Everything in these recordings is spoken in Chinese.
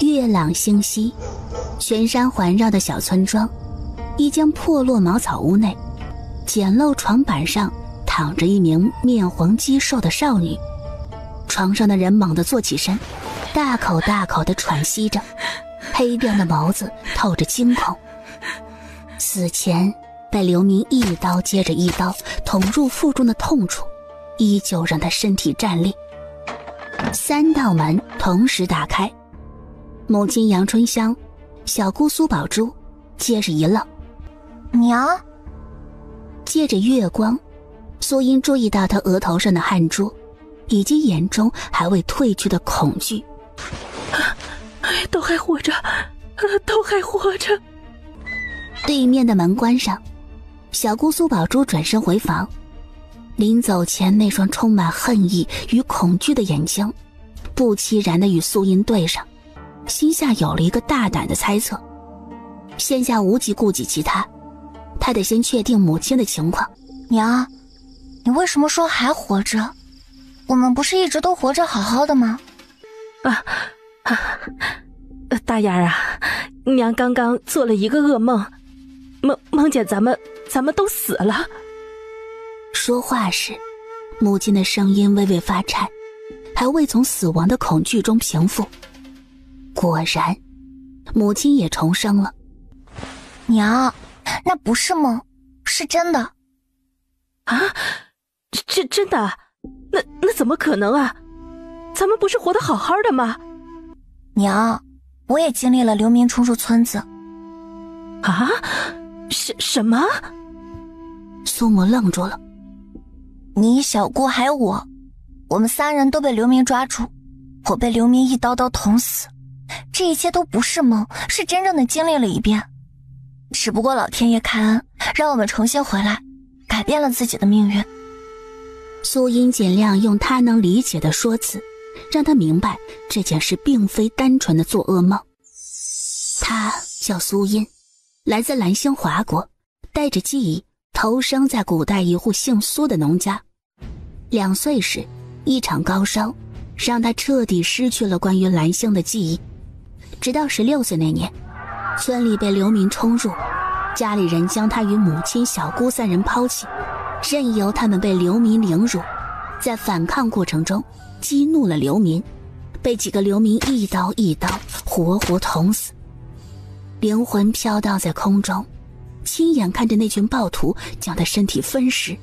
月朗星稀，全山环绕的小村庄，一间破落茅草屋内，简陋床板上躺着一名面黄肌瘦的少女。床上的人猛地坐起身，大口大口地喘息着，黑亮的眸子透着惊恐。死前被刘明一刀接着一刀捅入腹中的痛楚，依旧让他身体战栗。3道门同时打开，母亲杨春香、小姑苏宝珠接着一愣。娘。借着月光，苏音注意到她额头上的汗珠，以及眼中还未褪去的恐惧。都还活着，都还活着。对面的门关上，小姑苏宝珠转身回房。临走前那双充满恨意与恐惧的眼睛，不期然地与苏音对上，心下有了一个大胆的猜测。现下无及顾及其他，他得先确定母亲的情况。娘，你为什么说还活着？我们不是一直都活着好好的吗？大丫啊，娘刚刚做了一个噩梦，梦见咱们都死了。说话时，母亲的声音微微发颤，还未从死亡的恐惧中平复。果然，母亲也重生了。娘，那不是梦，是真的。啊？这真的？那怎么可能啊？咱们不是活得好好的吗？娘，我也经历了刘明冲入村子。啊？什么？苏母愣住了。你、小姑还有我们3人都被刘明抓住，我被刘明一刀刀捅死。这一切都不是梦，是真正的经历了一遍。只不过老天爷开恩，让我们重新回来，改变了自己的命运。苏音尽量用他能理解的说辞，让他明白这件事并非单纯的做噩梦。他叫苏音，来自兰星华国，带着记忆投生在古代一户姓苏的农家。2岁时，一场高烧让他彻底失去了关于兰星的记忆。直到16岁那年，村里被刘明冲入，家里人将他与母亲、小姑3人抛弃，任由他们被刘明凌辱。在反抗过程中激怒了刘明，被几个刘明一刀一刀活活捅死。灵魂飘荡在空中，亲眼看着那群暴徒将他身体分尸。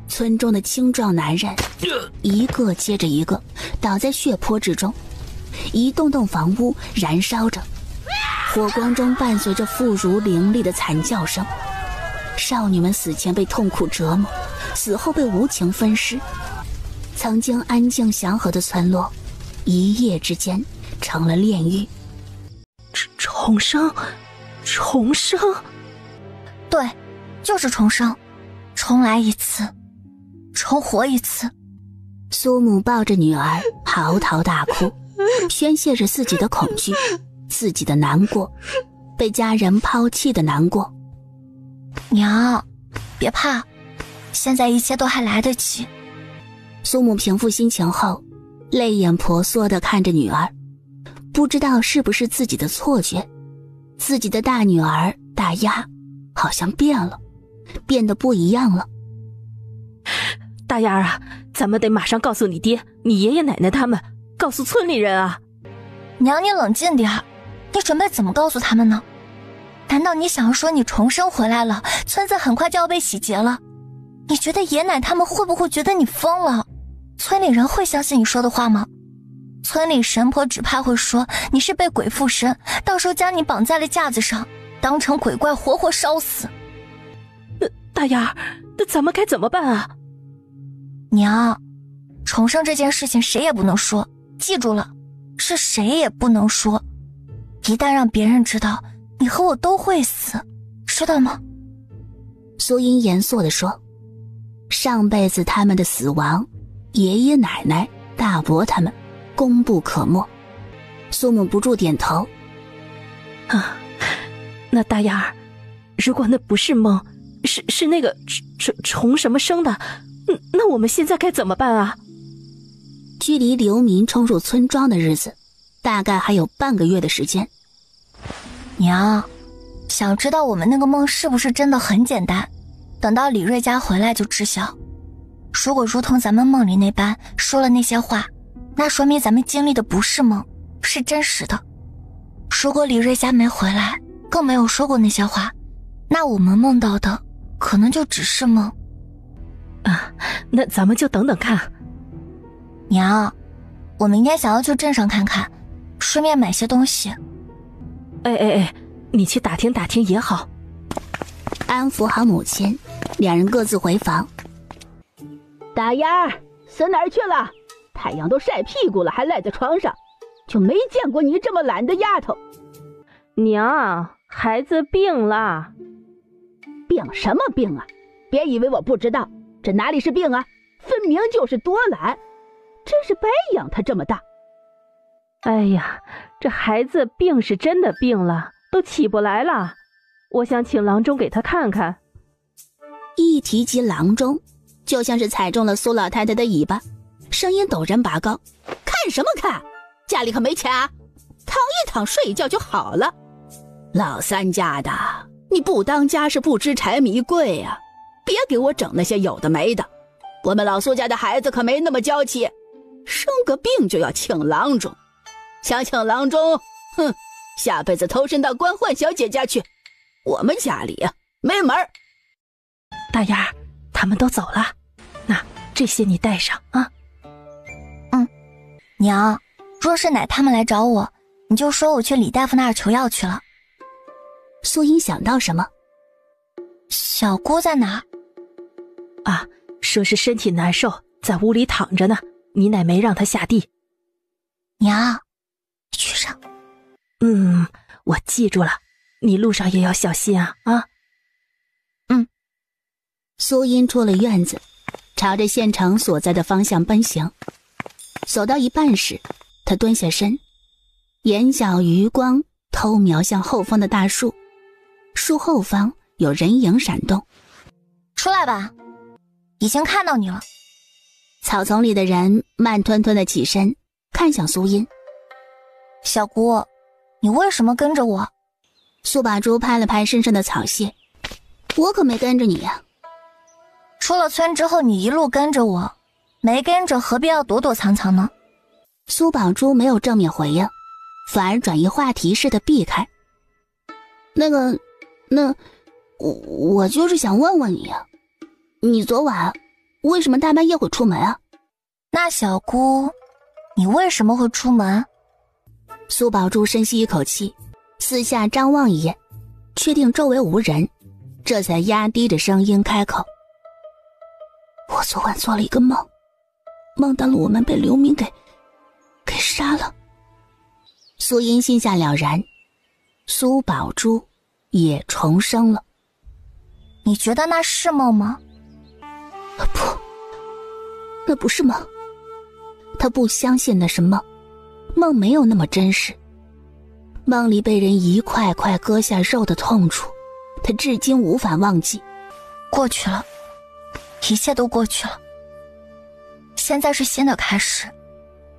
村中的青壮男人一个接着一个倒在血泊之中，一栋栋房屋燃烧着，火光中伴随着妇孺凌厉的惨叫声。少女们死前被痛苦折磨，死后被无情分尸。曾经安静祥和的村落，一夜之间成了炼狱。重生？对，就是重生，重来一次，重活一次。苏母抱着女儿嚎啕大哭，宣泄着自己的恐惧，自己的难过，被家人抛弃的难过。娘，别怕，现在一切都还来得及。苏母平复心情后，泪眼婆娑地看着女儿，不知道是不是自己的错觉，自己的大女儿大丫好像变了，变得不一样了。大丫啊，咱们得马上告诉你爹、你爷爷奶奶他们，告诉村里人啊。娘，你冷静点，你准备怎么告诉他们呢？难道你想要说你重生回来了，村子很快就要被洗劫了？你觉得爷奶他们会不会觉得你疯了？村里人会相信你说的话吗？村里神婆只怕会说你是被鬼附身，到时候将你绑在了架子上，当成鬼怪活活烧死。大丫，那咱们该怎么办啊？娘，重生这件事情谁也不能说，记住了，是谁也不能说。一旦让别人知道，你和我都会死，知道吗？苏音严肃地说，上辈子他们的死亡，爷爷奶奶、大伯他们功不可没。苏母不住点头。啊，那大丫儿，如果那不是梦，是那个重什么生的，那我们现在该怎么办啊？距离刘明冲入村庄的日子大概还有半个月的时间。娘，想知道我们那个梦是不是真的很简单，等到李瑞家回来就知晓。如果如同咱们梦里那般说了那些话，那说明咱们经历的不是梦，是真实的。如果李瑞家没回来，更没有说过那些话，那我们梦到的可能就只是梦。那咱们就等等看。娘，我明天想要去镇上看看，顺便买些东西。你去打听打听也好。安抚好母亲，两人各自回房。大丫儿，死哪儿去了？太阳都晒屁股了，还赖在床上，就没见过你这么懒的丫头。娘，孩子病了。病什么病啊？别以为我不知道，这哪里是病啊，分明就是多懒，真是白养他这么大。哎呀，这孩子病是真的病了，都起不来了。我想请郎中给他看看。一提及郎中，就像是踩中了苏老太太的尾巴，声音陡然拔高：看什么看？家里可没钱啊，躺一躺睡一觉就好了。老三家的，你不当家是不知柴米贵啊，别给我整那些有的没的。我们老苏家的孩子可没那么娇气，生个病就要请郎中，想请郎中，哼，下辈子投身到官宦小姐家去，我们家里没门儿。大丫儿，他们都走了，那这些你带上啊。娘，若是奶他们来找我，你就说我去李大夫那儿求药去了。苏英想到什么？小姑在哪？说是身体难受，在屋里躺着呢，你奶没让她下地。娘，你去上。我记住了，你路上也要小心啊。苏英出了院子，朝着县城所在的方向奔行。走到一半时，他蹲下身，眼角余光偷瞄向后方的大树，树后方有人影闪动。出来吧，已经看到你了。草丛里的人慢吞吞地起身，看向苏音。小姑，你为什么跟着我？苏把珠拍了拍身上的草屑，我可没跟着你呀。出了村之后你一路跟着我，没跟着何必要躲躲藏藏呢？苏宝珠没有正面回应，反而转移话题似的避开。我就是想问问你啊，你昨晚为什么大半夜会出门啊？那小姑，你为什么会出门？苏宝珠深吸一口气，四下张望一眼，确定周围无人，这才压低着声音开口：我昨晚做了一个梦，梦到了我们被刘明给杀了。苏音心下了然，苏宝珠也重生了。你觉得那是梦吗？不，那不是梦。他不相信那是梦，梦没有那么真实。梦里被人一块块割下肉的痛楚，他至今无法忘记。过去了，一切都过去了。现在是新的开始，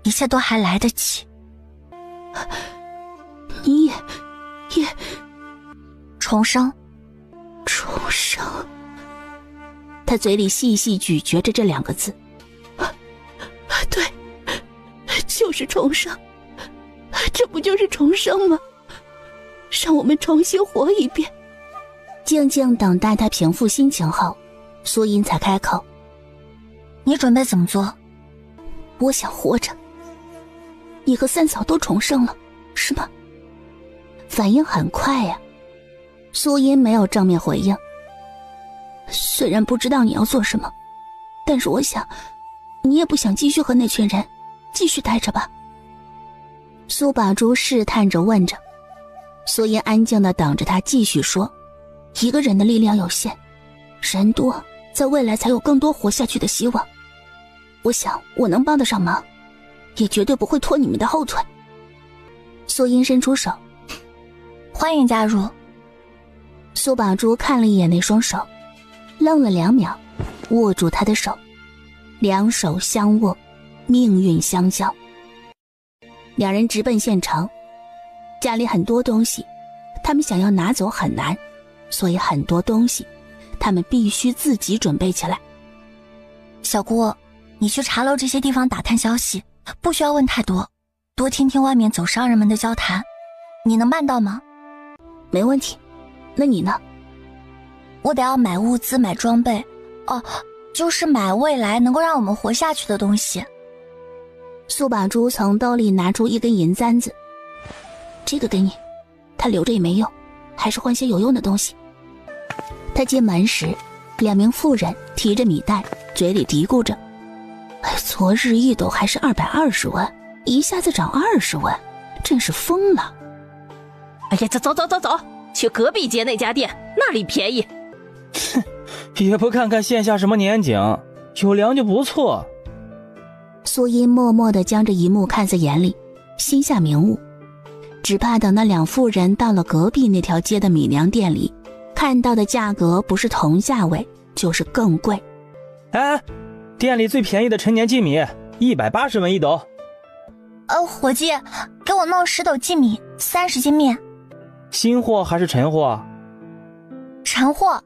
一切都还来得及。你也重生。他嘴里细细咀嚼着这两个字。对，就是重生。这不就是重生吗？让我们重新活一遍。静静等待他平复心情后，苏音才开口：你准备怎么做？我想活着。你和三嫂都重生了，是吗？反应很快呀。苏音没有正面回应。虽然不知道你要做什么，但是我想你也不想继续和那群人继续待着吧。苏宝珠试探着问着。苏音安静地等着他继续说，一个人的力量有限，人多在未来才有更多活下去的希望。我想我能帮得上忙，也绝对不会拖你们的后腿。苏音伸出手：欢迎加入。苏宝珠看了一眼那双手，愣了2秒，握住他的手，两手相握，命运相交。两人直奔县城。家里很多东西，他们想要拿走很难，所以很多东西他们必须自己准备起来。小姑，你去茶楼这些地方打探消息，不需要问太多，多听听外面走商人们的交谈，你能办到吗？没问题。那你呢？我得要买物资，买装备，就是买未来能够让我们活下去的东西。苏宝珠从兜里拿出一根银簪子，这个给你，他留着也没用，还是换些有用的东西。他进门时，两名妇人提着米袋，嘴里嘀咕着：昨日一斗还是220文，一下子涨20文，真是疯了。哎呀，走，去隔壁街那家店，那里便宜。哼，也不看看线下什么年景，有粮就不错。苏音默默地将这一幕看在眼里，心下明悟，只怕等那两妇人到了隔壁那条街的米粮店里，看到的价格不是同价位，就是更贵。哎，店里最便宜的陈年稷米180文一斗。伙计，给我弄10斗稷米，30斤面。新货还是陈货？陈货。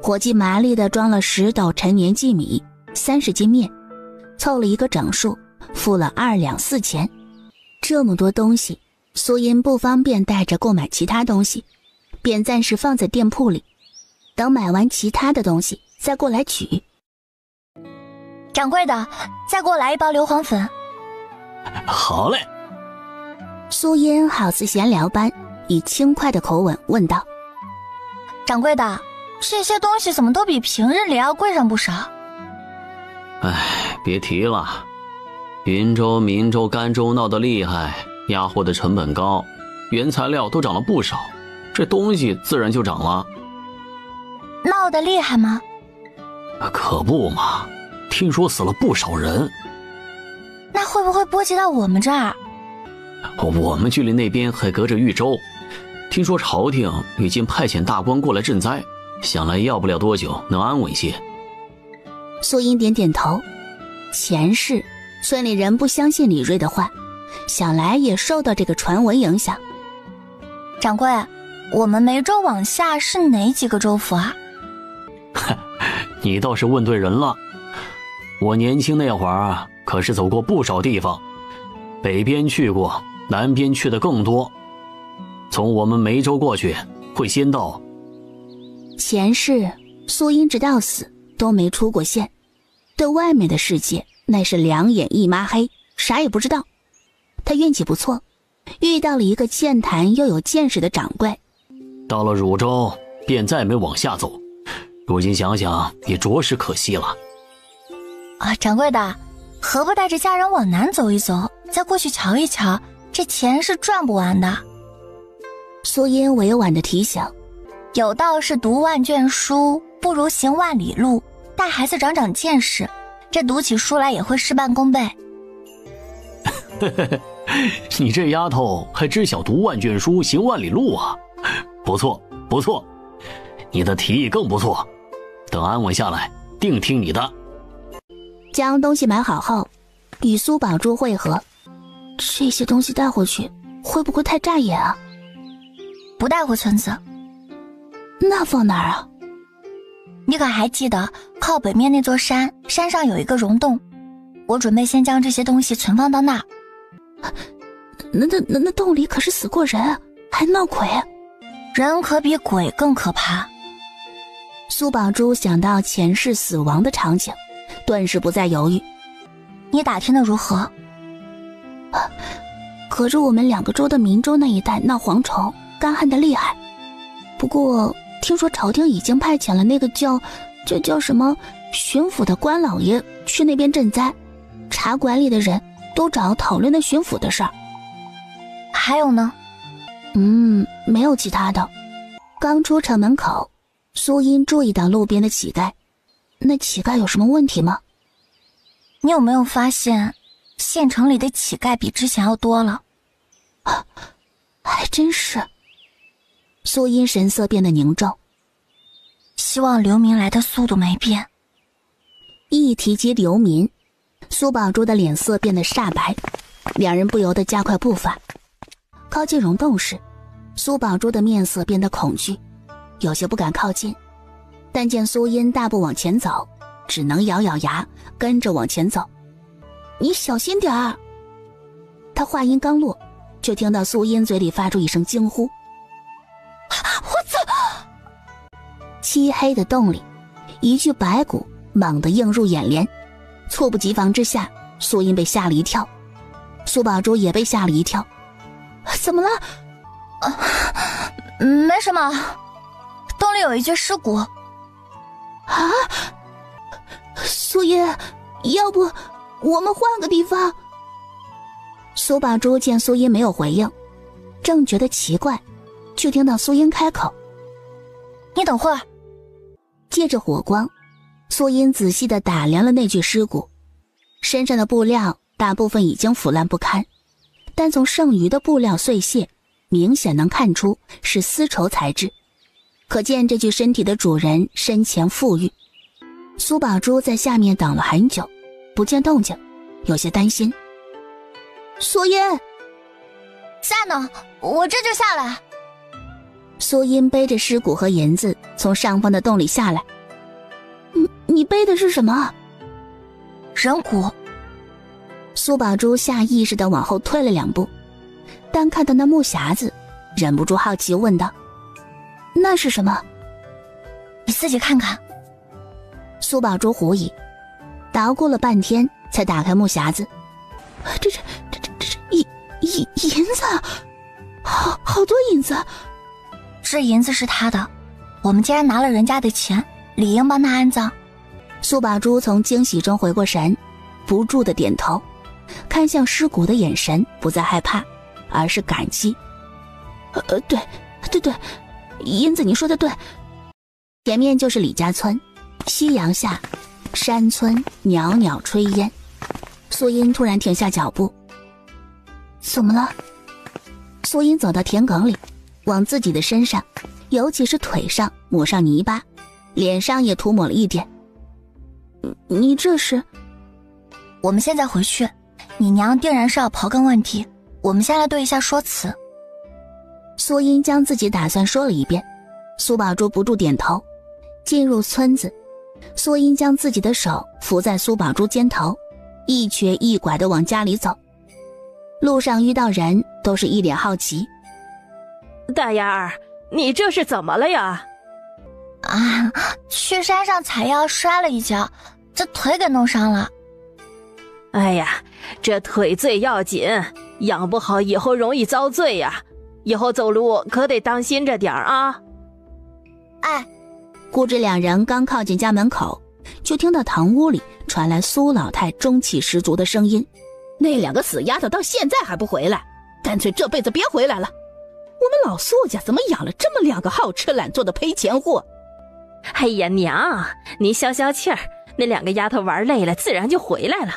伙计麻利地装了10斗陈年稷米，30斤面，凑了一个整数，付了2两4钱。这么多东西，苏音不方便带着购买其他东西，便暂时放在店铺里，等买完其他的东西再过来取。掌柜的，再给我来1包硫磺粉。好嘞。苏音好似闲聊般，以轻快的口吻问道：掌柜的，这些东西怎么都比平日里要贵上不少？别提了，云州、明州、甘州闹得厉害，压货的成本高，原材料都涨了不少，这东西自然就涨了。闹得厉害吗？可不嘛，听说死了不少人。那会不会波及到我们这儿？我们距离那边还隔着豫州，听说朝廷已经派遣大官过来赈灾，想来要不了多久能安稳些。苏音点点头，前世村里人不相信李锐的话，想来也受到这个传闻影响。掌柜，我们梅州往下是哪几个州府啊？你倒是问对人了，我年轻那会儿可是走过不少地方，北边去过，南边去的更多。从我们梅州过去，会先到。前世苏音直到死都没出过县，对外面的世界那是两眼一抹黑，啥也不知道。他运气不错，遇到了一个健谈又有见识的掌柜。到了汝州，便再没往下走，如今想想也着实可惜了。掌柜的，何不带着家人往南走一走，再过去瞧一瞧，这钱是赚不完的。苏音委婉地提醒，有道是读万卷书不如行万里路，带孩子长长见识，这读起书来也会事半功倍。你这丫头还知晓读万卷书行万里路啊，不错不错，你的提议更不错，等安稳下来定听你的。将东西买好后，与苏宝珠会合。这些东西带回去会不会太扎眼啊？不带回村子。那放哪儿啊？你可还记得靠北面那座山，山上有一个溶洞，我准备先将这些东西存放到那儿。那洞里可是死过人，还闹鬼。人可比鬼更可怕。苏宝珠想到前世死亡的场景，顿时不再犹豫。你打听的如何？可是我们2个州的明州那一带闹蝗虫，干旱的厉害。不过听说朝廷已经派遣了那个叫什么巡抚的官老爷去那边赈灾，茶馆里的人都找讨论那巡抚的事儿。还有呢？没有其他的。刚出城门口，苏音注意到路边的乞丐。那乞丐有什么问题吗？你有没有发现县城里的乞丐比之前要多了？还真是。苏音神色变得凝重。希望流民来的速度没变。一提及流民，苏宝珠的脸色变得煞白。两人不由得加快步伐。靠近溶洞时，苏宝珠的面色变得恐惧，有些不敢靠近，但见苏音大步往前走，只能咬咬牙跟着往前走。你小心点儿。他话音刚落，就听到苏音嘴里发出一声惊呼。我操！漆黑的洞里，一具白骨猛地映入眼帘，猝不及防之下，苏音被吓了一跳，苏宝珠也被吓了一跳。怎么了？没什么，洞里有一具尸骨。啊！苏音，要不我们换个地方？苏宝珠见苏音没有回应，正觉得奇怪，就听到苏音开口：“你等会儿。”借着火光，苏音仔细地打量了那具尸骨，身上的布料大部分已经腐烂不堪，但从剩余的布料碎屑明显能看出是丝绸材质，可见这具身体的主人生前富裕。苏宝珠在下面等了很久，不见动静，有些担心。苏音，下呢，我这就下来。苏音背着尸骨和银子从上方的洞里下来。你背的是什么？人骨。苏宝珠下意识地往后退了2步，但看到那木匣子，忍不住好奇问道：“那是什么？”你自己看看。苏宝珠狐疑，捣鼓了半天才打开木匣子。这是银子，好多银子。这银子是他的，我们既然拿了人家的钱，理应帮他安葬。苏宝珠从惊喜中回过神，不住地点头，看向尸骨的眼神不再害怕，而是感激。对，银子你说的对。前面就是李家村，夕阳下，山村袅袅炊烟。苏音突然停下脚步。怎么了？苏音走到田埂里，往自己的身上，尤其是腿上抹上泥巴，脸上也涂抹了一点。你这是？我们现在回去，你娘定然是要刨根问底，我们先来对一下说辞。苏音将自己打算说了一遍，苏宝珠不住点头。进入村子，苏音将自己的手扶在苏宝珠肩头，一瘸一拐地往家里走。路上遇到人都是一脸好奇。大丫儿，你这是怎么了呀？啊，去山上采药摔了一跤，这腿给弄伤了。哎呀，这腿最要紧，养不好以后容易遭罪呀，以后走路可得当心着点啊。哎，姑侄两人刚靠近家门口，就听到堂屋里传来苏老太中气十足的声音：“那2个死丫头到现在还不回来，干脆这辈子别回来了。我们老苏家怎么养了这么2个好吃懒做的赔钱货？”哎呀，娘，您消消气儿，那2个丫头玩累了，自然就回来了。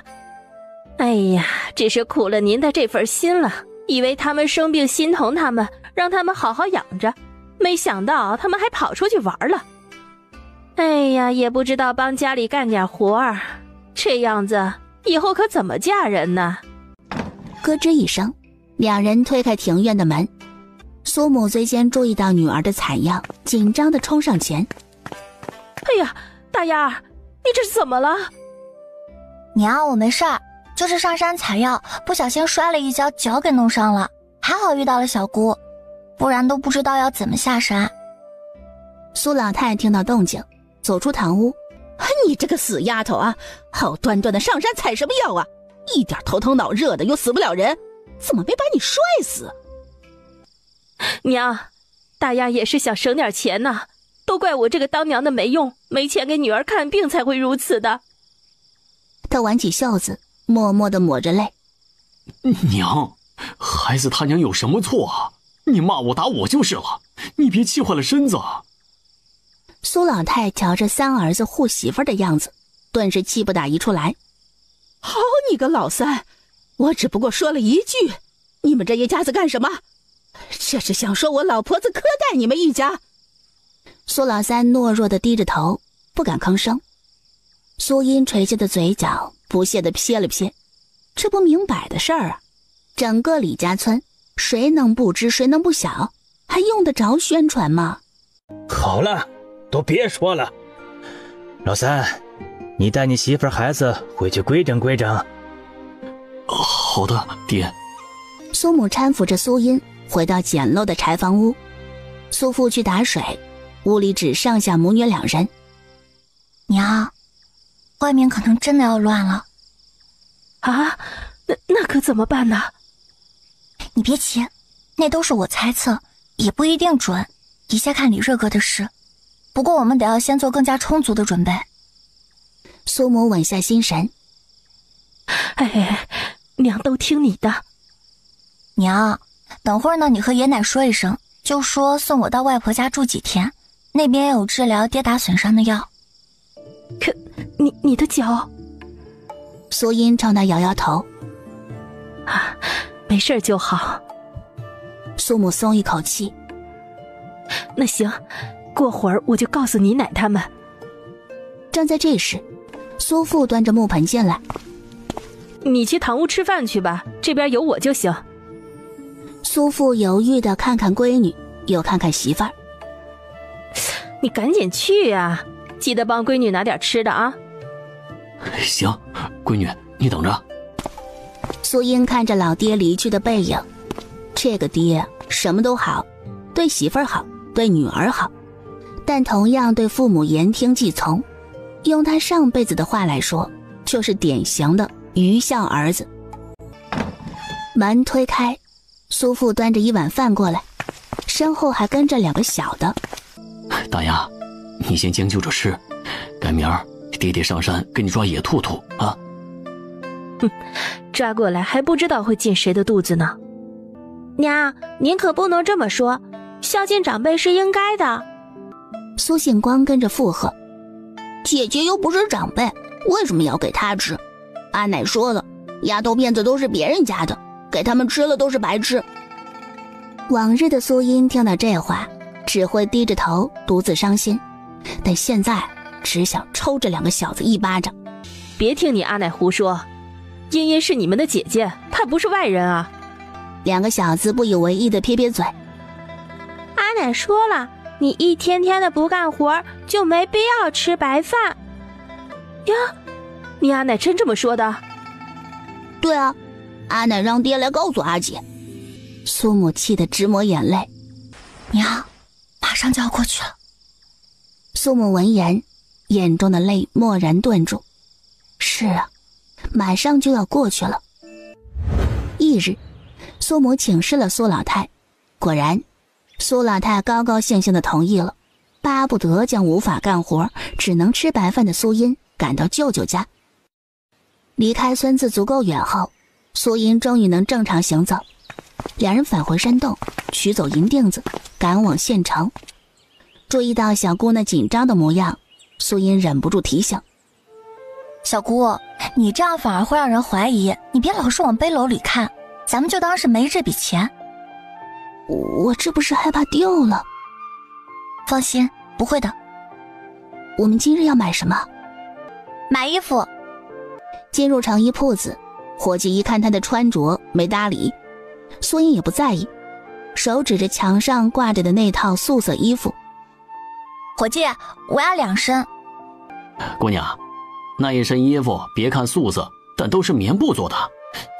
哎呀，只是苦了您的这份心了，以为他们生病心疼他们，让他们好好养着，没想到他们还跑出去玩了。哎呀，也不知道帮家里干点活儿，这样子以后可怎么嫁人呢？咯吱一声，两人推开庭院的门。苏母最先注意到女儿的惨样，紧张地冲上前。哎呀，大丫儿，你这是怎么了？娘，我没事儿，就是上山采药，不小心摔了一跤，脚给弄伤了，还好遇到了小姑，不然都不知道要怎么下山。苏老太听到动静，走出堂屋。你这个死丫头啊，好端端的上山采什么药啊？一点头疼脑热的又死不了人，怎么没把你摔死？娘，大丫也是想省点钱呐，都怪我这个当娘的没用，没钱给女儿看病才会如此的。他挽起袖子，默默地抹着泪。娘，孩子他娘有什么错啊？你骂我打我就是了，你别气坏了身子。苏老太瞧着3儿子护媳妇的样子，顿时气不打一处来。好你个老三，我只不过说了一句，你们这一家子干什么？这是想说我老婆子苛待你们一家。苏老三懦弱地低着头，不敢吭声。苏音垂下的嘴角不屑地撇了撇，这不明摆的事儿啊，整个李家村，谁能不知谁能不晓？还用得着宣传吗？好了，都别说了。老三，你带你媳妇儿孩子回去规整规整。好的，爹。苏母搀扶着苏音回到简陋的柴房屋，苏父去打水，屋里只剩下母女两人。娘，外面可能真的要乱了。啊，那可怎么办呢？你别急，那都是我猜测，也不一定准，一切看李热哥的事。不过我们得要先做更加充足的准备。苏母稳下心神。哎，娘都听你的。娘，等会儿呢，你和爷奶说一声，就说送我到外婆家住几天，那边有治疗跌打损伤的药。可你的脚？苏音朝他摇摇头。啊，没事就好。苏母松一口气。那行，过会儿我就告诉你奶他们。正在这时，苏父端着木盆进来。你去堂屋吃饭去吧，这边有我就行。苏父犹豫地看看闺女，又看看媳妇儿。你赶紧去啊，记得帮闺女拿点吃的啊。行，闺女你等着。苏英看着老爹离去的背影，这个爹什么都好，对媳妇儿好，对女儿好，但同样对父母言听计从。用他上辈子的话来说，就是典型的愚孝儿子。门推开，苏父端着一碗饭过来，身后还跟着两个小的。大丫，你先将就着吃，改明儿爹爹上山给你抓野兔兔啊。抓过来还不知道会进谁的肚子呢。娘，您可不能这么说，孝敬长辈是应该的。苏信光跟着附和，姐姐又不是长辈，为什么要给她吃？阿奶说了，丫头片子都是别人家的，给他们吃了都是白吃。往日的苏音听到这话，只会低着头独自伤心，但现在只想抽这两个小子一巴掌。别听你阿奶胡说，茵茵是你们的姐姐，她不是外人啊。两个小子不以为意的撇撇嘴。阿奶说了，你一天天的不干活，就没必要吃白饭。呀，你阿奶真这么说的？对啊，阿奶让爹来告诉阿姐。苏母气得直抹眼泪。娘，马上就要过去了。苏母闻言，眼中的泪蓦然顿住。是啊，马上就要过去了。翌日，苏母请示了苏老太，果然苏老太高高兴兴地同意了，巴不得将无法干活只能吃白饭的苏音赶到舅舅家。离开村子足够远后，苏音终于能正常行走。两人返回山洞，取走银锭子，赶往县城。注意到小姑那紧张的模样，苏音忍不住提醒：小姑，你这样反而会让人怀疑，你别老是往背篓里看，咱们就当是没这笔钱。我这不是害怕丢了？放心，不会的。我们今日要买什么？买衣服。进入成衣铺子，伙计一看他的穿着没搭理，苏音也不在意，手指着墙上挂着的那套素色衣服。伙计，我要2身。姑娘，那一身衣服别看素色，但都是棉布做的，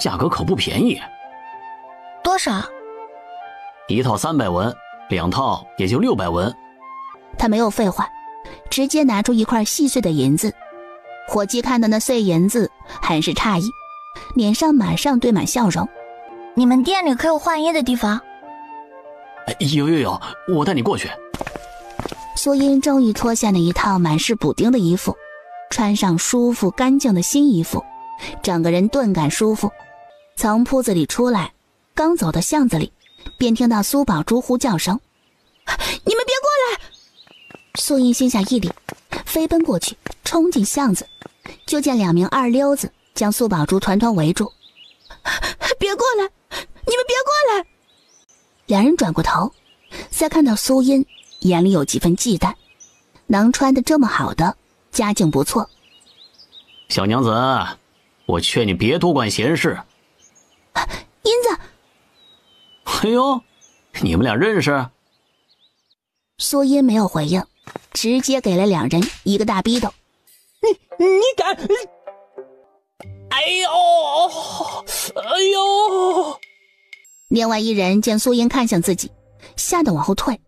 价格可不便宜。多少？一套300文，2套也就600文。他没有废话，直接拿出一块细碎的银子。伙计看到那碎银子，很是诧异，脸上马上堆满笑容。你们店里可有换衣的地方？有，我带你过去。苏音终于脱下那一套满是补丁的衣服，穿上舒服干净的新衣服，整个人顿感舒服。从铺子里出来，刚走到巷子里，便听到苏宝珠呼叫声：“你们别过来！”苏音心下一凛，飞奔过去，冲进巷子，就见2名二溜子将苏宝珠团团围住。“别过来！你们别过来！”两人转过头，再看到苏音，眼里有几分忌惮。能穿得这么好的，家境不错。小娘子，我劝你别多管闲事。银子，哎呦，你们俩认识？苏音没有回应，直接给了两人一个大逼斗。你敢！哎呦！另外一人见苏音看向自己，吓得往后退。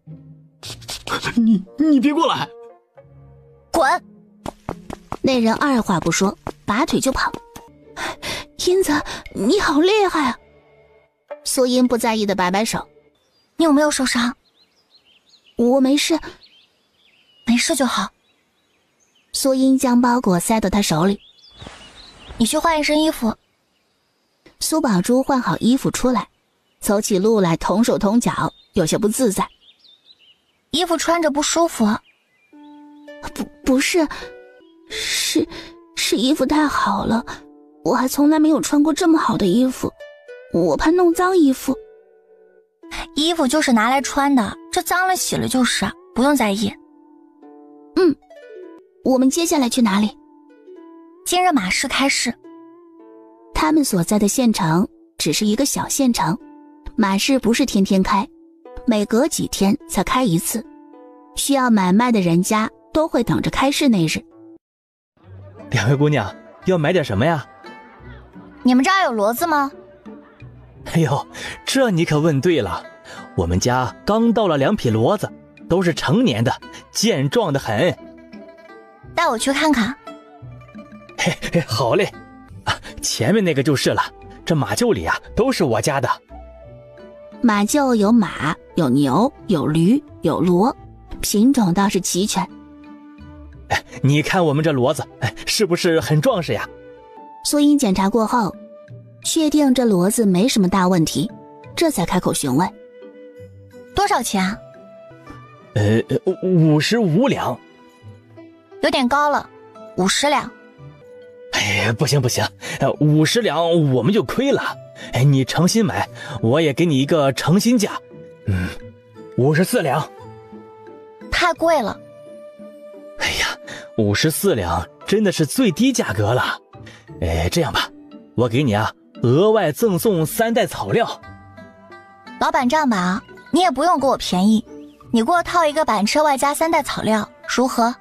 你别过来！滚！那人二话不说，拔腿就跑。英子，你好厉害啊！苏音不在意的摆摆手。你有没有受伤？我没事。没事就好。苏音将包裹塞到他手里。你去换一身衣服。苏宝珠换好衣服出来，走起路来同手同脚，有些不自在。衣服穿着不舒服。不是，是衣服太好了，我还从来没有穿过这么好的衣服，我怕弄脏衣服。衣服就是拿来穿的，这脏了洗了就是，不用在意。我们接下来去哪里？今日马市开市。他们所在的县城只是一个小县城，马市不是天天开，每隔几天才开一次，需要买卖的人家都会等着开市那日。两位姑娘要买点什么呀？你们这儿有骡子吗？哎呦，这你可问对了，我们家刚到了2匹骡子，都是成年的，健壮的很。带我去看看。嘿，好嘞。前面那个就是了，这马厩里啊都是我家的。马厩有马，有牛，有驴，有骡，品种倒是齐全。你看我们这骡子，是不是很壮实呀？苏英检查过后，确定这骡子没什么大问题，这才开口询问。多少钱？55两。有点高了，50两。不行，50两我们就亏了。你诚心买，我也给你一个诚心价。54两。太贵了。哎呀，54两真的是最低价格了。这样吧，我给你额外赠送3袋草料。老板，这样吧，你也不用给我便宜，你给我套一个板车外加3袋草料，如何？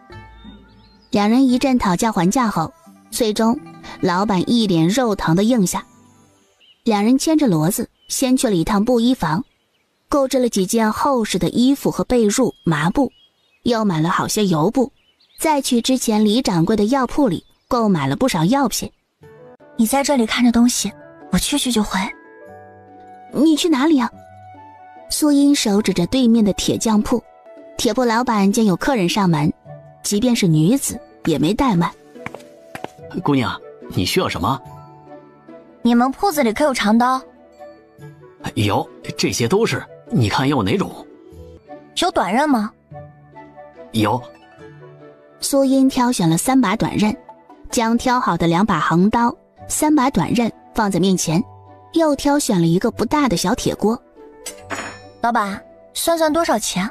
两人一阵讨价还价后，最终老板一脸肉疼的应下。两人牵着骡子先去了一趟布衣房，购置了几件厚实的衣服和被褥、麻布，又买了好些油布，再去之前李掌柜的药铺里购买了不少药品。你在这里看着东西，我去就回。你去哪里啊？苏英手指着对面的铁匠铺，铁铺老板见有客人上门，即便是女子也没怠慢。姑娘，你需要什么？你们铺子里可有长刀？有，这些都是，你看要哪种？有短刃吗？有。苏英挑选了3把短刃，将挑好的2把横刀、3把短刃放在面前，又挑选了一个不大的小铁锅。老板，算算多少钱？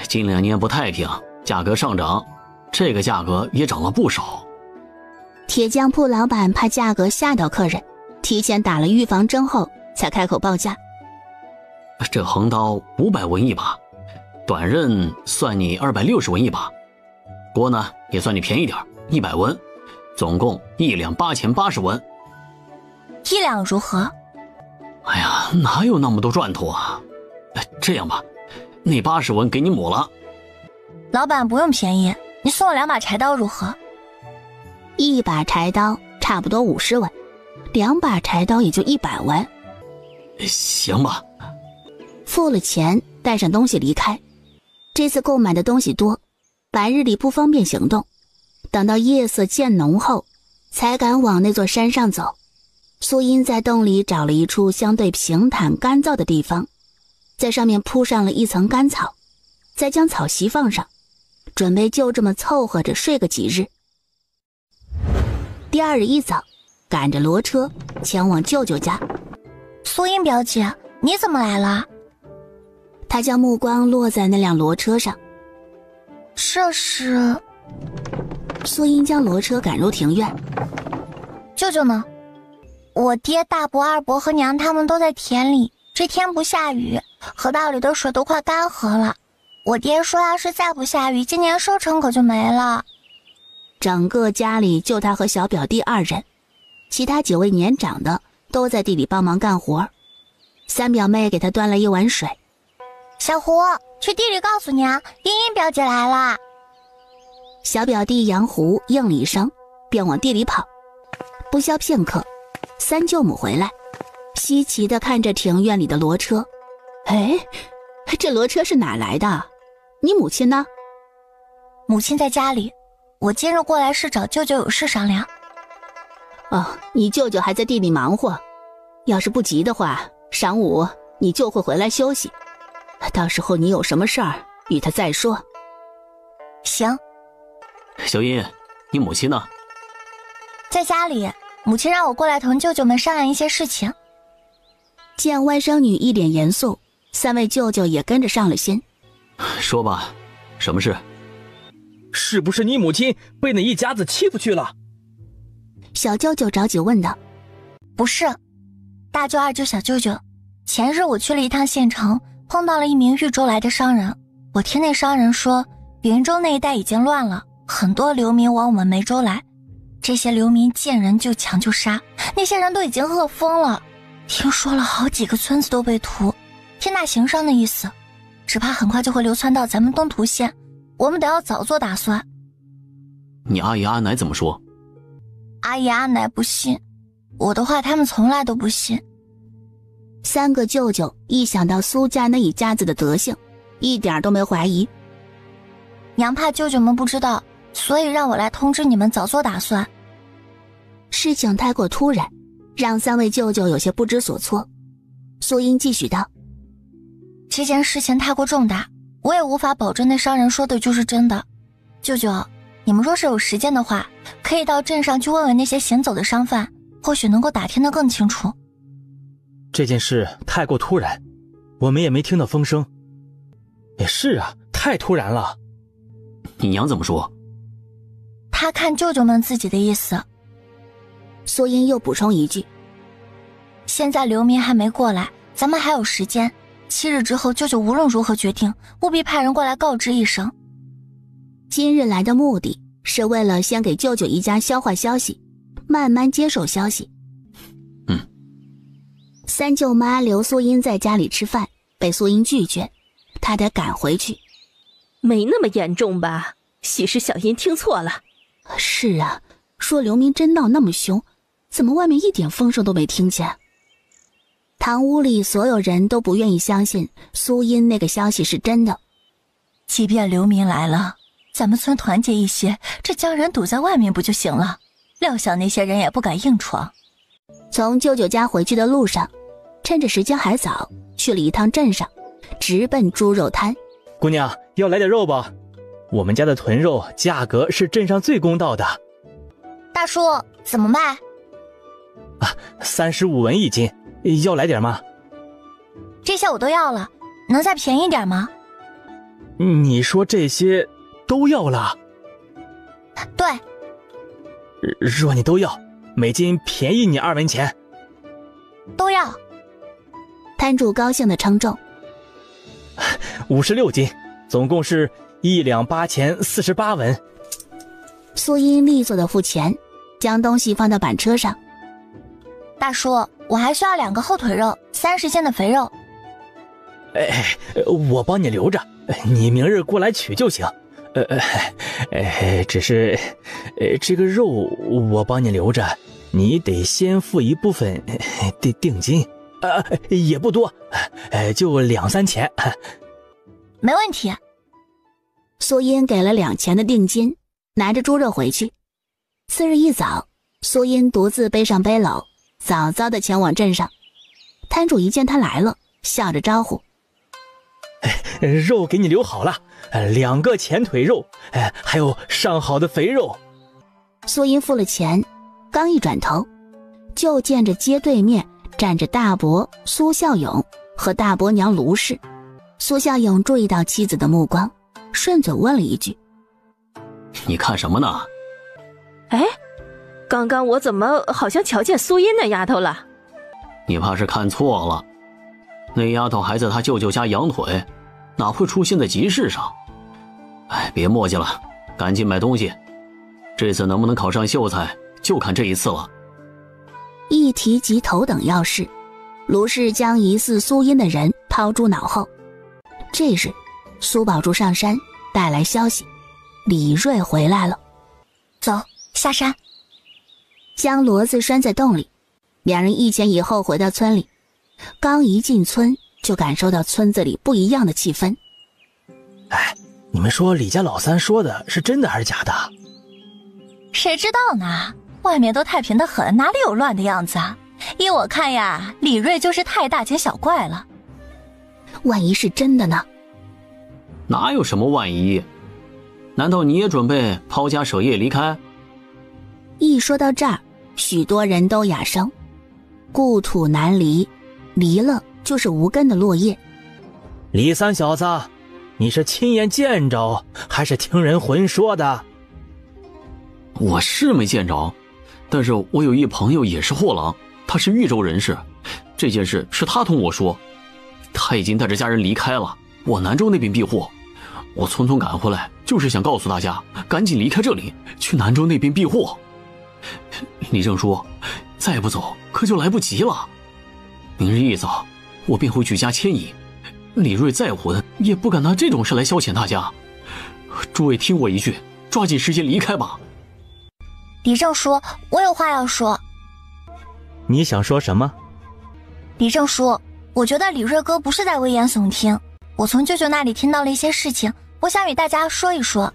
近2年不太平，价格上涨，这个价格也涨了不少。铁匠铺老板怕价格吓到客人，提前打了预防针后才开口报价。这横刀500文一把，短刃算你260文一把，锅呢也算你便宜点，100文，总共1两8080文。1两如何？哎呀，哪有那么多赚头啊？这样吧，那80文给你抹了。老板不用便宜，你送我2把柴刀如何？1把柴刀差不多50文，2把柴刀也就100文。行吧。付了钱，带上东西离开。这次购买的东西多，白日里不方便行动，等到夜色渐浓后，才敢往那座山上走。苏英在洞里找了一处相对平坦干燥的地方，在上面铺上了一层干草，再将草席放上，准备就这么凑合着睡个几日。第2日一早，赶着骡车前往舅舅家。苏英表姐，你怎么来了？他将目光落在那辆骡车上。这是……苏英将骡车赶入庭院。舅舅呢？我爹、大伯、二伯和娘他们都在田里，这天不下雨，河道里的水都快干涸了。我爹说要是再不下雨，今年收成可就没了。整个家里就他和小表弟2人，其他几位年长的都在地里帮忙干活。三表妹给他端了一碗水。小胡，去地里告诉娘，茵茵表姐来了。小表弟杨胡应了一声，便往地里跑。不消片刻，三舅母回来，稀奇地看着庭院里的骡车。哎，这骡车是哪来的？你母亲呢？母亲在家里，我今日过来是找舅舅有事商量。哦，你舅舅还在地里忙活，要是不急的话，晌午你就会回来休息。到时候你有什么事儿与他再说。行。小英，你母亲呢？在家里，母亲让我过来同舅舅们商量一些事情。见外甥女一脸严肃，三位舅舅也跟着上了心。说吧，什么事？是不是你母亲被那一家子欺负去了？小舅舅着急问道。不是，大舅、二舅、小舅舅，前日我去了一趟县城，碰到了一名豫州来的商人。我听那商人说，云州那一带已经乱了，很多流民往我们梅州来。这些流民见人就抢就杀，那些人都已经饿疯了。听说了好几个村子都被屠，天大行商的意思，只怕很快就会流窜到咱们东土县，我们得要早做打算。你阿姨阿奶怎么说？阿姨阿奶不信，我的话他们从来都不信。三个舅舅一想到苏家那一家子的德行，一点都没怀疑。娘怕舅舅们不知道，所以让我来通知你们早做打算。事情太过突然，让三位舅舅有些不知所措。苏英继续道：这件事情太过重大，我也无法保证那商人说的就是真的。舅舅，你们若是有时间的话，可以到镇上去问问那些行走的商贩，或许能够打听得更清楚。这件事太过突然，我们也没听到风声。也是啊，太突然了。你娘怎么说？她看舅舅们自己的意思。苏英又补充一句：现在流民还没过来，咱们还有时间，7日之后舅舅无论如何决定，务必派人过来告知一声。今日来的目的是为了先给舅舅一家消化消息，慢慢接受消息。三舅妈留苏英在家里吃饭，被苏英拒绝，她得赶回去。没那么严重吧？喜事小英听错了。是啊，说流民真闹那么凶，怎么外面一点风声都没听见？堂屋里所有人都不愿意相信苏英那个消息是真的。即便流民来了，咱们村团结一些，这将人堵在外面不就行了？料想那些人也不敢硬闯。从舅舅家回去的路上，趁着时间还早，去了一趟镇上，直奔猪肉摊。姑娘，要来点肉吧？我们家的豚肉价格是镇上最公道的。大叔，怎么卖？35文一斤，要来点吗？这些我都要了，能再便宜点吗？你说这些都要了？对。若你都要，每斤便宜你2文钱。都要。摊主高兴地称重。56斤，总共是1两8钱48文。苏英利索地付钱，将东西放到板车上。大叔，我还需要2个后腿肉，30斤的肥肉。我帮你留着，你明日过来取就行。只是这个肉我帮你留着，你得先付一部分定金。也不多，就2、3钱。没问题。苏英给了2钱的定金，拿着猪肉回去。次日一早，苏英独自背上背篓，早早地前往镇上。摊主一见他来了，笑着招呼：肉给你留好了，2个前腿肉，还有上好的肥肉。苏英付了钱，刚一转头，就见着街对面站着大伯苏孝勇和大伯娘卢氏。苏孝勇注意到妻子的目光，顺嘴问了一句：你看什么呢？刚刚我怎么好像瞧见苏英那丫头了？你怕是看错了。那丫头还在她舅舅家养腿，哪会出现在集市上？哎，别磨叽了，赶紧买东西。这次能不能考上秀才，就看这一次了。一提及头等要事，卢氏将疑似苏音的人抛诸脑后。这日，苏宝柱上山带来消息，李锐回来了。走，下山。将骡子拴在洞里，两人一前一后回到村里。刚一进村，就感受到村子里不一样的气氛。哎，你们说李家老三说的是真的还是假的？谁知道呢？外面都太平得很，哪里有乱的样子啊？依我看呀，李锐就是太大惊小怪了。万一是真的呢？哪有什么万一？难道你也准备抛家舍业离开？一说到这儿，许多人都哑声。故土难离，离了就是无根的落叶。李三小子，你是亲眼见着还是听人混说的？我是没见着，但是我有一朋友也是货郎，他是豫州人士，这件事是他同我说。他已经带着家人离开了，往南州那边避祸。我匆匆赶回来，就是想告诉大家赶紧离开这里，去南州那边避祸。李正说再不走可就来不及了，明日一早我便会举家迁移。李锐再混也不敢拿这种事来消遣大家。诸位听我一句，抓紧时间离开吧。李正叔，我有话要说。你想说什么？李正叔，我觉得李锐哥不是在危言耸听，我从舅舅那里听到了一些事情，我想与大家说一说。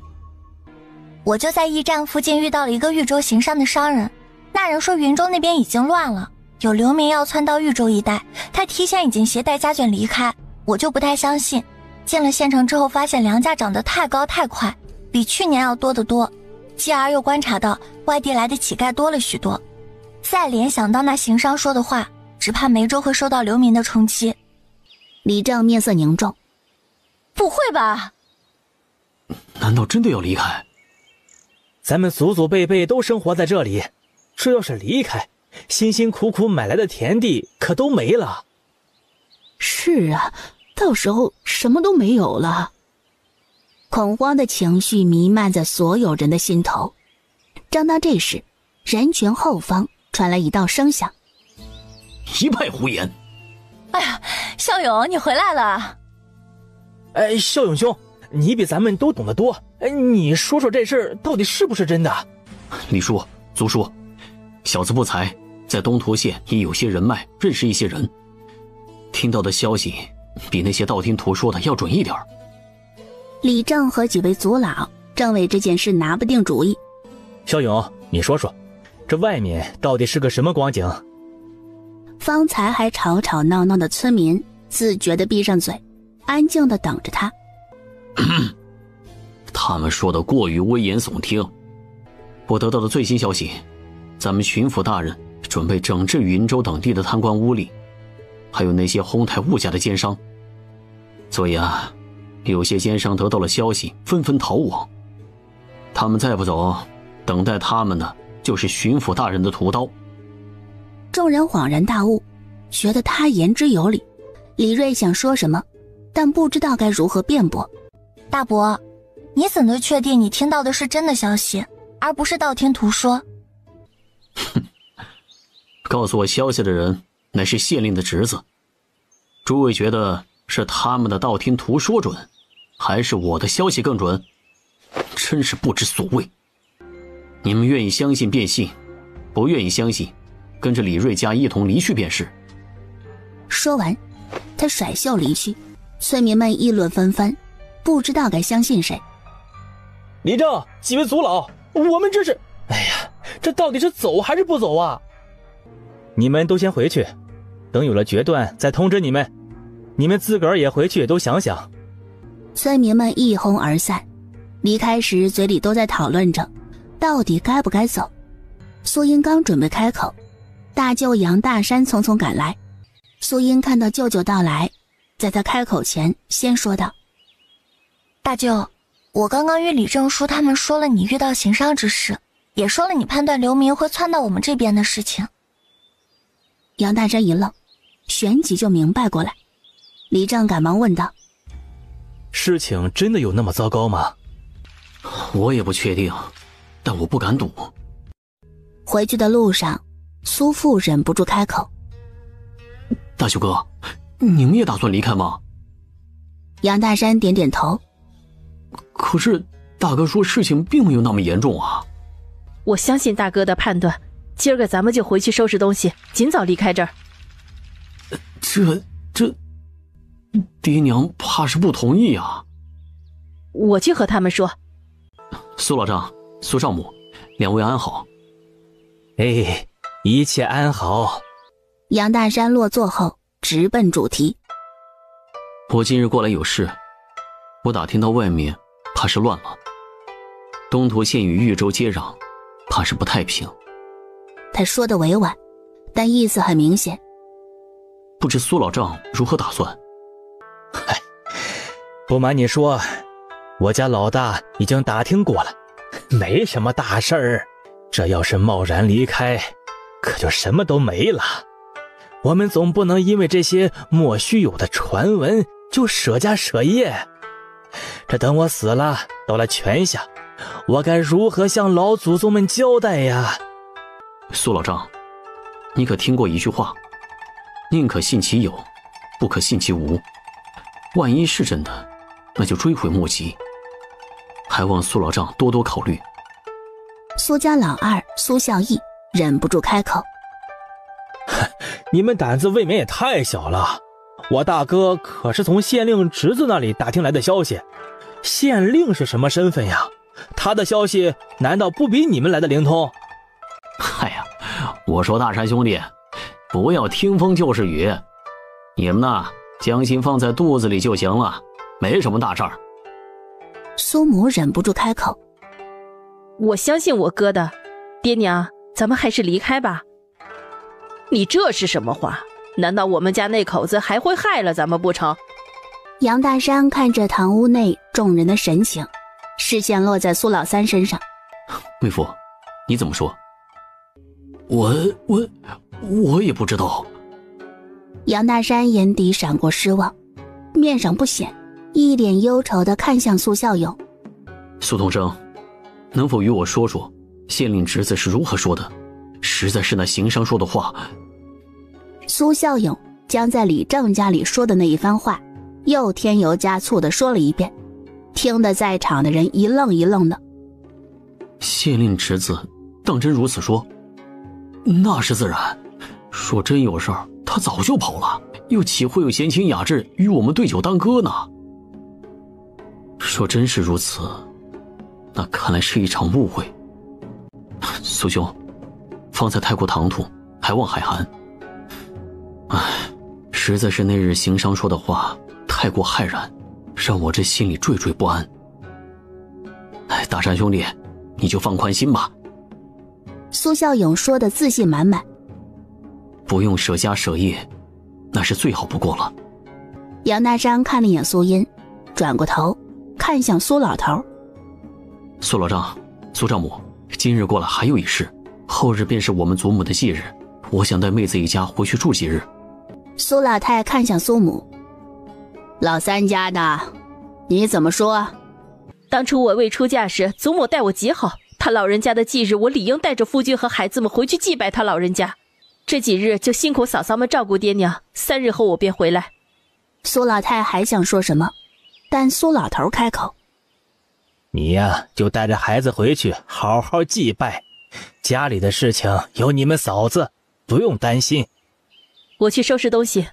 我就在驿站附近遇到了一个豫州行商的商人，那人说云州那边已经乱了，有流民要窜到豫州一带，他提前已经携带家眷离开，我就不太相信。进了县城之后，发现粮价涨得太高太快，比去年要多得多，继而又观察到外地来的乞丐多了许多，再联想到那行商说的话，只怕梅州会受到流民的冲击。李正面色凝重。不会吧？难道真的要离开？咱们祖祖辈辈都生活在这里，这要是离开，辛辛苦苦买来的田地可都没了。是啊，到时候什么都没有了。恐慌的情绪弥漫在所有人的心头。正当这时，人群后方传来一道声响：一派胡言！哎呀，孝勇，你回来了。哎，孝勇兄，你比咱们都懂得多，你说说这事儿到底是不是真的？李叔、族叔，小子不才，在东土县也有些人脉，认识一些人，听到的消息比那些道听途说的要准一点。李正和几位族老正为这件事拿不定主意。孝勇，你说说，这外面到底是个什么光景？方才还吵吵闹闹的村民自觉地闭上嘴，安静地等着他。他们说的过于危言耸听。我得到的最新消息，咱们巡抚大人准备整治云州等地的贪官污吏，还有那些哄抬物价的奸商。所以啊，有些奸商得到了消息，纷纷逃亡。他们再不走，等待他们的就是巡抚大人的屠刀。众人恍然大悟，觉得他言之有理。李锐想说什么，但不知道该如何辩驳。大伯，你怎能确定你听到的是真的消息，而不是道听途说？告诉我消息的人乃是县令的侄子。诸位觉得是他们的道听途说准，还是我的消息更准？真是不知所谓。你们愿意相信便信，不愿意相信，跟着李锐家一同离去便是。说完，他甩袖离去。村民们议论纷纷，不知道该相信谁。李正，几位族老，我们这是……哎呀，这到底是走还是不走啊？你们都先回去，等有了决断再通知你们。你们自个儿也回去都想想。村民们一哄而散，离开时嘴里都在讨论着，到底该不该走。苏英刚准备开口，大舅杨大山匆匆赶来。苏英看到舅舅到来，在他开口前先说道：大舅，我刚刚与李正叔他们说了你遇到行商之事，也说了你判断流民会窜到我们这边的事情。杨大山一愣，旋即就明白过来。李正赶忙问道：事情真的有那么糟糕吗？我也不确定，但我不敢赌。回去的路上，苏父忍不住开口：大舅哥，你们也打算离开吗？杨大山点点头。可是大哥说事情并没有那么严重啊。我相信大哥的判断，今儿个咱们就回去收拾东西，尽早离开这儿。这，爹娘怕是不同意啊。我去和他们说。苏老丈、苏少母，两位安好。哎，一切安好。杨大山落座后直奔主题：我今日过来有事，我打听到外面怕是乱了，东土县与豫州接壤，怕是不太平。他说的委婉，但意思很明显。不知苏老丈如何打算？嗨，不瞒你说，我家老大已经打听过了，没什么大事儿。这要是贸然离开，可就什么都没了。我们总不能因为这些莫须有的传闻就舍家舍业。这等我死了，到了泉下，我该如何向老祖宗们交代呀？苏老丈，你可听过一句话，宁可信其有，不可信其无。万一是真的，那就追悔莫及，还望苏老丈多多考虑。苏家老二苏孝义忍不住开口：你们胆子未免也太小了，我大哥可是从县令侄子那里打听来的消息。县令是什么身份呀？他的消息难道不比你们来的灵通？哎呀，我说大山兄弟，不要听风就是雨，你们呢，将心放在肚子里就行了，没什么大事儿。苏母忍不住开口：我相信我哥的，爹娘，咱们还是离开吧。你这是什么话？难道我们家那口子还会害了咱们不成？杨大山看着堂屋内众人的神情，视线落在苏老三身上。妹夫，你怎么说？我也不知道。杨大山眼底闪过失望，面上不显，一脸忧愁地看向苏孝勇。苏同生，能否与我说说县令侄子是如何说的？实在是那行商说的话。苏孝勇将在李正家里说的那一番话又添油加醋地说了一遍，听得在场的人一愣一愣的。县令侄子当真如此说？那是自然，说真有事儿他早就跑了，又岂会有闲情雅致与我们对酒当歌呢？说真是如此，那看来是一场误会。苏兄，方才太过唐突，还望海涵。唉，实在是那日行商说的话太过骇然，让我这心里惴惴不安。哎，大山兄弟，你就放宽心吧。苏孝勇说的自信满满。不用舍家舍业，那是最好不过了。杨大山看了眼苏音，转过头看向苏老头。苏老丈、苏丈母，今日过来还有一事，后日便是我们祖母的忌日，我想带妹子一家回去住几日。苏老太看向苏母：老三家的，你怎么说？当初我未出嫁时，祖母待我极好，他老人家的忌日，我理应带着夫君和孩子们回去祭拜他老人家。这几日就辛苦嫂嫂们照顾爹娘，3日后我便回来。苏老太还想说什么，但苏老头开口：你呀，就带着孩子回去好好祭拜，家里的事情有你们嫂子，不用担心。我去收拾东西。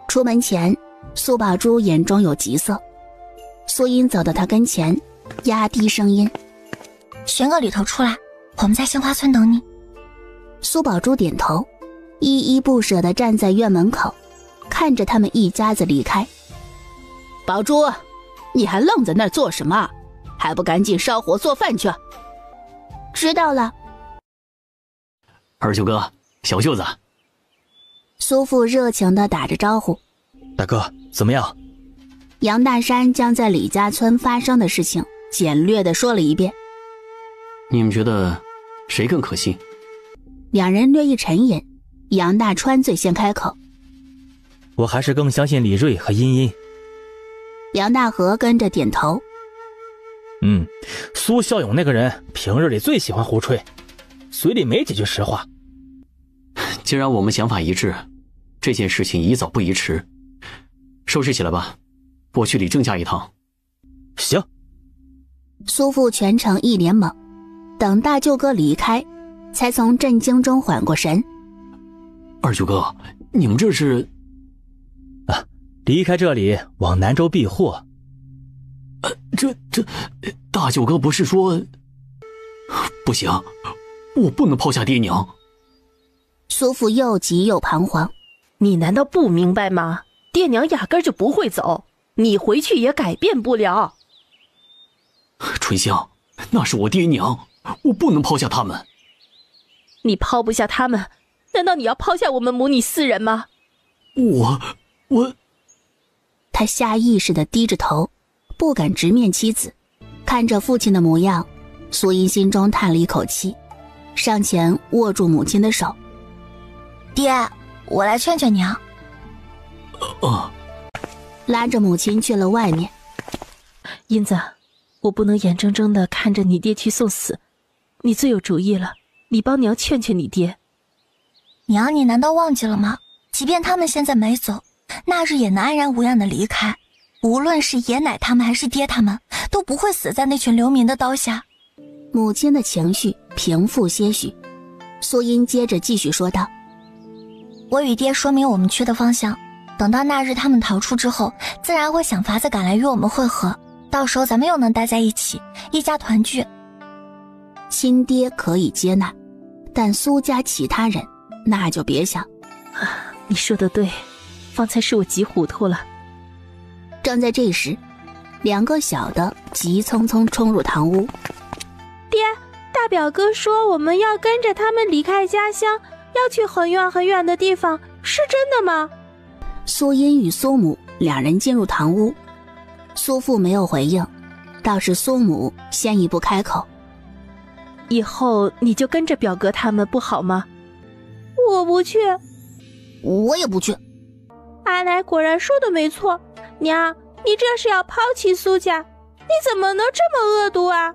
出门前，苏宝珠眼中有急色。苏音走到他跟前，压低声音：玄哥里头出来，我们在杏花村等你。苏宝珠点头，依依不舍地站在院门口，看着他们一家子离开。宝珠，你还愣在那儿做什么？还不赶紧烧火做饭去！知道了。二舅哥，小舅子。苏父热情地打着招呼。大哥，怎么样？杨大山将在李家村发生的事情简略地说了一遍。你们觉得谁更可信？两人略一沉吟，杨大川最先开口：我还是更相信李锐和茵茵。梁大河跟着点头。苏孝勇那个人平日里最喜欢胡吹，嘴里没几句实话。既然我们想法一致，这件事情宜早不宜迟，收拾起来吧，我去理郑家一趟。行。苏父全程一脸懵，等大舅哥离开，才从震惊中缓过神。二舅哥，你们这是？离开这里往南州避祸。这大舅哥不是说？不行，我不能抛下爹娘。苏父又急又彷徨。你难道不明白吗？爹娘压根就不会走，你回去也改变不了。春香，那是我爹娘，我不能抛下他们。你抛不下他们，难道你要抛下我们母女4人吗？我……他下意识地低着头，不敢直面妻子。看着父亲的模样，苏茵心中叹了一口气，上前握住母亲的手。爹，我来劝劝娘。拉着母亲去了外面。英子，我不能眼睁睁地看着你爹去送死，你最有主意了，你帮娘劝劝你爹。娘，你难道忘记了吗？即便他们现在没走，那日也能安然无恙地离开，无论是爷奶他们还是爹他们，都不会死在那群流民的刀下。母亲的情绪平复些许，苏茵接着继续说道：我与爹说明我们去的方向，等到那日他们逃出之后，自然会想法子赶来与我们会合，到时候咱们又能待在一起，一家团聚。亲爹可以接纳，但苏家其他人那就别想。你说的对，方才是我急糊涂了。正在这时，2个小的急匆匆冲入堂屋。爹，大表哥说我们要跟着他们离开家乡，要去很远很远的地方，是真的吗？苏茵与苏母2人进入堂屋，苏父没有回应，倒是苏母先一步开口：以后你就跟着表哥他们不好吗？我不去。我也不去。阿奶果然说的没错，娘，你这是要抛弃苏家，你怎么能这么恶毒啊？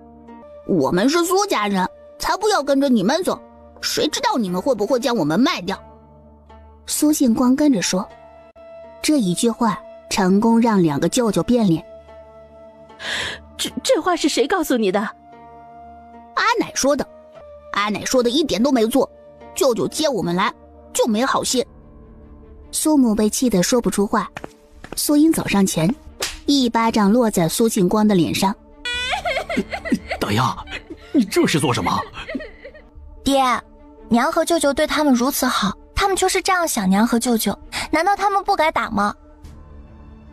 我们是苏家人，才不要跟着你们走，谁知道你们会不会将我们卖掉？苏信光跟着说。这一句话成功让2个舅舅变脸。这话是谁告诉你的？阿奶说的。阿奶说的一点都没错，舅舅接我们来就没好心。苏母被气得说不出话，苏茵走上前，一巴掌落在苏信光的脸上。大丫，你这是做什么？爹，娘和舅舅对他们如此好，他们就是这样想娘和舅舅，难道他们不该打吗？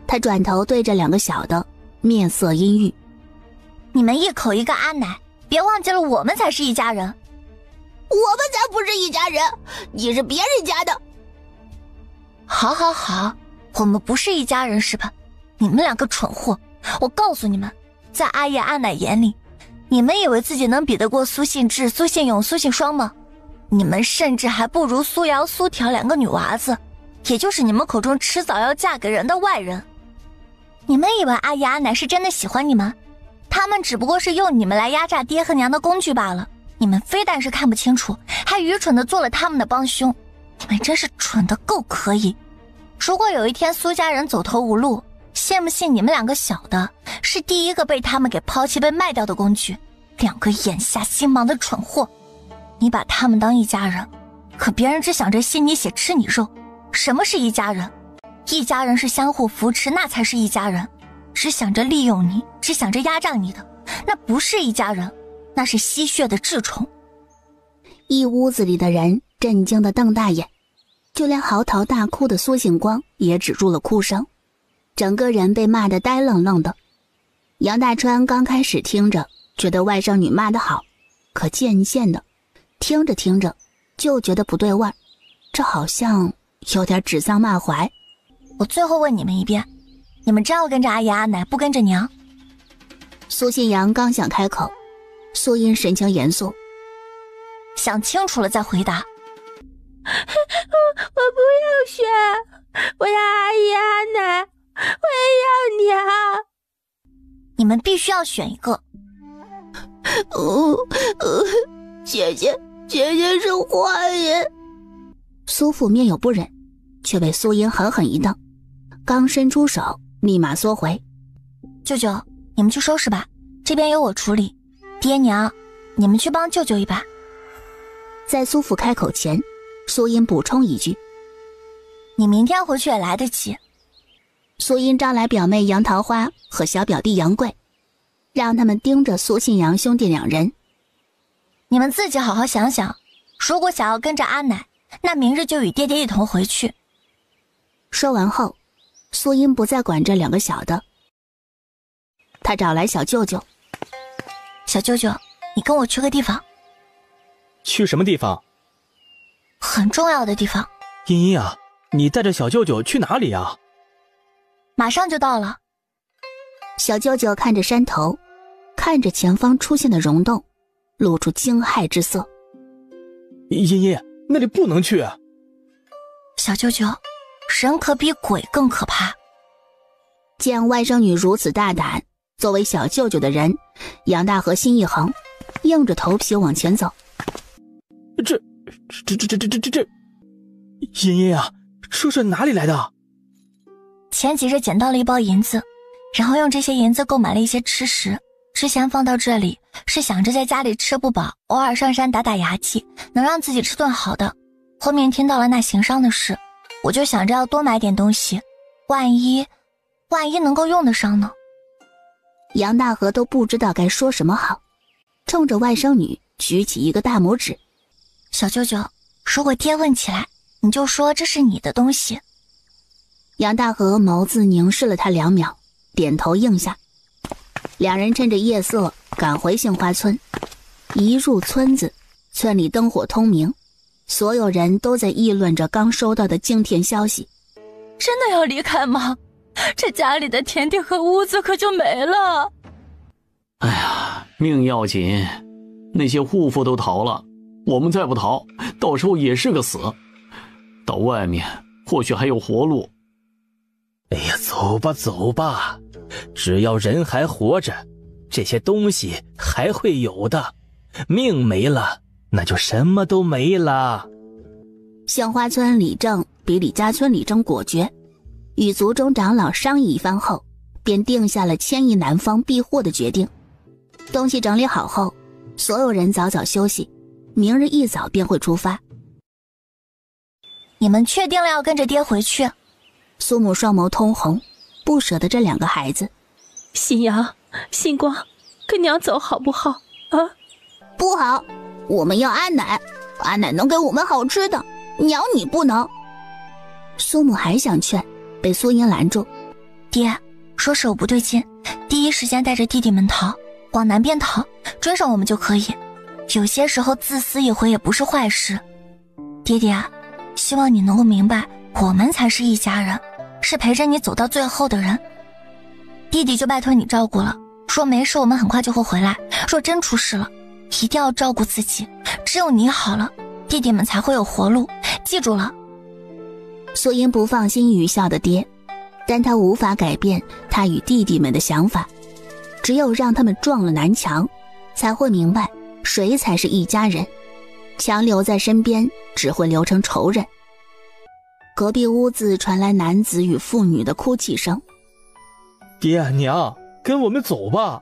他转头对着2个小的，面色阴郁。你们一口一个阿奶，别忘记了我们才是一家人。我们才不是一家人，你是别人家的。好，我们不是一家人是吧？你们2个蠢货，我告诉你们，在阿爷阿奶眼里，你们以为自己能比得过苏信志、苏信勇、苏信双吗？你们甚至还不如苏瑶、苏条2个女娃子，也就是你们口中迟早要嫁给人的外人。你们以为阿爷阿奶是真的喜欢你们？他们只不过是用你们来压榨爹和娘的工具罢了。你们非但是看不清楚，还愚蠢地做了他们的帮凶。你们真是蠢得够可以。如果有一天苏家人走投无路，信不信你们2个小的是第一个被他们给抛弃被卖掉的工具？2个眼瞎心盲的蠢货。你把他们当一家人，可别人只想着吸你血吃你肉。什么是一家人？一家人是相互扶持，那才是一家人。只想着利用你，只想着压榨你的，那不是一家人，那是吸血的蛀虫。一屋子里的人震惊地瞪大眼，就连嚎啕大哭的苏醒光也止住了哭声，整个人被骂得呆愣愣的。杨大川刚开始听着觉得外甥女骂得好，可渐渐的听着听着就觉得不对味儿，这好像有点指桑骂槐。我最后问你们一遍，你们真要跟着阿爷阿奶不跟着娘？苏信阳刚想开口，苏茵神情严肃，想清楚了再回答。我不要选，我要阿姨阿奶，我也要娘。你们必须要选一个。姐姐是坏人。苏父面有不忍，却被苏音狠狠一瞪，刚伸出手立马缩回。舅舅，你们去收拾吧，这边由我处理。爹娘，你们去帮舅舅一把。在苏父开口前，苏音补充一句：你明天回去也来得及。苏音招来表妹杨桃花和小表弟杨贵，让他们盯着苏信阳兄弟2人。你们自己好好想想，如果想要跟着阿奶，那明日就与爹爹一同回去。说完后，苏音不再管这2个小的，他找来小舅舅。小舅舅，你跟我去个地方。去什么地方？很重要的地方。茵茵啊，你带着小舅舅去哪里啊？马上就到了。小舅舅看着山头，看着前方出现的溶洞，露出惊骇之色。茵茵，那里不能去。小舅舅，人可比鬼更可怕。见外甥女如此大胆，作为小舅舅的人，杨大和心一横，硬着头皮往前走。这，茵茵啊，这是哪里来的？前几日捡到了一包银子，然后用这些银子购买了一些吃食。之前放到这里是想着在家里吃不饱，偶尔上山打打牙祭，能让自己吃顿好的。后面听到了那行商的事，我就想着要多买点东西，万一能够用得上呢。杨大和都不知道该说什么好，冲着外甥女举起一个大拇指。小舅舅，如果爹问起来，你就说这是你的东西。杨大和眸子凝视了他2秒，点头应下。2人趁着夜色赶回杏花村。一入村子，村里灯火通明，所有人都在议论着刚收到的惊天消息。真的要离开吗？这家里的田地和屋子可就没了。哎呀，命要紧，那些户妇都逃了，我们再不逃，到时候也是个死。到外面或许还有活路。哎呀，走吧走吧，只要人还活着，这些东西还会有的。命没了，那就什么都没了。杏花村李正比李家村李正果决，与族中长老商议一番后，便定下了迁移南方避祸的决定。东西整理好后，所有人早早休息，明日一早便会出发。你们确定了要跟着爹回去？苏母双眸通红，不舍得这2个孩子。新阳、新光，跟娘走好不好啊？不好，我们要阿奶，阿奶能给我们好吃的，娘你不能。苏母还想劝，被苏英拦住。爹，说是有不对劲，第一时间带着弟弟们逃，往南边逃，追上我们就可以。有些时候自私一回也不是坏事。爹爹啊，希望你能够明白，我们才是一家人，是陪着你走到最后的人。弟弟就拜托你照顾了，说没事我们很快就会回来，若真出事了，一定要照顾自己，只有你好了，弟弟们才会有活路，记住了。苏英不放心愚孝的爹，但他无法改变他与弟弟们的想法，只有让他们撞了南墙，才会明白谁才是一家人，强留在身边只会留成仇人。隔壁屋子传来男子与妇女的哭泣声。爹娘，跟我们走吧。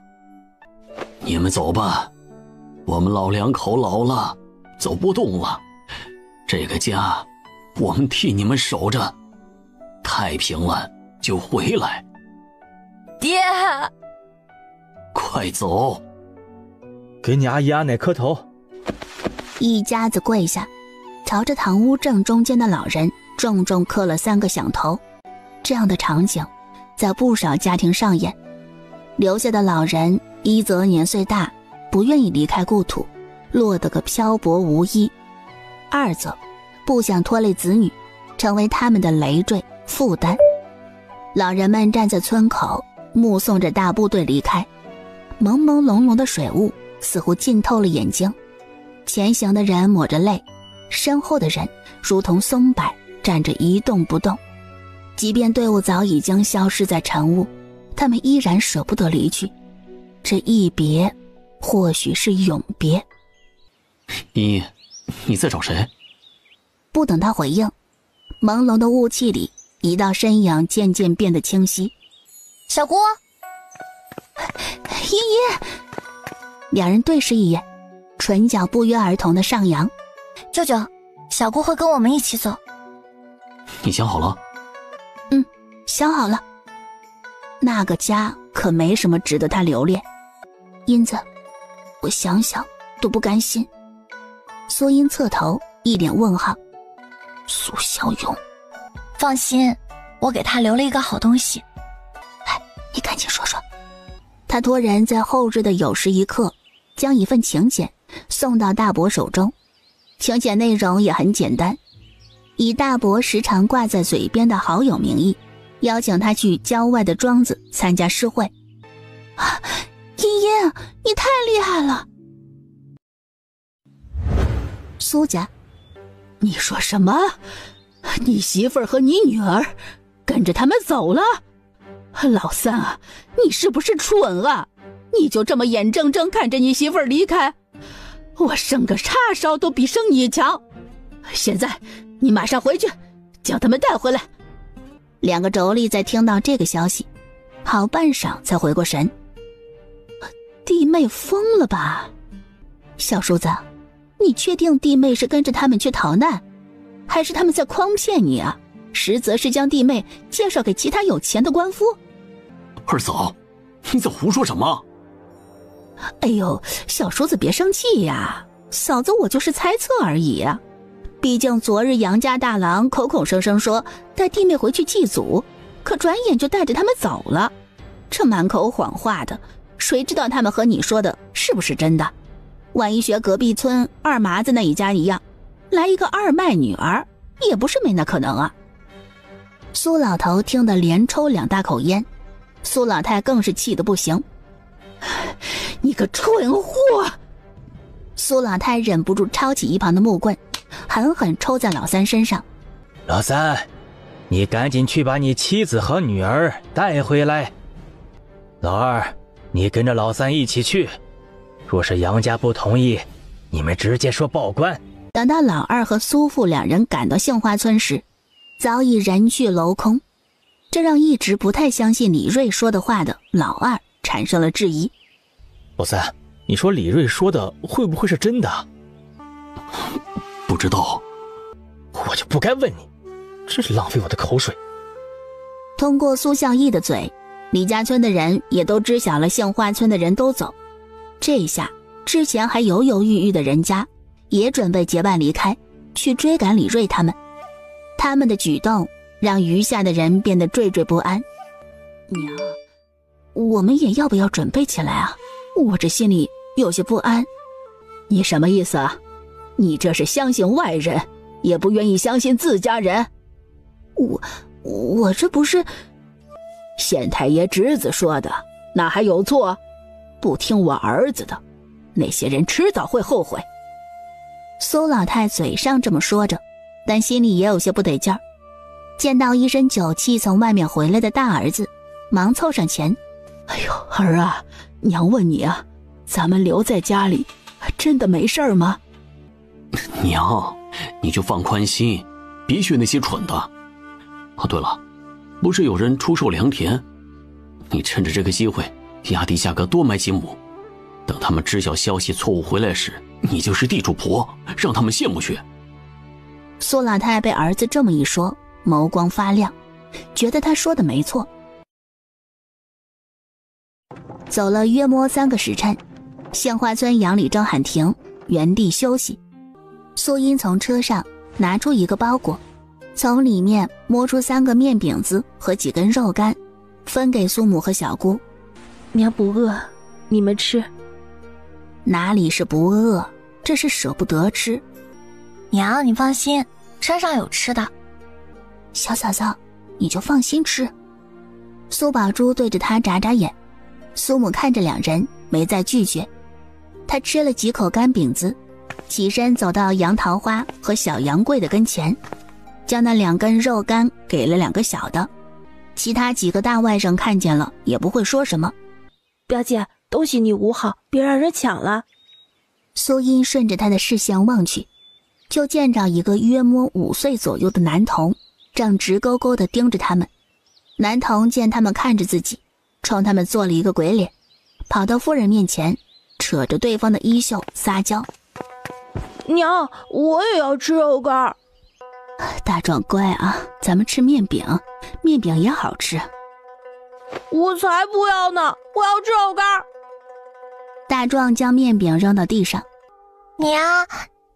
你们走吧，我们老2口老了，走不动了。这个家我们替你们守着，太平了就回来。爹，快走。给你阿姨阿奶磕头。一家子跪下，朝着堂屋正中间的老人重重磕了3个响头。这样的场景在不少家庭上演。留下的老人一则年岁大，不愿意离开故土，落得个漂泊无依；二则不想拖累子女，成为他们的累赘负担。老人们站在村口，目送着大部队离开，朦朦胧胧的水雾似乎浸透了眼睛。前行的人抹着泪，身后的人如同松柏站着一动不动。即便队伍早已经消失在晨雾，他们依然舍不得离去。这一别，或许是永别。依依，你在找谁？不等他回应，朦胧的雾气里，一道身影渐渐变得清晰。小姑，依依，两人对视一眼，唇角不约而同的上扬。舅舅，小姑会跟我们一起走。你想好了？想好了。那个家可没什么值得他留恋。英子，我想想都不甘心。苏英侧头，一脸问号。苏小勇，放心，我给他留了一个好东西。你赶紧说说。他托人在后日的酉时一刻，将一份请柬送到大伯手中。请柬内容也很简单，以大伯时常挂在嘴边的好友名义，邀请他去郊外的庄子参加诗会。茵茵，你太厉害了！苏家，你说什么？你媳妇儿和你女儿跟着他们走了？老三啊，你是不是蠢啊？你就这么眼睁睁看着你媳妇儿离开？我生个叉烧都比生你强。现在你马上回去，将他们带回来。两个妯娌在听到这个消息，好半晌才回过神。弟妹疯了吧？小叔子，你确定弟妹是跟着他们去逃难，还是他们在诓骗你啊？实则是将弟妹介绍给其他有钱的官夫。二嫂，你在胡说什么？哎呦，小叔子别生气呀，嫂子我就是猜测而已啊。毕竟昨日杨家大郎口口声声说带弟妹回去祭祖，可转眼就带着他们走了，这满口谎话的，谁知道他们和你说的是不是真的？万一学隔壁村二麻子那一家一样，来一个二卖女儿，也不是没那可能啊。苏老头听得连抽2大口烟，苏老太更是气得不行。你个蠢货！苏老太忍不住抄起一旁的木棍，狠狠抽在老三身上。老三，你赶紧去把你妻子和女儿带回来。老二，你跟着老三一起去，若是杨家不同意，你们直接说报官。等到老二和苏父两人赶到杏花村时，早已人去楼空，这让一直不太相信李瑞说的话的老二产生了质疑。老三，你说李瑞说的会不会是真的？不知道。我就不该问你，真是浪费我的口水。通过苏向义的嘴，李家村的人也都知晓了杏花村的人都走，这下之前还犹犹豫豫的人家也准备结伴离开，去追赶李瑞他们。他们的举动让余下的人变得惴惴不安。娘，我们也要不要准备起来啊？我这心里有些不安。你什么意思啊？你这是相信外人，也不愿意相信自家人。我这不是……县太爷侄子说的，哪还有错？不听我儿子的，那些人迟早会后悔。苏老太嘴上这么说着，但心里也有些不得劲儿。见到一身酒气从外面回来的大儿子，忙凑上前。哎呦，儿啊，娘问你啊，咱们留在家里真的没事吗？娘，你就放宽心，别学那些蠢的。哦，对了，不是有人出售良田，你趁着这个机会压低价格多买几亩，等他们知晓消息错误回来时，你就是地主婆，让他们羡慕去。苏老太被儿子这么一说，眸光发亮，觉得他说的没错。走了约摸3个时辰，杏花村杨里正喊停，原地休息。苏音从车上拿出一个包裹，从里面摸出3个面饼子和几根肉干，分给苏母和小姑。娘不饿，你们吃。哪里是不饿，这是舍不得吃。娘，你放心，山上有吃的。小嫂嫂，你就放心吃。苏宝珠对着他眨眨眼，苏母看着两人，没再拒绝。他吃了几口干饼子，起身走到杨桃花和小杨贵的跟前。将那2根肉干给了2个小的。其他几个大外甥看见了也不会说什么。表姐，东西你捂好，别让人抢了。苏音顺着他的视线望去，就见着一个约摸5岁左右的男童正直勾勾地盯着他们。男童见他们看着自己，冲他们做了一个鬼脸，跑到夫人面前，扯着对方的衣袖撒娇：娘，我也要吃肉干。大壮乖啊，咱们吃面饼，面饼也好吃。我才不要呢，我要吃肉干。大壮将面饼扔到地上。娘，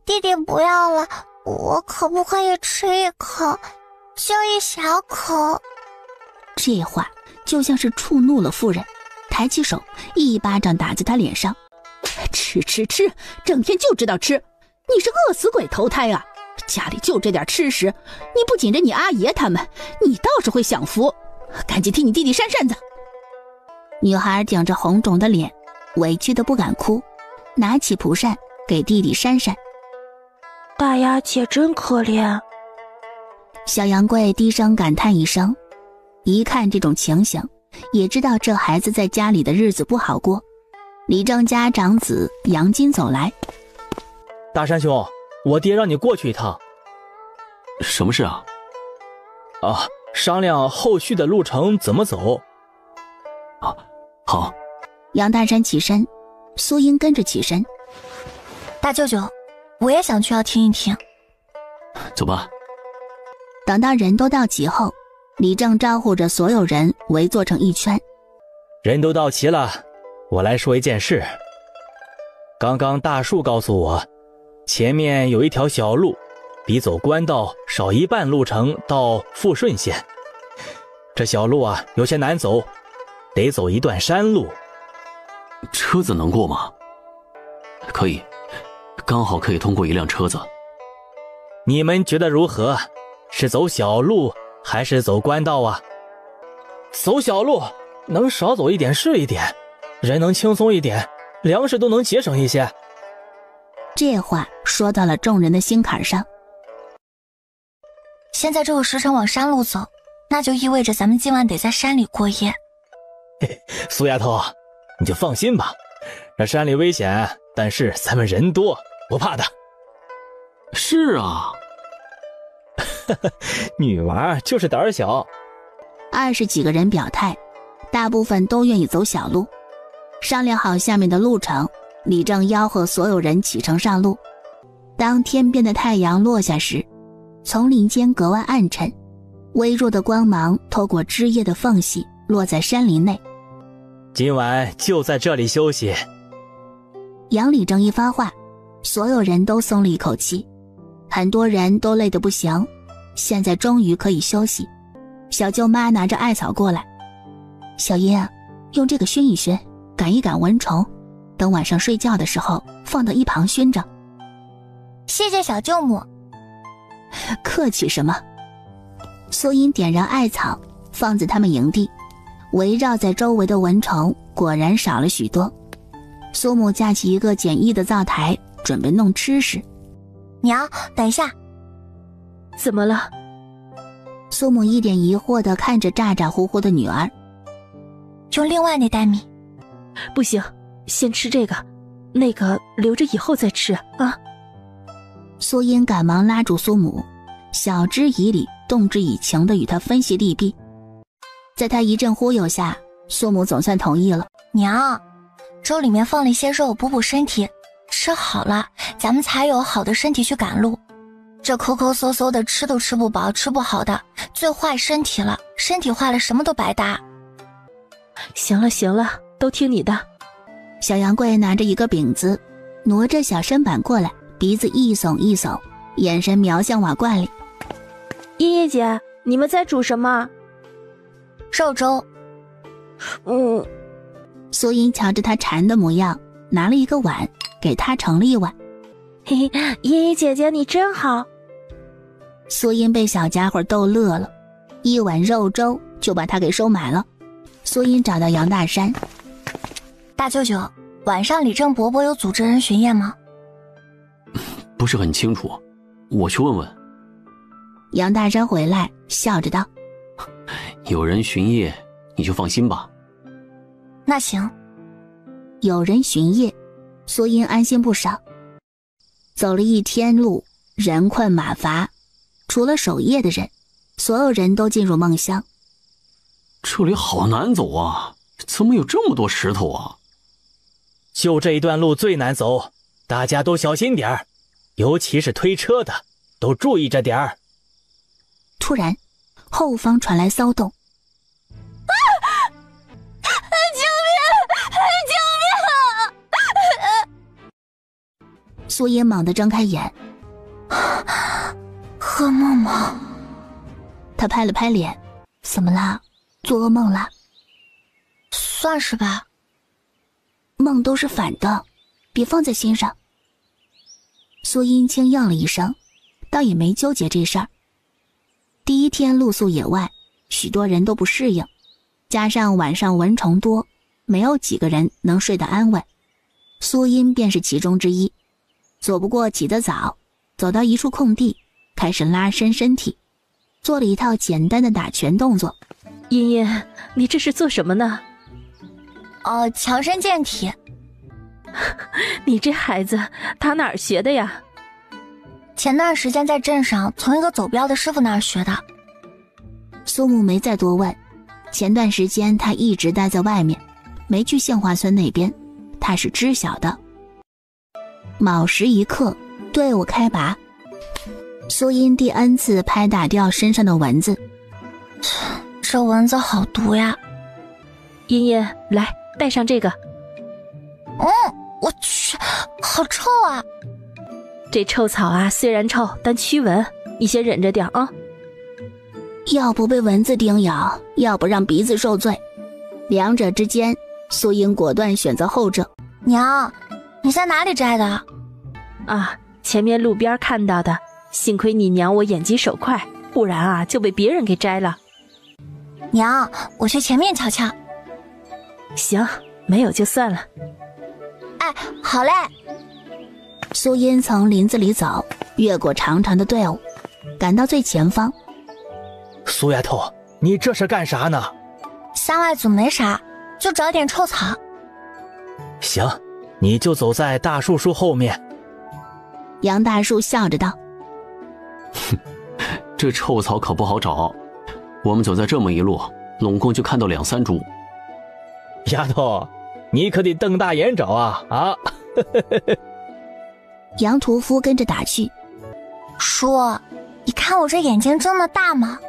弟弟不要了，我可不可以吃一口，就一小口？这话就像是触怒了夫人，抬起手一巴掌打在他脸上。吃，整天就知道吃，你是饿死鬼投胎啊！家里就这点吃食，你不紧着你阿爷他们，你倒是会享福。赶紧替你弟弟扇扇子。女孩顶着红肿的脸，委屈的不敢哭，拿起蒲扇给弟弟扇扇。大丫姐真可怜。小杨贵低声感叹一声，一看这种情形，也知道这孩子在家里的日子不好过。李正家长子杨金走来：大山兄，我爹让你过去一趟。什么事啊？商量后续的路程怎么走。好。杨大山起身，苏英跟着起身。大舅舅，我也想去，要听一听。走吧。等到人都到齐后，李正招呼着所有人围坐成一圈。人都到齐了，我来说一件事。刚刚大树告诉我，前面有一条小路，比走官道少1半路程到富顺县。这小路啊，有些难走，得走一段山路。车子能过吗？可以，刚好可以通过一辆车子。你们觉得如何？是走小路还是走官道啊？走小路能少走一点是一点，人能轻松一点，粮食都能节省一些。这话说到了众人的心坎上。现在这个时辰往山路走，那就意味着咱们今晚得在山里过夜。苏丫头，你就放心吧，这山里危险，但是咱们人多，不怕的。是啊。女娃就是胆小。20几个人表态，大部分都愿意走小路。商量好下面的路程，李正吆喝所有人启程上路。当天边的太阳落下时，丛林间格外暗沉，微弱的光芒透过枝叶的缝隙落在山林内。今晚就在这里休息。杨李正一发话，所有人都松了一口气。很多人都累得不行，现在终于可以休息。小舅妈拿着艾草过来：小英啊，用这个熏一熏，赶一赶蚊虫，等晚上睡觉的时候放到一旁熏着。谢谢小舅母。客气什么？苏英点燃艾草，放在他们营地，围绕在周围的蚊虫果然少了许多。苏母架起一个简易的灶台，准备弄吃食。娘，等一下。怎么了？苏母一脸疑惑地看着咋咋呼呼的女儿。用另外那袋米。不行，先吃这个，那个留着以后再吃啊。苏英赶忙拉住苏母，晓之以理，动之以情地与她分析利弊。在她一阵忽悠下，苏母总算同意了。娘，粥里面放了一些肉，补补身体，吃好了咱们才有好的身体去赶路。这抠抠搜搜的，吃都吃不饱，吃不好的，最坏身体了，身体坏了什么都白搭。行了行了，都听你的。小杨贵拿着一个饼子，挪着小身板过来，鼻子一耸一耸，眼神瞄向瓦罐里。依依姐，你们在煮什么？肉粥。苏英瞧着他馋的模样，拿了一个碗给他盛了一碗。嘿嘿，依依姐姐你真好。苏英被小家伙逗乐了，一碗肉粥就把他给收买了。苏英找到杨大山：大舅舅，晚上李正伯伯有组织人巡夜吗？不是很清楚，我去问问。杨大山回来，笑着道：“有人巡夜，你就放心吧。”那行。有人巡夜，苏音安心不少。走了一天路，人困马乏，除了守夜的人，所有人都进入梦乡。这里好难走啊，怎么有这么多石头啊？就这一段路最难走，大家都小心点儿，尤其是推车的，都注意着点儿。突然，后方传来骚动。苏音猛地睁开眼，噩梦吗？他拍了拍脸，怎么啦？做噩梦啦？算是吧。梦都是反的，别放在心上。苏音轻应了一声，倒也没纠结这事儿。第一天露宿野外，许多人都不适应，加上晚上蚊虫多，没有几个人能睡得安稳。苏音便是其中之一。走不过起得早，走到一处空地，开始拉伸身体，做了一套简单的打拳动作。茵茵，你这是做什么呢？强身健体。你这孩子，他哪儿学的呀？前段时间在镇上从一个走镖的师傅那儿学的。苏木没再多问，前段时间他一直待在外面，没去杏花村那边，他是知晓的。卯时一刻，队伍开拔。苏音第 N 次拍打掉身上的蚊子。这蚊子好毒呀！茵茵，来，带上这个。我去，好臭啊！这臭草啊，虽然臭，但驱蚊，你先忍着点啊。要不被蚊子叮咬，要不让鼻子受罪，两者之间，苏音果断选择后者。娘，你在哪里摘的？前面路边看到的，幸亏你娘我眼疾手快，不然啊就被别人给摘了。娘，我去前面瞧瞧。行，没有就算了。哎，好嘞。苏音从林子里走，越过长长的队伍，赶到最前方。苏丫头，你这是干啥呢？乡外组没啥，就找点臭草。行，你就走在大树后面。杨大树笑着道：“这臭草可不好找，我们走在这么一路，拢共就看到2、3株。丫头，你可得瞪大眼找啊！”杨屠夫跟着打趣：“叔，你看我这眼睛睁得大吗？”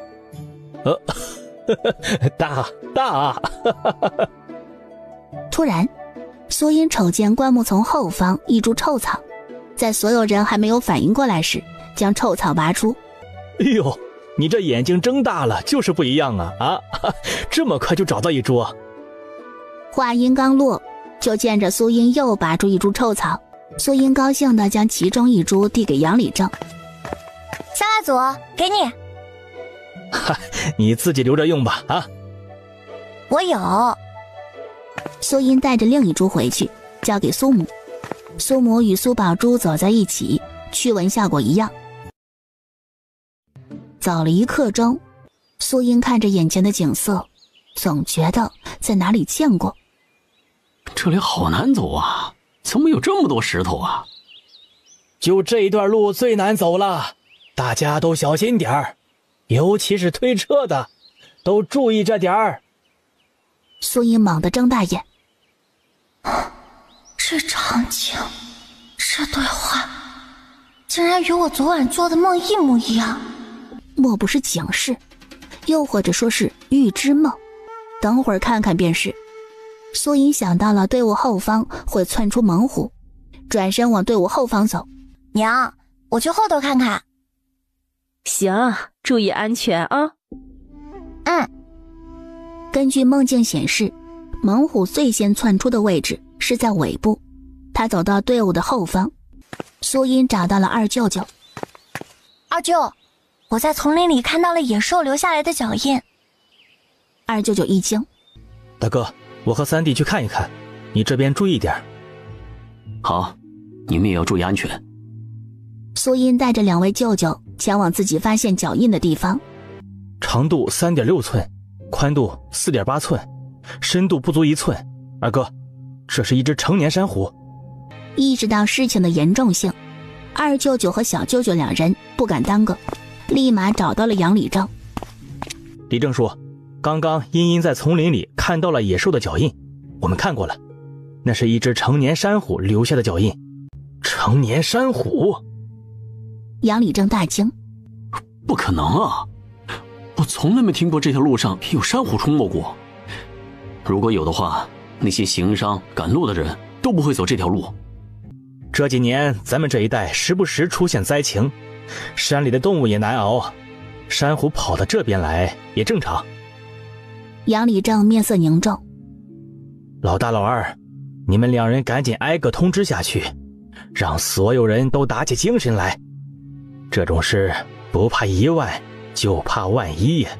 大啊！突然，苏音瞅见灌木丛后方一株臭草，在所有人还没有反应过来时，将臭草拔出。哎呦，你这眼睛睁大了，就是不一样啊！这么快就找到一株。话音刚落，就见着苏音又拔出一株臭草。苏音高兴地将其中一株递给杨礼正：“乡外组，给你。”你自己留着用吧啊！我有。苏音带着另一株回去，交给苏母。苏母与苏宝珠走在一起，驱蚊效果一样。走了1刻钟，苏音看着眼前的景色，总觉得在哪里见过。这里好难走啊，怎么有这么多石头啊？就这一段路最难走了，大家都小心点儿，尤其是推车的，都注意着点儿。苏音猛地睁大眼，这场景，这对话，竟然与我昨晚做的梦一模一样。莫不是警示，又或者说是预知梦？等会儿看看便是。苏音想到了队伍后方会窜出猛虎，转身往队伍后方走。娘，我去后头看看。行，注意安全啊。根据梦境显示，猛虎最先窜出的位置是在尾部，他走到队伍的后方。苏音找到了二舅舅。二舅，我在丛林里看到了野兽留下来的脚印。二舅舅一惊：大哥，我和三弟去看一看，你这边注意点。好，你们也要注意安全。苏音带着2位舅舅前往自己发现脚印的地方。长度3.6寸，宽度4.8寸，深度不足1寸。二哥，这是一只成年珊瑚。意识到事情的严重性，二舅舅和小舅舅两人不敢耽搁，立马找到了杨礼正。李正叔，刚刚茵茵在丛林里看到了野兽的脚印，我们看过了，那是一只成年珊瑚留下的脚印。成年珊瑚？杨礼正大惊，不可能啊！我从来没听过这条路上有珊瑚出没过。如果有的话，那些行商赶路的人都不会走这条路。这几年咱们这一带时不时出现灾情，山里的动物也难熬，珊瑚跑到这边来也正常。杨礼正面色凝重，老大老二，你们两人赶紧挨个通知下去，让所有人都打起精神来。这种事不怕1万，就怕万一呀。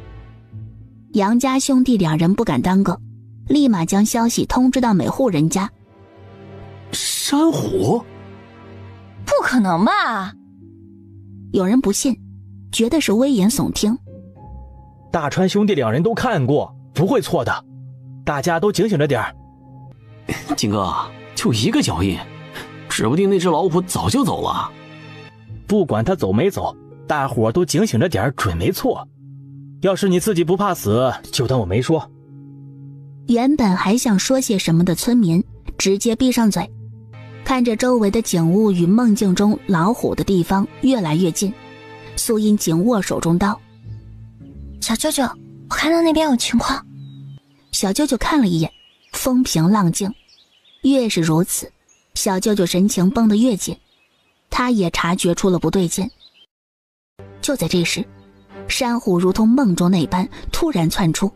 杨家兄弟两人不敢耽搁，立马将消息通知到每户人家。珊瑚？不可能吧？有人不信，觉得是危言耸听。大川兄弟两人都看过，不会错的，大家都警醒着点儿。金哥，就一个脚印，指不定那只老虎早就走了。不管他走没走，大伙都警醒着点儿准没错。要是你自己不怕死，就当我没说。原本还想说些什么的村民直接闭上嘴，看着周围的景物与梦境中老虎的地方越来越近。素音紧握手中刀。小舅舅，我看到那边有情况。小舅舅看了一眼，风平浪静。越是如此，小舅舅神情绷得越紧，他也察觉出了不对劲。就在这时，珊瑚如同梦中那般突然窜出。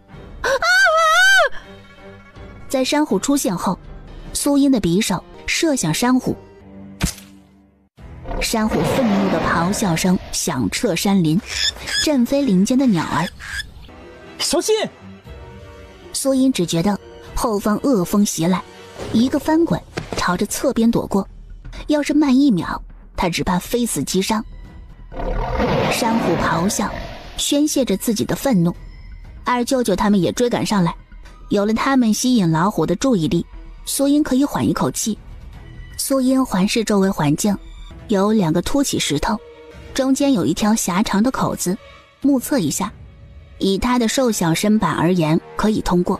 在珊瑚出现后，苏音的匕首射向珊瑚，珊瑚愤怒的咆哮声响彻山林，震飞林间的鸟儿。小心！苏音只觉得后方恶风袭来，一个翻滚朝着侧边躲过，要是慢1秒，他只怕非死即伤。珊瑚咆哮，宣泄着自己的愤怒。二舅舅他们也追赶上来，有了他们吸引老虎的注意力，苏音可以缓一口气。苏音环视周围环境，有2个凸起石头，中间有一条狭长的口子，目测一下，以他的瘦小身板而言可以通过，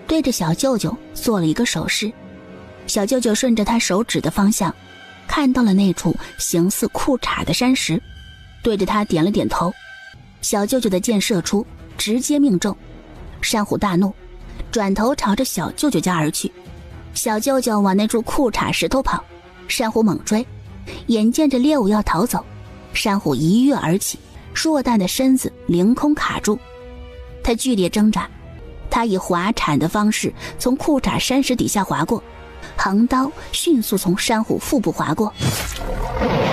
对着小舅舅做了一个手势。小舅舅顺着他手指的方向看到了那处形似裤衩的山石，对着他点了点头。小舅舅的箭射出，直接命中。珊瑚大怒，转头朝着小舅舅家而去。小舅舅往那处裤衩石头跑，珊瑚猛追，眼见着猎物要逃走，珊瑚一跃而起，硕大的身子凌空卡住。他剧烈挣扎，他以滑铲的方式从裤衩山石底下滑过，横刀迅速从珊瑚腹部划过。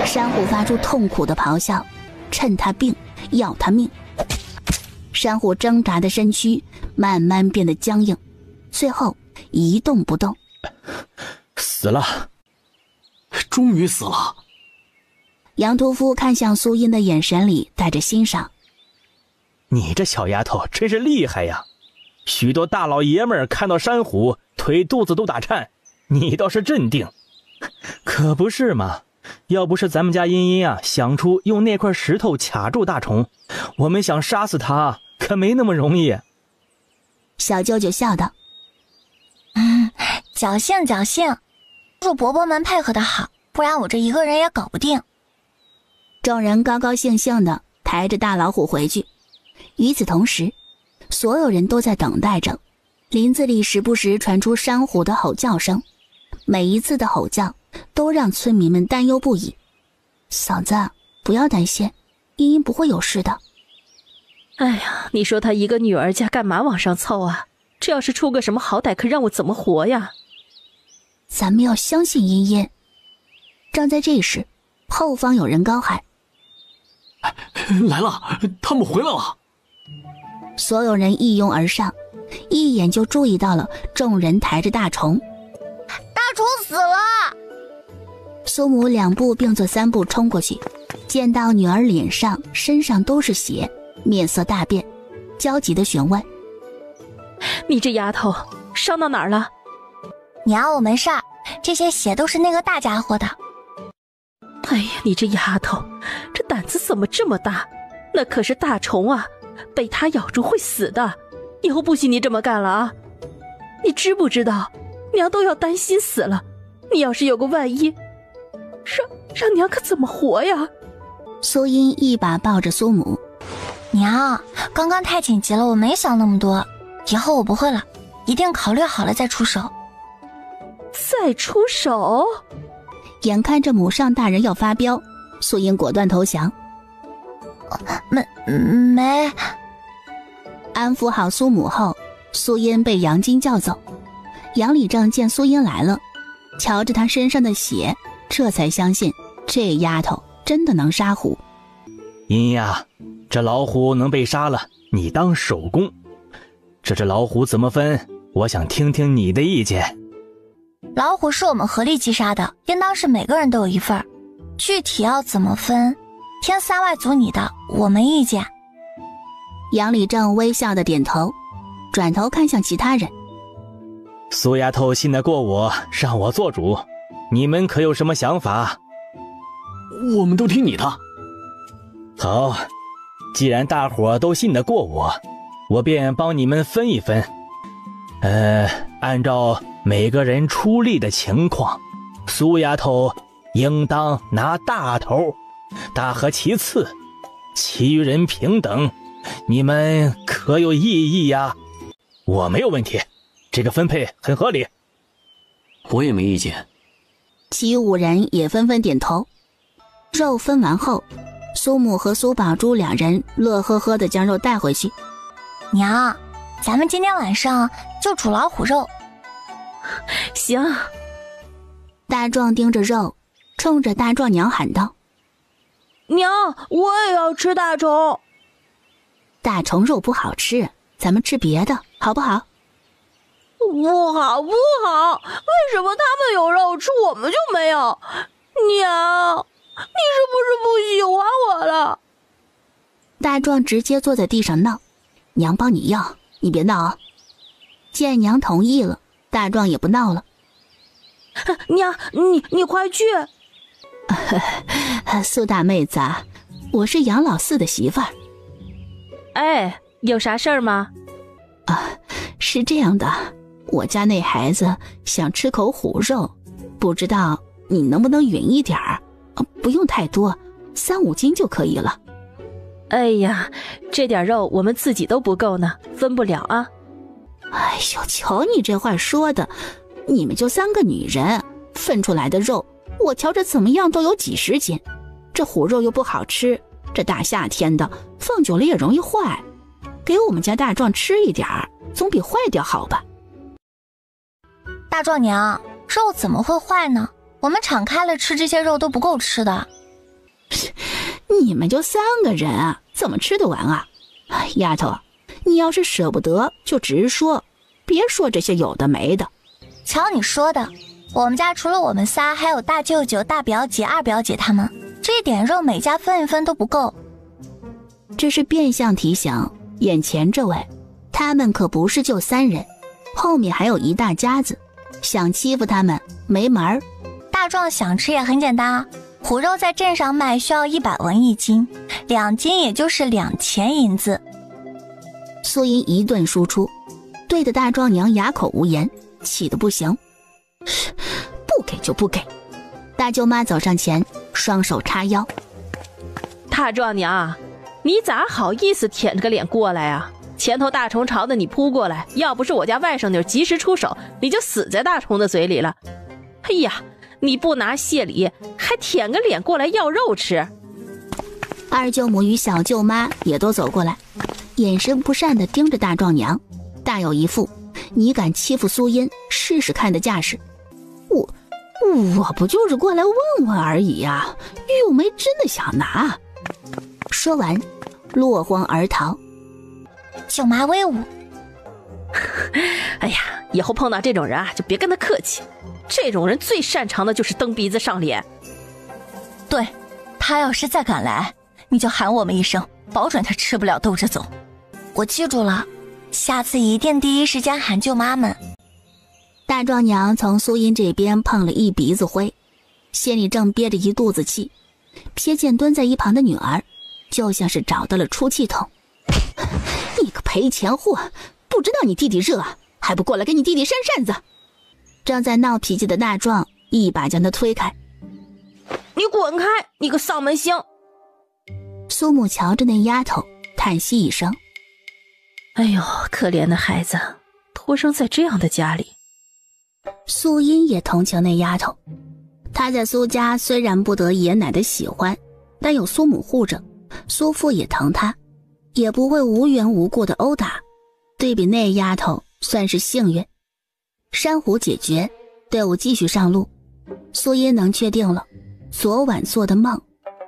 珊瑚发出痛苦的咆哮，趁他病要他命。珊瑚挣扎的身躯慢慢变得僵硬，最后一动不动。死了，终于死了。杨屠夫看向苏音的眼神里带着欣赏。你这小丫头真是厉害呀，许多大老爷们儿看到珊瑚腿肚子都打颤，你倒是镇定。可不是嘛，要不是咱们家茵茵啊想出用那块石头卡住大虫，我们想杀死她可没那么容易。小舅舅笑道，侥幸侥幸，祝伯伯们配合的好，不然我这一个人也搞不定。众人高高兴兴地抬着大老虎回去。与此同时，所有人都在等待着，林子里时不时传出珊瑚的吼叫声，每一次的吼叫都让村民们担忧不已。嫂子，不要担心，茵茵不会有事的。哎呀，你说他一个女儿家干嘛往上凑啊？这要是出个什么好歹，可让我怎么活呀？咱们要相信茵茵。正在这时，后方有人高喊：来了，他们回来了。所有人一拥而上，一眼就注意到了众人抬着大虫。大虫死了！苏母2步并作3步冲过去，见到女儿脸上、身上都是血，面色大变，焦急地询问：“你这丫头伤到哪儿了？”“娘，我没事儿，这些血都是那个大家伙的。”“哎呀，你这丫头，这胆子怎么这么大？那可是大虫啊，被它咬住会死的，以后不许你这么干了啊！你知不知道，娘都要担心死了，你要是有个万一，让娘可怎么活呀？”苏音一把抱着苏母：“娘，刚刚太紧急了，我没想那么多，以后我不会了，一定考虑好了再出手。”“再出手？”眼看着母上大人要发飙，苏音果断投降：“没。”安抚好苏母后，苏音被杨金叫走。杨礼正见苏音来了，瞧着她身上的血，这才相信这丫头真的能杀虎。“音呀，这老虎能被杀了，你当手工。这只老虎怎么分？我想听听你的意见。”“老虎是我们合力击杀的，应当是每个人都有一份，具体要怎么分，听三外族你的，我没意见。”杨礼正微笑的点头，转头看向其他人：“苏丫头信得过我，让我做主，你们可有什么想法？”“我们都听你的。”“好，既然大伙都信得过我，我便帮你们分一分。按照每个人出力的情况，苏丫头应当拿大头，大和其次，其余人平等。你们可有异议呀？”“我没有问题，这个分配很合理。”“我也没意见。”其余5人也纷纷点头。肉分完后，苏母和苏宝珠2人乐呵呵地将肉带回去。“娘，咱们今天晚上就煮老虎肉。”“行。”大壮盯着肉，冲着大壮娘喊道：“娘，我也要吃大虫。”“大虫肉不好吃，咱们吃别的好不好？”“不好不好，为什么他们有肉吃我们就没有？娘，你是不是不喜欢我了？”大壮直接坐在地上闹：“娘帮你要，你别闹啊！”见娘同意了，大壮也不闹了。“娘，你快去！”“苏大妹子，我是杨老四的媳妇儿。”“哎，有啥事儿吗？”“是这样的，我家那孩子想吃口虎肉，不知道你能不能匀一点儿？不用太多，3、5斤就可以了。”“哎呀，这点肉我们自己都不够呢，分不了啊。”“哎呦，瞧你这话说的，你们就3个女人，分出来的肉，我瞧着怎么样都有几10斤。这虎肉又不好吃，这大夏天的，放久了也容易坏。给我们家大壮吃一点儿，总比坏掉好吧？”“大壮娘，肉怎么会坏呢？我们敞开了吃这些肉都不够吃的。”“你们就3个人啊，怎么吃得完啊？丫头，你要是舍不得就直说，别说这些有的没的。”“瞧你说的，我们家除了我们仨，还有大舅舅、大表姐、二表姐他们，这一点肉每家分一分都不够。”这是变相提醒眼前这位，他们可不是就3人，后面还有一大家子，想欺负他们没门儿。大壮想吃也很简单啊，虎肉在镇上卖需要100文1斤，2斤也就是2000银子。苏音一顿输出，对的大壮娘哑口无言，气得不行。不给就不给。大舅妈走上前，双手叉腰：“大壮娘，你咋好意思舔着个脸过来啊？前头大虫朝着你扑过来，要不是我家外甥女及时出手，你就死在大虫的嘴里了。哎呀，你不拿谢礼，还舔个脸过来要肉吃。”二舅母与小舅妈也都走过来，眼神不善地盯着大壮娘，大有一副你敢欺负苏音试试看的架势。我不就是过来问问而已呀，又没真的想拿。说完落荒而逃。舅妈威武。哎呀，以后碰到这种人啊，就别跟他客气，这种人最擅长的就是蹬鼻子上脸。对，他要是再敢来，你就喊我们一声，保准他吃不了兜着走。我记住了，下次一定第一时间喊舅妈们。大壮娘从苏音这边碰了一鼻子灰，心里正憋着一肚子气，瞥见蹲在一旁的女儿，就像是找到了出气筒。你个赔钱货，不知道你弟弟热啊，还不过来给你弟弟扇扇子！正在闹脾气的大壮一把将他推开。你滚开，你个丧门星！苏母瞧着那丫头，叹息一声：哎呦，可怜的孩子，托生在这样的家里。苏音也同情那丫头，她在苏家虽然不得爷奶的喜欢，但有苏母护着，苏父也疼她，也不会无缘无故的殴打。对比那丫头，算是幸运。珊瑚解决，队伍继续上路。苏音能确定了，昨晚做的梦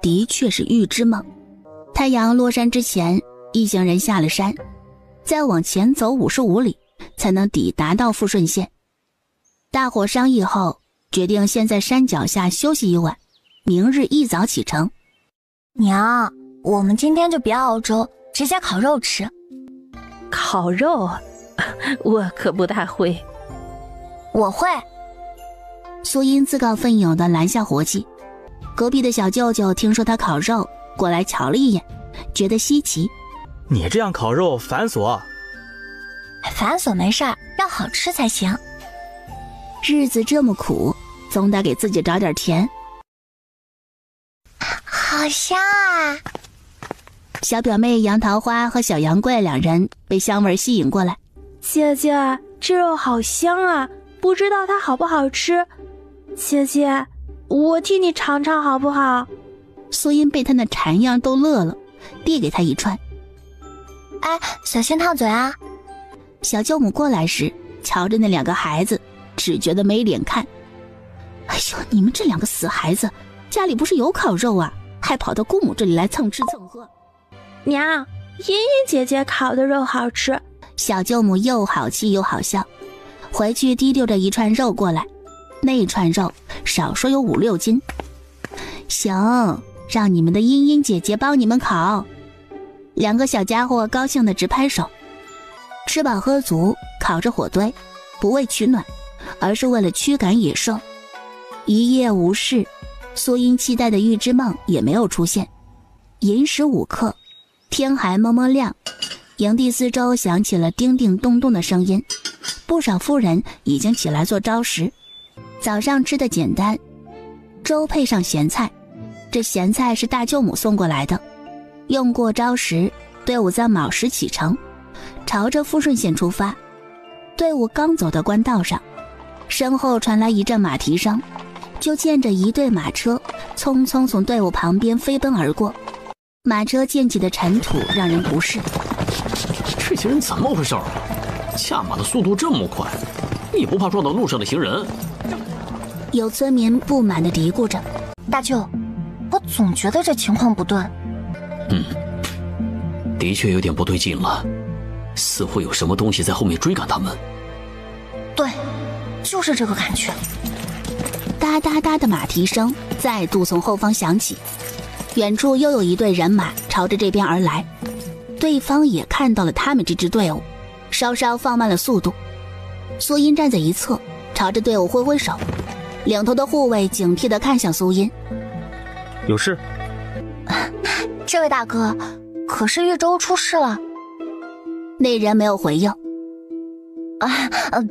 的确是预知梦。太阳落山之前，一行人下了山，再往前走55里才能抵达到富顺县。大伙商议后，决定先在山脚下休息一晚，明日一早启程。娘，我们今天就别熬粥，直接烤肉吃。烤肉，我可不大会。我会。苏音自告奋勇地拦下活计。隔壁的小舅舅听说他烤肉，过来瞧了一眼，觉得稀奇。你这样烤肉繁琐。繁琐没事儿，要好吃才行。日子这么苦，总得给自己找点甜。好香啊！小表妹杨桃花和小杨贵两人被香味吸引过来。姐姐，这肉好香啊，不知道它好不好吃。姐姐，我替你尝尝好不好？苏音被他那馋样都乐了，递给他一串。哎，小心烫嘴啊！小舅母过来时，瞧着那两个孩子，只觉得没脸看。哎呦，你们这两个死孩子，家里不是有烤肉啊，还跑到姑母这里来蹭吃蹭喝。娘，茵茵姐姐烤的肉好吃。小舅母又好气又好笑，回去提溜着一串肉过来。那一串肉少说有5、6斤。行，让你们的茵茵姐姐帮你们烤。两个小家伙高兴地直拍手。吃饱喝足，烤着火堆，不为取暖，而是为了驱赶野兽。一夜无事，苏音期待的预知梦也没有出现。寅时5刻，天还蒙蒙亮，营地四周响起了叮叮咚咚的声音，不少妇人已经起来做招食。早上吃的简单，粥配上咸菜，这咸菜是大舅母送过来的。用过招食，队伍在卯时启程，朝着富顺县出发。队伍刚走到官道上，身后传来一阵马蹄声，就见着一队马车匆匆从队伍旁边飞奔而过。马车溅起的尘土让人不适。这些人怎么回事啊？驾马的速度这么快，你不怕撞到路上的行人？有村民不满地嘀咕着。大舅，我总觉得这情况不对。的确有点不对劲了，似乎有什么东西在后面追赶他们。对，就是这个感觉。哒哒哒的马蹄声再度从后方响起，远处又有一队人马朝着这边而来。对方也看到了他们这支队伍，稍稍放慢了速度。苏音站在一侧，朝着队伍挥挥手。领头的护卫警惕地看向苏音。有事？这位大哥，可是豫州出事了。那人没有回应。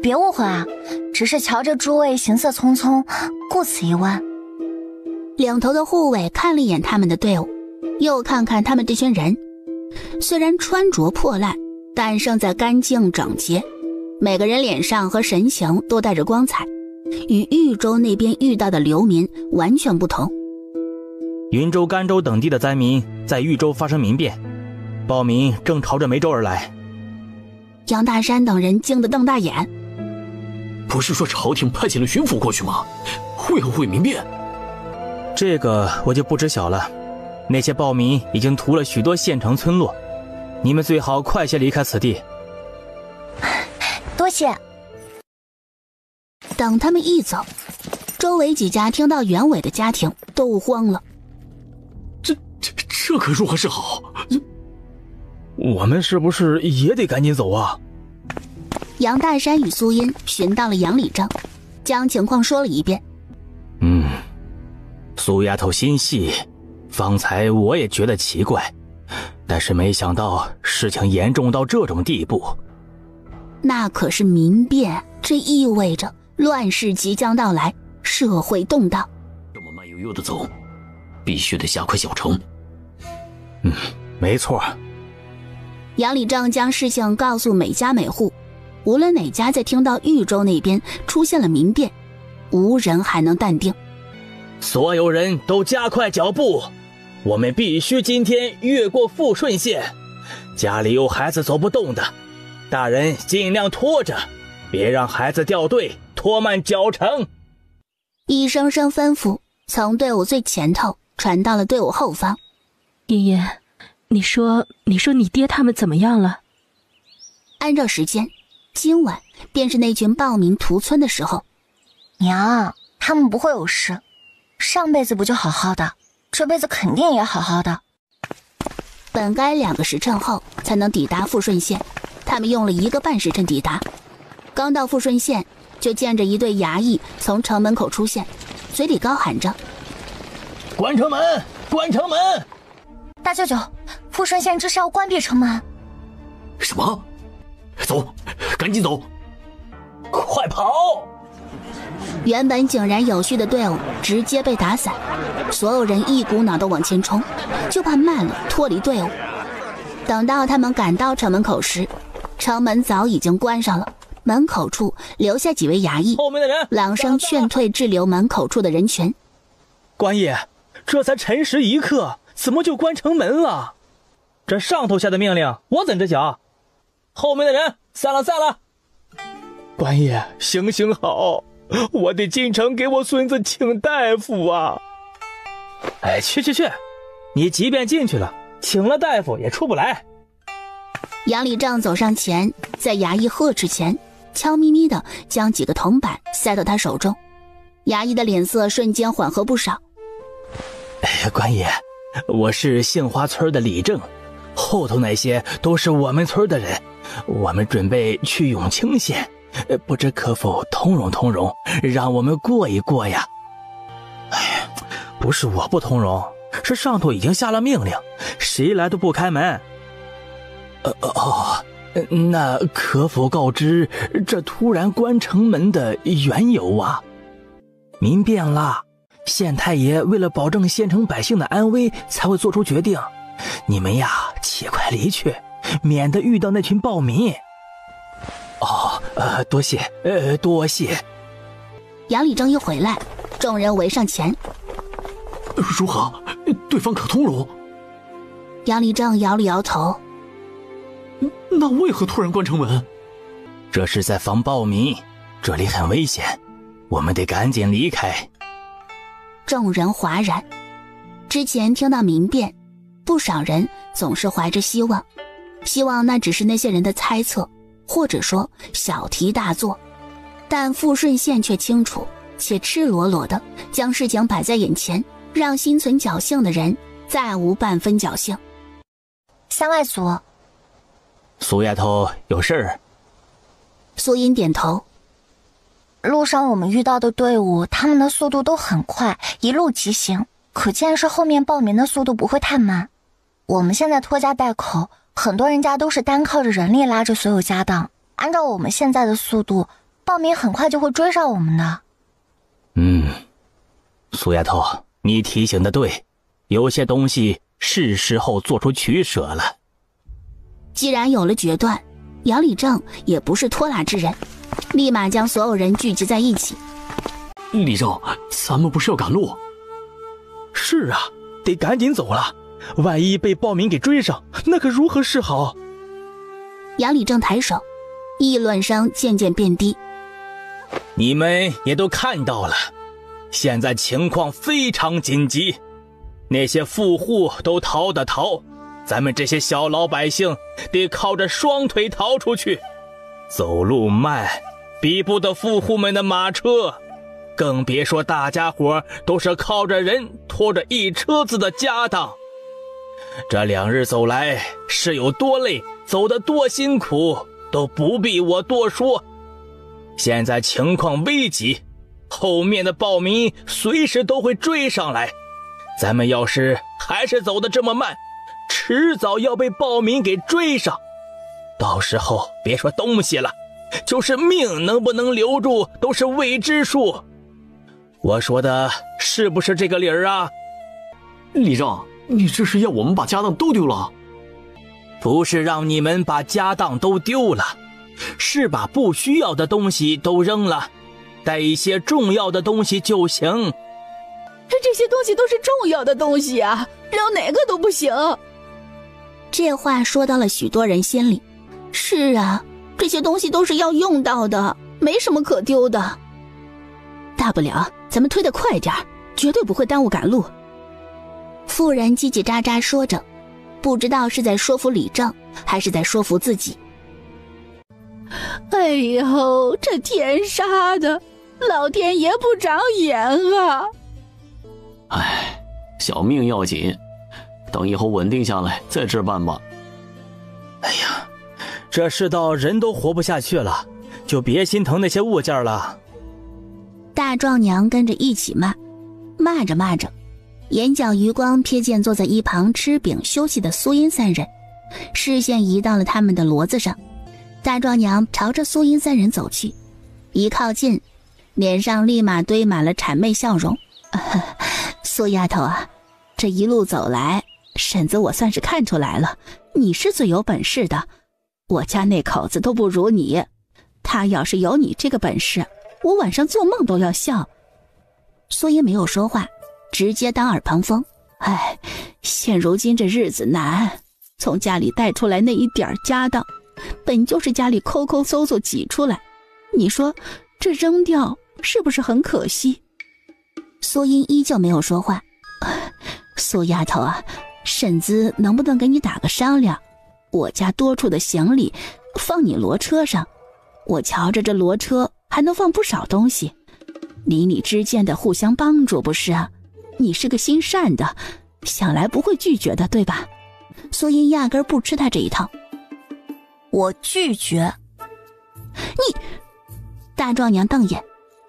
别误会啊，只是瞧着诸位行色匆匆，故此一问。领头的护卫看了一眼他们的队伍，又看看他们这群人，虽然穿着破烂，但胜在干净整洁，每个人脸上和神情都带着光彩，与豫州那边遇到的流民完全不同。云州、甘州等地的灾民在豫州发生民变，暴民正朝着梅州而来。杨大山等人惊得瞪大眼。不是说朝廷派遣了巡抚过去吗？为何会民变？这个我就不知晓了。那些暴民已经屠了许多县城村落，你们最好快些离开此地。多谢。等他们一走，周围几家听到原委的家庭都慌了。这可如何是好？我们是不是也得赶紧走啊？杨大山与苏音寻到了杨礼正，将情况说了一遍。苏丫头心细，方才我也觉得奇怪，但是没想到事情严重到这种地步。那可是民变，这意味着乱世即将到来，社会动荡。这么慢悠悠的走，必须得下快小城。没错。杨礼正将事情告诉每家每户，无论哪家在听到豫州那边出现了民变，无人还能淡定。所有人都加快脚步，我们必须今天越过富顺县。家里有孩子走不动的，大人尽量拖着，别让孩子掉队，拖慢脚程。一声声吩咐从队伍最前头传到了队伍后方。爷爷，你说你爹他们怎么样了？按照时间，今晚便是那群暴民屠村的时候。娘，他们不会有事，上辈子不就好好的，这辈子肯定也好好的。本该2个时辰后才能抵达富顺县，他们用了1个半时辰抵达。刚到富顺县，就见着一队衙役从城门口出现，嘴里高喊着：关城门，关城门！大舅舅，富顺县这是要关闭城门。什么？走，赶紧走！快跑！原本井然有序的队伍直接被打散，所有人一股脑地往前冲，就怕慢了脱离队伍。等到他们赶到城门口时，城门早已经关上了，门口处留下几位衙役，后面的人朗声劝退滞留门口处的人群。官爷，这才辰时1刻，怎么就关城门了？这上头下的命令，我怎知晓？后面的人散了散了。官爷，行行好，我得进城给我孙子请大夫啊！哎，去，你即便进去了，请了大夫也出不来。杨礼正走上前，在衙役呵斥前，悄咪咪地将几个铜板塞到他手中。衙役的脸色瞬间缓和不少。官爷，我是杏花村的李正，后头那些都是我们村的人，我们准备去永清县，不知可否通融，让我们过一过呀？哎，不是我不通融，是上头已经下了命令，谁来都不开门。那可否告知这突然关城门的缘由啊？民变了，县太爷为了保证县城百姓的安危才会做出决定，你们呀且快离去，免得遇到那群暴民。多谢。杨礼正一回来，众人围上前。如何？对方可通融？杨礼正摇了摇头。那为何突然关城门？这是在防暴民，这里很危险，我们得赶紧离开。众人哗然。之前听到民变，不少人总是怀着希望那只是那些人的猜测，或者说小题大做。但富顺县却清楚且赤裸裸地将事情摆在眼前，让心存侥幸的人再无半分侥幸。三外祖，苏丫头有事儿？苏音点头。路上我们遇到的队伍，他们的速度都很快，一路疾行，可见是后面暴民的速度不会太慢。我们现在拖家带口，很多人家都是单靠着人力拉着所有家当，按照我们现在的速度，暴民很快就会追上我们的。苏丫头，你提醒的对，有些东西是时候做出取舍了。既然有了决断，杨礼正也不是拖拉之人，立马将所有人聚集在一起。李正，咱们不是要赶路？是啊，得赶紧走了，万一被暴民给追上，那可如何是好？杨礼正抬手，议论声渐渐变低。你们也都看到了，现在情况非常紧急，那些富户都逃的逃，咱们这些小老百姓得靠着双腿逃出去，走路慢，比不得富户们的马车，更别说大家伙都是靠着人拖着一车子的家当。这2日走来是有多累，走得多辛苦，都不必我多说。现在情况危急，后面的暴民随时都会追上来，咱们要是还是走得这么慢，迟早要被暴民给追上，到时候别说东西了，就是命能不能留住都是未知数。我说的是不是这个理儿啊？李正，你这是要我们把家当都丢了？不是让你们把家当都丢了，是把不需要的东西都扔了，带一些重要的东西就行。这些东西都是重要的东西啊，扔哪个都不行。这话说到了许多人心里。是啊，这些东西都是要用到的，没什么可丢的。大不了咱们推得快点，绝对不会耽误赶路。妇人叽叽喳喳说着，不知道是在说服李正，还是在说服自己。哎呦，这天杀的，老天爷不长眼啊！哎，小命要紧，等以后稳定下来再置办吧。哎呀，这世道人都活不下去了，就别心疼那些物件了。大壮娘跟着一起骂，骂着骂着，眼角余光瞥见坐在一旁吃饼休息的苏音3人，视线移到了他们的骡子上。大壮娘朝着苏音3人走去，一靠近，脸上立马堆满了谄媚笑容。苏丫头啊，这一路走来，婶子我算是看出来了，你是最有本事的，我家那口子都不如你，他要是有你这个本事，我晚上做梦都要笑。苏音没有说话，直接当耳旁风。哎，现如今这日子难，从家里带出来那一点家当，本就是家里抠抠搜搜挤出来，你说这扔掉是不是很可惜？苏音依旧没有说话。苏丫头啊，婶子能不能给你打个商量，我家多出的行李放你骡车上，我瞧着这骡车还能放不少东西，邻里之间的互相帮助不是啊？你是个心善的，想来不会拒绝的，对吧？苏音压根不吃他这一套。我拒绝。你！大壮娘瞪眼，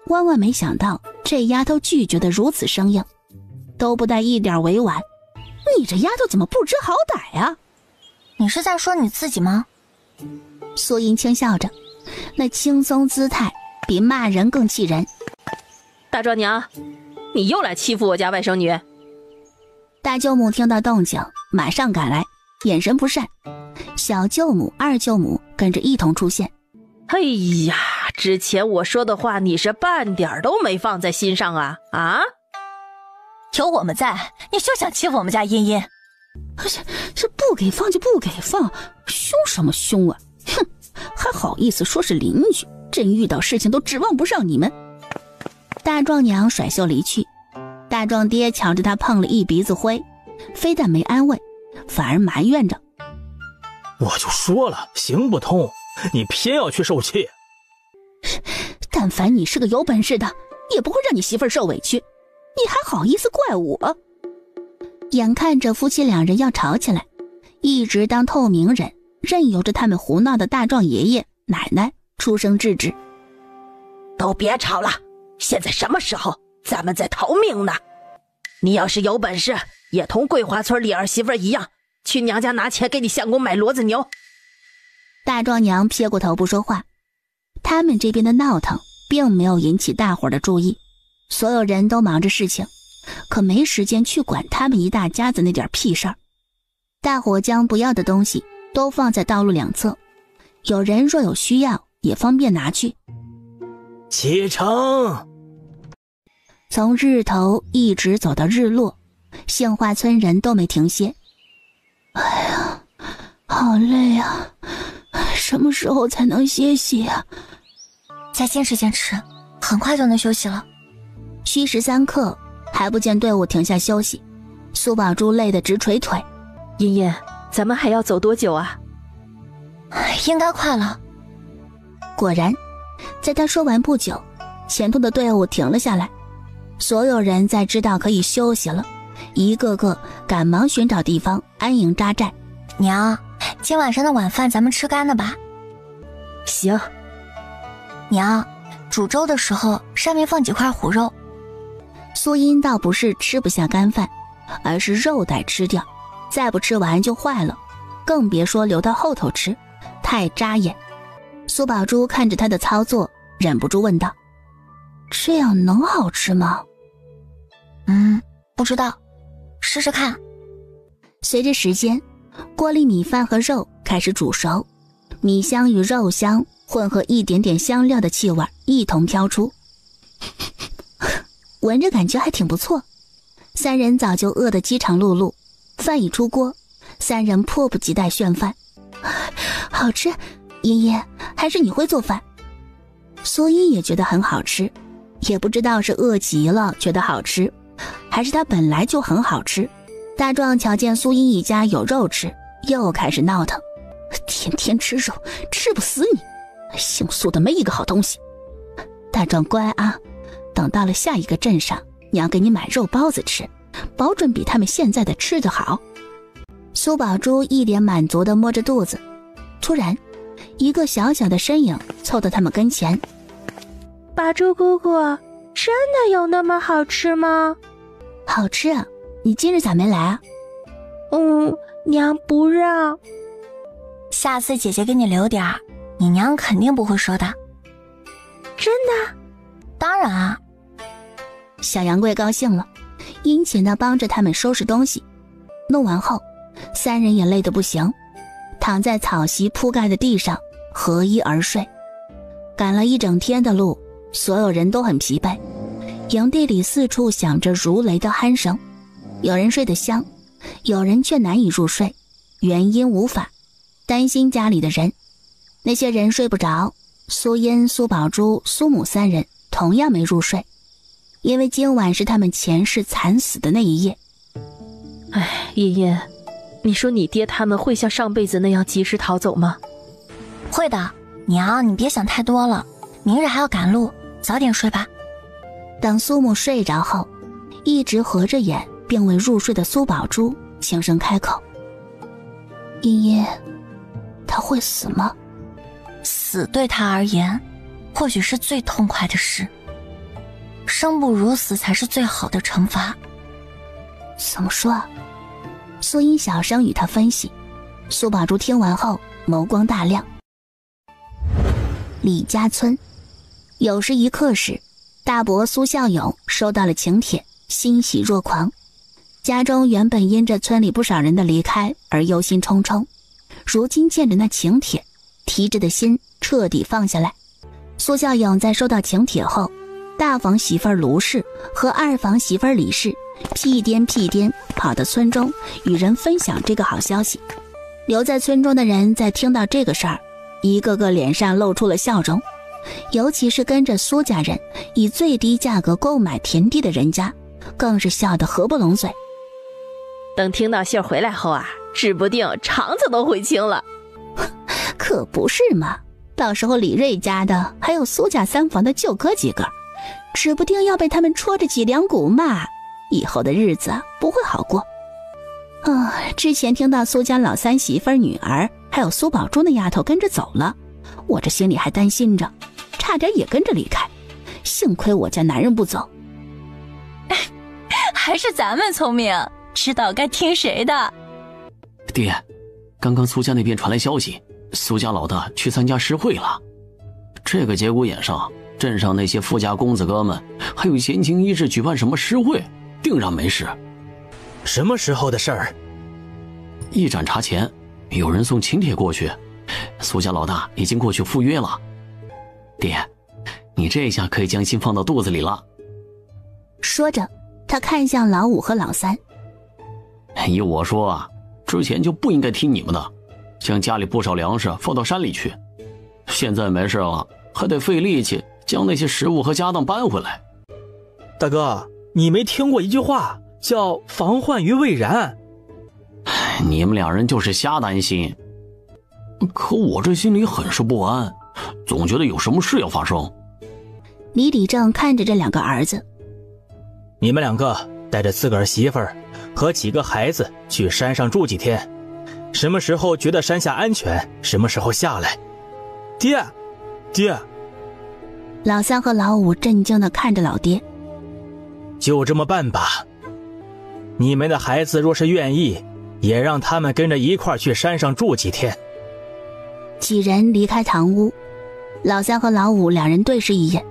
万万没想到这丫头拒绝的如此生硬，都不带一点委婉。你这丫头怎么不知好歹啊？你是在说你自己吗？苏音轻笑着，那轻松姿态比骂人更气人。大壮娘，你又来欺负我家外甥女。大舅母听到动静马上赶来，眼神不善，小舅母、二舅母跟着一同出现。哎呀，之前我说的话你是半点都没放在心上啊？啊？有我们在，你休想欺负我们家茵茵。这不给放就不给放，凶什么凶啊？哼，还好意思说是邻居，真遇到事情都指望不上你们。大壮娘甩袖离去，大壮爹瞧着他碰了一鼻子灰，非但没安慰，反而埋怨着：我就说了行不通，你偏要去受气。但凡你是个有本事的，也不会让你媳妇儿受委屈，你还好意思怪我？眼看着夫妻2人要吵起来，一直当透明人任由着他们胡闹的大壮爷爷奶奶出声制止：都别吵了，现在什么时候，咱们在逃命呢。你要是有本事，也同桂花村李儿媳妇一样，去娘家拿钱给你相公买骡子牛。大壮娘撇过头不说话。他们这边的闹腾并没有引起大伙的注意，所有人都忙着事情，可没时间去管他们一大家子那点屁事儿。大伙将不要的东西都放在道路两侧，有人若有需要也方便拿去。启程！从日头一直走到日落，杏花村人都没停歇。哎呀，好累啊，什么时候才能歇息啊？再坚持坚持，很快就能休息了。虚时3刻，还不见队伍停下休息。苏宝珠累得直捶腿。茵茵，咱们还要走多久啊？应该快了。果然，在他说完不久，前头的队伍停了下来。所有人在知道可以休息了，一个个赶忙寻找地方安营扎寨。娘，今晚上的晚饭咱们吃干的吧？行。娘，煮粥的时候上面放几块虎肉。苏音倒不是吃不下干饭，而是肉得吃掉，再不吃完就坏了，更别说留到后头吃，太扎眼。苏宝珠看着他的操作，忍不住问道：这样能好吃吗？不知道，试试看。随着时间，锅里米饭和肉开始煮熟，米香与肉香混合一点点香料的气味一同飘出，闻着感觉还挺不错。三人早就饿得饥肠辘辘，饭一出锅，三人迫不及待炫饭。好吃，茵茵，还是你会做饭。苏音也觉得很好吃，也不知道是饿极了觉得好吃，还是它本来就很好吃。大壮瞧见苏音一家有肉吃，又开始闹腾，天天吃肉，吃不死你，姓苏的没一个好东西。大壮乖啊，等到了下一个镇上，娘给你买肉包子吃，保准比他们现在的吃得好。苏宝珠一脸满足地摸着肚子，突然一个小小的身影凑到他们跟前。宝珠姑姑，真的有那么好吃吗？好吃啊，你今日咋没来啊？娘不让。下次姐姐给你留点儿，你娘肯定不会说的。真的？当然啊。小杨贵高兴了，殷勤地帮着他们收拾东西。弄完后，三人也累得不行，躺在草席铺盖的地上合衣而睡。赶了一整天的路，所有人都很疲惫，营地里四处响着如雷的鼾声，有人睡得香，有人却难以入睡，原因无法，担心家里的人。那些人睡不着，苏音、苏宝珠、苏母三人同样没入睡，因为今晚是他们前世惨死的那一夜。茵茵，你说你爹他们会像上辈子那样及时逃走吗？会的，娘，你别想太多了，明日还要赶路，早点睡吧。等苏母睡着后，一直合着眼并未入睡的苏宝珠轻声开口：茵茵，他会死吗？死对他而言或许是最痛快的事，生不如死才是最好的惩罚。怎么说啊？苏音小声与他分析。苏宝珠听完后眸光大亮。李家村，酉时一刻时，大伯苏孝勇收到了请帖，欣喜若狂。家中原本因着村里不少人的离开而忧心忡忡，如今见着那请帖，提着的心彻底放下来。苏孝勇在收到请帖后，大房媳妇卢氏和二房媳妇李氏屁颠屁颠跑到村中与人分享这个好消息。留在村中的人在听到这个事儿，一个个脸上露出了笑容，尤其是跟着苏家人以最低价格购买田地的人家，更是笑得合不拢嘴。等听到信儿回来后啊，指不定肠子都悔青了。可不是嘛，到时候李瑞家的还有苏家三房的就哥几个，指不定要被他们戳着脊梁骨骂，以后的日子不会好过。之前听到苏家老三媳妇女儿还有苏宝珠那丫头跟着走了，我这心里还担心着，差点也跟着离开，幸亏我家男人不走。还是咱们聪明，知道该听谁的。爹，刚刚苏家那边传来消息，苏家老大去参加诗会了。这个节骨眼上，镇上那些富家公子哥们还有闲情逸致举办什么诗会，定然没事。什么时候的事儿？一盏茶前，有人送请帖过去，苏家老大已经过去赴约了。爹，你这下可以将心放到肚子里了。说着，他看向老五和老三。依我说啊，之前就不应该听你们的，将家里不少粮食放到山里去。现在没事了，还得费力气将那些食物和家当搬回来。大哥，你没听过一句话叫防患于未然？你们两人就是瞎担心，可我这心里很是不安，总觉得有什么事要发生。李正看着这两个儿子，你们两个带着自个儿媳妇儿和几个孩子去山上住几天，什么时候觉得山下安全，什么时候下来。爹，爹。老三和老五震惊地看着老爹。就这么办吧，你们的孩子若是愿意，也让他们跟着一块儿去山上住几天。几人离开堂屋，老三和老五两人对视一眼，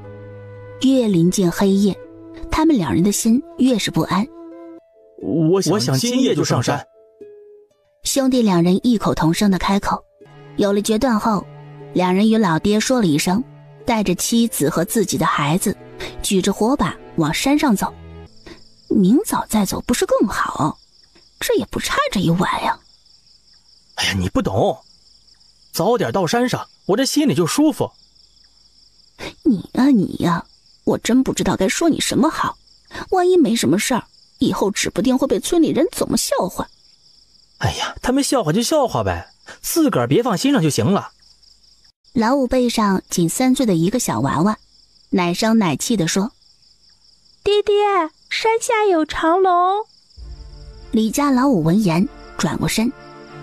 越临近黑夜，他们两人的心越是不安。我想今夜就上山。兄弟两人异口同声地开口。有了决断后，两人与老爹说了一声，带着妻子和自己的孩子，举着火把往山上走。明早再走不是更好？这也不差这一晚呀。哎呀，你不懂，早点到山上，我这心里就舒服。你呀，我真不知道该说你什么好。万一没什么事儿，以后指不定会被村里人怎么笑话。哎呀，他们笑话就笑话呗，自个儿别放心上就行了。老五背上仅3岁的一个小娃娃，奶声奶气地说：爹爹，山下有长龙。李家老五闻言转过身，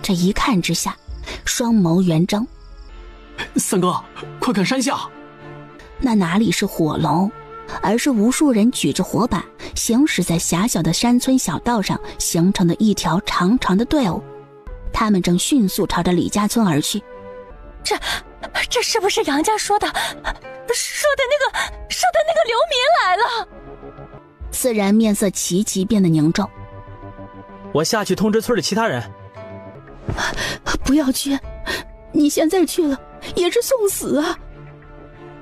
这一看之下，双眸圆睁。三哥，快看山下！那哪里是火龙，而是无数人举着火把，行驶在狭小的山村小道上形成的一条长长的队伍。他们正迅速朝着李家村而去。这是不是杨家说的那个流民来了？四人面色齐齐变得凝重。我下去通知村里其他人。不要去，你现在去了也是送死啊！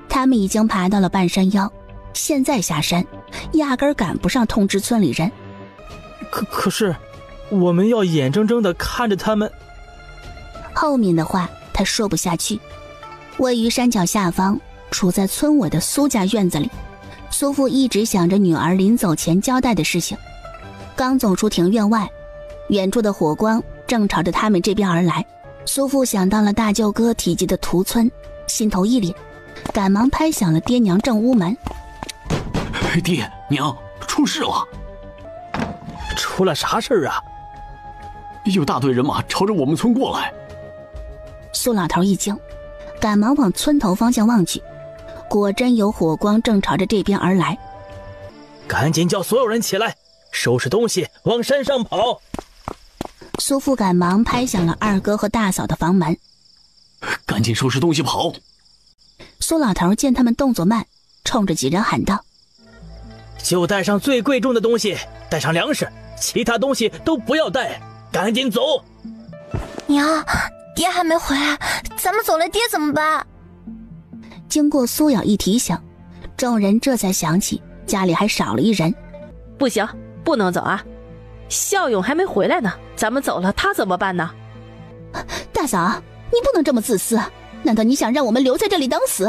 他们已经爬到了半山腰，现在下山压根赶不上通知村里人。可是我们要眼睁睁地看着他们。后面的话他说不下去。位于山脚下方，处在村尾的苏家院子里，苏父一直想着女儿临走前交代的事情。刚走出庭院外，远处的火光正朝着他们这边而来。苏父想到了大舅哥提及的屠村，心头一凛，赶忙拍响了爹娘正屋门。爹娘，出事了！出了啥事啊？有大队人马朝着我们村过来。苏老头一惊，赶忙往村头方向望去，果真有火光正朝着这边而来。赶紧叫所有人起来，收拾东西往山上跑。苏父赶忙拍响了二哥和大嫂的房门。赶紧收拾东西跑。苏老头见他们动作慢，冲着几人喊道：就带上最贵重的东西，带上粮食，其他东西都不要带，赶紧走。娘，爹还没回来，咱们走了爹怎么办？经过苏瑶一提醒，众人这才想起家里还少了一人。不行，不能走啊！孝勇还没回来呢，咱们走了他怎么办呢？大嫂，你不能这么自私，难道你想让我们留在这里等死？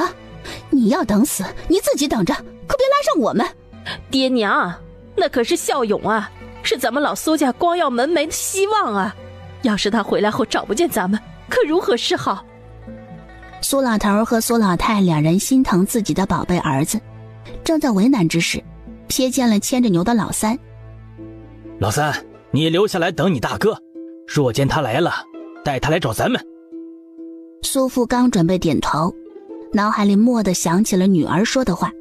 你要等死你自己等着，可别拉上我们。爹娘，那可是孝勇啊，是咱们老苏家光耀门楣的希望啊！要是他回来后找不见咱们，可如何是好？苏老头和苏老太两人心疼自己的宝贝儿子，正在为难之时，瞥见了牵着牛的老三。老三，你留下来等你大哥，若见他来了，带他来找咱们。苏父刚准备点头，脑海里蓦地想起了女儿说的话，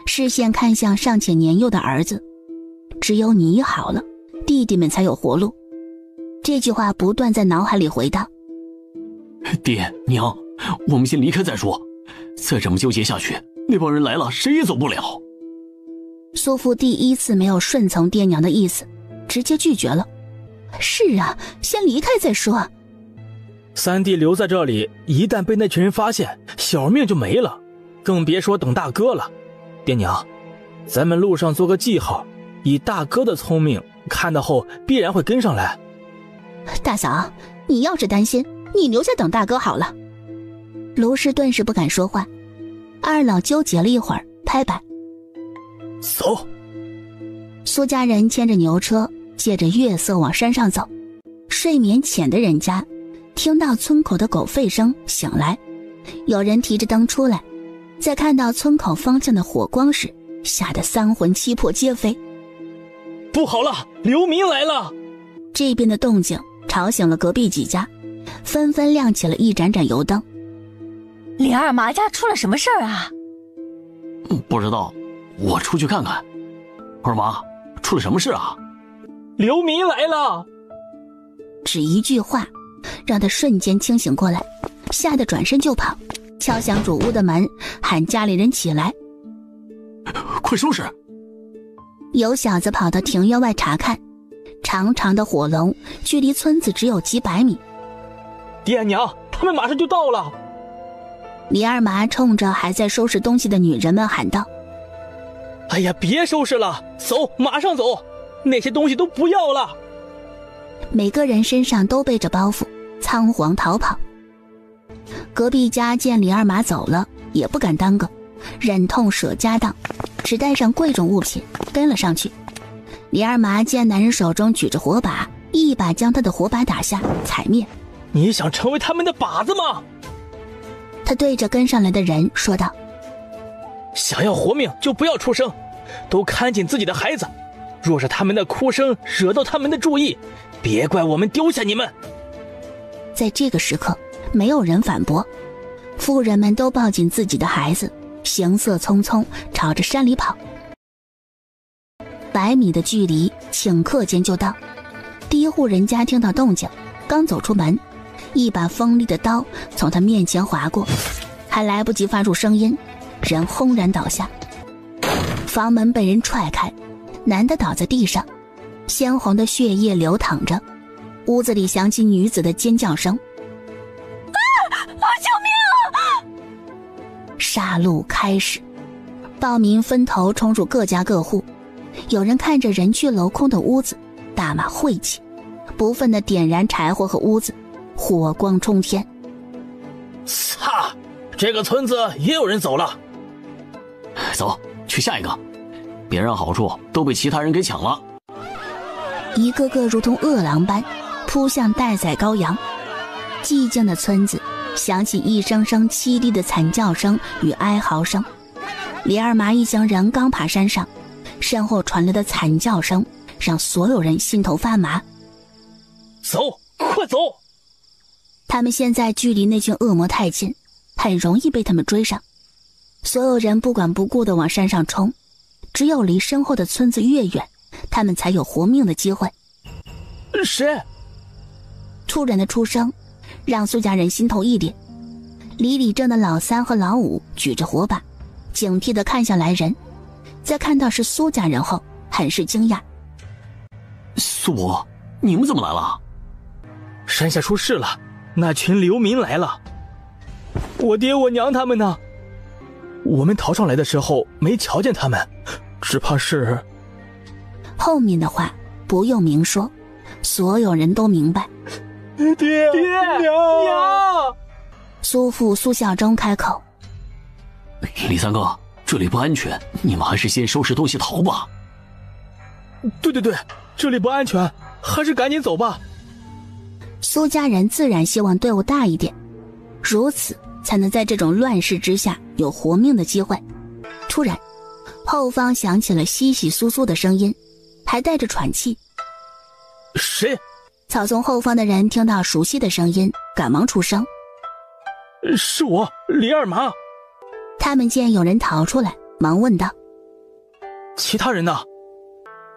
视线看向尚且年幼的儿子。只有你好了，弟弟们才有活路。这句话不断在脑海里回荡。爹娘，我们先离开再说，再这么纠结下去，那帮人来了谁也走不了。苏父第一次没有顺从爹娘的意思，直接拒绝了。是啊，先离开再说。三弟留在这里，一旦被那群人发现，小命就没了，更别说等大哥了。爹娘，咱们路上做个记号，以大哥的聪明，看到后必然会跟上来。大嫂，你要是担心，你留下等大哥好了。卢氏顿时不敢说话。二老纠结了一会儿，拍板：走。苏家人牵着牛车，借着月色往山上走。睡眠浅的人家听到村口的狗吠声醒来，有人提着灯出来，在看到村口方向的火光时，吓得三魂七魄皆飞。不好了，流民来了！这边的动静吵醒了隔壁几家，纷纷亮起了一盏盏油灯。李二麻家出了什么事儿啊？不知道，我出去看看。二麻，出了什么事啊？流民来了！只一句话，让他瞬间清醒过来，吓得转身就跑，敲响主屋的门，喊家里人起来。快收拾！有小子跑到庭院外查看，长长的火龙距离村子只有几百米。爹娘，他们马上就到了！李二麻冲着还在收拾东西的女人们喊道：哎呀，别收拾了，走，马上走，那些东西都不要了。每个人身上都背着包袱，仓皇逃跑。隔壁家见李二麻走了，也不敢耽搁，忍痛舍家当，只带上贵重物品跟了上去。李二麻见男人手中举着火把，一把将他的火把打下，踩灭。你想成为他们的靶子吗？他对着跟上来的人说道：想要活命就不要出声，都看紧自己的孩子，若是他们的哭声惹到他们的注意，别怪我们丢下你们。在这个时刻，没有人反驳，妇人们都抱紧自己的孩子，行色匆匆朝着山里跑。100米的距离，顷刻间就到。第一户人家听到动静，刚走出门，一把锋利的刀从他面前划过，还来不及发出声音，人轰然倒下。房门被人踹开，男的倒在地上，鲜红的血液流淌着，屋子里响起女子的尖叫声：救命！杀戮开始，暴民分头冲入各家各户，有人看着人去楼空的屋子大骂晦气，不忿地点燃柴火和屋子，火光冲天。擦，这个村子也有人走了。走，去下一个，别让好处都被其他人给抢了。一个个如同饿狼般扑向待宰羔羊。寂静的村子响起一声声凄厉的惨叫声与哀嚎声。李二麻一行人刚爬山上，身后传来的惨叫声让所有人心头发麻。走，快走！他们现在距离那群恶魔太近，很容易被他们追上。所有人不管不顾地往山上冲，只有离身后的村子越远，他们才有活命的机会。谁？突然的出声让苏家人心头一凛。李正的老三和老五举着火把，警惕地看向来人，在看到是苏家人后很是惊讶。苏伯，你们怎么来了？山下出事了，那群流民来了。我爹我娘他们呢？我们逃上来的时候没瞧见他们，只怕是……后面的话不用明说，所有人都明白。爹娘！苏父苏孝忠开口：李三哥，这里不安全，你们还是先收拾东西逃吧。对，这里不安全，还是赶紧走吧。苏家人自然希望队伍大一点，如此才能在这种乱世之下有活命的机会。突然，后方响起了窸窸窣窣的声音，还带着喘气。谁？草丛后方的人听到熟悉的声音，赶忙出声：是我，李二麻。他们见有人逃出来，忙问道：其他人呢？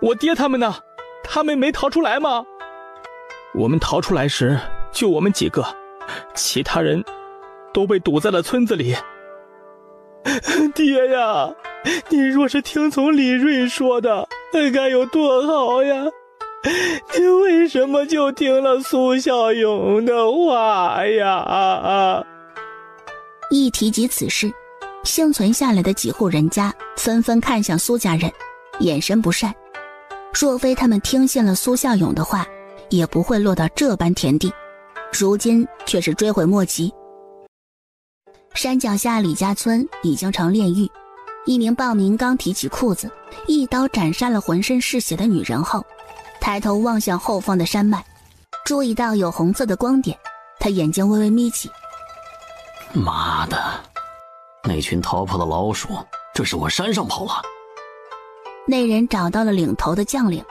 我爹他们呢？他们没逃出来吗？我们逃出来时就我们几个，其他人都被堵在了村子里。爹呀，你若是听从李瑞说的，该有多好呀！你为什么就听了苏孝勇的话呀？一提及此事，幸存下来的几户人家纷纷看向苏家人，眼神不善。若非他们听信了苏孝勇的话，也不会落到这般田地，如今却是追悔莫及。山脚下李家村已经成炼狱，一名暴民刚提起裤子，一刀斩杀了浑身是血的女人后，抬头望向后方的山脉，注意到有红色的光点，他眼睛微微眯起。妈的，那群逃跑的老鼠，这是往山上跑了。那人找到了领头的将领，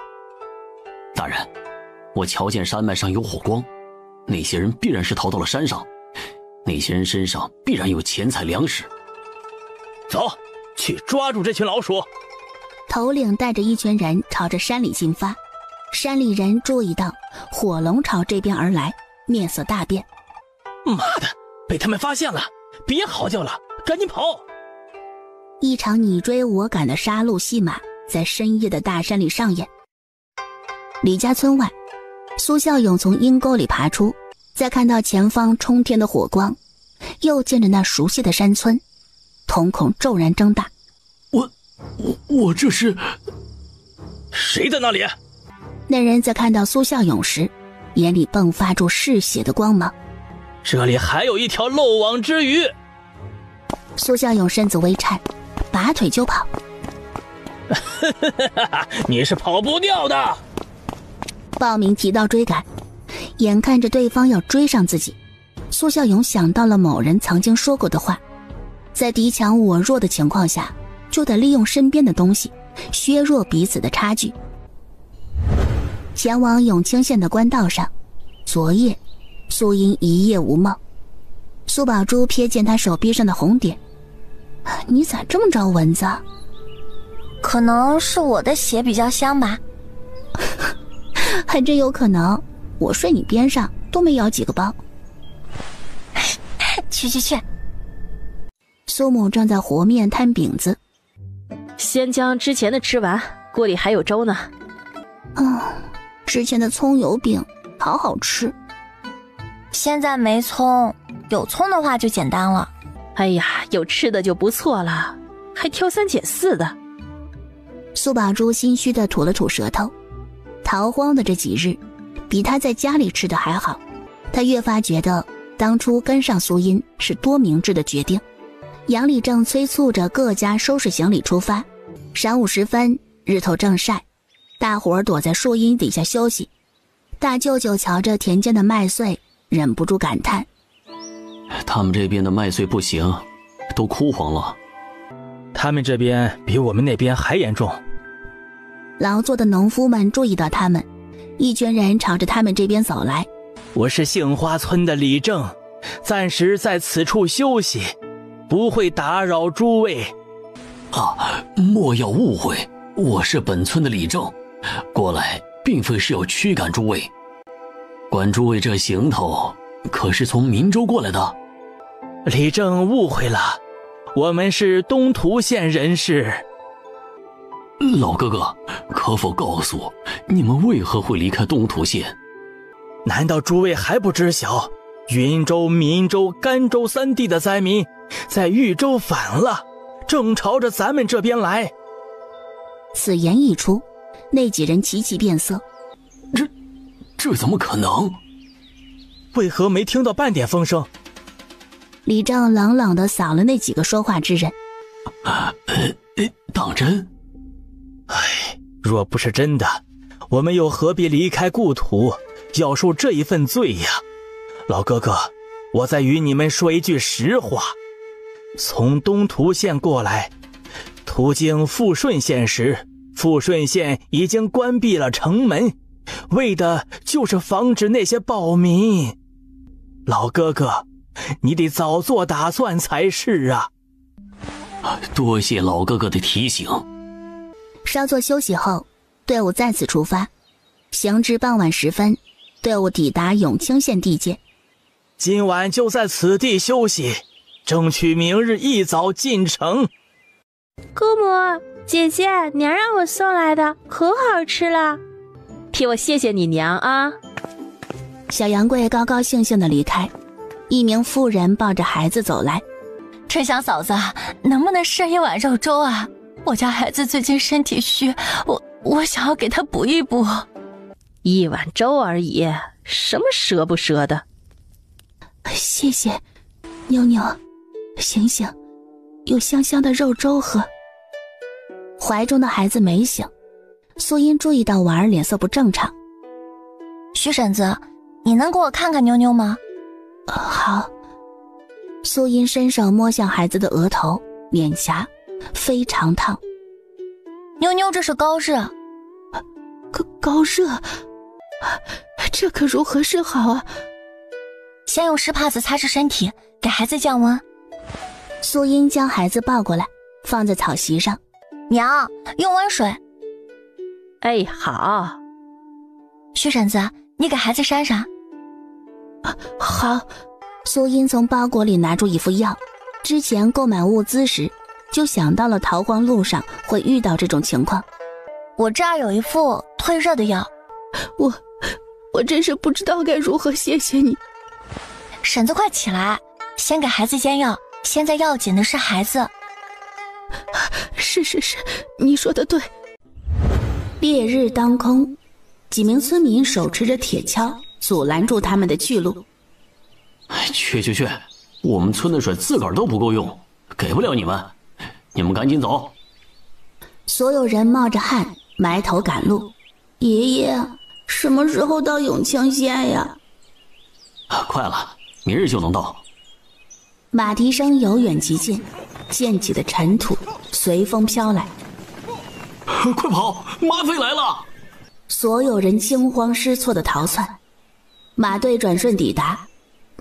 大人，我瞧见山脉上有火光，那些人必然是逃到了山上，那些人身上必然有钱财粮食。走，去抓住这群老鼠！头领带着一群人朝着山里进发。山里人注意到火龙朝这边而来，面色大变。妈的，被他们发现了！别嚎叫了，赶紧跑！一场你追我赶的杀戮戏码在深夜的大山里上演。李家村外，苏孝勇从阴沟里爬出，再看到前方冲天的火光，又见着那熟悉的山村，瞳孔骤然睁大。我这是……谁在那里？那人在看到苏孝勇时，眼里迸发出嗜血的光芒。这里还有一条漏网之鱼！苏孝勇身子微颤，拔腿就跑。你是跑不掉的！鲍明提刀追赶，眼看着对方要追上自己，苏孝勇想到了某人曾经说过的话，在敌强我弱的情况下，就得利用身边的东西削弱彼此的差距。前往永清县的官道上，昨夜苏英一夜无梦。苏宝珠瞥见他手臂上的红点，你咋这么招蚊子啊？可能是我的血比较香吧。还真有可能，我睡你边上都没咬几个包。去。苏母正在和面摊饼子，先将之前的吃完，锅里还有粥呢。之前的葱油饼好好吃。现在没葱，有葱的话就简单了。哎呀，有吃的就不错了，还挑三拣四的。苏宝珠心虚地吐了吐舌头，逃荒的这几日，比他在家里吃的还好。他越发觉得当初跟上苏音是多明智的决定。杨丽正催促着各家收拾行李出发。晌午时分，日头正晒，大伙儿躲在树荫底下休息。大舅舅瞧着田间的麦穗，忍不住感叹：他们这边的麦穗不行，都枯黄了。他们这边比我们那边还严重。劳作的农夫们注意到他们，一群人朝着他们这边走来。我是杏花村的李正，暂时在此处休息，不会打扰诸位。莫要误会，我是本村的李正，过来并非是要驱赶诸位。管诸位这行头，可是从明州过来的？李正误会了，我们是东涂县人士。老哥哥，可否告诉你们为何会离开东涂县？难道诸位还不知晓，云州、闽州、甘州三地的灾民在豫州反了，正朝着咱们这边来。此言一出，那几人齐齐变色。这怎么可能？为何没听到半点风声？李正冷冷地扫了那几个说话之人。当真？若不是真的，我们又何必离开故土，要受这一份罪呀？老哥哥，我再与你们说一句实话，从东涂县过来，途经富顺县时，富顺县已经关闭了城门，为的就是防止那些暴民。老哥哥，你得早做打算才是啊。多谢老哥哥的提醒。稍作休息后，队伍再次出发。行至傍晚时分，队伍抵达永清县地界。今晚就在此地休息，争取明日一早进城。姑母，姐姐，娘让我送来的，可好吃了，替我谢谢你娘啊。小杨贵高高兴兴地离开，一名妇人抱着孩子走来。春香嫂子，能不能赊一碗肉粥啊？我家孩子最近身体虚，我想要给他补一补。一碗粥而已，什么赊不赊的？谢谢，妞妞，醒醒，有香香的肉粥喝。怀中的孩子没醒，苏音注意到婉儿脸色不正常。徐婶子，你能给我看看妞妞吗？好。苏音伸手摸向孩子的额头、脸颊，非常烫。妞妞这是高热。高热，这可如何是好啊？先用湿帕子擦拭身体，给孩子降温。苏英将孩子抱过来，放在草席上。娘，用温水。哎，好。徐婶子，你给孩子扇扇。好。苏英从包裹里拿出一副药，之前购买物资时就想到了逃荒路上会遇到这种情况。我这儿有一副退热的药。我真是不知道该如何谢谢你。婶子快起来，先给孩子煎药，现在要紧的是孩子。是，你说的对。烈日当空，几名村民手持着铁锹阻拦住他们的去路。去，我们村的水自个儿都不够用，给不了你们，你们赶紧走。所有人冒着汗埋头赶路。爷爷，什么时候到永庆县呀？快了，明日就能到。马蹄声由远及近，溅起的尘土随风飘来。快跑，马匪来了！所有人惊慌失措地逃窜。马队转瞬抵达，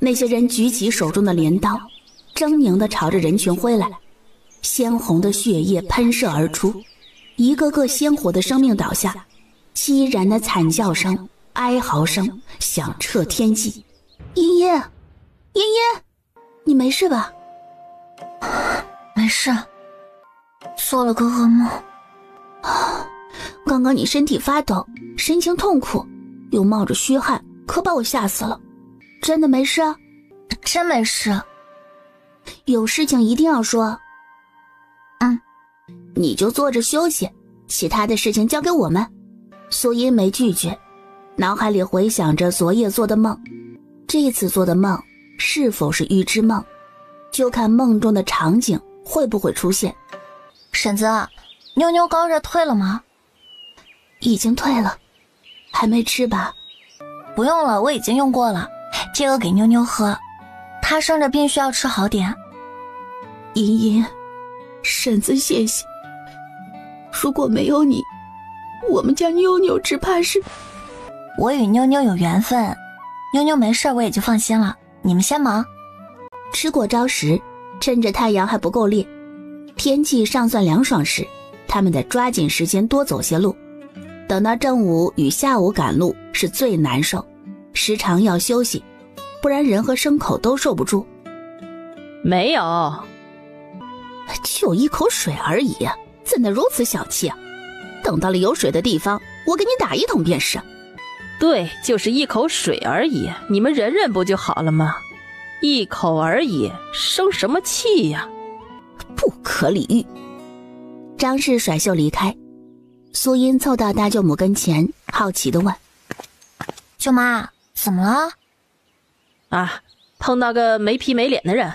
那些人举起手中的镰刀，狰狞地朝着人群挥来。鲜红的血液喷射而出，一个个鲜活的生命倒下，凄然的惨叫声、哀嚎声响彻天际。茵茵，你没事吧？没事，做了个噩梦。刚刚你身体发抖，神情痛苦，又冒着虚汗，可把我吓死了。真的没事啊？真没事。有事情一定要说。你就坐着休息，其他的事情交给我们。苏音没拒绝，脑海里回想着昨夜做的梦，这次做的梦是否是预知梦，就看梦中的场景会不会出现。婶子，妞妞高热退了吗？已经退了。还没吃吧？不用了，我已经用过了，这个给妞妞喝，她生着病需要吃好点。茵茵，婶子谢谢。如果没有你，我们家妞妞只怕是……我与妞妞有缘分，妞妞没事我也就放心了，你们先忙。吃过朝食，趁着太阳还不够烈，天气尚算凉爽时，他们得抓紧时间多走些路。等到正午与下午赶路是最难受，时常要休息，不然人和牲口都受不住。没有，就一口水而已呀，怎能如此小气啊？等到了有水的地方，我给你打一桶便是。对，就是一口水而已，你们忍忍不就好了吗？一口而已，生什么气呀？不可理喻。张氏甩袖离开，苏音凑到大舅母跟前，好奇地问：舅妈，怎么了？啊，碰到个没皮没脸的人。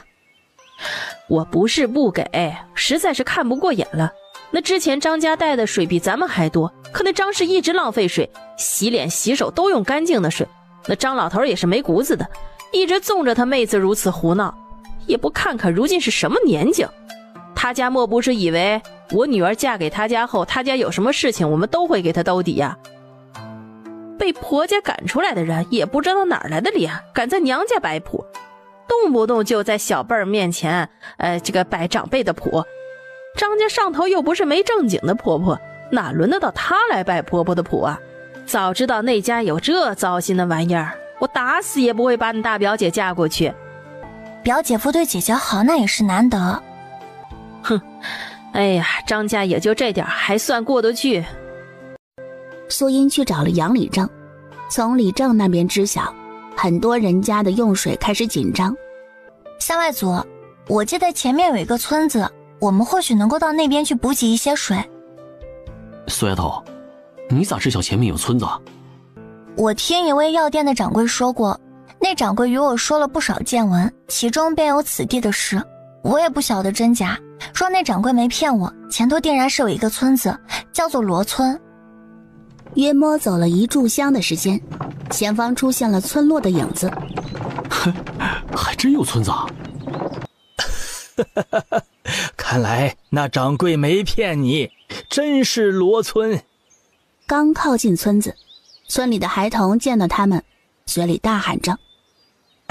我不是不给，实在是看不过眼了。那之前张家带的水比咱们还多，可那张氏一直浪费水，洗脸洗手都用干净的水。那张老头也是没骨子的，一直纵着他妹子如此胡闹，也不看看如今是什么年纪。他家莫不是以为我女儿嫁给他家后，他家有什么事情我们都会给他兜底呀？被婆家赶出来的人也不知道哪儿来的脸，敢在娘家摆谱，动不动就在小辈儿面前这个摆长辈的谱。张家上头又不是没正经的婆婆，哪轮得到她来摆婆婆的谱啊？早知道那家有这糟心的玩意儿，我打死也不会把你大表姐嫁过去。表姐夫对姐姐好，那也是难得。哼，哎呀，张家也就这点，还算过得去。苏音去找了杨李正，从李正那边知晓，很多人家的用水开始紧张。三外祖，我记得前面有一个村子，我们或许能够到那边去补给一些水。苏丫头，你咋知晓前面有村子啊？我听一位药店的掌柜说过，那掌柜与我说了不少见闻，其中便有此地的事。我也不晓得真假，说那掌柜没骗我，前头定然是有一个村子，叫做罗村。约摸走了一炷香的时间，前方出现了村落的影子。还真有村子啊！看来那掌柜没骗你，真是罗村。刚靠近村子，村里的孩童见到他们，嘴里大喊着：“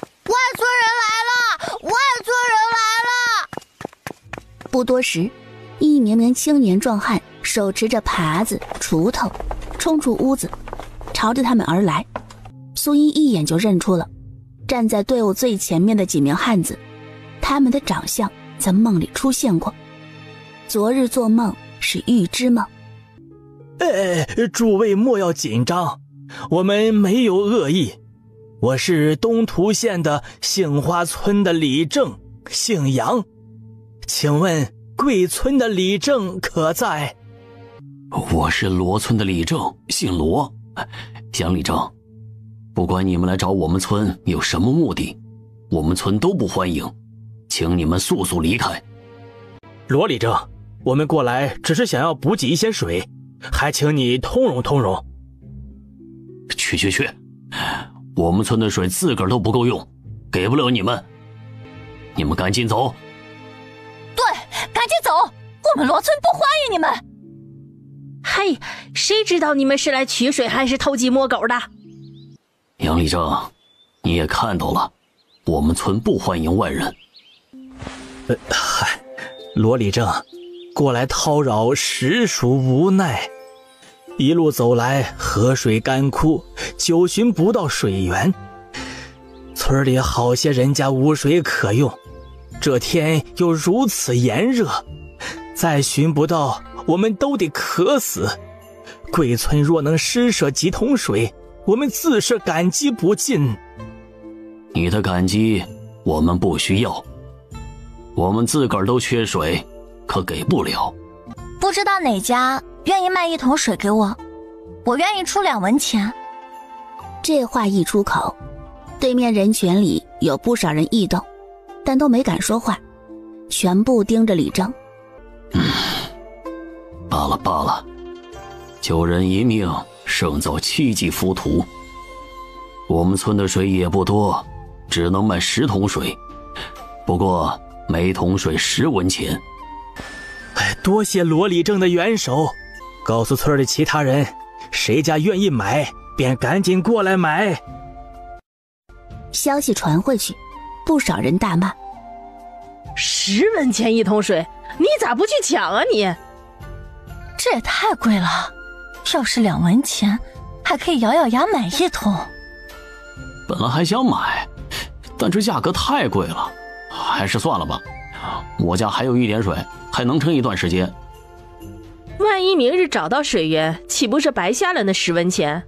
外村人来了！外村人来了！”不多时，一名名青年壮汉手持着耙子、锄头，冲出屋子，朝着他们而来。苏音一眼就认出了站在队伍最前面的几名汉子，他们的长相在梦里出现过。昨日做梦是预知梦。诸位莫要紧张，我们没有恶意。我是东涂县的杏花村的李正，姓杨，请问贵村的李正可在？我是罗村的李正，姓罗。杨李正，不管你们来找我们村有什么目的，我们村都不欢迎，请你们速速离开。罗李正，我们过来只是想要补给一些水，还请你通融通融。去，我们村的水自个儿都不够用，给不了你们。你们赶紧走。对，赶紧走，我们罗村不欢迎你们。嘿，谁知道你们是来取水还是偷鸡摸狗的？杨立正，你也看到了，我们村不欢迎外人。罗李正，过来叨扰实属无奈。一路走来，河水干枯，久寻不到水源，村里好些人家无水可用，这天又如此炎热，再寻不到，我们都得渴死。贵村若能施舍几桶水，我们自是感激不尽。你的感激我们不需要，我们自个儿都缺水，可给不了。不知道哪家愿意卖1桶水给我，我愿意出2文钱。这话一出口，对面人群里有不少人异动，但都没敢说话，全部盯着李正。罢了，救人一命胜造7级浮屠。我们村的水也不多，只能卖10桶水，不过每桶水10文钱。多谢罗李正的援手，告诉村里其他人，谁家愿意买便赶紧过来买。消息传回去，不少人大骂：10文钱1桶水，你咋不去抢啊你？这也太贵了，要是2文钱还可以咬咬牙买1桶。本来还想买，但这价格太贵了，还是算了吧。我家还有一点水，还能撑一段时间。万一明日找到水源，岂不是白瞎了那10文钱？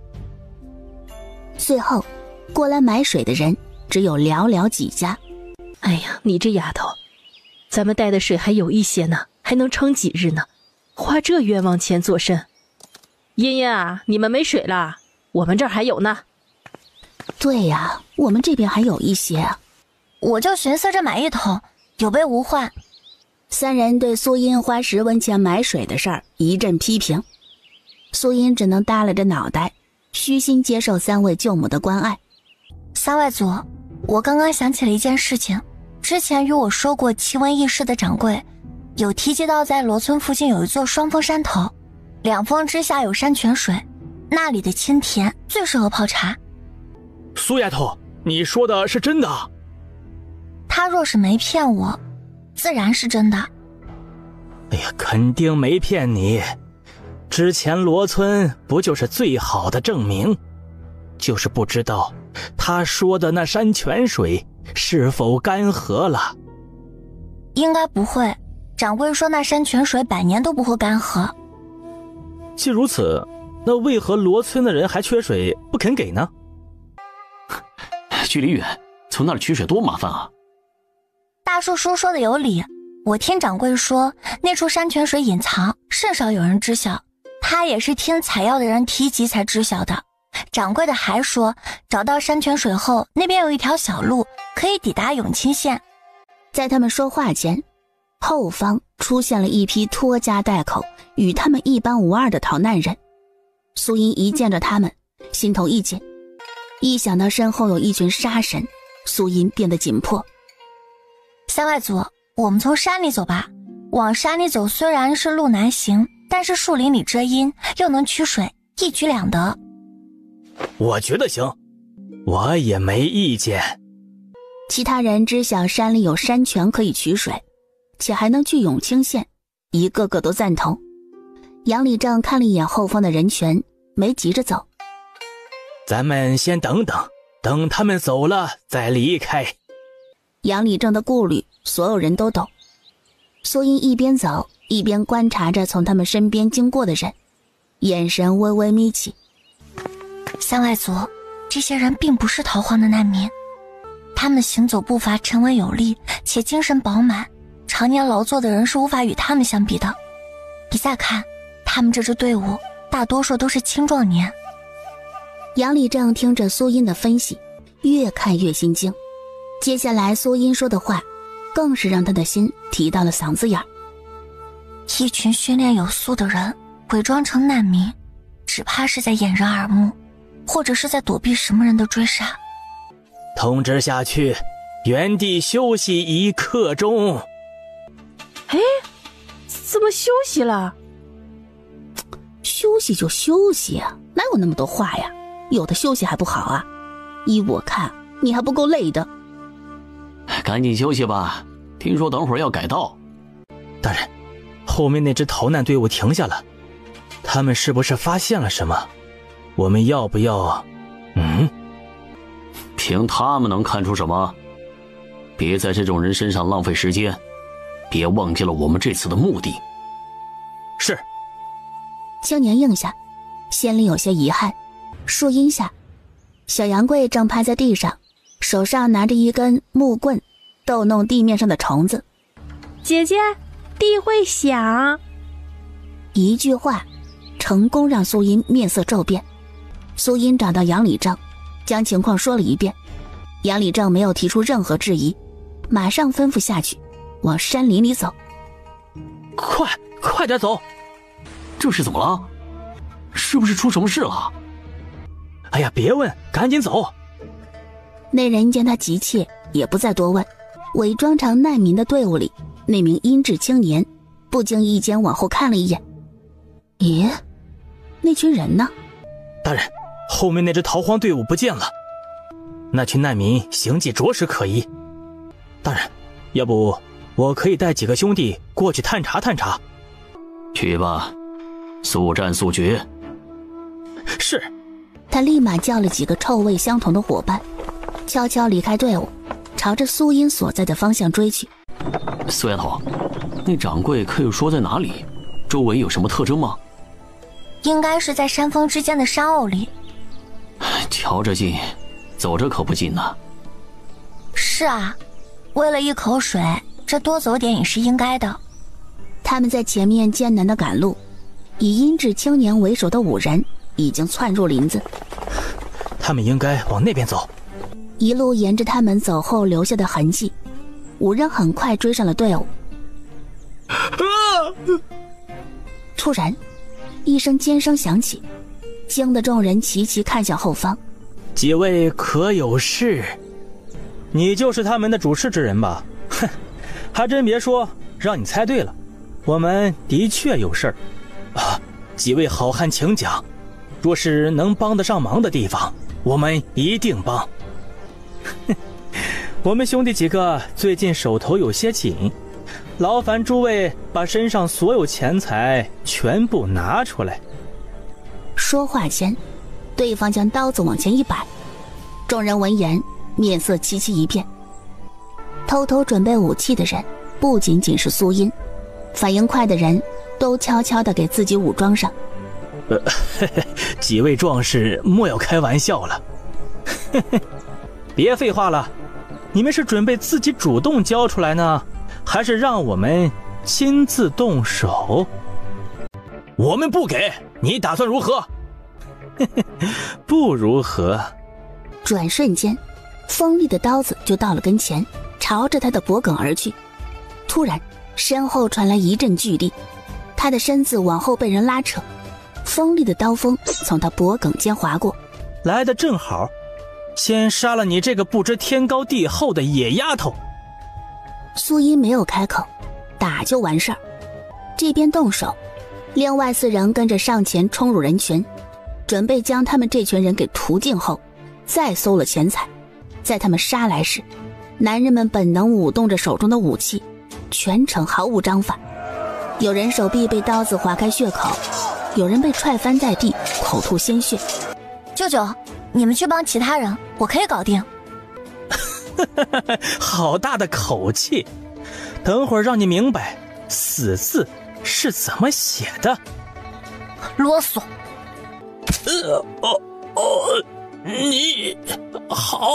最后过来买水的人只有寥寥几家。哎呀，你这丫头，咱们带的水还有一些呢，还能撑几日呢，花这冤枉钱做甚？茵茵啊，你们没水了，我们这儿还有呢。对呀，我们这边还有一些啊。我就寻思着买1桶，有备无患。3人对苏音花10文钱买水的事儿一阵批评，苏音只能耷拉着脑袋，虚心接受3位舅母的关爱。3位祖，我刚刚想起了一件事情，之前与我说过奇闻异事的掌柜，有提及到在罗村附近有一座双峰山头，2峰之下有山泉水，那里的清甜最适合泡茶。苏丫头，你说的是真的？他若是没骗我，自然是真的。哎呀，肯定没骗你。之前罗村不就是最好的证明？就是不知道他说的那山泉水是否干涸了。应该不会，掌柜说那山泉水100年都不会干涸。既如此，那为何罗村的人还缺水不肯给呢？距离远，从那儿取水多麻烦啊。大树叔说的有理，我听掌柜说那处山泉水隐藏，甚少有人知晓，他也是听采药的人提及才知晓的。掌柜的还说，找到山泉水后，那边有一条小路可以抵达永清县。在他们说话间，后方出现了一批拖家带口与他们一般无二的逃难人。苏音一见着他们，心头一紧，一想到身后有一群杀神，苏音变得紧迫。3位祖，我们从山里走吧。往山里走虽然是路难行，但是树林里遮阴，又能取水，一举两得。我觉得行，我也没意见。其他人知晓山里有山泉可以取水，且还能去永清县，一个个都赞同。杨礼正看了一眼后方的人群，没急着走。咱们先等等，等他们走了再离开。杨礼正的顾虑所有人都懂。苏音一边走一边观察着从他们身边经过的人，眼神微微眯起。三外族，这些人并不是逃荒的难民，他们行走步伐沉稳有力，且精神饱满，常年劳作的人是无法与他们相比的。你再看，他们这支队伍大多数都是青壮年。杨礼正听着苏音的分析，越看越心惊。接下来苏音说的话更是让他的心提到了嗓子眼儿。一群训练有素的人伪装成难民，只怕是在掩人耳目，或者是在躲避什么人的追杀。通知下去，原地休息1刻钟。哎，怎么休息了？休息就休息啊，哪有那么多话呀？有的休息还不好啊？依我看，你还不够累的。赶紧休息吧，听说等会儿要改道。大人，后面那支逃难队伍停下了，他们是不是发现了什么？我们要不要……凭他们能看出什么？别在这种人身上浪费时间，别忘记了我们这次的目的。是。青年应下，心里有些遗憾。树荫下，小杨贵正趴在地上，手上拿着一根木棍，逗弄地面上的虫子。姐姐，地会响。一句话，成功让苏音面色骤变。苏音找到杨礼正，将情况说了一遍。杨礼正没有提出任何质疑，马上吩咐下去，往山林里走。快点走！这是怎么了？是不是出什么事了？哎呀，别问，赶紧走！那人见他急切，也不再多问。伪装成难民的队伍里，那名英质青年不经意间往后看了一眼。咦，那群人呢？大人，后面那支逃荒队伍不见了，那群难民行迹着实可疑。大人，要不我可以带几个兄弟过去探查探查。去吧，速战速决。是。他立马叫了几个臭味相同的伙伴，悄悄离开队伍，朝着苏音所在的方向追去。苏丫头，那掌柜可有说在哪里？周围有什么特征吗？应该是在山峰之间的山坳里。瞧着近，走着可不近呢。是啊，为了一口水，这多走点也是应该的。他们在前面艰难地赶路，以英质青年为首的5人已经窜入林子。他们应该往那边走。一路沿着他们走后留下的痕迹，5人很快追上了队伍。突然一声尖声响起，惊得众人齐齐看向后方。几位可有事？你就是他们的主事之人吧？哼，还真别说，让你猜对了，我们的确有事儿啊！几位好汉请讲，若是能帮得上忙的地方，我们一定帮。我们兄弟几个最近手头有些紧，劳烦诸位把身上所有钱财全部拿出来。说话间，对方将刀子往前一摆，众人闻言面色凄凄一片。偷偷准备武器的人不仅仅是苏音，反应快的人都悄悄地给自己武装上。几位壮士莫要开玩笑了。别废话了，你们是准备自己主动交出来呢，还是让我们亲自动手？我们不给，你打算如何？不如何。转瞬间，锋利的刀子就到了跟前，朝着他的脖颈而去。突然身后传来一阵巨力，他的身子往后被人拉扯，锋利的刀锋从他脖颈间划过。来得正好，先杀了你这个不知天高地厚的野丫头。苏音没有开口，打就完事儿。这边动手，另外4人跟着上前冲入人群，准备将他们这群人给屠尽后，再搜了钱财。在他们杀来时，男人们本能舞动着手中的武器，全程毫无章法。有人手臂被刀子划开血口，有人被踹翻在地，口吐鲜血。舅舅，你们去帮其他人，我可以搞定。好大的口气！等会儿让你明白死字是怎么写的。啰嗦。你好。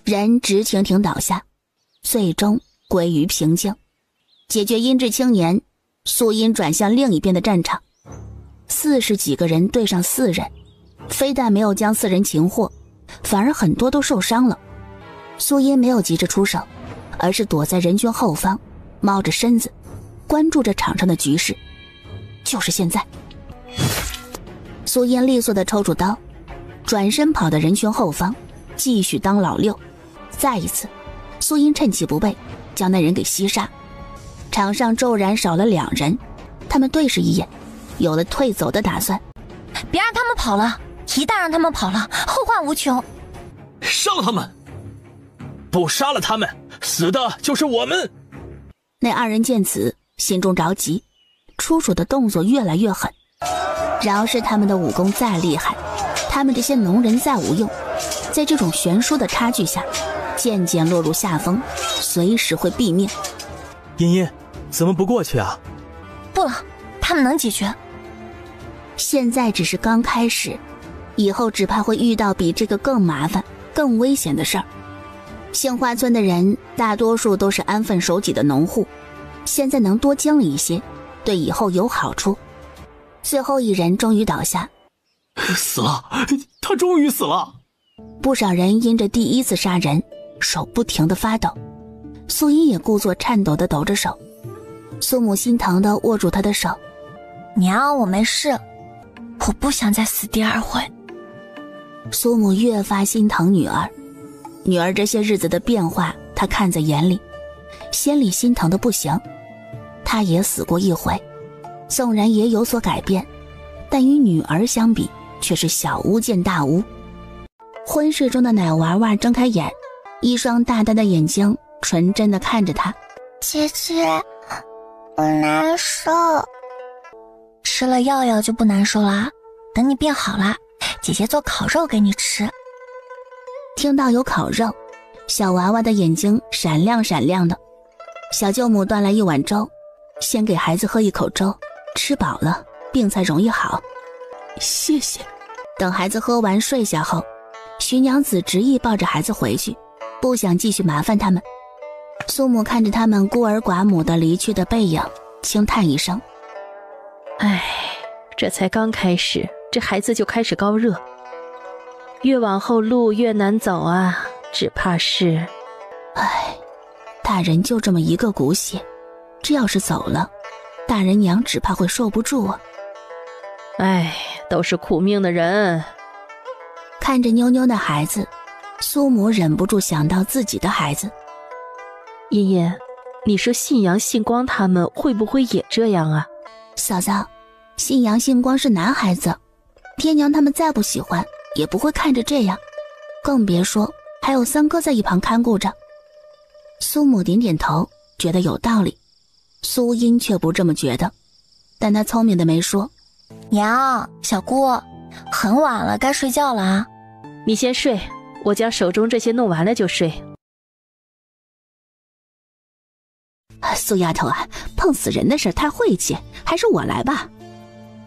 人直挺挺倒下，最终归于平静。解决阴质青年，素音转向另一边的战场。40几个人对上4人，非但没有将4人擒获，反而很多都受伤了。素音没有急着出手，而是躲在人群后方，猫着身子，关注着场上的局势。就是现在，素音利索地抽出刀，转身跑到人群后方，继续当老六。再一次，素音趁其不备，将那人给袭杀。场上骤然少了2人，他们对视一眼，有了退走的打算。别让他们跑了，一旦让他们跑了，后患无穷。杀了他们！不杀了他们，死的就是我们。那2人见此，心中着急，出手的动作越来越狠。饶是他们的武功再厉害，他们这些农人再无用，在这种悬殊的差距下，渐渐落入下风，随时会毙命。茵茵，怎么不过去啊？不了，他们能解决。现在只是刚开始，以后只怕会遇到比这个更麻烦、更危险的事儿。杏花村的人大多数都是安分守己的农户，现在能多经历一些，对以后有好处。最后一人终于倒下，死了，他终于死了。不少人因着第一次杀人，手不停地发抖。素音也故作颤抖地抖着手，苏母心疼地握住他的手。娘，我没事，我不想再死第2回。苏母越发心疼女儿，女儿这些日子的变化她看在眼里，心里心疼的不行。她也死过1回，纵然也有所改变，但与女儿相比却是小巫见大巫。昏睡中的奶娃娃睁开眼，一双大大的眼睛纯真地看着她。姐姐，我难受。吃了药药就不难受啦，等你变好啦，姐姐做烤肉给你吃。听到有烤肉，小娃娃的眼睛闪亮闪亮的。小舅母端来1碗粥，先给孩子喝1口粥，吃饱了病才容易好。谢谢。等孩子喝完睡下后，徐娘子执意抱着孩子回去，不想继续麻烦他们。苏母看着他们孤儿寡母的离去的背影，轻叹一声：唉，这才刚开始，这孩子就开始高热，越往后路越难走啊，只怕是……唉，大人就这么一个骨血，这要是走了，大人娘只怕会受不住啊。唉，都是苦命的人。看着妞妞的孩子，苏母忍不住想到自己的孩子。茵茵，你说信阳、信光他们会不会也这样啊？嫂嫂，信阳、信光是男孩子，爹娘他们再不喜欢，也不会看着这样，更别说还有3哥在一旁看顾着。苏母点点头，觉得有道理。苏音却不这么觉得，但她聪明的没说。娘，小姑，很晚了，该睡觉了啊。你先睡，我将手中这些弄完了就睡。苏丫头啊，碰死人的事太晦气，还是我来吧。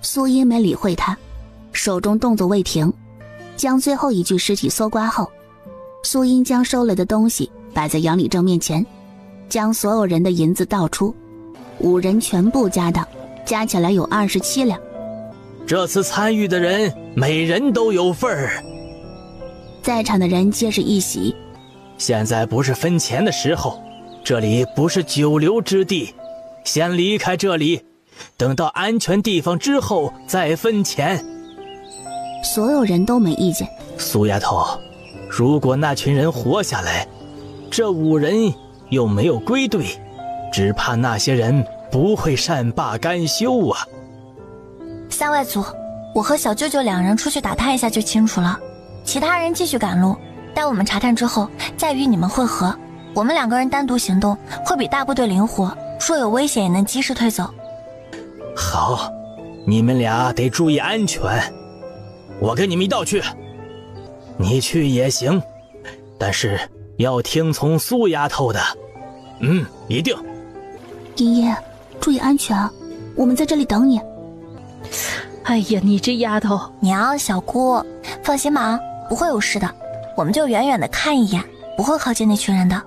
苏音没理会他，手中动作未停，将最后一具尸体搜刮后，苏音将收了的东西摆在杨礼正面前，将所有人的银子倒出，5人全部家当，加起来有27两。这次参与的人每人都有份儿。在场的人皆是一喜。现在不是分钱的时候，这里不是久留之地，先离开这里，等到安全地方之后再分钱。所有人都没意见。苏丫头，如果那群人活下来，这5人又没有归队，只怕那些人不会善罢甘休啊。三外组，我和小舅舅2人出去打探一下就清楚了，其他人继续赶路，待我们查探之后再与你们会合。我们2个人单独行动会比大部队灵活，若有危险也能及时退走。好，你们俩得注意安全，我跟你们一道去。你去也行，但是要听从苏丫头的。一定。茵茵，注意安全啊，我们在这里等你。哎呀，你这丫头！娘，小姑，放心吧，不会有事的，我们就远远的看一眼，不会靠近那群人的。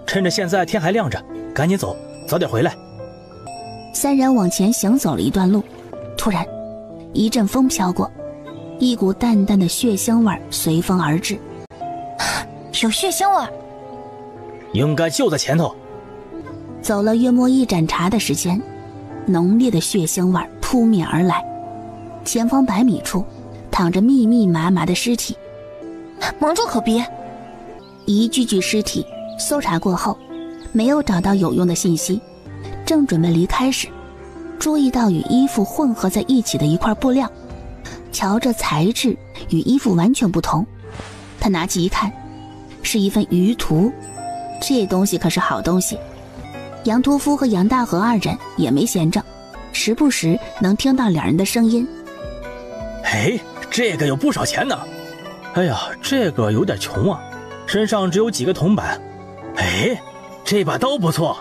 趁着现在天还亮着，赶紧走，早点回来。3人往前行走了一段路，突然一阵风飘过，一股淡淡的血腥味随风而至。有血腥味，应该就在前头。走了约莫1盏茶的时间，浓烈的血腥味扑面而来。前方100米处躺着密密麻麻的尸体，蒙住口鼻。一具具尸体搜查过后，没有找到有用的信息，正准备离开时，注意到与衣服混合在一起的一块布料，瞧这材质与衣服完全不同。他拿起一看，是一份舆图，这东西可是好东西。杨屠夫和杨大河2人也没闲着，时不时能听到2人的声音。这个有不少钱呢。哎呀，这个有点穷啊，身上只有几个铜板。这把刀不错。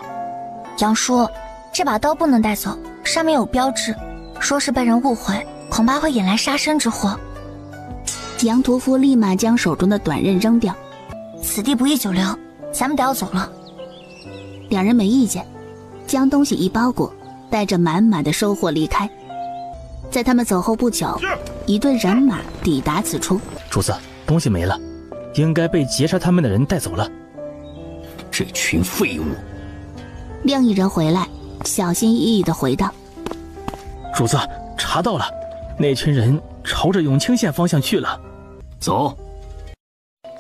杨叔，这把刀不能带走，上面有标志，说是被人误会，恐怕会引来杀身之祸。杨屠夫立马将手中的短刃扔掉。此地不宜久留，咱们得要走了。2人没意见，将东西一包裹，带着满满的收获离开。在他们走后不久，一队人马抵达此处。主子，东西没了，应该被劫杀他们的人带走了。这群废物！另一人回来，小心翼翼地回道：主子，查到了，那群人朝着永清县方向去了。走。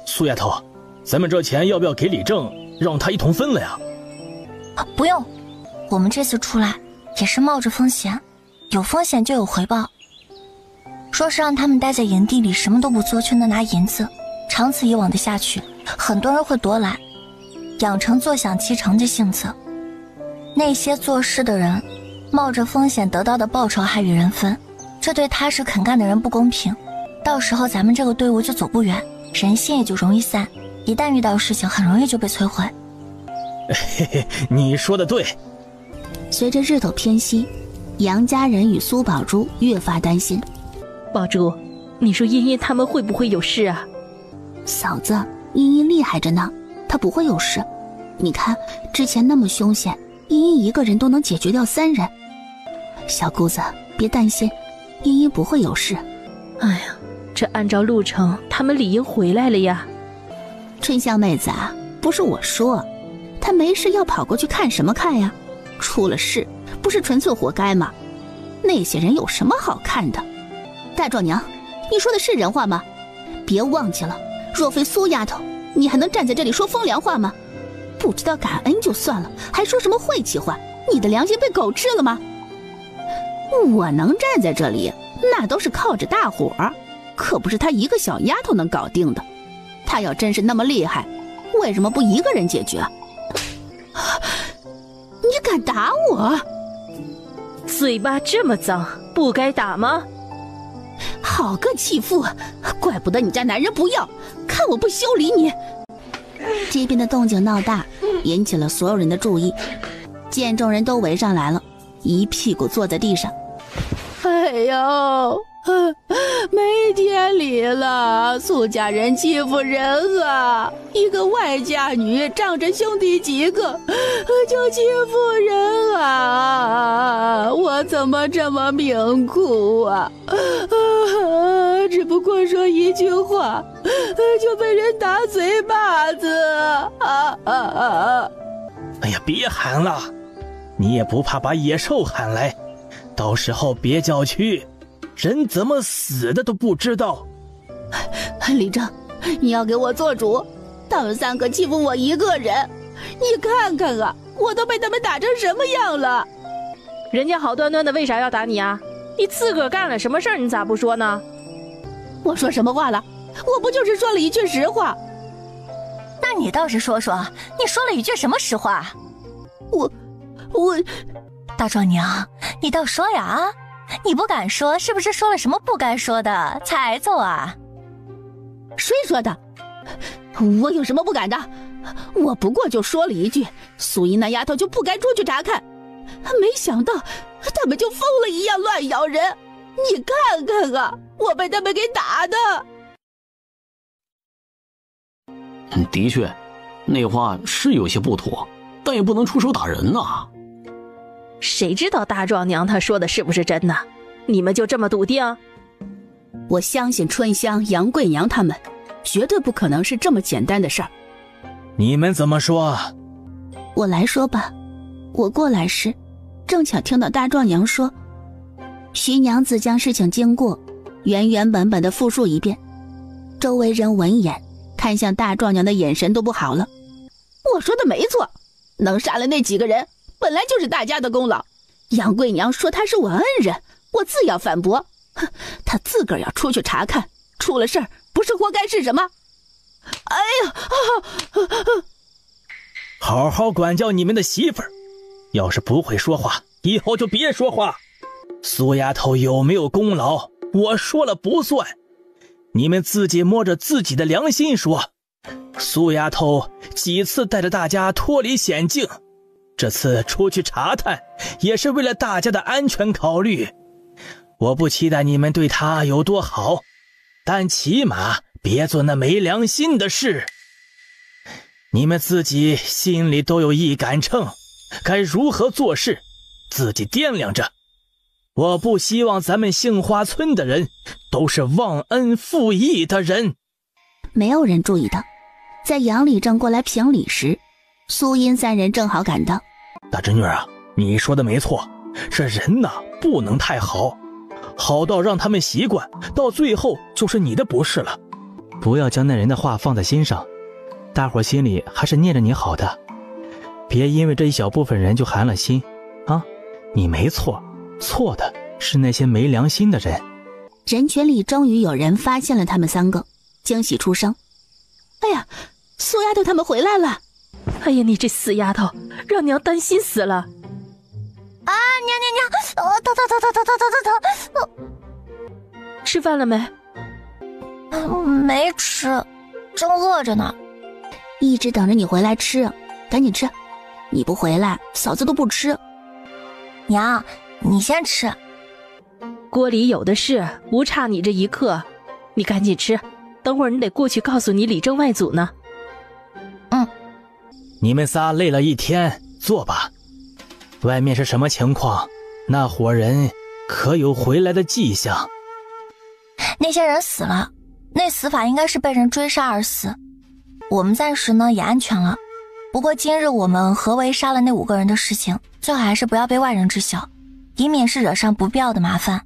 苏丫头，咱们这钱要不要给李正，让他一同分了呀？不用，我们这次出来也是冒着风险，有风险就有回报。说是让他们待在营地里什么都不做，却能拿银子，长此以往的下去，很多人会夺来，养成坐享其成的性子。那些做事的人冒着风险得到的报酬还与人分，这对踏实肯干的人不公平。到时候咱们这个队伍就走不远，人心也就容易散，一旦遇到事情很容易就被摧毁。你说的对。随着日头偏西，杨家人与苏宝珠越发担心。宝珠，你说茵茵他们会不会有事啊？嫂子，茵茵厉害着呢，她不会有事。你看之前那么凶险，茵茵一个人都能解决掉3人。小姑子，别担心，茵茵不会有事。哎呀，这按照路程，他们理应回来了呀。春香妹子啊，不是我说，她没事要跑过去看什么看呀？出了事，不是纯粹活该吗？那些人有什么好看的？大壮娘，你说的是人话吗？别忘记了，若非苏丫头，你还能站在这里说风凉话吗？不知道感恩就算了，还说什么晦气话？你的良心被狗吃了吗？我能站在这里，那都是靠着大伙儿，可不是她一个小丫头能搞定的。她要真是那么厉害，为什么不一个人解决？你敢打我？嘴巴这么脏，不该打吗？好个弃妇，怪不得你家男人不要，看我不修理你。这边的动静闹大，引起了所有人的注意。见众人都围上来了，一屁股坐在地上。哎呦，没天理了！苏家人欺负人啊！一个外嫁女仗着兄弟几个，就欺负人啊！我怎么这么命苦啊？只不过说一句话，就被人打嘴巴子！哎呀，别喊了，你也不怕把野兽喊来？到时候别叫屈，人怎么死的都不知道。李正，你要给我做主，他们3个欺负我一个人，你看看啊，我都被他们打成什么样了。人家好端端的，为啥要打你啊？你自个儿干了什么事儿，你咋不说呢？我说什么话了？我不就是说了一句实话。那你倒是说说，你说了一句什么实话？我大壮娘，你倒说呀啊！你不敢说，是不是说了什么不该说的才挨揍啊？谁说的？我有什么不敢的？我不过就说了一句，苏英那丫头就不该出去查看，没想到他们就疯了一样乱咬人。你看看啊，我被他们给打的。的确，那话是有些不妥，但也不能出手打人呐。谁知道大壮娘她说的是不是真的？你们就这么笃定？我相信春香、杨贵娘他们绝对不可能是这么简单的事儿。你们怎么说？我来说吧，我过来时正巧听到大壮娘说，徐娘子将事情经过原原本本的复述一遍。周围人闻言看向大壮娘的眼神都不好了。我说的没错，能杀了那几个人本来就是大家的功劳。杨贵娘说她是我恩人，我自要反驳。她自个儿要出去查看，出了事儿不是活该是什么？哎呀！好好管教你们的媳妇儿，要是不会说话，以后就别说话。苏丫头有没有功劳，我说了不算。你们自己摸着自己的良心说，苏丫头几次带着大家脱离险境，这次出去查探也是为了大家的安全考虑。我不期待你们对她有多好，但起码别做那没良心的事。你们自己心里都有一杆秤，该如何做事自己掂量着。我不希望咱们杏花村的人都是忘恩负义的人。没有人注意到，在杨礼正过来评理时，苏音三人正好赶到。大侄女啊，你说的没错，这人呐不能太好，好到让他们习惯，到最后就是你的不是了。不要将那人的话放在心上，大伙心里还是念着你好的，别因为这一小部分人就寒了心啊！你没错，错的是那些没良心的人。人群里终于有人发现了他们三个，惊喜出声：哎呀，苏丫头他们回来了！哎呀，你这死丫头，让娘担心死了！啊，娘，疼！吃饭了没？没吃，正饿着呢。一直等着你回来吃，赶紧吃，你不回来，嫂子都不吃。娘，你先吃。锅里有的是，不差你这一刻。你赶紧吃，等会儿你得过去告诉你李正外祖呢。你们仨累了一天，坐吧。外面是什么情况？那伙人可有回来的迹象？那些人死了，那死法应该是被人追杀而死。我们暂时呢也安全了，不过今日我们合围杀了那5个人的事情，最好还是不要被外人知晓，以免是惹上不必要的麻烦。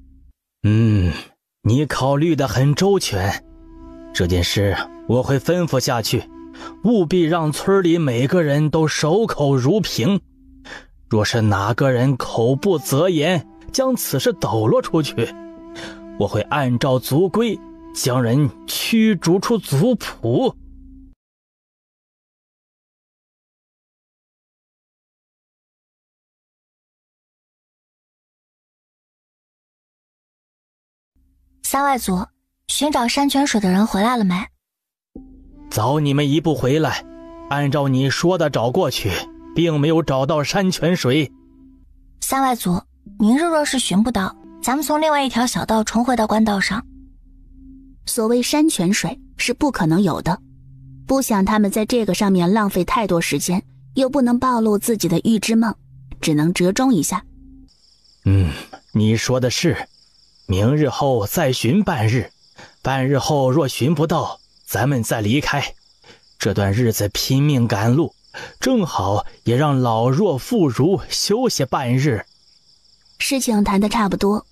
你考虑得很周全，这件事我会吩咐下去，务必让村里每个人都守口如瓶。若是哪个人口不择言，将此事抖落出去，我会按照族规将人驱逐出族谱。三外祖，寻找山泉水的人回来了没？早你们一步回来，按照你说的找过去，并没有找到山泉水。三外祖，明日若是寻不到，咱们从另外一条小道重回到官道上。所谓山泉水是不可能有的，不想他们在这个上面浪费太多时间，又不能暴露自己的预知梦，只能折中一下。你说的是，明日后再寻半日，半日后若寻不到，咱们再离开。这段日子拼命赶路，正好也让老弱妇孺休息半日。事情谈得差不多，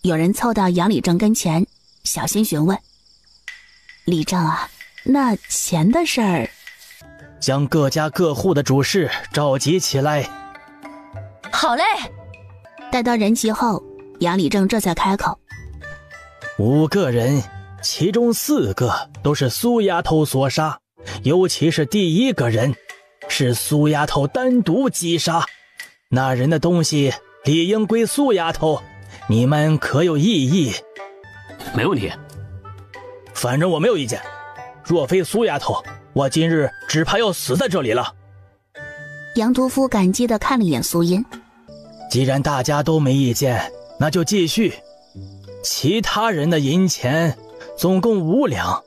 有人凑到杨礼正跟前，小心询问：礼正啊，那钱的事儿？将各家各户的主事召集起来。好嘞。待到人齐后，杨礼正这才开口：“5个人，其中4个都是苏丫头所杀，尤其是第1个人，是苏丫头单独击杀。那人的东西理应归苏丫头，你们可有异议？”“没问题。”“反正我没有意见。若非苏丫头，我今日只怕要死在这里了。”杨屠夫感激地看了一眼苏音：“既然大家都没意见，那就继续。其他人的银钱总共5两，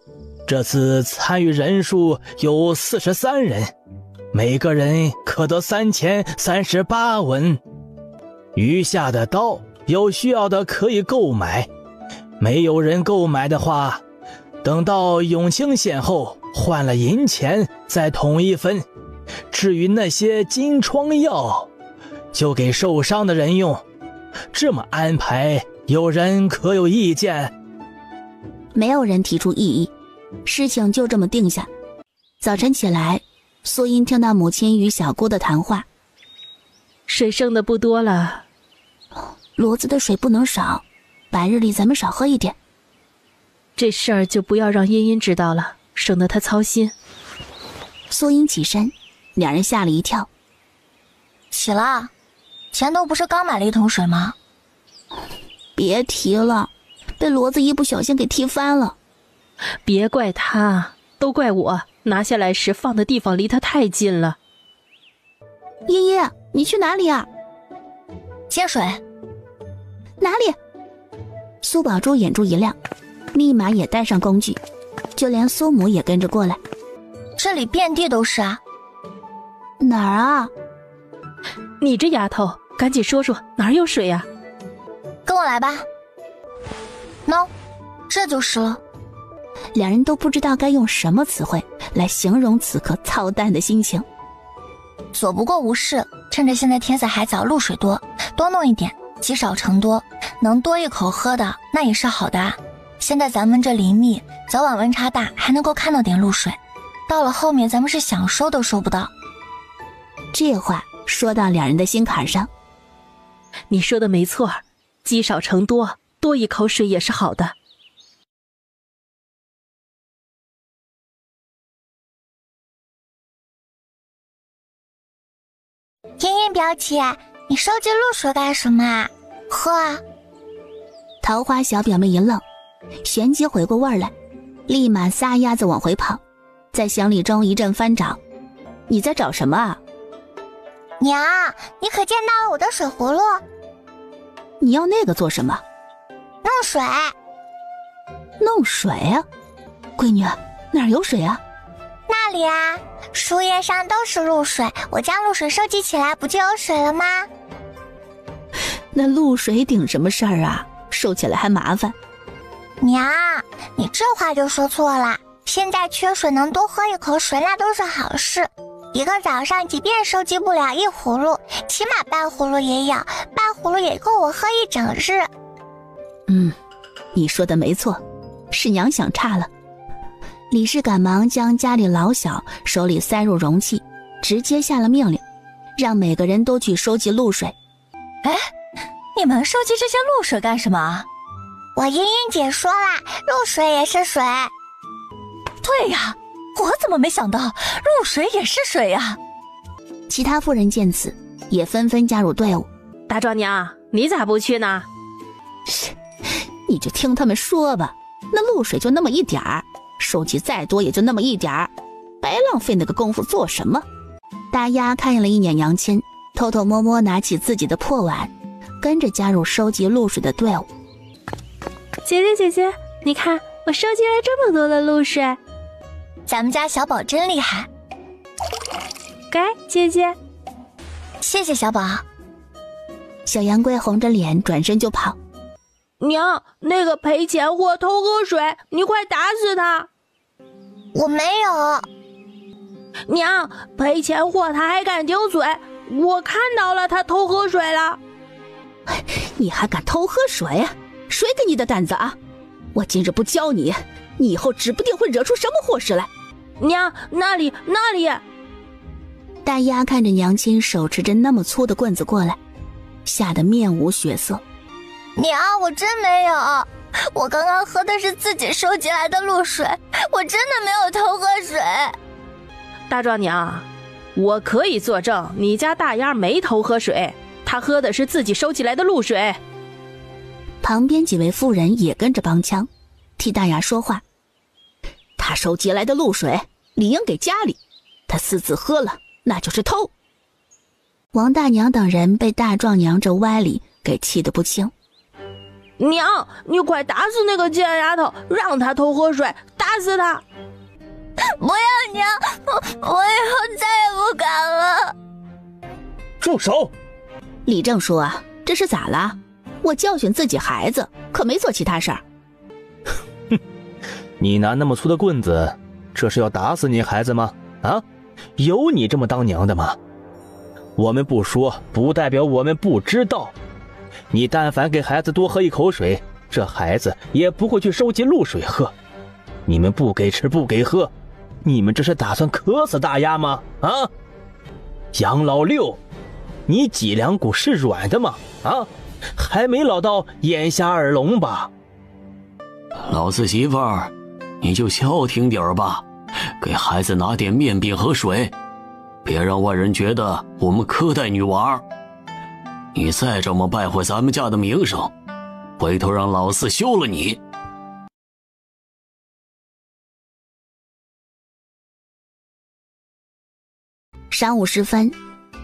这次参与人数有43人，每个人可得3038文。余下的刀有需要的可以购买，没有人购买的话，等到永清县后换了银钱再统一分。至于那些金疮药，就给受伤的人用。这么安排，有人可有意见？”没有人提出异议，事情就这么定下。早晨起来，苏音听到母亲与小姑的谈话：“水剩的不多了，骡子的水不能少，白日里咱们少喝一点。这事儿就不要让茵茵知道了，省得她操心。”苏音起身，两人吓了一跳：“起了？前头不是刚买了1桶水吗？”“别提了，被骡子一不小心给踢翻了。”“别怪他，都怪我拿下来时放的地方离他太近了。”“茵茵，你去哪里啊？”“接水。”“哪里？”苏宝珠眼珠一亮，立马也带上工具，就连苏母也跟着过来。“这里遍地都是啊。”“哪儿啊？”“你这丫头，赶紧说说哪儿有水啊？”“跟我来吧。”“喏，这就是了。”两人都不知道该用什么词汇来形容此刻操蛋的心情。“左不过无事，趁着现在天色还早，露水多，多弄一点，积少成多，能多一口喝的那也是好的啊。现在咱们这林密，早晚温差大，还能够看到点露水，到了后面咱们是想收都收不到。”这话说到两人的心坎上。“你说的没错，积少成多，多一口水也是好的。”茵茵表姐，你收集露水干什么啊？喝啊！桃花小表妹一愣，旋即回过味儿来，立马撒丫子往回跑，在行李中一阵翻找。“你在找什么啊？”“娘，你可见到了我的水葫芦？”“你要那个做什么？”“弄水。”“弄水啊？闺女，哪儿有水啊？”“那里啊，树叶上都是露水，我将露水收集起来，不就有水了吗？”“那露水顶什么事儿啊？收起来还麻烦。”“娘，你这话就说错了。现在缺水，能多喝一口水那都是好事。一个早上即便收集不了1葫芦，起码半葫芦也有，半葫芦也够我喝一整日。”“你说的没错，是娘想差了。”李氏赶忙将家里老小手里塞入容器，直接下了命令，让每个人都去收集露水。“哎，你们收集这些露水干什么？”“我茵茵姐说啦，露水也是水。”“对呀，我怎么没想到露水也是水呀？”其他妇人见此，也纷纷加入队伍。“大壮娘，你咋不去呢？”“你就听他们说吧，那露水就那么一点儿，收集再多也就那么一点儿，白浪费那个功夫做什么？”大丫看了一眼杨亲，偷偷摸摸拿起自己的破碗，跟着加入收集露水的队伍。“姐姐，你看我收集了这么多的露水。”“咱们家小宝真厉害。”“该姐姐。”“谢谢小宝。”小杨贵红着脸转身就跑。“娘，那个赔钱货偷喝水，你快打死他！”“我没有。”“娘，赔钱货他还敢顶嘴，我看到了他偷喝水了。”“你还敢偷喝水？谁给你的胆子啊？我今日不教你，你以后指不定会惹出什么祸事来。”“娘，那里。”大丫看着娘亲手持着那么粗的棍子过来，吓得面无血色。娘，我真没有，我刚刚喝的是自己收集来的露水，我真的没有偷喝水。大壮娘，我可以作证，你家大丫没偷喝水，她喝的是自己收集来的露水。旁边几位妇人也跟着帮腔，替大丫说话。他收集来的露水理应给家里，他私自喝了，那就是偷。王大娘等人被大壮娘这歪理给气得不轻。娘，你快打死那个贱丫头，让她偷喝水，打死她！不要娘，我以后再也不敢了。住手！李正说啊，这是咋了？我教训自己孩子，可没做其他事儿。哼，你拿那么粗的棍子，这是要打死你孩子吗？啊，有你这么当娘的吗？我们不说，不代表我们不知道。你但凡给孩子多喝一口水，这孩子也不会去收集露水喝。你们不给吃不给喝，你们这是打算渴死大丫吗？啊，杨老六，你脊梁骨是软的吗？啊，还没老到眼瞎耳聋吧？老四媳妇儿，你就消停点吧，给孩子拿点面饼和水，别让外人觉得我们苛待女娃。你再这么败坏咱们家的名声，回头让老四休了你。晌午时分，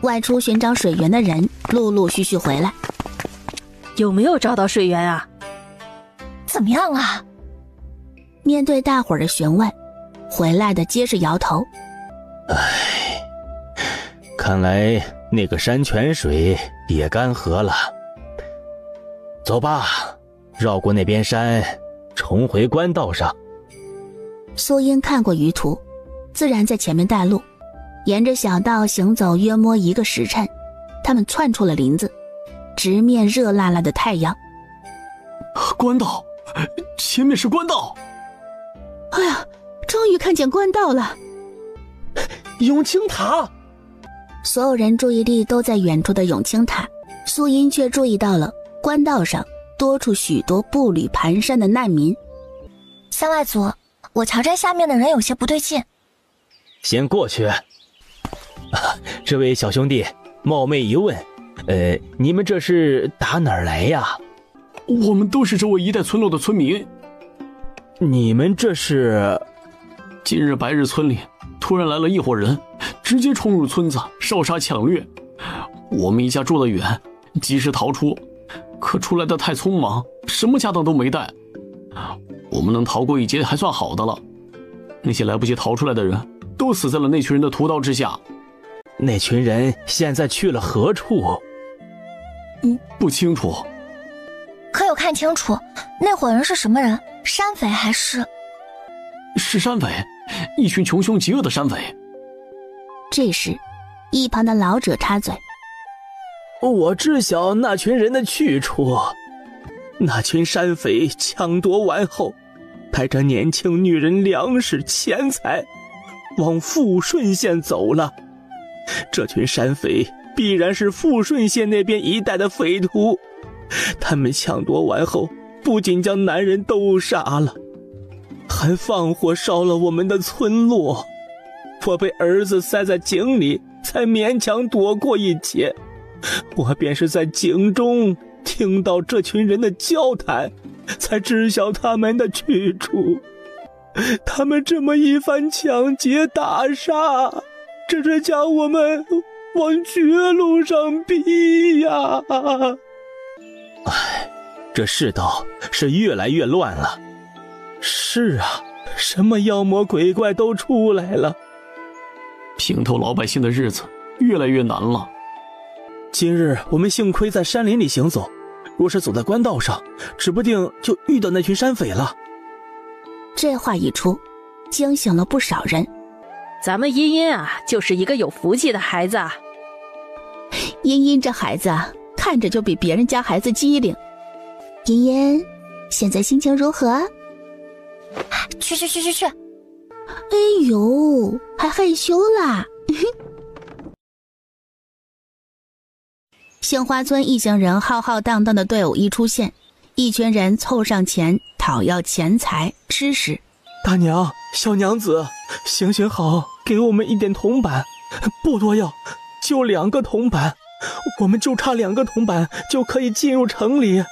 外出寻找水源的人陆陆续续回来。有没有找到水源啊？怎么样啊？面对大伙儿的询问，回来的皆是摇头。唉，看来那个山泉水也干涸了。走吧，绕过那边山，重回官道上。苏英看过舆图，自然在前面带路。沿着小道行走约摸1个时辰，他们窜出了林子，直面热辣辣的太阳。官道，前面是官道。哎呀，终于看见官道了。永清塔。所有人注意力都在远处的永清塔，苏音却注意到了官道上多出许多步履蹒跚的难民。三外祖，我瞧这下面的人有些不对劲。先过去。这位小兄弟，冒昧一问，你们这是打哪儿来呀？我们都是这位一带村落的村民。你们这是？今日白日村里突然来了一伙人，直接冲入村子，烧杀抢掠。我们一家住得远，及时逃出，可出来的太匆忙，什么家当都没带。我们能逃过一劫还算好的了，那些来不及逃出来的人都死在了那群人的屠刀之下。那群人现在去了何处？不清楚。可有看清楚那伙人是什么人？山匪还是？是山匪，一群穷凶极恶的山匪。这时一旁的老者插嘴，我知晓那群人的去处。那群山匪抢夺完后，带着年轻女人、粮食、钱财往富顺县走了。这群山匪必然是富顺县那边一带的匪徒，他们抢夺完后，不仅将男人都杀了，还放火烧了我们的村落。我被儿子塞在井里，才勉强躲过一劫。我便是在井中听到这群人的交谈，才知晓他们的去处。他们这么一番抢劫打杀，这是将我们往绝路上逼呀！唉，这世道是越来越乱了。是啊，什么妖魔鬼怪都出来了，平头老百姓的日子越来越难了。今日我们幸亏在山林里行走，若是走在官道上，指不定就遇到那群山匪了。这话一出，惊醒了不少人。咱们茵茵啊，就是一个有福气的孩子啊。茵茵这孩子啊，看着就比别人家孩子机灵。茵茵，现在心情如何？去！哎呦，还害羞啦。杏花村一行人浩浩荡荡的队伍一出现，一群人凑上前讨要钱财吃食。大娘，小娘子，行行好，给我们一点铜板，不多要，就2个铜板，我们就差2个铜板就可以进入城里。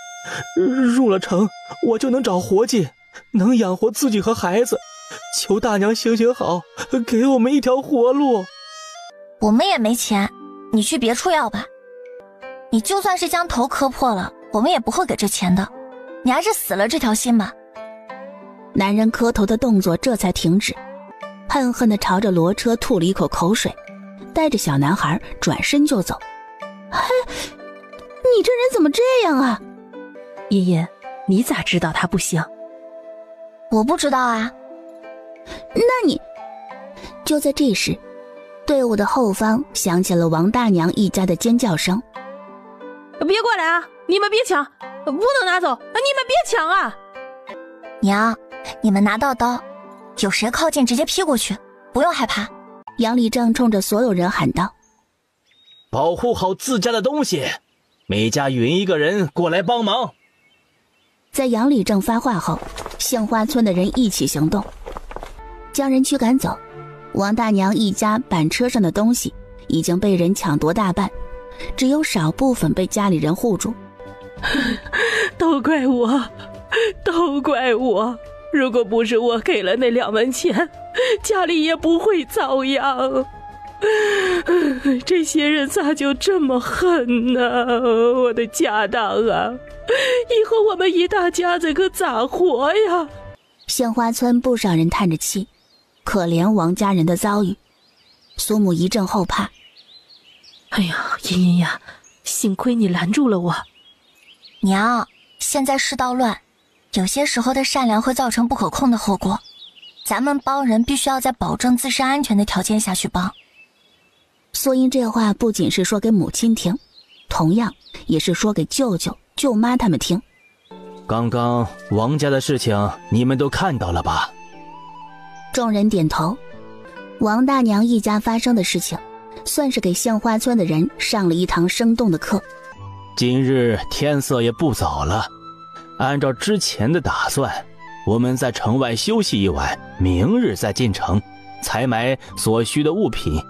入了城，我就能找活计，能养活自己和孩子。求大娘行行好，给我们一条活路。我们也没钱，你去别处要吧。你就算是将头磕破了，我们也不会给这钱的。你还是死了这条心吧。男人磕头的动作这才停止，恨恨地朝着骡车吐了一口口水，带着小男孩转身就走。嘿，你这人怎么这样啊？茵茵，你咋知道他不行？我不知道啊。那你……就在这时，队伍的后方响起了王大娘一家的尖叫声。别过来啊！你们别抢，不能拿走！你们别抢啊！娘，你们拿到刀，有谁靠近直接劈过去，不用害怕。杨礼正冲着所有人喊道：保护好自家的东西，每家允一个人过来帮忙。在杨礼正发话后，杏花村的人一起行动，将人驱赶走。王大娘一家板车上的东西已经被人抢夺大半，只有少部分被家里人护住。都怪我，都怪我！如果不是我给了那2文钱，家里也不会遭殃。这些人咋就这么狠呢？我的家当啊！以后我们一大家子可咋活呀？杏花村不少人叹着气，可怜王家人的遭遇。苏母一阵后怕：哎呀，茵茵呀，幸亏你拦住了我。娘，现在世道乱，有些时候的善良会造成不可控的后果。咱们帮人必须要在保证自身安全的条件下去帮。苏英这话不仅是说给母亲听，同样也是说给舅舅、舅妈他们听。刚刚王家的事情你们都看到了吧？众人点头。王大娘一家发生的事情，算是给杏花村的人上了一堂生动的课。今日天色也不早了，按照之前的打算，我们在城外休息一晚，明日再进城采买所需的物品。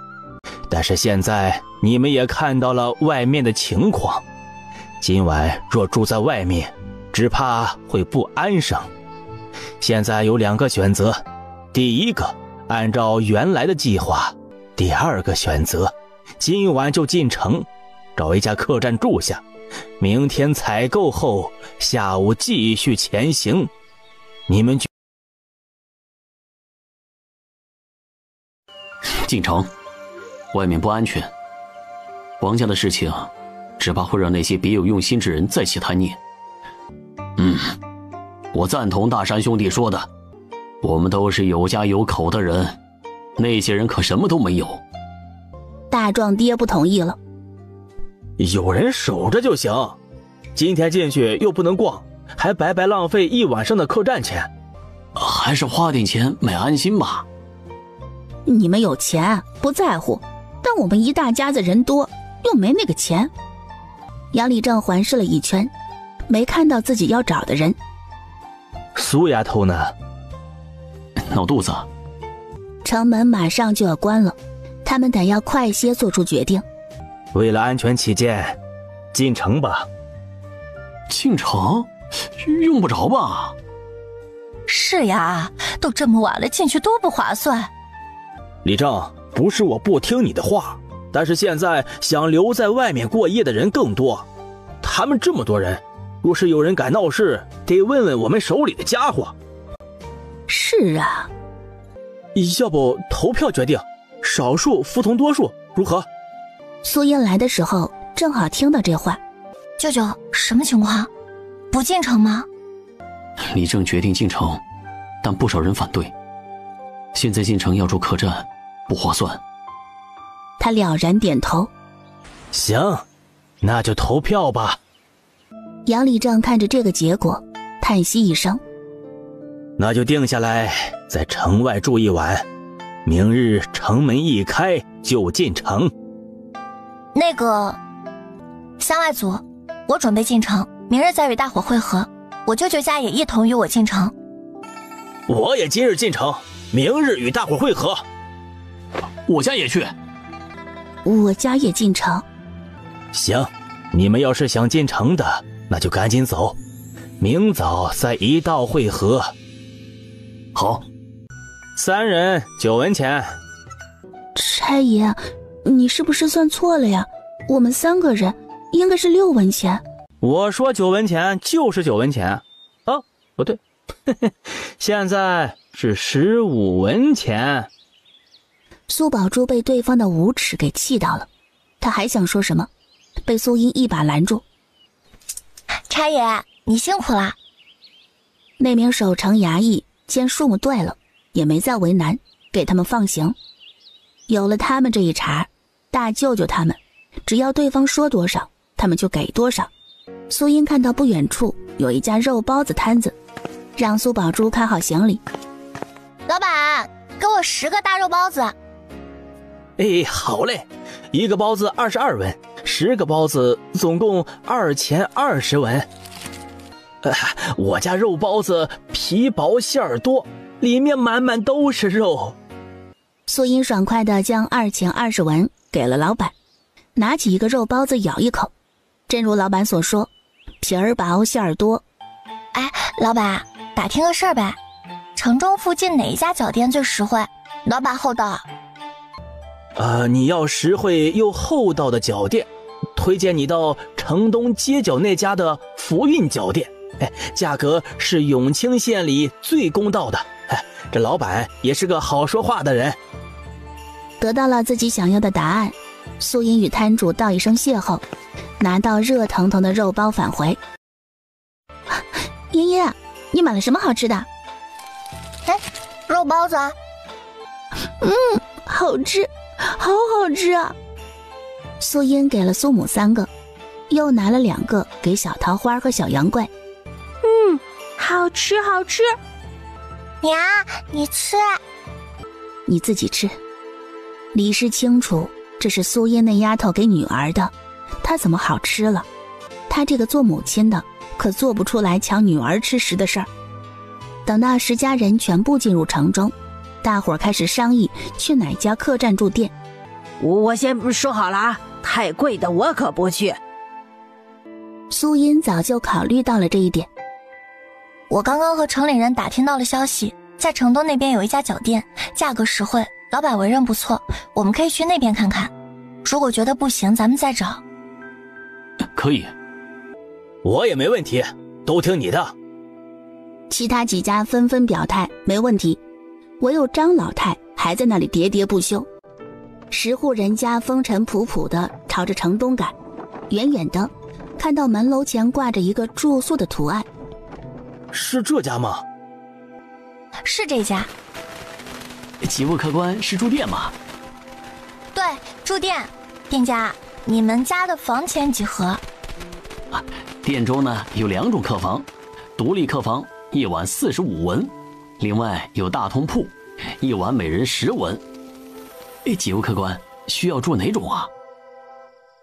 但是现在你们也看到了外面的情况，今晚若住在外面，只怕会不安生。现在有2个选择，第一个按照原来的计划，第2个选择今晚就进城，找一家客栈住下，明天采购后下午继续前行。你们进城，外面不安全，王家的事情只怕会让那些别有用心之人再起贪念。我赞同大山兄弟说的，我们都是有家有口的人，那些人可什么都没有。大壮爹不同意了。有人守着就行，今天进去又不能逛，还白白浪费1晚上的客栈钱。还是花点钱买安心吧。你们有钱不在乎，但我们一大家子人多，又没那个钱。杨礼正环视了一圈，没看到自己要找的人。苏丫头呢？闹肚子。城门马上就要关了，他们得要快些做出决定。为了安全起见，进城吧。进城？用不着吧？是呀，都这么晚了，进去多不划算。李正，不是我不听你的话，但是现在想留在外面过夜的人更多。他们这么多人，若是有人敢闹事，得问问我们手里的家伙。是啊，要不投票决定，少数服从多数，如何？苏英来的时候正好听到这话。舅舅，什么情况？不进城吗？李正决定进城，但不少人反对。现在进城要住客栈，不划算。他了然点头。行，那就投票吧。杨礼正看着这个结果，叹息一声。那就定下来，在城外住一晚，明日城门一开就进城。那个，向外组，我准备进城，明日再与大伙会合。我舅舅家也一同与我进城。我也今日进城，明日与大伙会合。我家也去。我家也进城。行，你们要是想进城的，那就赶紧走，明早再一道会合。好，3人9文钱。差爷，你是不是算错了呀？我们3个人应该是6文钱。我说9文钱就是9文钱。哦，不对，现在是15文钱。苏宝珠被对方的无耻给气到了，他还想说什么，被苏英一把拦住。差爷，你辛苦了。那名守城衙役见数目对了，也没再为难，给他们放行。有了他们这一茬，大舅舅他们只要对方说多少，他们就给多少。苏英看到不远处有一家肉包子摊子，让苏宝珠看好行李。老板，给我10个大肉包子。哎，好嘞，1个包子22文，10个包子总共2钱20文。我家肉包子皮薄馅儿多，里面满满都是肉。苏英爽快地将2钱20文给了老板，拿起一个肉包子咬一口，真如老板所说，皮儿薄馅儿多。哎，老板，打听个事儿呗，城中附近哪一家脚店最实惠？老板厚道。你要实惠又厚道的脚店，推荐你到城东街角那家的福运脚店。价格是永清县里最公道的。这老板也是个好说话的人。得到了自己想要的答案，苏英与摊主道一声谢后，拿到热腾腾的肉包返回。妍妍，你买了什么好吃的？哎，肉包子。好吃，好好吃啊！苏英给了苏母3个，又拿了2个给小桃花和小杨贵。好吃好吃。娘，你吃。你自己吃。李氏清楚这是苏英那丫头给女儿的，她怎么好吃了？她这个做母亲的可做不出来抢女儿吃食的事儿。等到10家人全部进入城中，大伙儿开始商议去哪家客栈住店。我先说好了啊，太贵的我可不去。苏英早就考虑到了这一点。我刚刚和城里人打听到了消息，在城东那边有一家脚店，价格实惠，老板为人不错，我们可以去那边看看。如果觉得不行，咱们再找。可以。我也没问题，都听你的。其他几家纷纷表态没问题，唯有张老太还在那里喋喋不休。10户人家风尘仆仆地朝着城东赶，远远的看到门楼前挂着一个住宿的图案。是这家吗？是这家。几位客官是住店吗？对，住店。店家，你们家的房钱几何？店中呢有2种客房，独立客房1晚45文，另外有大通铺，1晚每人10文。几位客官需要住哪种啊？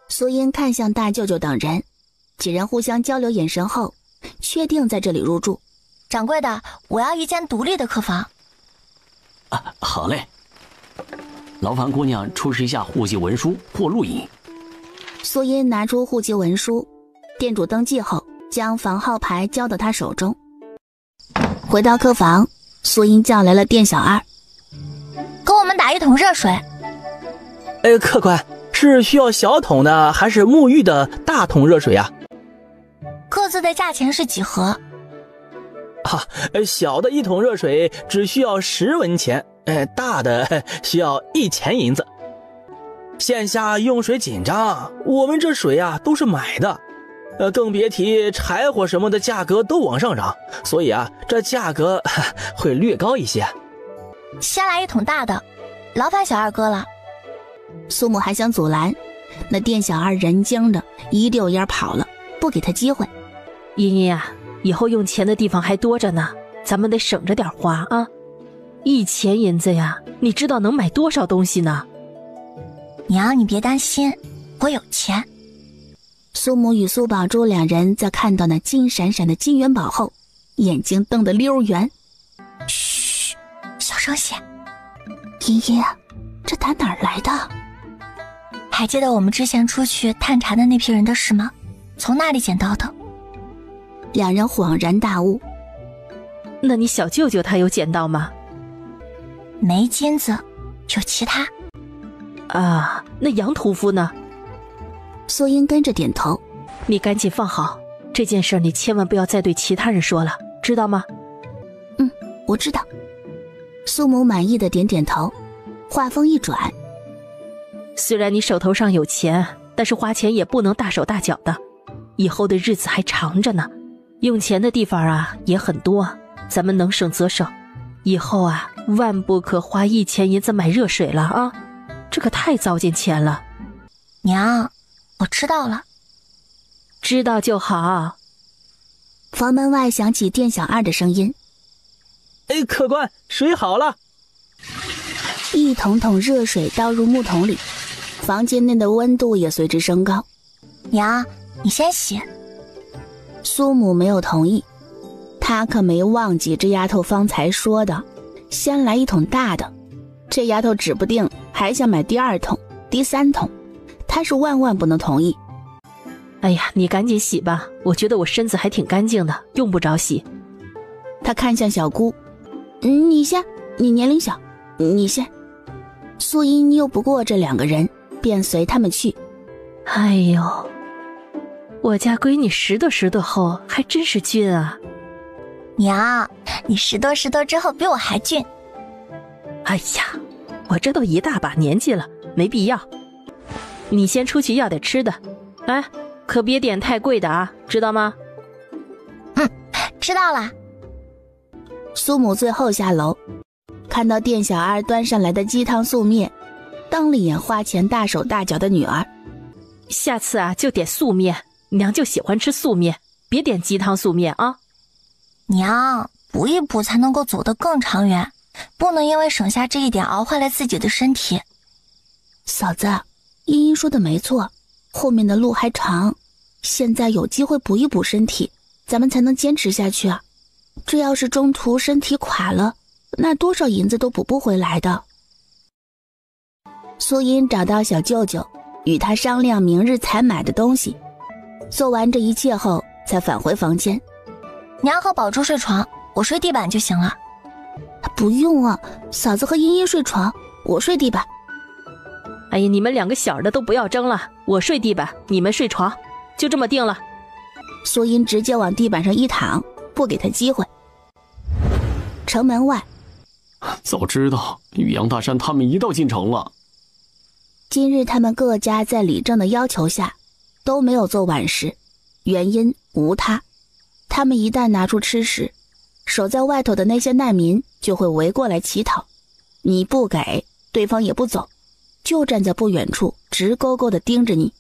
苏英看向大舅舅等人，几人互相交流眼神后，确定在这里入住。掌柜的，我要一间独立的客房。好嘞。劳烦姑娘出示一下户籍文书或录影。苏英拿出户籍文书，店主登记后，将房号牌交到他手中。回到客房，苏英叫来了店小二，给我们打1桶热水。客官，是需要小桶的还是沐浴的大桶热水啊？各自的价钱是几何？小的1桶热水只需要10文钱，大的需要1钱银子。线下用水紧张，我们这水啊都是买的，更别提柴火什么的价格都往上涨，所以这价格会略高一些。先来1桶大的，劳烦小二哥了。苏母还想阻拦，那店小二人精的一溜烟跑了，不给他机会。茵茵啊，以后用钱的地方还多着呢，咱们得省着点花啊。1钱银子呀，你知道能买多少东西呢？娘，你别担心，我有钱。苏母与苏宝珠两人在看到那金闪闪的金元宝后，眼睛瞪得溜圆。嘘，小声些。依依，这打哪儿来的？还记得我们之前出去探查的那批人的事吗？从那里捡到的。两人恍然大悟。那你小舅舅他有捡到吗？没金子，有其他。啊，那杨屠夫呢？苏英跟着点头。你赶紧放好，这件事你千万不要再对其他人说了，知道吗？我知道。苏母满意的点点头，话锋一转。虽然你手头上有钱，但是花钱也不能大手大脚的，以后的日子还长着呢，用钱的地方啊也很多，咱们能省则省。以后啊，万不可花1000银子买热水了啊，这可太糟践钱了。娘，我知道了。知道就好。房门外响起店小二的声音：客官，水好了。一桶桶热水倒入木桶里，房间内的温度也随之升高。娘，你先洗。苏母没有同意，她可没忘记这丫头方才说的，先来一桶大的。这丫头指不定还想买第2桶、第3桶，她是万万不能同意。哎呀，你赶紧洗吧，我觉得我身子还挺干净的，用不着洗。她看向小姑：你先，你年龄小，你先。苏英拗不过这2个人，便随他们去。哎呦，我家闺女拾掇后还真是俊啊。娘，你拾掇之后比我还俊。哎呀，我这都一大把年纪了，没必要。你先出去要点吃的，哎，可别点太贵的啊，知道吗？知道了。苏母最后下楼，看到店小二端上来的鸡汤素面，瞪了眼花钱大手大脚的女儿。下次啊就点素面，娘就喜欢吃素面，别点鸡汤素面啊。娘，补一补才能够走得更长远，不能因为省下这一点熬坏了自己的身体。嫂子，茵茵说的没错，后面的路还长，现在有机会补一补身体，咱们才能坚持下去啊。这要是中途身体垮了，那多少银子都补不回来的。苏茵找到小舅舅，与他商量明日采买的东西。做完这一切后，才返回房间。娘和宝珠睡床，我睡地板就行了。不用啊，嫂子和茵茵睡床，我睡地板。哎呀，你们2个小的都不要争了，我睡地板，你们睡床，就这么定了。苏茵直接往地板上一躺，不给他机会。城门外，早知道玉阳大山他们一道进城了。今日他们各家在李正的要求下都没有做晚食，原因无他，他们一旦拿出吃食，守在外头的那些难民就会围过来乞讨，你不给，对方也不走，就站在不远处直勾勾地盯着你。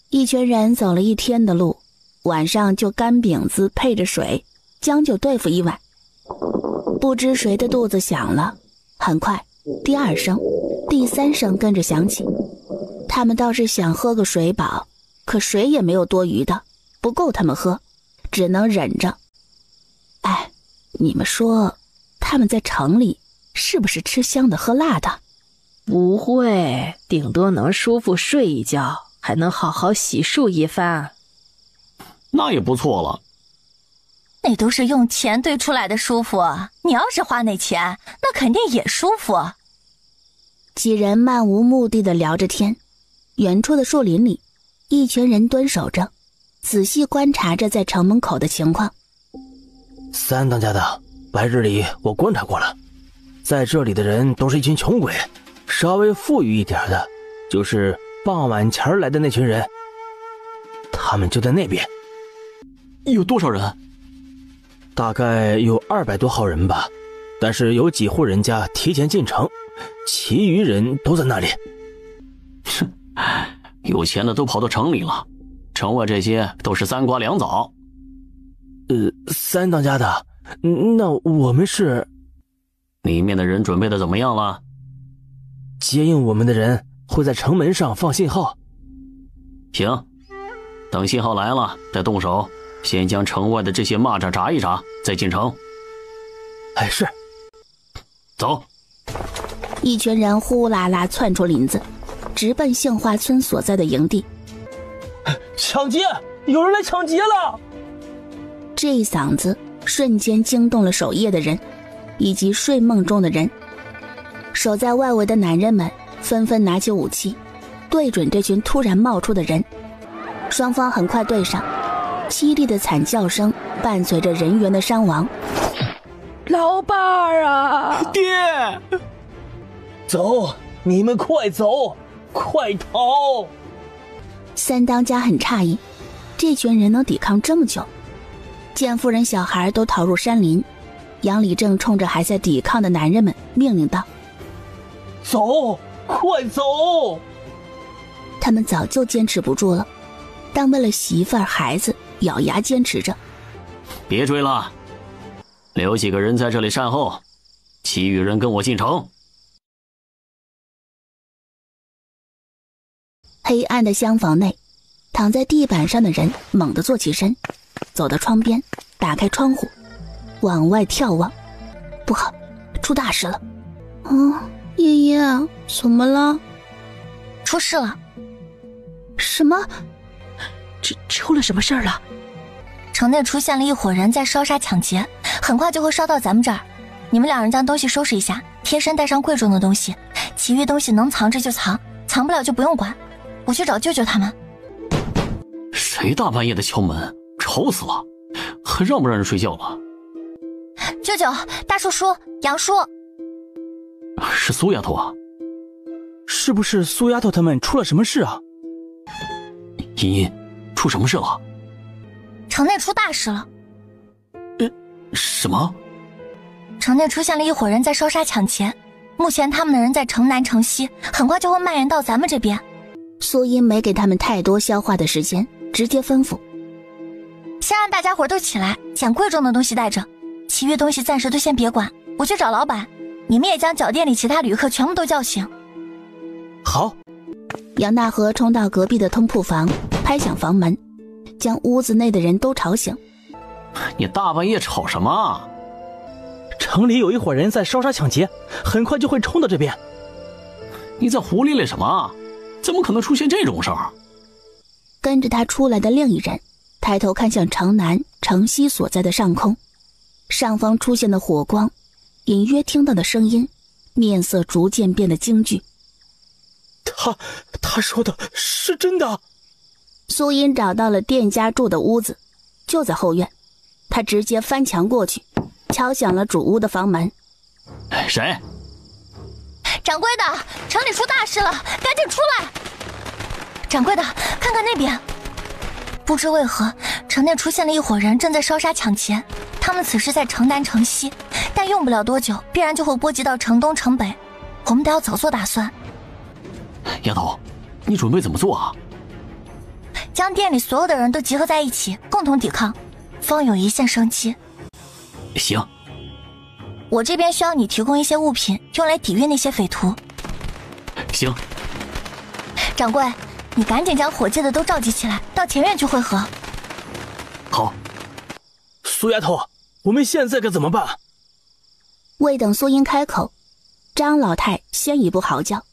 一群人走了1天的路，晚上就干饼子配着水将就对付一晚。不知谁的肚子响了，很快第2声、第3声跟着响起。他们倒是想喝个水饱，可水也没有多余的，不够他们喝，只能忍着。哎，你们说他们在城里是不是吃香的喝辣的？不会，顶多能舒服睡一觉，还能好好洗漱一番。那也不错了。那都是用钱兑出来的舒服，你要是花那钱，那肯定也舒服。几人漫无目的地聊着天，远处的树林里，一群人蹲守着，仔细观察着在城门口的情况。三当家的，白日里我观察过了，在这里的人都是一群穷鬼，稍微富裕一点的，就是傍晚前来的那群人，他们就在那边。有多少人？大概有200多号人吧，但是有几户人家提前进城，其余人都在那里。有钱的都跑到城里了，城外这些都是3瓜2枣。三当家的，那我们是？里面的人准备的怎么样了？接应我们的人会在城门上放信号。行，等信号来了再动手，先将城外的这些蚂蚱炸一炸，再进城。哎，是。走。一群人呼啦啦窜出林子，直奔杏花村所在的营地。抢劫！有人来抢劫了！这一嗓子瞬间惊动了守夜的人以及睡梦中的人。守在外围的男人们纷纷拿起武器，对准这群突然冒出的人。双方很快对上，凄厉的惨叫声伴随着人员的伤亡。老伴儿啊！爹！走，你们快走，快逃！三当家很诧异，这群人能抵抗这么久。见妇人小孩都逃入山林，杨礼正冲着还在抵抗的男人们命令道：走，快走！他们早就坚持不住了，但为了媳妇儿孩子咬牙坚持着。别追了，留几个人在这里善后，其余人跟我进城。黑暗的厢房内，躺在地板上的人猛地坐起身，走到窗边，打开窗户，往外眺望。不好，出大事了！爷爷，怎么了？出事了。什么？出了什么事儿了？城内出现了一伙人在烧杀抢劫，很快就会烧到咱们这儿。你们两人将东西收拾一下，贴身带上贵重的东西，其余东西能藏着就藏，藏不了就不用管。我去找舅舅他们。谁大半夜的敲门，吵死了，还让不让人睡觉了？舅舅，大叔叔，杨叔。是苏丫头啊。是不是苏丫头他们出了什么事啊？茵茵，出什么事了？城内出大事了。什么？城内出现了一伙人在烧杀抢劫，目前他们的人在城南城西，很快就会蔓延到咱们这边。苏音没给他们太多消化的时间，直接吩咐：先让大家伙都起来，捡贵重的东西带着，其余东西暂时都先别管，我去找老板，你们也将酒店里其他旅客全部都叫醒。好。杨大河冲到隔壁的通铺房，拍响房门，将屋子内的人都吵醒。你大半夜吵什么？城里有一伙人在烧杀抢劫，很快就会冲到这边。你在胡咧咧什么？怎么可能出现这种事儿？跟着他出来的另一人抬头看向城南城西所在的上空，上方出现的火光，隐约听到的声音，面色逐渐变得惊惧。他说的是真的。苏音找到了店家住的屋子，就在后院，他直接翻墙过去，敲响了主屋的房门。谁？掌柜的，城里出大事了，赶紧出来！掌柜的，看看那边。不知为何，城内出现了一伙人正在烧杀抢劫，他们此时在城南城西，但用不了多久，必然就会波及到城东城北，我们得要早做打算。丫头，你准备怎么做啊？将店里所有的人都集合在一起，共同抵抗，方有一线生机。行。我这边需要你提供一些物品，用来抵御那些匪徒。行。掌柜，你赶紧将伙计的都召集起来，到前院去会合。好。苏丫头，我们现在该怎么办？未等苏音开口，张老太先一步嚎叫：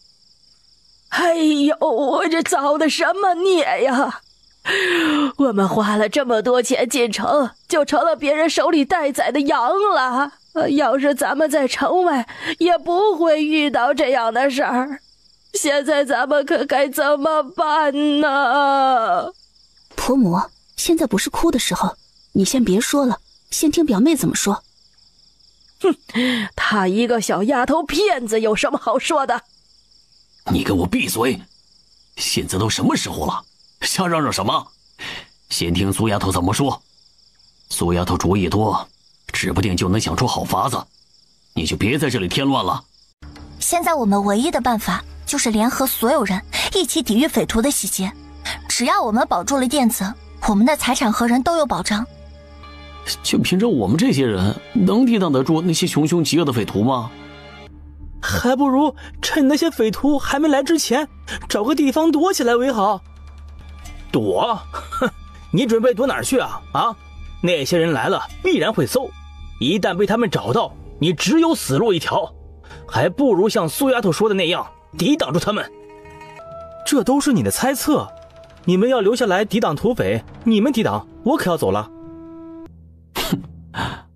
哎呦，我这造的什么孽呀！我们花了这么多钱进城，就成了别人手里待宰的羊了。要是咱们在城外，也不会遇到这样的事儿。现在咱们可该怎么办呢？婆母，现在不是哭的时候，你先别说了，先听表妹怎么说。哼，她一个小丫头片子，有什么好说的？你给我闭嘴！现在都什么时候了，瞎嚷嚷什么？先听苏丫头怎么说。苏丫头主意多，指不定就能想出好法子，你就别在这里添乱了。现在我们唯一的办法就是联合所有人一起抵御匪徒的洗劫，只要我们保住了店子，我们的财产和人都有保障。就凭着我们这些人，能抵挡得住那些穷凶极恶的匪徒吗？还不如趁那些匪徒还没来之前，找个地方躲起来为好。躲？哼，你准备躲哪儿去啊？啊，那些人来了必然会搜，一旦被他们找到，你只有死路一条，还不如像苏丫头说的那样抵挡住他们。这都是你的猜测，你们要留下来抵挡土匪，你们抵挡，我可要走了。哼，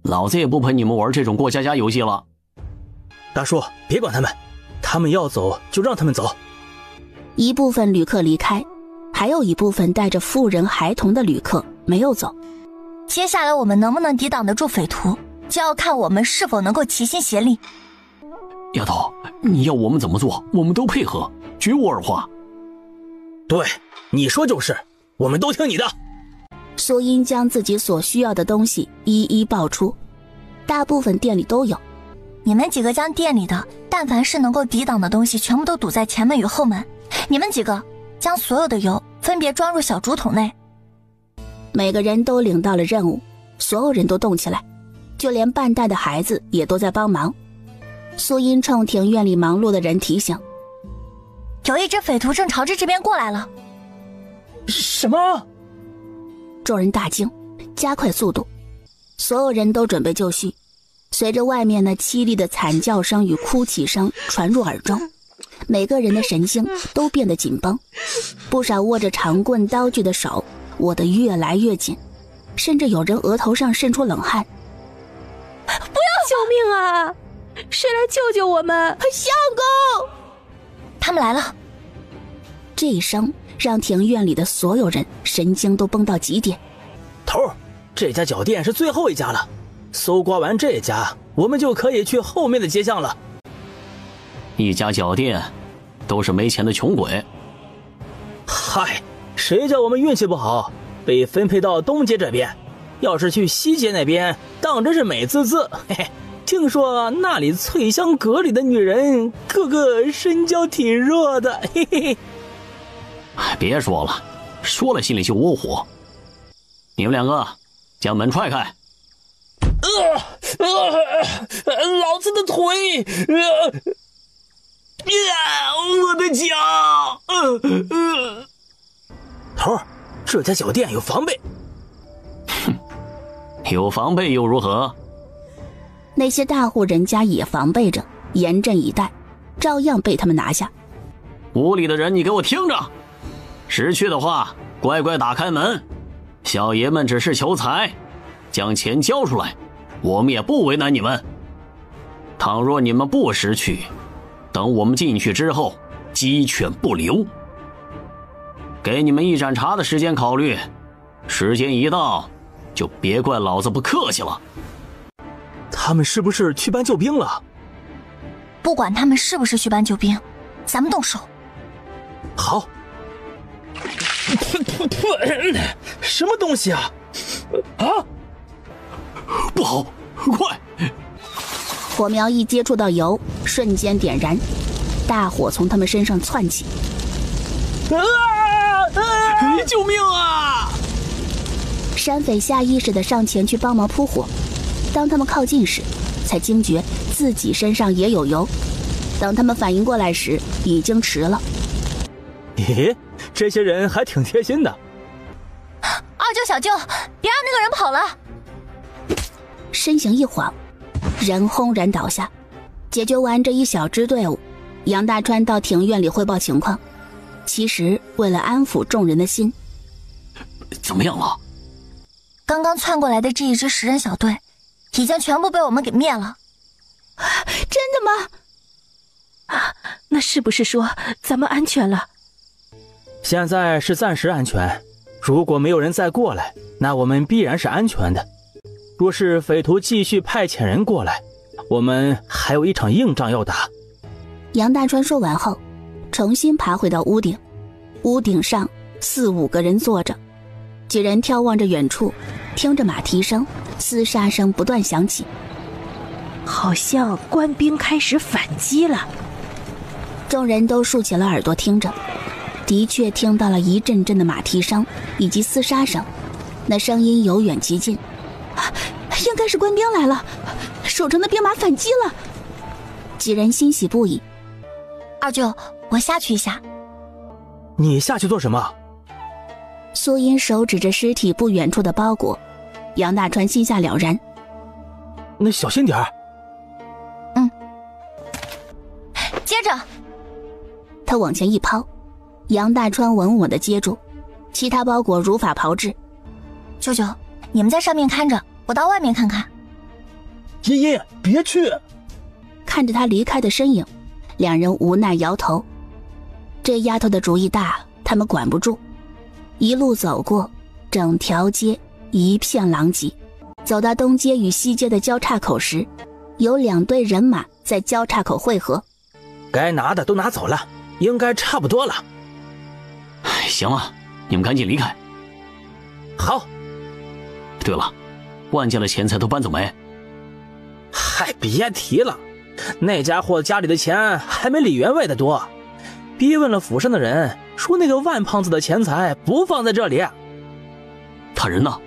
老子也不陪你们玩这种过家家游戏了。大叔，别管他们，他们要走就让他们走。一部分旅客离开，还有一部分带着妇人孩童的旅客没有走。接下来我们能不能抵挡得住匪徒，就要看我们是否能够齐心协力。丫头，你要我们怎么做，我们都配合，绝无二话。对，你说就是，我们都听你的。苏英将自己所需要的东西一一报出，大部分店里都有。你们几个将店里的但凡是能够抵挡的东西全部都堵在前门与后门，你们几个将所有的油分别装入小竹筒内。每个人都领到了任务，所有人都动起来，就连半带的孩子也都在帮忙。苏英冲庭院里忙碌的人提醒，有一支匪徒正朝着这边过来了。什么？众人大惊，加快速度，所有人都准备就绪。随着外面那凄厉的惨叫声与哭泣声传入耳中，每个人的神经都变得紧绷，不少握着长棍刀具的手握得越来越紧，甚至有人额头上渗出冷汗。不要！救命啊！谁来救救我们？相公！他们来了！这一声让庭院里的所有人神经都绷到极点。头，这家脚店是最后一家了，搜刮完这家，我们就可以去后面的街巷了。一家脚店，都是没钱的穷鬼。嗨，谁叫我们运气不好，被分配到东街这边？要是去西街那边，当真是美滋滋。嘿嘿，听说那里翠香阁里的女人个个身娇体弱的。嘿嘿。别说了，说了心里就窝火。你们两个将门踹开。老子的腿！我的脚！头，这家酒店有防备。哼，有防备又如何？那些大户人家也防备着，严阵以待，照样被他们拿下。屋里的人，你给我听着，识趣的话，乖乖打开门。小爷们只是求财，将钱交出来，我们也不为难你们。倘若你们不识趣，等我们进去之后，鸡犬不留。给你们一盏茶的时间考虑，时间一到，就别怪老子不客气了。他们是不是去搬救兵了？不管他们是不是去搬救兵，咱们动手。好。什么东西啊？啊！不好，快！火苗一接触到油，瞬间点燃，大火从他们身上窜起。救命啊！山匪下意识地上前去帮忙扑火，当他们靠近时，才惊觉自己身上也有油。等他们反应过来时，已经迟了。咦，这些人还挺贴心的。二舅小舅，别让那个人跑了。身形一晃，人轰然倒下。解决完这一小支队伍，杨大川到庭院里汇报情况。其实为了安抚众人的心，怎么样了？刚刚窜过来的这一支10人小队，已经全部被我们给灭了。真的吗？啊，那是不是说咱们安全了？现在是暂时安全，如果没有人再过来，那我们必然是安全的。若是匪徒继续派遣人过来，我们还有一场硬仗要打。杨大川说完后，重新爬回到屋顶。屋顶上4、5个人坐着，几人眺望着远处，听着马蹄声、厮杀声不断响起。好像官兵开始反击了。众人都竖起了耳朵听着，的确听到了一阵阵的马蹄声以及厮杀声，那声音由远及近。应该是官兵来了，守城的兵马反击了。几人欣喜不已。二舅，我下去一下。你下去做什么？苏音手指着尸体不远处的包裹，杨大川心下了然。那小心点儿。接着，他往前一抛，杨大川稳稳地接住，其他包裹如法炮制。舅舅，你们在上面看着，我到外面看看。茵茵，别去！看着他离开的身影，两人无奈摇头。这丫头的主意大，他们管不住。一路走过，整条街一片狼藉。走到东街与西街的交叉口时，有2队人马在交叉口汇合。该拿的都拿走了，应该差不多了。行了，你们赶紧离开。好。对了，万家的钱财都搬走没？嗨，别提了，那家伙家里的钱还没李员外的多。逼问了府上的人，说那个万胖子的钱财不放在这里。他人呢？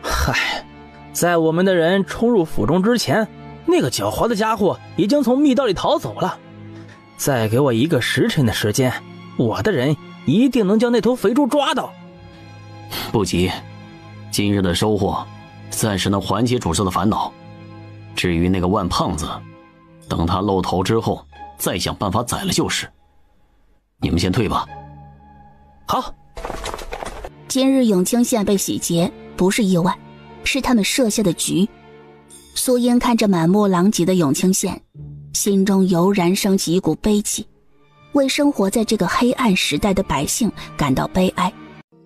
嗨，在我们的人冲入府中之前，那个狡猾的家伙已经从密道里逃走了。再给我1个时辰的时间，我的人一定能将那头肥猪抓到。不急，今日的收获暂时能缓解主子的烦恼。至于那个万胖子，等他露头之后再想办法宰了就是。你们先退吧。好。今日永清县被洗劫不是意外，是他们设下的局。苏英看着满目狼藉的永清县，心中油然升起一股悲戚，为生活在这个黑暗时代的百姓感到悲哀。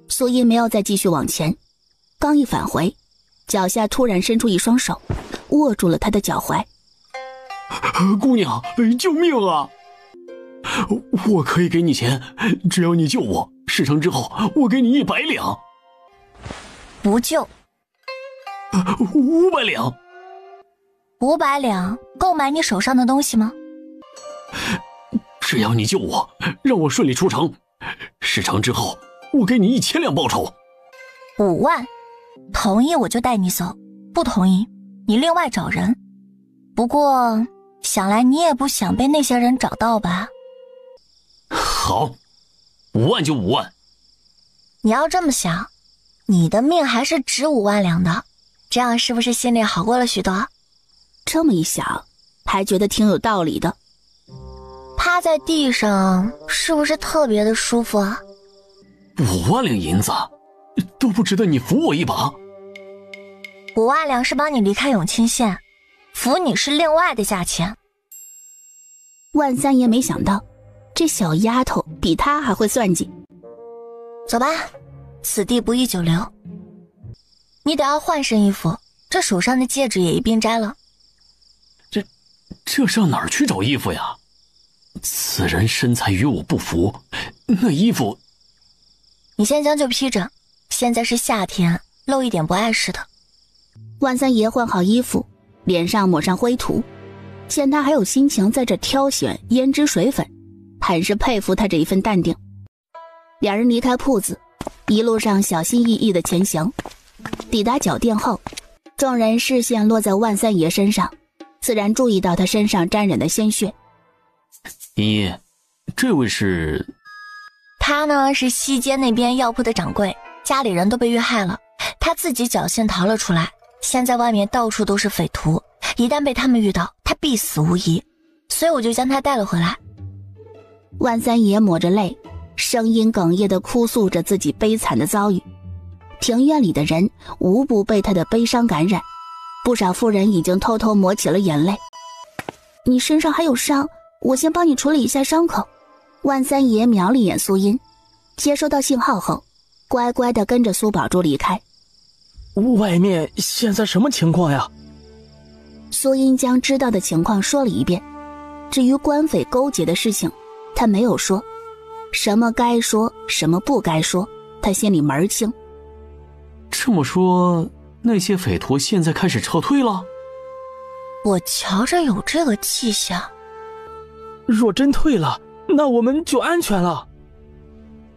苏英没有再继续往前，刚一返回，脚下突然伸出一双手，握住了他的脚踝。姑娘，救命啊！我可以给你钱，只要你救我，事成之后我给你100两。不救。500两。500两够买你手上的东西吗？只要你救我，让我顺利出城，事成之后我给你1000两报酬。5万，同意我就带你走，不同意你另外找人。不过想来你也不想被那些人找到吧？好，5万就5万。你要这么想，你的命还是值5万两的，这样是不是心里好过了许多？这么一想，还觉得挺有道理的。趴在地上是不是特别的舒服啊？5万两银子都不值得你扶我一把。5万两是帮你离开永清县，扶你是另外的价钱。万三爷没想到这小丫头比他还会算计。走吧，此地不宜久留。你得要换身衣服，这手上的戒指也一并摘了。这上哪儿去找衣服呀？此人身材与我不符，那衣服……你先将就披着，现在是夏天，露一点不碍事的。万三爷换好衣服，脸上抹上灰土，见他还有心情在这挑选胭脂水粉，很是佩服他这一份淡定。两人离开铺子，一路上小心翼翼地前行。抵达酒店后，众人视线落在万三爷身上，自然注意到他身上沾染的鲜血。茵茵，这位是？他呢，是西街那边药铺的掌柜，家里人都被遇害了，他自己侥幸逃了出来。现在外面到处都是匪徒，一旦被他们遇到，他必死无疑，所以我就将他带了回来。万三爷抹着泪，声音哽咽地哭诉着自己悲惨的遭遇。庭院里的人无不被他的悲伤感染，不少妇人已经偷偷抹起了眼泪。你身上还有伤，我先帮你处理一下伤口。万三爷瞄了一眼苏音，接收到信号后，乖乖地跟着苏宝珠离开。外面现在什么情况呀？苏音将知道的情况说了一遍，至于官匪勾结的事情，他没有说，什么该说，什么不该说，他心里门儿清。这么说，那些匪徒现在开始撤退了？我瞧着有这个迹象。若真退了，那我们就安全了。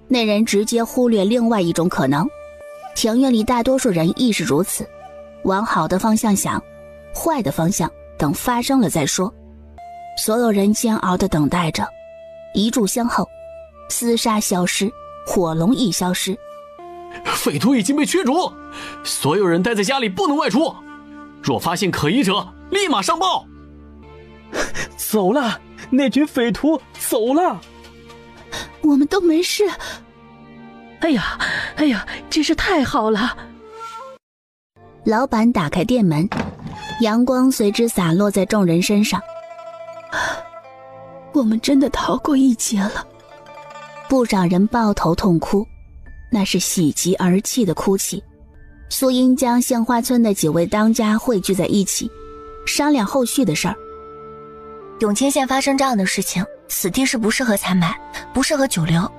那人直接忽略另外一种可能，庭院里大多数人亦是如此，往好的方向想，坏的方向等发生了再说。所有人煎熬地等待着，一炷香后，厮杀消失，火龙亦消失，匪徒已经被驱逐，所有人待在家里不能外出，若发现可疑者立马上报。走了，那群匪徒走了，我们都没事。哎呀，真是太好了！老板打开店门，阳光随之洒落在众人身上。我们真的逃过一劫了。不少人抱头痛哭，那是喜极而泣的哭泣。苏英将杏花村的几位当家汇聚在一起，商量后续的事儿。永清县发生这样的事情，此地是不适合采买，不适合久留。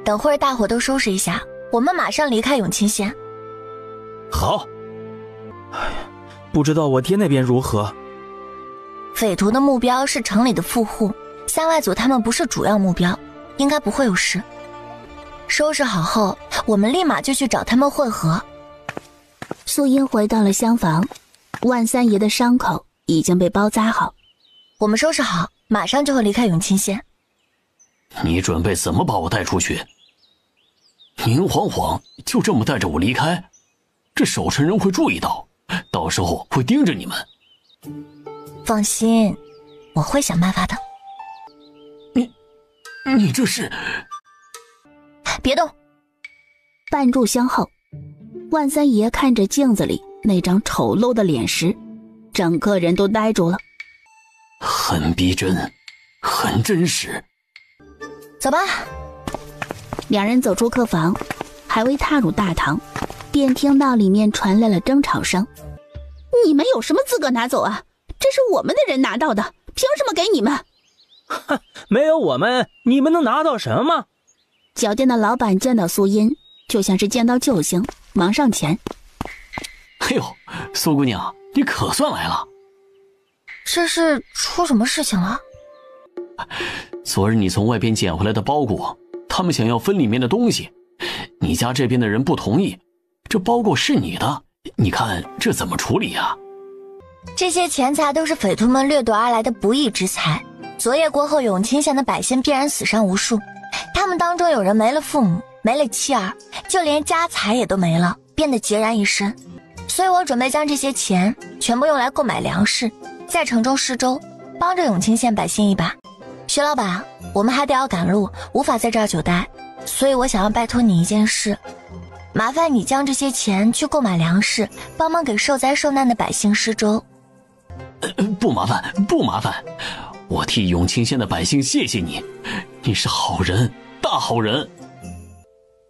等会儿大伙都收拾一下，我们马上离开永清县。好。不知道我爹那边如何？匪徒的目标是城里的富户，三外组他们不是主要目标，应该不会有事。收拾好后，我们立马就去找他们会合。素英回到了厢房，万三爷的伤口已经被包扎好。我们收拾好，马上就会离开永清县。你准备怎么把我带出去？明晃晃就这么带着我离开，这守城人会注意到，到时候会盯着你们。放心，我会想办法的。你这是……别动！半炷香后，万三爷看着镜子里那张丑陋的脸时，整个人都呆住了。很逼真，很真实。走吧。两人走出客房，还未踏入大堂，便听到里面传来了争吵声。你们有什么资格拿走啊？这是我们的人拿到的，凭什么给你们？哼，没有我们，你们能拿到什么？酒店的老板见到苏音，就像是见到救星，忙上前。哎呦，苏姑娘，你可算来了。这是出什么事情了？昨日你从外边捡回来的包裹，他们想要分里面的东西，你家这边的人不同意，这包裹是你的，你看这怎么处理呀？这些钱财都是匪徒们掠夺而来的不义之财，昨夜过后永清县的百姓必然死伤无数，他们当中有人没了父母，没了妻儿，就连家财也都没了，变得孑然一身。所以我准备将这些钱全部用来购买粮食，在城中施粥，帮着永清县百姓一把。徐老板，我们还得要赶路，无法在这儿久待，所以我想要拜托你一件事，麻烦你将这些钱去购买粮食，帮忙给受灾受难的百姓施粥。不麻烦，不麻烦，我替永清县的百姓谢谢你，你是好人，大好人。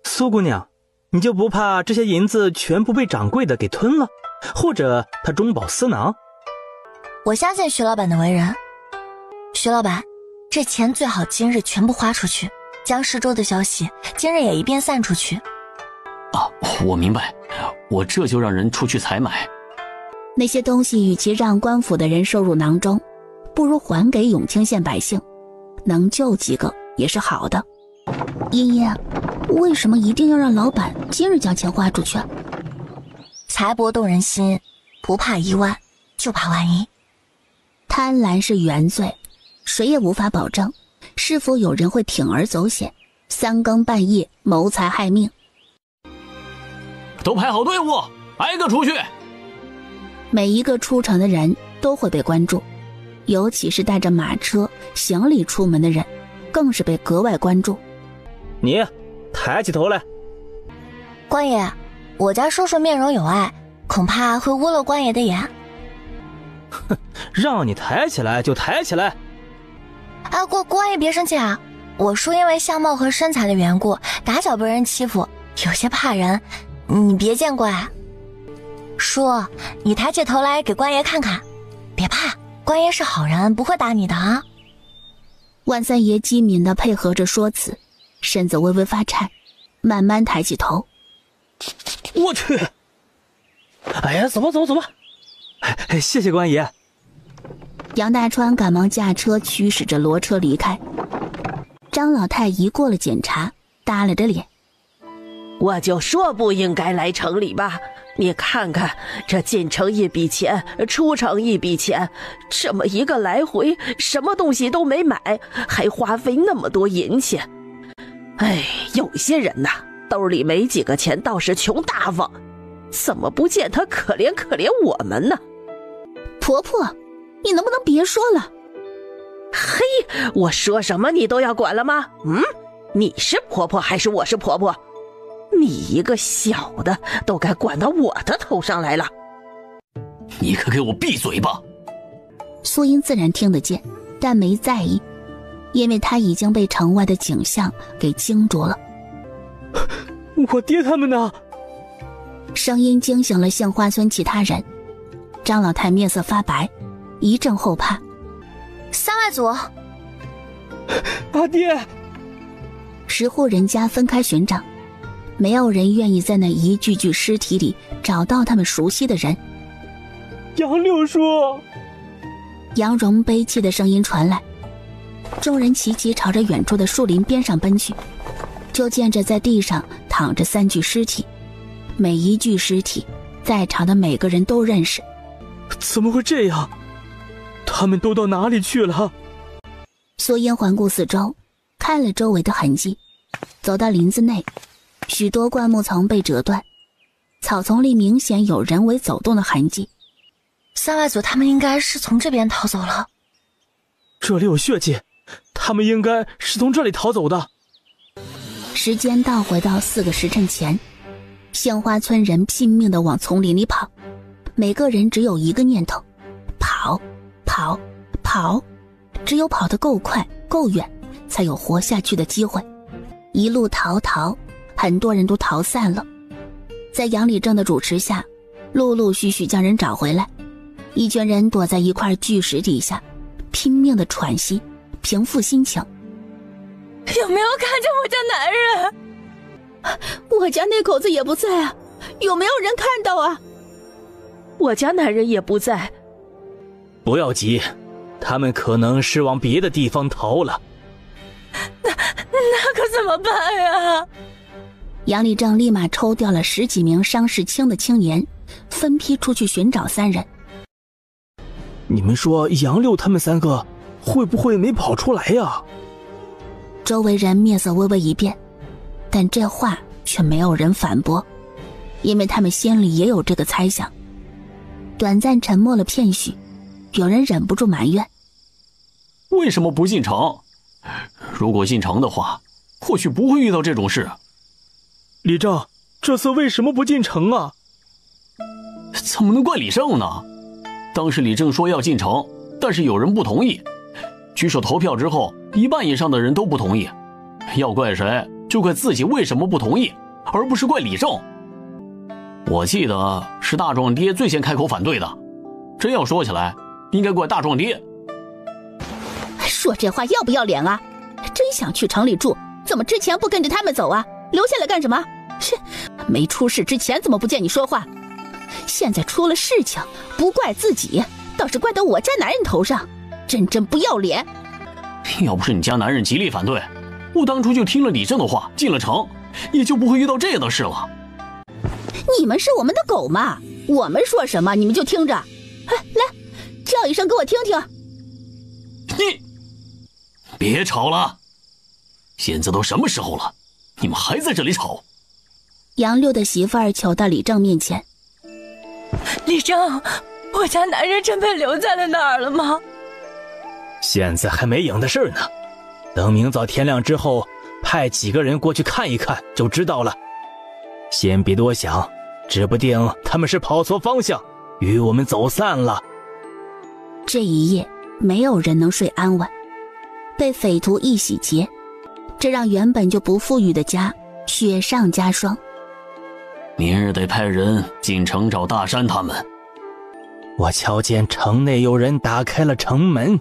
苏姑娘，你就不怕这些银子全部被掌柜的给吞了，或者他中饱私囊？我相信徐老板的为人。徐老板，这钱最好今日全部花出去，将施粥的消息今日也一并散出去。啊，我明白，我这就让人出去采买。那些东西与其让官府的人收入囊中，不如还给永清县百姓，能救几个也是好的。茵茵，为什么一定要让老板今日将钱花出去？财帛动人心，不怕一万，就怕万一。贪婪是原罪，谁也无法保证是否有人会铤而走险，三更半夜谋财害命。都排好队伍，挨个出去。每一个出城的人都会被关注，尤其是带着马车行李出门的人，更是被格外关注。你抬起头来。官爷，我家叔叔面容有爱，恐怕会污了官爷的眼。哼，让你抬起来就抬起来。啊，官爷别生气啊，我叔因为相貌和身材的缘故，打小被人欺负，有些怕人，你别见怪。叔，你抬起头来给官爷看看，别怕，官爷是好人，不会打你的啊。万三爷机敏地配合着说辞，身子微微发颤，慢慢抬起头。我去！哎呀，走吧走吧走吧！谢谢官爷。杨大川赶忙驾车驱使着骡车离开。张老太一过了检查，耷拉着脸。我就说不应该来城里吧，你看看这进城一笔钱，出城一笔钱，这么一个来回，什么东西都没买，还花费那么多银钱。哎，有些人呐，兜里没几个钱，倒是穷大方，怎么不见他可怜可怜我们呢？婆婆，你能不能别说了？嘿，我说什么你都要管了吗？你是婆婆还是我是婆婆？你一个小的都该管到我的头上来了。你可给我闭嘴吧！苏英自然听得见，但没在意，因为她已经被城外的景象给惊住了。我爹他们呢？声音惊醒了杏花村其他人，张老太面色发白，一阵后怕。三外祖，阿爹10户人家分开寻找，没有人愿意在那一具具尸体里找到他们熟悉的人。杨六叔，杨荣悲泣的声音传来，众人齐齐朝着远处的树林边上奔去，就见着在地上躺着3具尸体，每一具尸体在场的每个人都认识。怎么会这样？他们都到哪里去了？苏英环顾四周，看了周围的痕迹，走到林子内，许多灌木丛被折断，草丛里明显有人为走动的痕迹。三外祖他们应该是从这边逃走了。这里有血迹，他们应该是从这里逃走的。时间倒回到4个时辰前，杏花村人拼命地往丛林里跑，每个人只有一个念头：跑跑跑，只有跑得够快够远，才有活下去的机会。一路逃，很多人都逃散了。在杨礼正的主持下，陆陆续续将人找回来，一群人躲在一块巨石底下，拼命地喘息，平复心情。有没有看见我家男人？我家那口子也不在啊，有没有人看到啊？我家男人也不在。不要急，他们可能是往别的地方逃了。那可怎么办呀？杨礼正立马抽调了10几名伤势轻的青年，分批出去寻找3人。你们说杨六他们3个会不会没跑出来呀？周围人面色微微一变，但这话却没有人反驳，因为他们心里也有这个猜想。短暂沉默了片许，有人忍不住埋怨：为什么不进城？如果进城的话，或许不会遇到这种事。李正，这次为什么不进城啊？怎么能怪李正呢？当时李正说要进城，但是有人不同意。举手投票之后，1半以上的人都不同意。要怪谁，就怪自己为什么不同意，而不是怪李正。我记得是大壮爹最先开口反对的。真要说起来，应该怪大壮爹。说这话要不要脸啊？真想去城里住，怎么之前不跟着他们走啊？留下来干什么？是没出事之前怎么不见你说话？现在出了事情，不怪自己，倒是怪到我家男人头上，真不要脸。要不是你家男人极力反对，我当初就听了李正的话进了城，也就不会遇到这样的事了。你们是我们的狗嘛，我们说什么你们就听着。来，叫一声给我听听。你别吵了，现在都什么时候了，你们还在这里吵？杨六的媳妇儿求到李正面前：李正，我家男人真被留在了那儿了吗？现在还没影的事呢，等明早天亮之后，派几个人过去看一看就知道了。先别多想，指不定他们是跑错方向，与我们走散了。这一夜没有人能睡安稳，被匪徒一洗劫，这让原本就不富裕的家雪上加霜。明日得派人进城找大山他们。我瞧见城内有人打开了城门。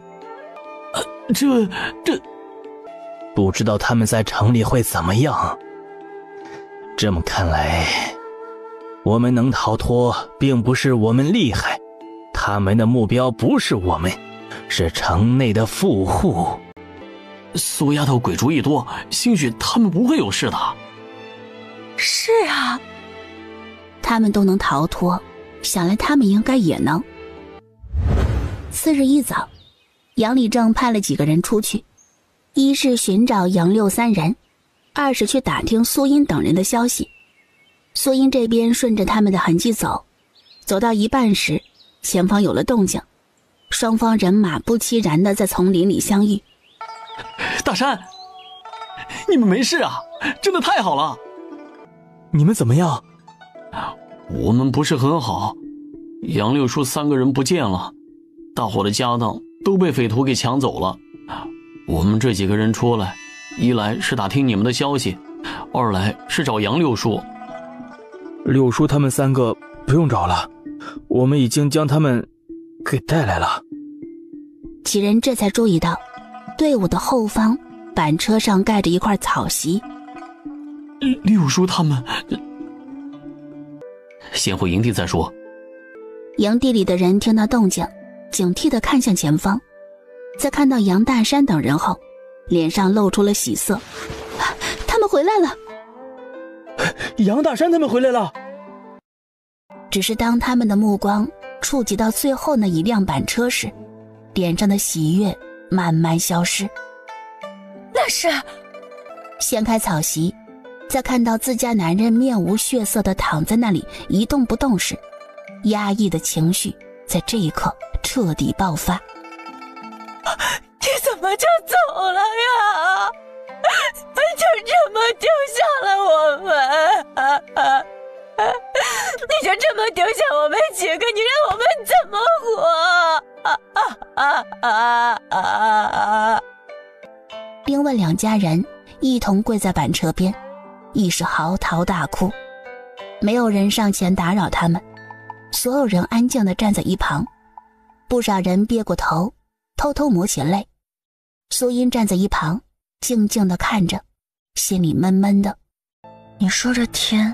这不知道他们在城里会怎么样。这么看来，我们能逃脱并不是我们厉害，他们的目标不是我们，是城内的富户。苏丫头鬼主意多，兴许他们不会有事的。是啊，他们都能逃脱，想来他们应该也能。次日一早，杨礼正派了几个人出去，一是寻找杨六3人，二是去打听苏音等人的消息。苏音这边顺着他们的痕迹走，走到一半时，前方有了动静，双方人马不期然地在丛林里相遇。大山，你们没事啊？真的太好了。你们怎么样？我们不是很好，杨六叔3个人不见了，大伙的家当都被匪徒给抢走了。我们这几个人出来，一来是打听你们的消息，二来是找杨六叔。六叔他们3个不用找了，我们已经将他们给带来了。几人这才注意到，队伍的后方板车上盖着一块草席。六叔他们，先回营地再说。营地里的人听到动静，警惕地看向前方，在看到杨大山等人后，脸上露出了喜色。他们回来了！杨大山他们回来了！只是当他们的目光触及到最后那一辆板车时，脸上的喜悦慢慢消失。那是……掀开草席，在看到自家男人面无血色地躺在那里一动不动时，压抑的情绪在这一刻彻底爆发。你怎么就走了呀？就这么丢下了我们？你就这么丢下我们几个，你让我们怎么活？另外2家人一同跪在板车边，亦是嚎啕大哭。没有人上前打扰他们，所有人安静地站在一旁，不少人憋过头，偷偷抹起泪。苏音站在一旁，静静地看着，心里闷闷的。你说这天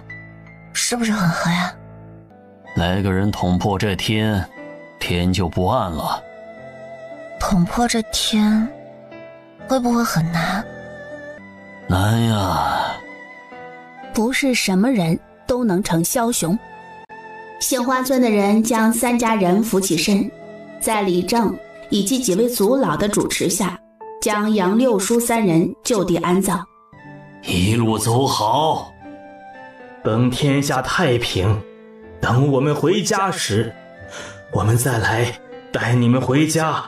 是不是很黑啊？来个人捅破这天，天就不暗了。捅破这天会不会很难？难呀。不是什么人都能成枭雄。杏花村的人将3家人扶起身，在李正以及几位族老的主持下，将杨六叔3人就地安葬。一路走好，等天下太平，等我们回家时，我们再来带你们回家。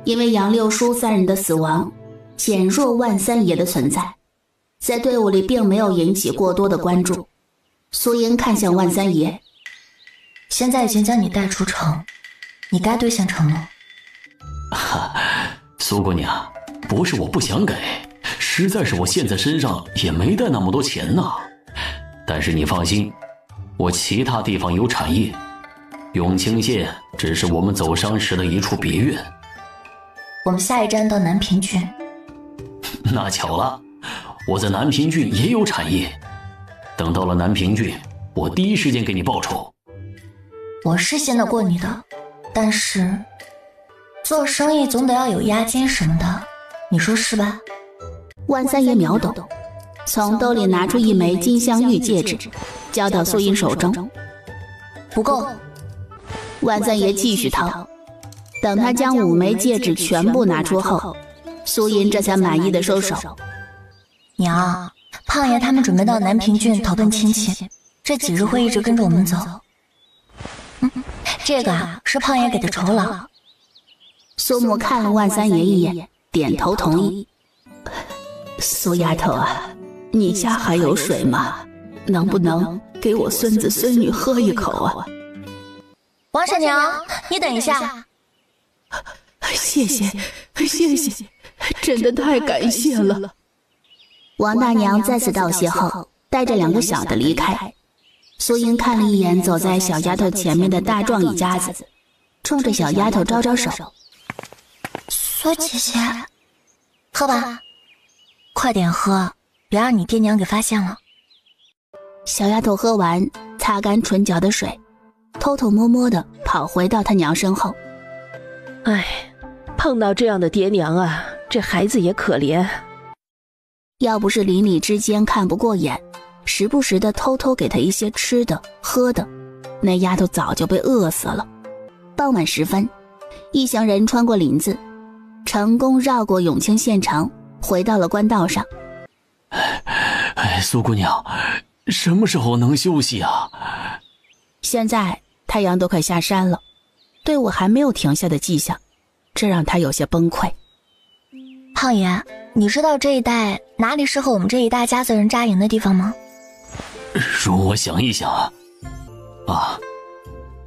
因为杨六叔3人的死亡减弱万三爷的存在，在队伍里并没有引起过多的关注。苏英看向万三爷，现在已经将你带出城，你该兑现承诺。苏姑娘，不是我不想给，实在是我现在身上也没带那么多钱呐。但是你放心，我其他地方有产业，永清县只是我们走商时的一处别院。我们下一站到南平郡。那巧了，我在南平郡也有产业，等到了南平郡，我第一时间给你报酬。我是信得过你的，但是做生意总得要有押金什么的，你说是吧？万三爷秒懂，从兜里拿出一枚金镶玉戒指，交到苏音手中。不够。万三爷继续掏，等他将5枚戒指全部拿出后，苏音这才满意的收手。娘，胖爷他们准备到南平郡投奔亲戚，这几日会一直跟着我们走。这个啊是胖爷给的酬劳。苏母看了万三爷一眼，点头同意。苏丫头啊，你家还有水吗？能不能给我孙子孙女喝一口啊？王婶娘，你等一下。谢谢，谢谢，真的太感谢了。王大娘再次道谢后，带着2个小的离开。苏英看了一眼走在小丫头前面的大壮一家子，冲着小丫头招招手。苏姐姐，喝吧，快点喝，别让你爹娘给发现了。小丫头喝完，擦干唇角的水，偷偷摸摸地跑回到她娘身后。哎，碰到这样的爹娘啊，这孩子也可怜。要不是邻里之间看不过眼，时不时的偷偷给她一些吃的喝的，那丫头早就被饿死了。傍晚时分，一行人穿过林子，成功绕过永清县城，回到了官道上。苏姑娘，什么时候能休息啊？现在太阳都快下山了，队伍还没有停下的迹象，这让他有些崩溃。胖爷，你知道这一带哪里适合我们这一大家子人扎营的地方吗？容我想一想啊，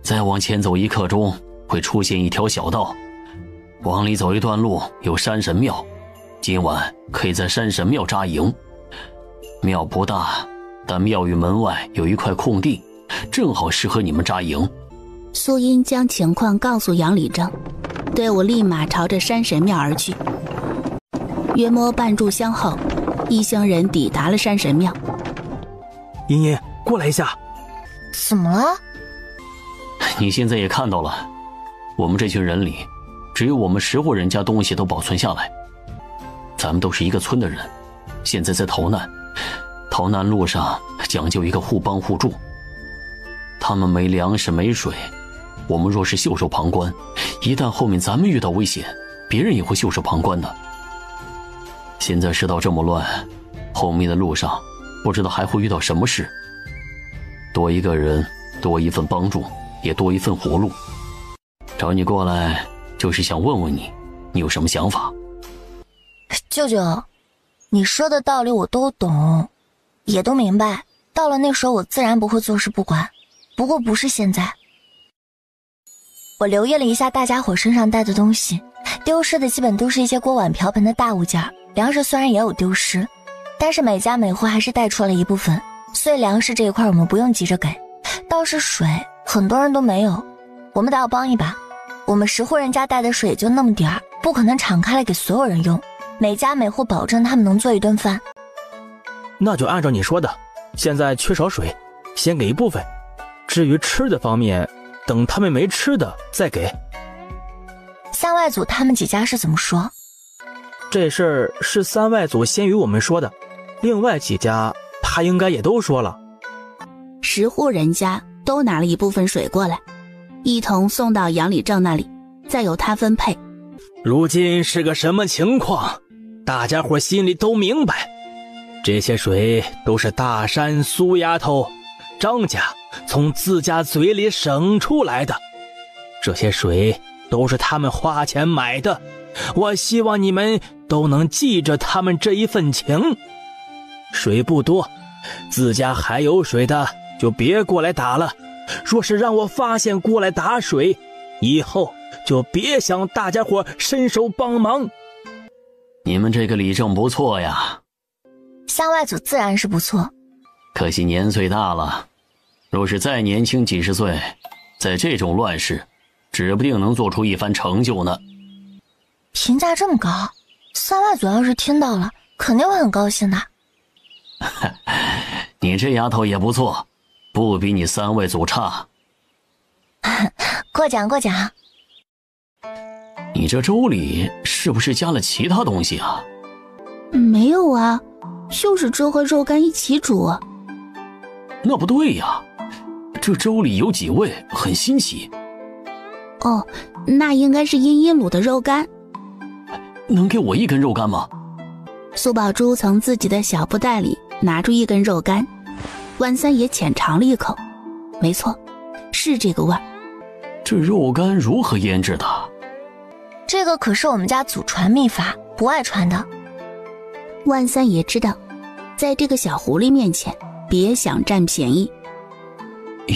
再往前走1刻钟会出现一条小道，往里走一段路有山神庙，今晚可以在山神庙扎营。庙不大，但庙宇门外有一块空地，正好适合你们扎营。苏音将情况告诉杨礼正，队伍立马朝着山神庙而去。约摸半炷香后，一行人抵达了山神庙。茵茵，过来一下。怎么了？你现在也看到了，我们这群人里，只有我们10户人家东西都保存下来。咱们都是一个村的人，现在在逃难，逃难路上讲究一个互帮互助。他们没粮食没水，我们若是袖手旁观，一旦后面咱们遇到危险，别人也会袖手旁观的。现在世道这么乱，后面的路上不知道还会遇到什么事。多一个人，多一份帮助，也多一份活路。找你过来就是想问问你有什么想法。舅舅，你说的道理我都懂，也都明白，到了那时候我自然不会坐视不管，不过不是现在。我留意了一下大家伙身上带的东西，丢失的基本都是一些锅碗瓢盆的大物件，粮食虽然也有丢失，但是每家每户还是带出了一部分，所以粮食这一块我们不用急着给。倒是水，很多人都没有，我们得要帮一把。我们10户人家带的水也就那么点儿，不可能敞开来给所有人用，每家每户保证他们能做一顿饭。那就按照你说的，现在缺少水，先给一部分，至于吃的方面，等他们没吃的再给。三外祖他们几家是怎么说？这事儿是3外祖先与我们说的，另外几家他应该也都说了。 10户人家都拿了一部分水过来，一同送到杨礼正那里，再由他分配。如今是个什么情况，大家伙心里都明白。这些水都是大山苏丫头张家从自家嘴里省出来的，这些水都是他们花钱买的，我希望你们都能记着他们这一份情。水不多，自家还有水的就别过来打了，若是让我发现过来打水，以后就别想大家伙伸手帮忙。你们这个理政不错呀。三外祖自然是不错，可惜年岁大了，若是再年轻几十岁，在这种乱世指不定能做出一番成就呢。评价这么高，三外祖要是听到了肯定会很高兴的。你这丫头也不错，不比你3外祖差。过奖过奖。你这粥里是不是加了其他东西啊？没有啊，就是粥和肉干一起煮。那不对呀，这粥里有几味，很新奇。哦，那应该是茵茵卤的肉干。能给我1根肉干吗？苏宝珠从自己的小布袋里拿出1根肉干，万三爷浅尝了一口，没错，是这个味儿。这肉干如何腌制的？这个可是我们家祖传秘法，不外传的。万三爷知道，在这个小狐狸面前，别想占便宜。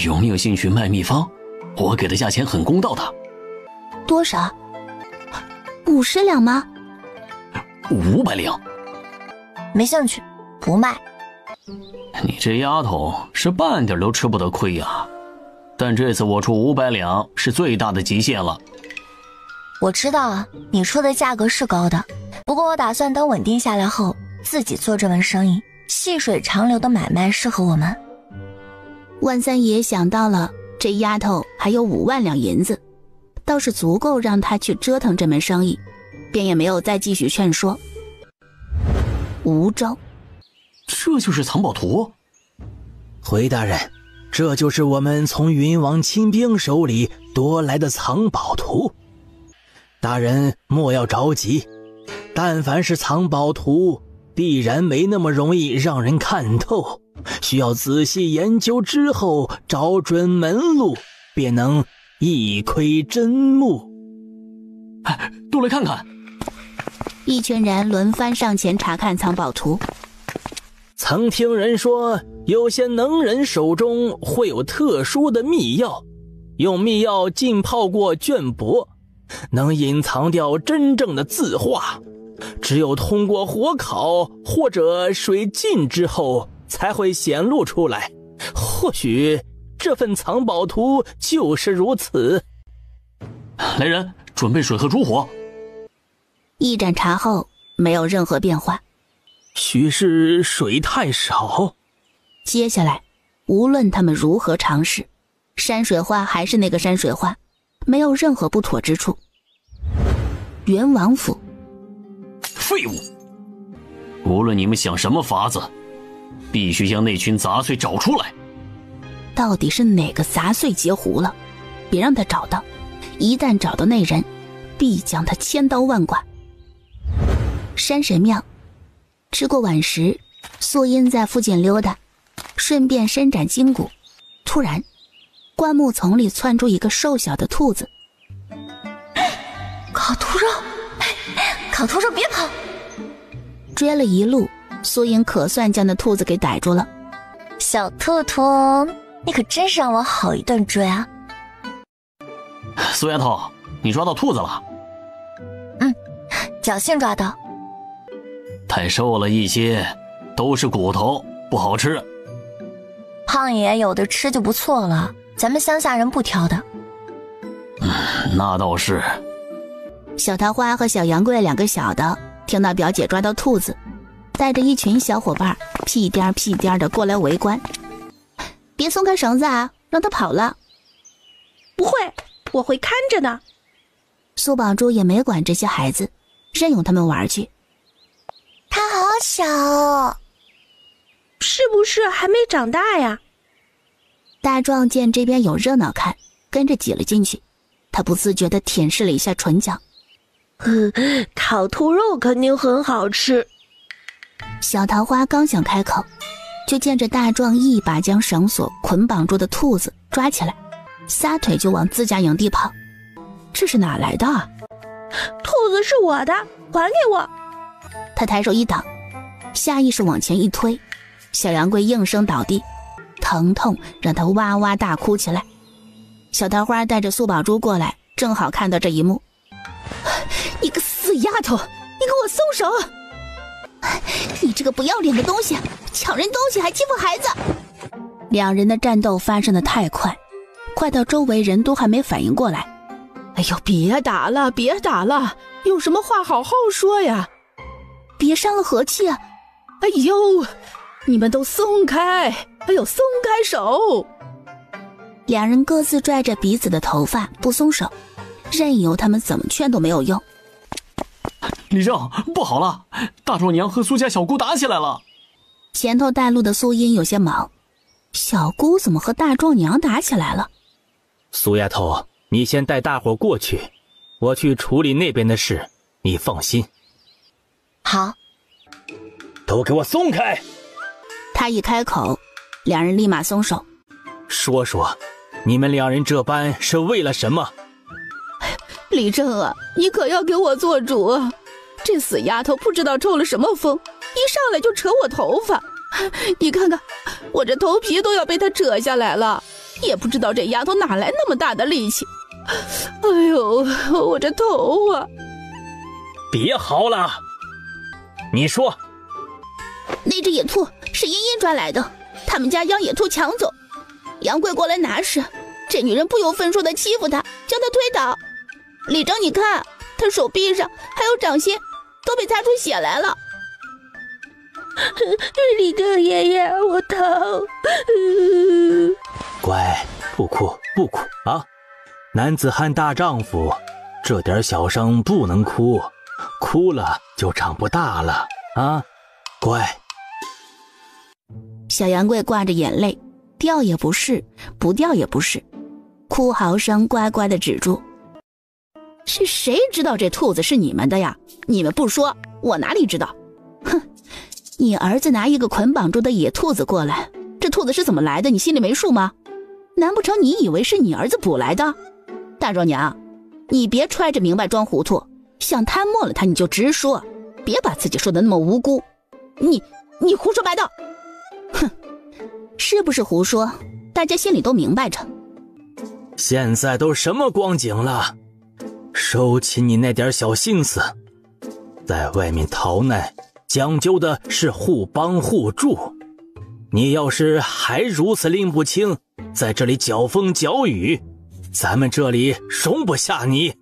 有没有兴趣卖秘方？我给的价钱很公道的。多少？50两吗？500两。没兴趣，不卖。你这丫头是半点都吃不得亏呀。但这次我出500两是最大的极限了。我知道啊，你出的价格是高的，不过我打算等稳定下来后自己做这门生意，细水长流的买卖适合我们。万三爷想到了这丫头还有5万两银子，倒是足够让她去折腾这门生意，便也没有再继续劝说。梧州，这就是藏宝图？回大人，这就是我们从云王亲兵手里夺来的藏宝图。大人莫要着急，但凡是藏宝图，必然没那么容易让人看透，需要仔细研究之后找准门路，便能一窥真目。都来看看。一群人轮番上前查看藏宝图。曾听人说，有些能人手中会有特殊的秘药，用秘药浸泡过绢帛，能隐藏掉真正的字画，只有通过火烤或者水浸之后才会显露出来。或许这份藏宝图就是如此。来人，准备水和烛火。一盏茶后没有任何变化，许是水太少。接下来无论他们如何尝试，山水画还是那个山水画，没有任何不妥之处。元王府。废物！无论你们想什么法子，必须将那群杂碎找出来。到底是哪个杂碎截胡了？别让他找到，一旦找到那人，必将他千刀万剐。山神庙，吃过晚食，素音在附近溜达，顺便伸展筋骨。突然，灌木丛里窜出一个瘦小的兔子。烤兔肉，烤兔肉别跑！追了一路，素音可算将那兔子给逮住了。小兔兔，你可真是让我好一顿追啊！苏丫头，你抓到兔子了？侥幸抓到。太瘦了一些，都是骨头，不好吃。胖爷爷有的吃就不错了，咱们乡下人不挑的。那倒是。小桃花和小杨贵两个小的听到表姐抓到兔子，带着一群小伙伴屁颠屁颠的过来围观。别松开绳子啊，让他跑了。不会，我会看着的。苏宝珠也没管这些孩子，任由他们玩去。他好小哦，是不是还没长大呀？大壮见这边有热闹看，跟着挤了进去。他不自觉地舔舐了一下唇角。烤兔肉肯定很好吃。小桃花刚想开口，就见着大壮一把将绳索捆绑住的兔子抓起来，撒腿就往自家营地跑。这是哪来的？兔子是我的，还给我！他抬手一挡，下意识往前一推，小杨贵应声倒地，疼痛让他哇哇大哭起来。小桃花带着苏宝珠过来，正好看到这一幕。你个死丫头，你给我松手！你这个不要脸的东西，抢人东西还欺负孩子！两人的战斗发生的太快，快到周围人都还没反应过来。哎呦，别打了，别打了，有什么话好好说呀！别伤了和气啊！哎呦，你们都松开！哎呦，松开手！两人各自拽着彼此的头发不松手，任由他们怎么劝都没有用。李正，不好了，大壮娘和苏家小姑打起来了。前头带路的苏音有些毛，小姑怎么和大壮娘打起来了？苏丫头，你先带大伙过去，我去处理那边的事，你放心。好。都给我松开！他一开口，两人立马松手。说说，你们两人这般是为了什么？李正啊，你可要给我做主啊！这死丫头不知道抽了什么风，一上来就扯我头发，你看看，我这头皮都要被她扯下来了，也不知道这丫头哪来那么大的力气。哎呦，我这头啊！别嚎了，你说。那只野兔是茵茵抓来的，他们家将野兔抢走，杨贵过来拿时，这女人不由分说的欺负她，将她推倒。李正，你看，她手臂上还有掌心都被擦出血来了。李正爷爷，我疼。乖，不哭不哭啊！男子汉大丈夫，这点小伤不能哭，哭了就长不大了啊！乖。小杨贵挂着眼泪，掉也不是，不掉也不是，哭嚎声乖乖的止住。是谁知道这兔子是你们的呀？你们不说，我哪里知道？哼，你儿子拿一个捆绑住的野兔子过来，这兔子是怎么来的？你心里没数吗？难不成你以为是你儿子捕来的？大壮娘，你别揣着明白装糊涂，想贪没了他你就直说，别把自己说的那么无辜。你胡说八道！哼，是不是胡说？大家心里都明白着。现在都什么光景了？收起你那点小心思，在外面逃难讲究的是互帮互助，你要是还如此拎不清，在这里搅风搅雨，咱们这里容不下你。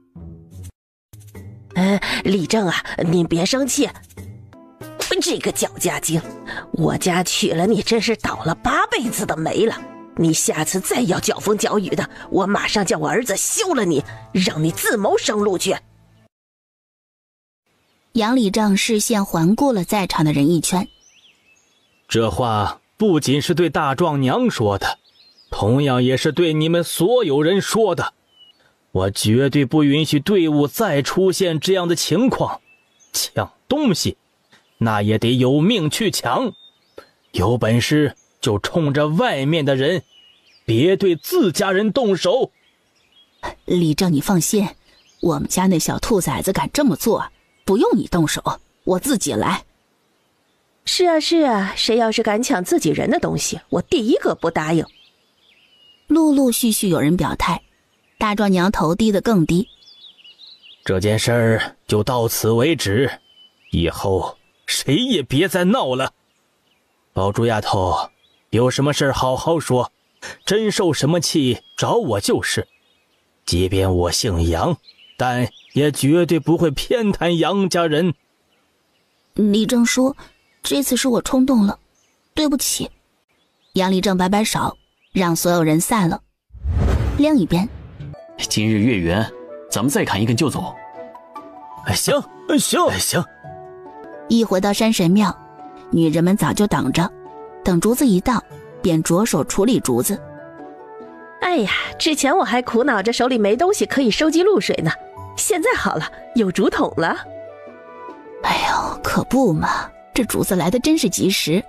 李正啊，你别生气，这个搅家精，我家娶了你真是倒了8辈子的霉了。你下次再要搅风搅雨的，我马上叫我儿子休了你，让你自谋生路去。杨礼正视线环顾了在场的人一圈，这话不仅是对大壮娘说的，同样也是对你们所有人说的。我绝对不允许队伍再出现这样的情况，抢东西那也得有命去抢，有本事就冲着外面的人，别对自家人动手。李正，你放心，我们家那小兔崽子敢这么做，不用你动手，我自己来。是啊，谁要是敢抢自己人的东西，我第一个不答应。陆陆续续有人表态，大壮娘头低得更低。这件事儿就到此为止，以后谁也别再闹了。宝珠丫头，有什么事好好说，真受什么气找我就是。即便我姓杨，但也绝对不会偏袒杨家人。李正说，这次是我冲动了，对不起。杨立正摆摆手，让所有人散了。另一边，今日月圆，咱们再砍一根就走。行。一回到山神庙，女人们早就等着，等竹子一到，便着手处理竹子。哎呀，之前我还苦恼着手里没东西可以收集露水呢，现在好了，有竹筒了。哎呦，可不嘛，这竹子来的真是及时。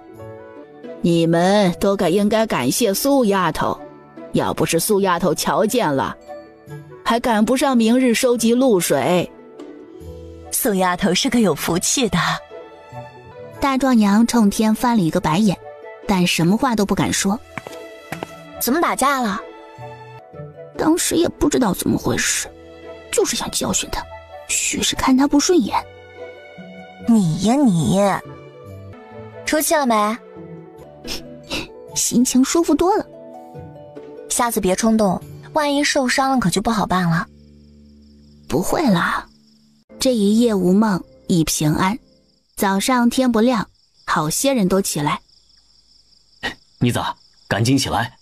你们都应该感谢苏丫头，要不是苏丫头瞧见了，还赶不上明日收集露水。苏丫头是个有福气的。大壮娘冲天翻了一个白眼，但什么话都不敢说。怎么打架了？当时也不知道怎么回事，就是想教训他，许是看他不顺眼。你呀你，出气了没？心情舒服多了。下次别冲动，万一受伤了可就不好办了。不会啦，这一夜无梦亦平安。早上天不亮，好些人都起来。妮子，赶紧起来，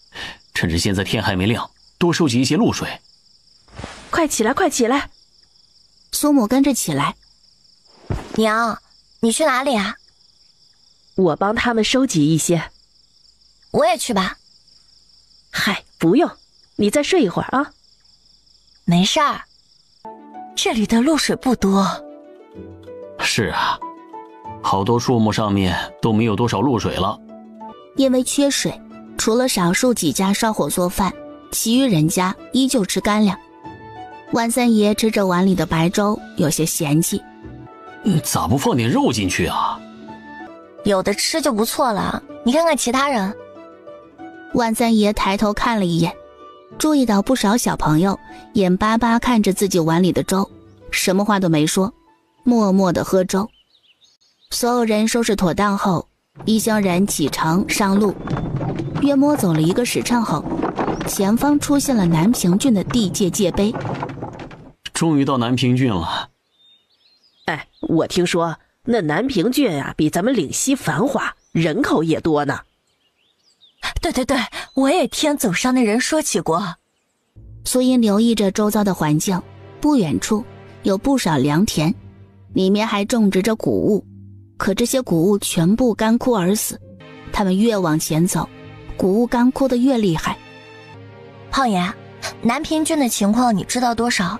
趁着现在天还没亮，多收集一些露水。快起来！苏母跟着起来。娘，你去哪里啊？我帮他们收集一些。我也去吧。嗨，不用，你再睡一会儿啊。没事儿，这里的露水不多。是啊，好多树木上面都没有多少露水了。因为缺水，除了少数几家烧火做饭，其余人家依旧吃干粮。万三爷吃着碗里的白粥，有些嫌弃。咋不放点肉进去啊？有的吃就不错了，你看看其他人。万三爷抬头看了一眼，注意到不少小朋友眼巴巴看着自己碗里的粥，什么话都没说，默默地喝粥。所有人收拾妥当后，一行人启程上路。约摸走了1个时辰后，前方出现了南平郡的地界界碑。终于到南平郡了。哎，我听说那南平郡啊，比咱们岭西繁华，人口也多呢。对，我也听走上的人说起过。苏音留意着周遭的环境，不远处有不少良田，里面还种植着谷物，可这些谷物全部干枯而死。他们越往前走，谷物干枯的越厉害。胖爷，南平郡的情况你知道多少？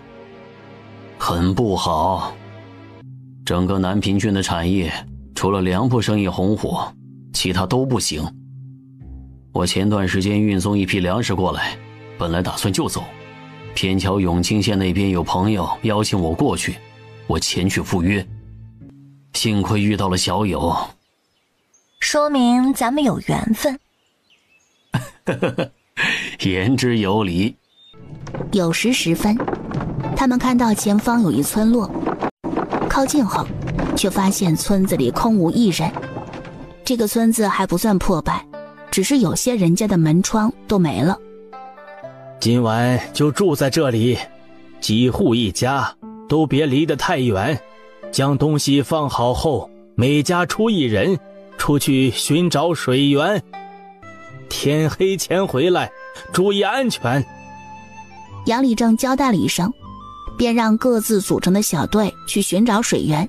很不好，整个南平郡的产业除了粮铺生意红火，其他都不行。我前段时间运送一批粮食过来，本来打算就走，偏巧永清县那边有朋友邀请我过去，我前去赴约。幸亏遇到了小友，说明咱们有缘分。言之有理。酉时时分，他们看到前方有一村落，靠近后却发现村子里空无一人。这个村子还不算破败，只是有些人家的门窗都没了。今晚就住在这里，几户一家都别离得太远，将东西放好后，每家出一人出去寻找水源，天黑前回来，注意安全。杨礼正交代了一声，便让各自组成的小队去寻找水源。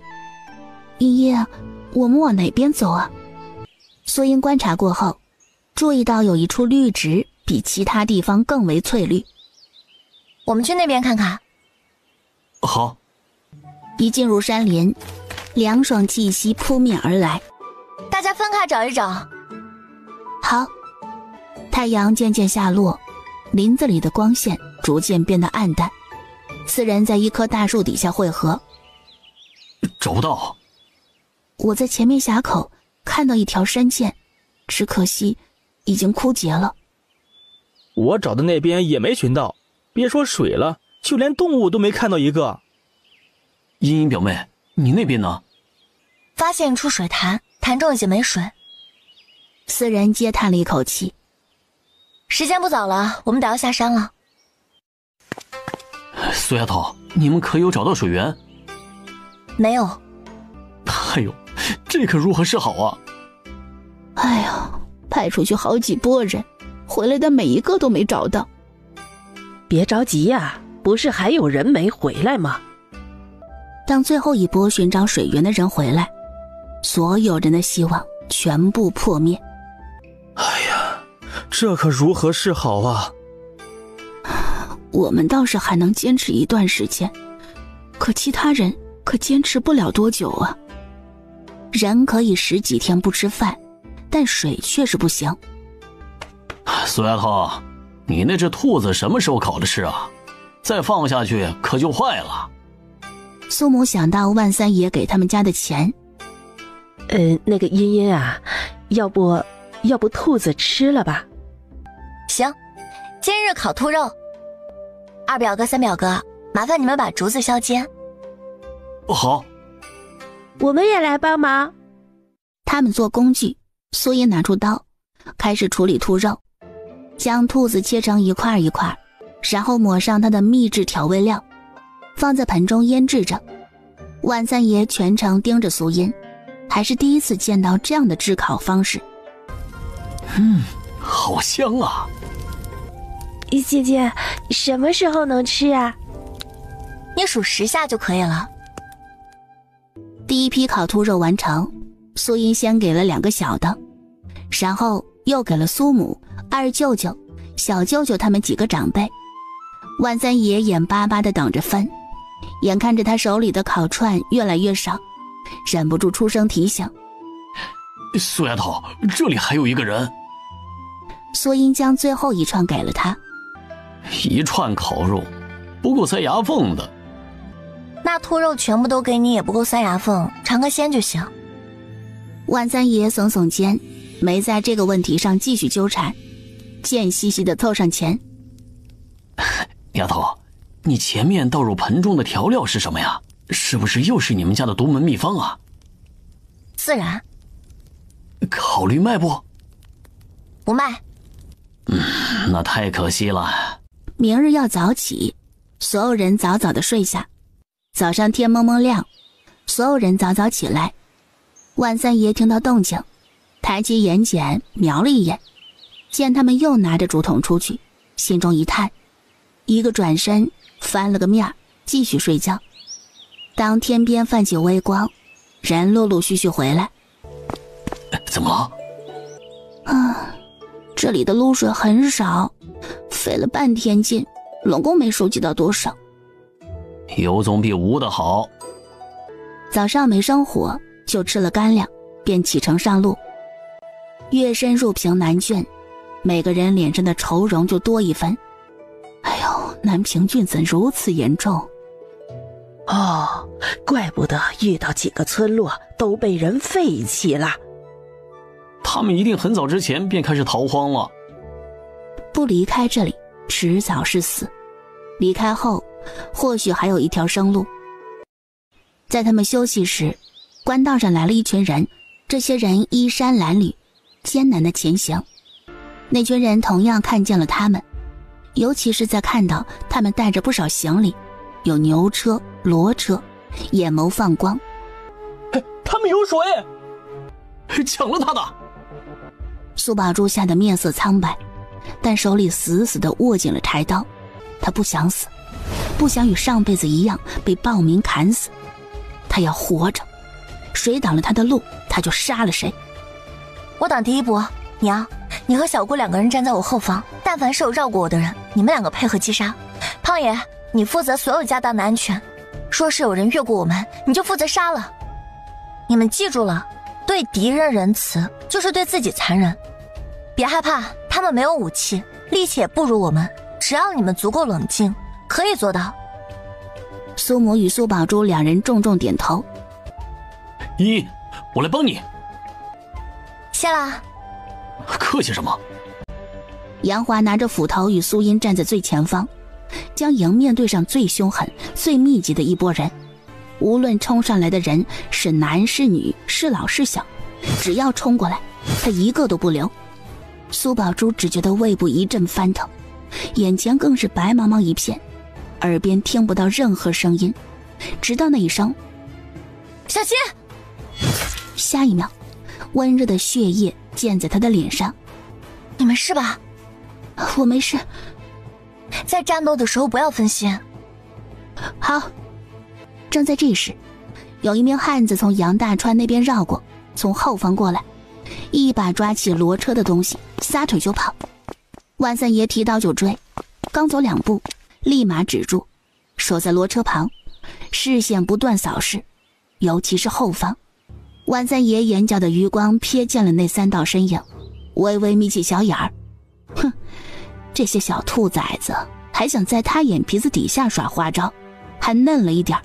依依，我们往哪边走啊？苏英观察过后，注意到有一处绿植比其他地方更为翠绿。我们去那边看看。好。一进入山林，凉爽气息扑面而来。大家分开找一找。好。太阳渐渐下落，林子里的光线逐渐变得暗淡。四人在一棵大树底下汇合。找不到。我在前面峡口看到一条山涧，只可惜已经枯竭了。我找的那边也没寻到，别说水了，就连动物都没看到一个。茵茵表妹，你那边呢？发现一处水潭，潭中已经没水。四人皆叹了一口气。时间不早了，我们得要下山了。苏丫头，你们可有找到水源？没有。哎呦，这可如何是好啊！哎呀，派出去好几拨人，回来的每一个都没找到。别着急呀，不是还有人没回来吗？当最后一波寻找水源的人回来，所有人的希望全部破灭。哎呀，这可如何是好啊！我们倒是还能坚持一段时间，可其他人可坚持不了多久啊。人可以10几天不吃饭，但水确实不行。苏丫头，你那只兔子什么时候烤着吃啊？再放下去可就坏了。苏母想到万三爷给他们家的钱。那个茵茵啊，要不兔子吃了吧？行，今日烤兔肉。二表哥、三表哥，麻烦你们把竹子削尖。好。我们也来帮忙。他们做工具，苏叶拿出刀，开始处理兔肉，将兔子切成一块一块，然后抹上它的秘制调味料，放在盆中腌制着。万三爷全程盯着苏音，还是第一次见到这样的炙烤方式。好香啊！姐姐，什么时候能吃啊？你数10下就可以了。第一批烤兔肉完成，苏音先给了2个小的，然后又给了苏母、二舅舅、小舅舅他们几个长辈。万三爷眼巴巴地等着分，眼看着他手里的烤串越来越少，忍不住出声提醒：苏丫头，这里还有一个人。苏音将最后一串给了他。一串烤肉不够塞牙缝的。那兔肉全部都给你也不够塞牙缝，尝个鲜就行。万三爷耸耸肩，没在这个问题上继续纠缠，贱兮兮地凑上前。丫头，你前面倒入盆中的调料是什么呀？是不是又是你们家的独门秘方啊？自然。考虑卖不？不卖。那太可惜了。明日要早起，所有人早早地睡下。早上天蒙蒙亮，所有人早早起来。万三爷听到动静，抬起眼睑瞄了一眼，见他们又拿着竹筒出去，心中一叹，一个转身翻了个面，继续睡觉。当天边泛起微光，人陆陆续续回来。怎么了？这里的露水很少，费了半天劲，拢共没收集到多少。有总比无的好。早上没生火，就吃了干粮，便启程上路。越深入平南郡，每个人脸上的愁容就多一分。哎呦，南平郡怎如此严重？哦，怪不得遇到几个村落都被人废弃了。他们一定很早之前便开始逃荒了。不离开这里，迟早是死。离开后，或许还有一条生路。在他们休息时，官道上来了一群人，这些人衣衫褴褛，艰难地前行。那群人同样看见了他们，尤其是在看到他们带着不少行李，有牛车、骡车，眼眸放光。他们有水！抢了他的！苏宝珠吓得面色苍白，但手里死死地握紧了柴刀。他不想死，不想与上辈子一样被暴民砍死。他要活着，谁挡了他的路，他就杀了谁。我挡第一波，娘，你和小姑2个人站在我后方，但凡是有绕过我的人，你们2个配合击杀。胖爷，你负责所有家当的安全，若是有人越过我们，你就负责杀了。你们记住了，对敌人仁慈，就是对自己残忍。别害怕，他们没有武器，力气也不如我们，只要你们足够冷静，可以做到。苏母与苏宝珠2人重重点头。依依，我来帮你。谢啦。客气什么？杨华拿着斧头与苏音站在最前方，将迎面对上最凶狠、最密集的一拨人。无论冲上来的人是男是女，是老是小，只要冲过来，他一个都不留。苏宝珠只觉得胃部一阵翻腾，眼前更是白茫茫一片，耳边听不到任何声音，直到那一声小心，下一秒温热的血液溅在他的脸上。你没事吧？我没事。在战斗的时候不要分心。好。正在这时，有一名汉子从杨大川那边绕过，从后方过来，一把抓起骡车的东西，撒腿就跑。万三爷提刀就追，刚走2步，立马止住，守在骡车旁，视线不断扫视，尤其是后方。万三爷眼角的余光瞥见了那3道身影，微微眯起小眼儿。哼，这些小兔崽子还想在他眼皮子底下耍花招，还嫩了一点。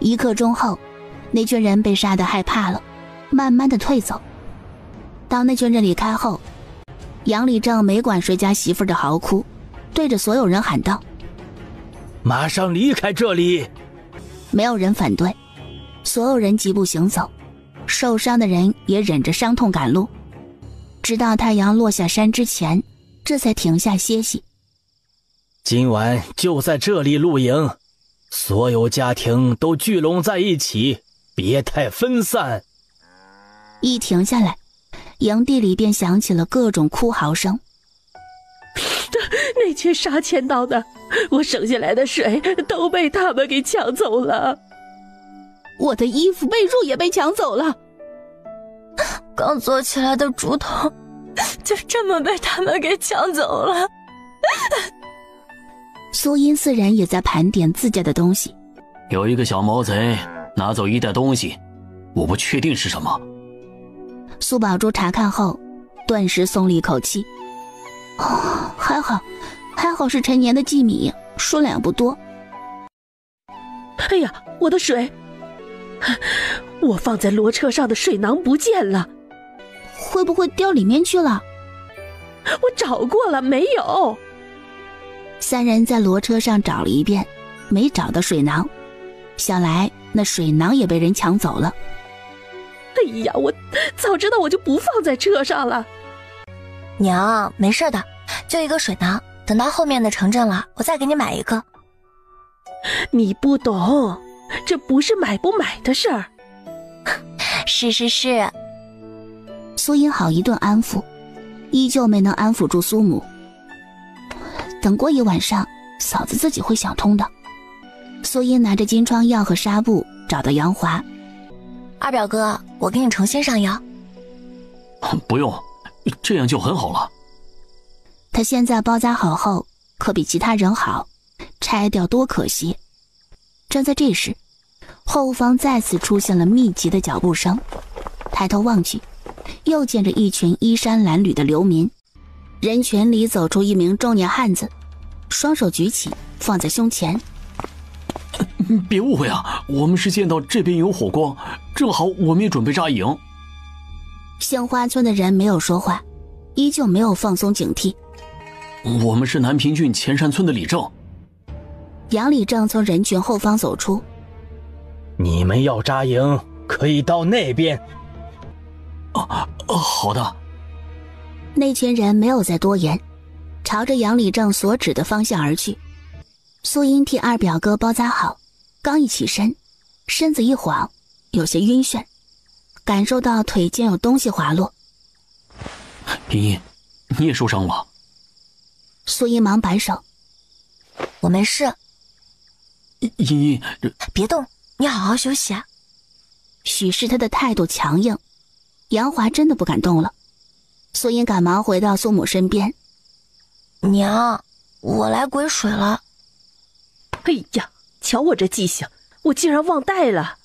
1刻钟后，那群人被杀得害怕了，慢慢的退走。当那群人离开后，杨礼正没管谁家媳妇的嚎哭，对着所有人喊道：马上离开这里！没有人反对，所有人疾步行走，受伤的人也忍着伤痛赶路，直到太阳落下山之前，这才停下歇息。今晚就在这里露营，所有家庭都聚拢在一起，别太分散。一停下来，营地里便响起了各种哭嚎声。那群杀千刀的，我省下来的水都被他们给抢走了。我的衣服被褥也被抢走了。刚做起来的竹筒就这么被他们给抢走了。苏音4人也在盘点自家的东西。有一个小毛贼拿走一袋东西，我不确定是什么。苏宝珠查看后顿时松了一口气。哦，还好是陈年的祭米，数量不多。哎呀，我的水！我放在骡车上的水囊不见了。会不会掉里面去了？我找过了，没有。3人在骡车上找了一遍，没找到水囊，想来那水囊也被人抢走了。哎呀，我早知道我就不放在车上了。娘，没事的，就一个水囊，等到后面的城镇了，我再给你买一个。你不懂，这不是买不买的事儿。是。苏音好一顿安抚，依旧没能安抚住苏母。等过一晚上，嫂子自己会想通的。苏音拿着金疮药和纱布找到杨华。二表哥，我给你重新上药。不用，这样就很好了。他现在包扎好后可比其他人好，拆掉多可惜。正在这时，后方再次出现了密集的脚步声，抬头望去，又见着一群衣衫褴褛的流民。人群里走出一名中年汉子，双手举起放在胸前。别误会啊，我们是见到这边有火光，正好我们也准备扎营。杏花村的人没有说话，依旧没有放松警惕。我们是南平郡前山村的李正。杨李正从人群后方走出。你们要扎营，可以到那边。好的。那群人没有再多言，朝着杨李正所指的方向而去。苏英替二表哥包扎好，刚一起身，身子一晃，有些晕眩，感受到腿间有东西滑落。茵茵，你也受伤了？苏英忙摆手：“我没事。”茵茵，别动，你好好休息啊。许是他的态度强硬，杨华真的不敢动了。苏英赶忙回到苏母身边：“娘，我来鬼水了。”哎呀，瞧我这记性，我竟然忘带了。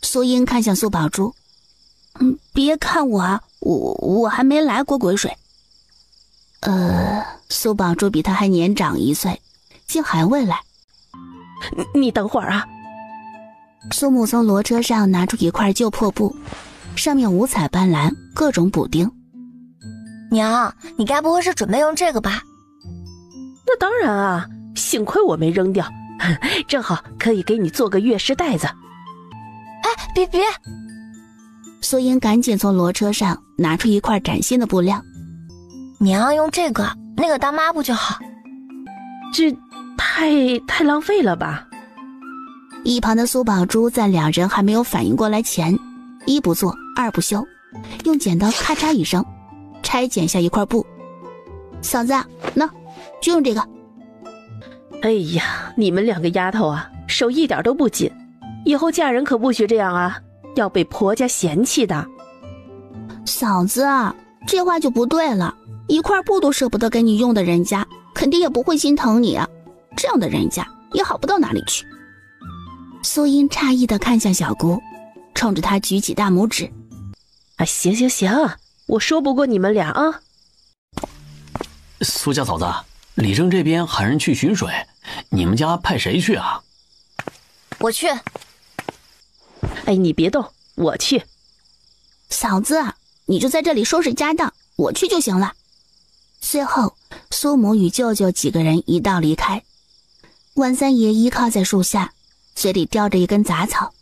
苏英看向苏宝珠：“别看我啊，我还没来过鬼水。”苏宝珠比他还年长1岁，竟还未来。你等会儿啊。苏母从骡车上拿出一块旧破布，上面五彩斑斓，各种补丁。娘，你该不会是准备用这个吧？那当然啊，幸亏我没扔掉，正好可以给你做个月事带子。哎，别！苏英赶紧从骡车上拿出一块崭新的布料。娘，用这个，那个当抹布就好。这太浪费了吧？一旁的苏宝珠在两人还没有反应过来前，一不做二不休，用剪刀咔嚓一声拆剪下一块布。嫂子，那就用这个。哎呀，你们两个丫头啊，手一点都不紧，以后嫁人可不许这样啊，要被婆家嫌弃的。嫂子啊，这话就不对了，一块布都舍不得给你用的人家，肯定也不会心疼你啊，这样的人家也好不到哪里去。苏英诧异地看向小姑，冲着她举起大拇指。行，我说不过你们俩啊。苏家嫂子，李正这边喊人去寻水，你们家派谁去啊？我去。哎，你别动，我去。嫂子，你就在这里收拾家当，我去就行了。随后，苏母与舅舅几个人一道离开。万三爷依靠在树下，嘴里叼着一根杂草。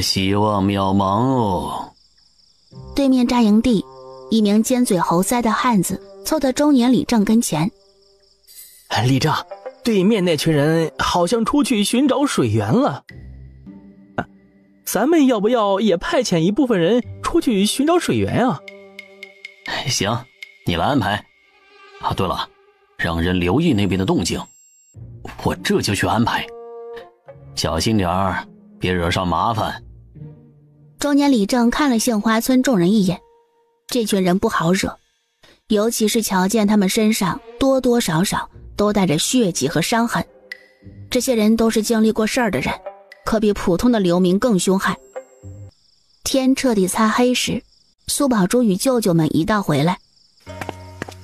希望渺茫哦。对面扎营地，一名尖嘴猴腮的汉子凑到中年李正跟前。李正，对面那群人好像出去寻找水源了。咱们要不要也派遣一部分人出去寻找水源啊？行，你来安排。对了，让人留意那边的动静，我这就去安排。小心点儿，别惹上麻烦。中年李正看了杏花村众人一眼，这群人不好惹，尤其是瞧见他们身上多多少少都带着血迹和伤痕，这些人都是经历过事儿的人，可比普通的流民更凶悍。天彻底擦黑时，苏宝珠与舅舅们一道回来。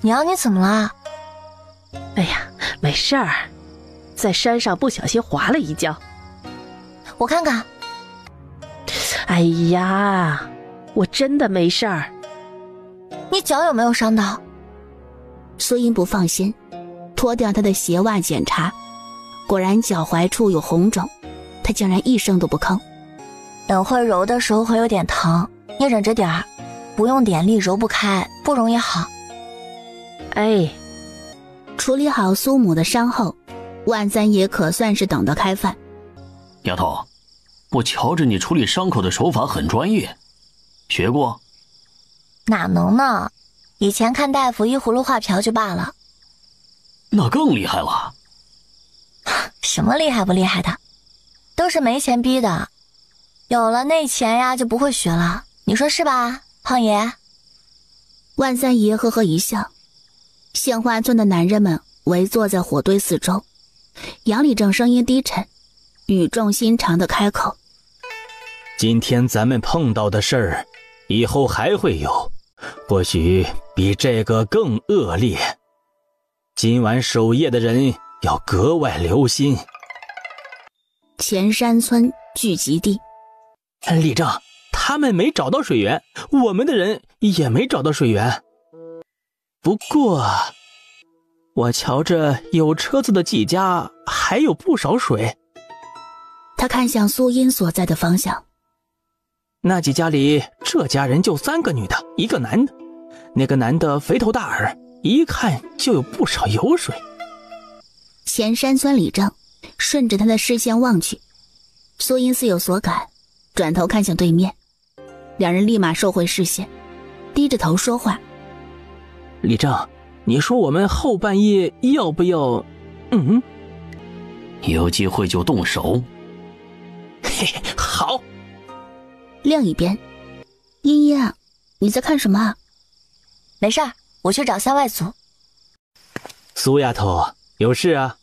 娘，你怎么了？哎呀，没事儿，在山上不小心滑了一跤。我看看。哎呀，我真的没事儿。你脚有没有伤到？苏英不放心，脱掉她的鞋袜检查，果然脚踝处有红肿，她竟然一声都不吭。等会揉的时候会有点疼，你忍着点儿，不用点力揉不开，不容易好。哎，处理好苏母的伤后，万三爷可算是等得开饭。丫头，我瞧着你处理伤口的手法很专业，学过？哪能呢，以前看大夫依葫芦画瓢就罢了。那更厉害了。什么厉害不厉害的，都是没钱逼的，有了那钱呀就不会学了，你说是吧，胖爷？万三爷呵呵一笑。杏花村的男人们围坐在火堆四周，杨李正声音低沉，语重心长地开口：今天咱们碰到的事儿，以后还会有，或许比这个更恶劣。今晚守夜的人要格外留心。前山村聚集地，李正，他们没找到水源，我们的人也没找到水源。不过我瞧着有车子的几家还有不少水。他看向苏音所在的方向，那几家里，这家人就3个女的，1个男的。那个男的肥头大耳，一看就有不少油水。前山村李正顺着他的视线望去，苏音似有所感，转头看向对面，两人立马收回视线，低着头说话。李正，你说我们后半夜要不要……有机会就动手。嘿嘿，好。另一边，茵茵啊，你在看什么啊？没事儿，我去找三外祖。苏丫头，有事啊？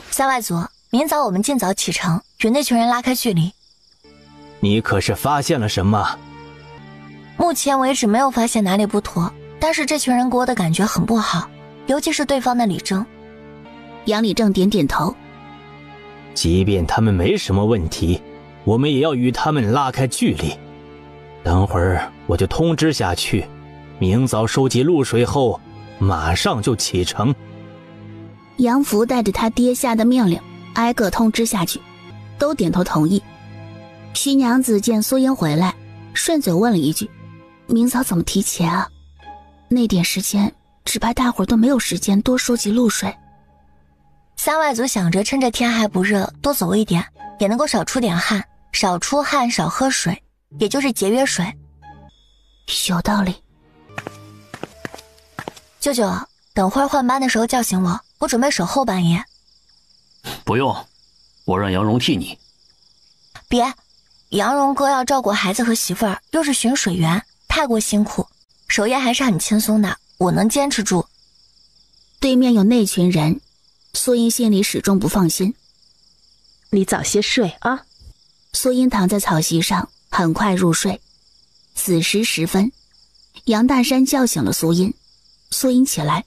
三外祖，明早我们尽早启程，与那群人拉开距离。你可是发现了什么？目前为止没有发现哪里不妥，但是这群人给我的感觉很不好，尤其是对方的李正。杨李正点点头。即便他们没什么问题，我们也要与他们拉开距离。等会儿我就通知下去，明早收集露水后马上就启程。杨福带着他爹下的命令挨个通知下去，都点头同意。徐娘子见苏英回来，顺嘴问了一句：明早怎么提前啊？那点时间只怕大伙儿都没有时间多收集露水。三外祖想着趁着天还不热多走一点，也能够少出点汗，少出汗少喝水，也就是节约水。有道理。舅舅，等会儿换班的时候叫醒我，我准备守后半夜。不用，我让杨蓉替你。别，杨蓉哥要照顾孩子和媳妇儿，又是寻水源，太过辛苦，守夜还是很轻松的，我能坚持住。对面有那群人，苏英心里始终不放心。你早些睡啊。苏英躺在草席上，很快入睡。子时时分，杨大山叫醒了苏英。苏英起来，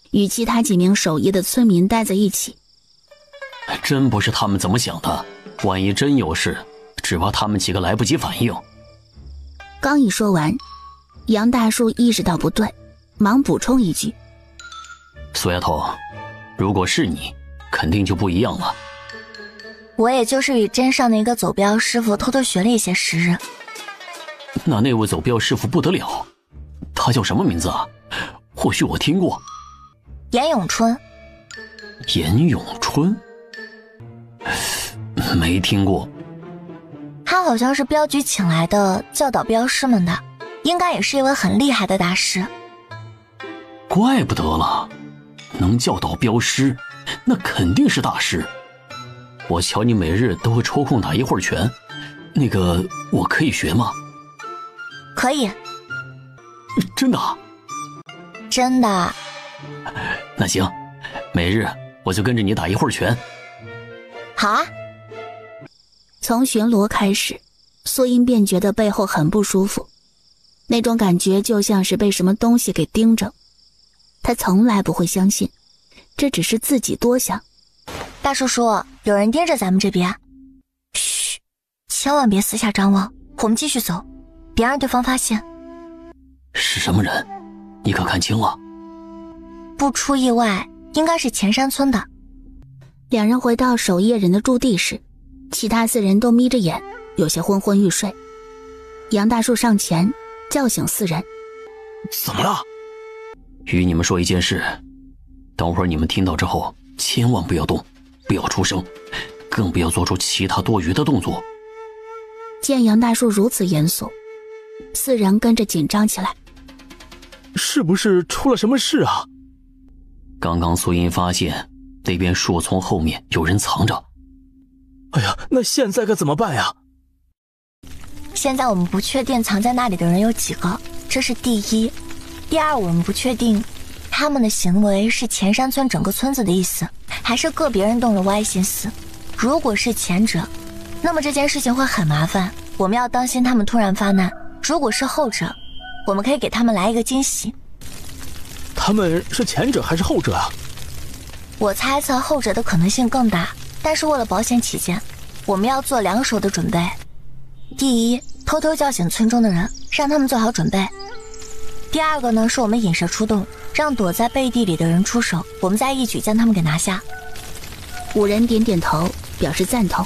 与其他几名守夜的村民待在一起。真不是他们怎么想的，万一真有事，只怕他们几个来不及反应。刚一说完，杨大树意识到不对，忙补充一句：苏丫头，如果是你，肯定就不一样了。我也就是与镇上的一个走镖师傅偷偷学了一些时日。那位走镖师傅不得了，他叫什么名字啊？或许我听过。严永春。严永春？没听过。他好像是镖局请来的教导镖师们的，应该也是一位很厉害的大师。怪不得了，能教导镖师，那肯定是大师。我瞧你每日都会抽空打一会儿拳，那个我可以学吗？可以。真的？真的。那行，每日我就跟着你打一会儿拳。好啊。从巡逻开始，苏英便觉得背后很不舒服，那种感觉就像是被什么东西给盯着。他从来不会相信，这只是自己多想。大叔叔，有人盯着咱们这边。嘘，千万别四下张望，我们继续走，别让对方发现。是什么人？你可看清了？不出意外，应该是前山村的。两人回到守夜人的驻地时，其他4人都眯着眼，有些昏昏欲睡。杨大树上前叫醒4人。怎么了？与你们说一件事，等会儿你们听到之后，千万不要动，不要出声，更不要做出其他多余的动作。见杨大树如此严肃，4人跟着紧张起来。是不是出了什么事啊？刚刚苏音发现那边树丛后面有人藏着。哎呀，那现在该怎么办呀？现在我们不确定藏在那里的人有几个，这是第一。第二，我们不确定他们的行为是前山村整个村子的意思，还是个别人动了歪心思。如果是前者，那么这件事情会很麻烦，我们要当心他们突然发难。如果是后者，我们可以给他们来一个惊喜。他们是前者还是后者啊？我猜测后者的可能性更大，但是为了保险起见，我们要做2手的准备。第一，偷偷叫醒村中的人，让他们做好准备。第二个呢，是我们引蛇出洞，让躲在背地里的人出手，我们再一举将他们给拿下。5人点点头，表示赞同。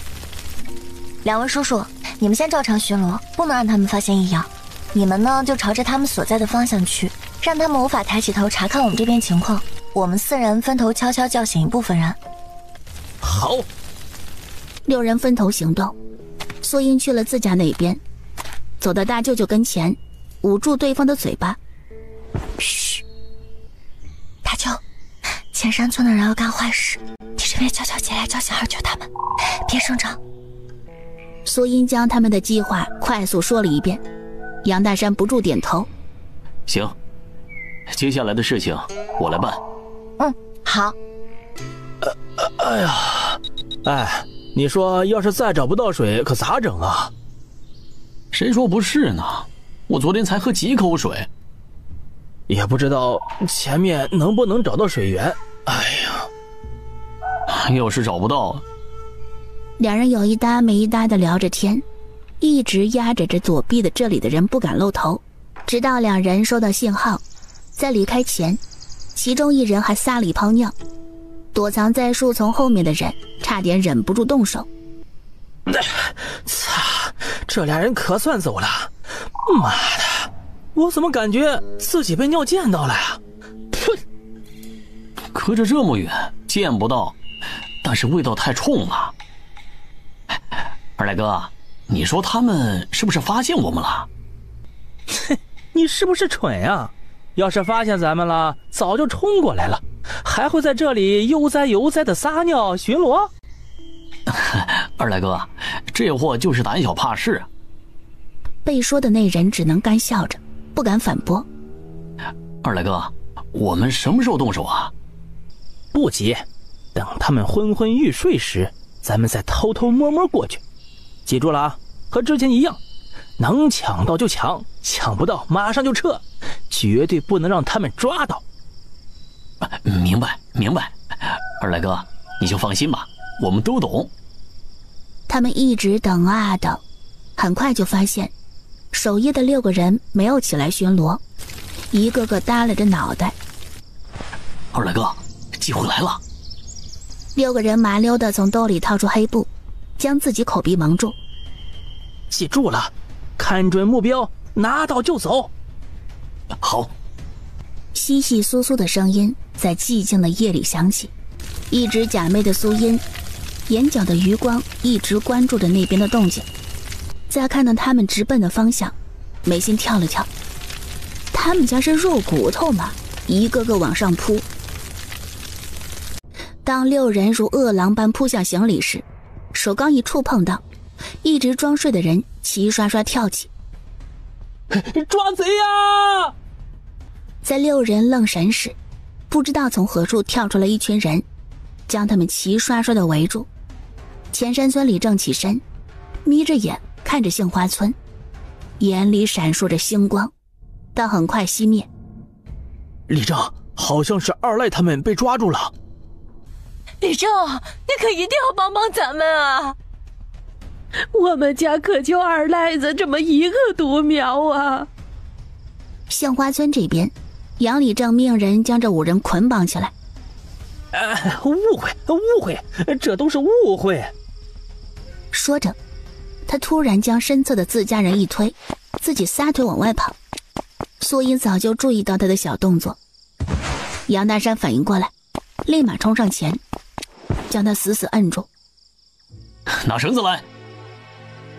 2位叔叔，你们先照常巡逻，不能让他们发现异样。你们呢，就朝着他们所在的方向去，让他们无法抬起头查看我们这边情况。我们4人分头悄悄叫醒一部分人。好，6人分头行动。苏英去了自家那边，走到大舅舅跟前，捂住对方的嘴巴。嘘，大舅，前山村的人要干坏事，你这边悄悄进来叫醒二舅他们，别声张。苏英将他们的计划快速说了一遍。杨大山不住点头。行，接下来的事情我来办。好。哎，你说要是再找不到水可咋整啊？谁说不是呢？我昨天才喝几口水。也不知道前面能不能找到水源。哎呀，要是找不到，2人有一搭没一搭的聊着天，一直压着躲避的这里的人不敢露头，直到2人收到信号，在离开前，其中1人还撒了一泡尿。躲藏在树丛后面的人差点忍不住动手。擦，这2人可算走了。妈的，我怎么感觉自己被尿溅到了呀？噗！隔着这么远见不到，但是味道太冲了。二来哥，你说他们是不是发现我们了？你是不是蠢呀？要是发现咱们了，早就冲过来了，还会在这里悠哉悠哉的撒尿巡逻？二来哥，这货就是胆小怕事。被说的那人只能干笑着，不敢反驳。二来哥，我们什么时候动手啊？不急，等他们昏昏欲睡时，咱们再偷偷摸摸过去。记住了啊，和之前一样，能抢到就抢，抢不到马上就撤，绝对不能让他们抓到。明白。二来哥，你就放心吧，我们都懂。他们一直等啊等，很快就发现守夜的6个人没有起来巡逻，一个个耷拉着脑袋。二来哥，机会来了。6个人麻溜地从兜里掏出黑布，将自己口鼻蒙住。记住了，看准目标，拿到就走。好。窸窸窣窣的声音在寂静的夜里响起，一直假寐的苏音眼角的余光一直关注着那边的动静，再看到他们直奔的方向，眉心跳了跳。他们家是肉骨头吗？一个个往上扑。当6人如饿狼般扑向行李时，手刚一触碰到，一直装睡的人齐刷刷跳起。抓贼呀！在6人愣神时，不知道从何处跳出了一群人，将他们齐刷刷的围住。前山村里正起身，眯着眼看着杏花村，眼里闪烁着星光，但很快熄灭。李正，好像是二赖他们被抓住了。李正，你可一定要帮帮咱们啊！我们家可就二赖子这么一个独苗啊！杏花村这边，杨礼正命人将这5人捆绑起来。误会，这都是误会。说着，他突然将身侧的自家人一推，自己撒腿往外跑。苏英早就注意到他的小动作，杨大山反应过来，立马冲上前，将他死死摁住。拿绳子来！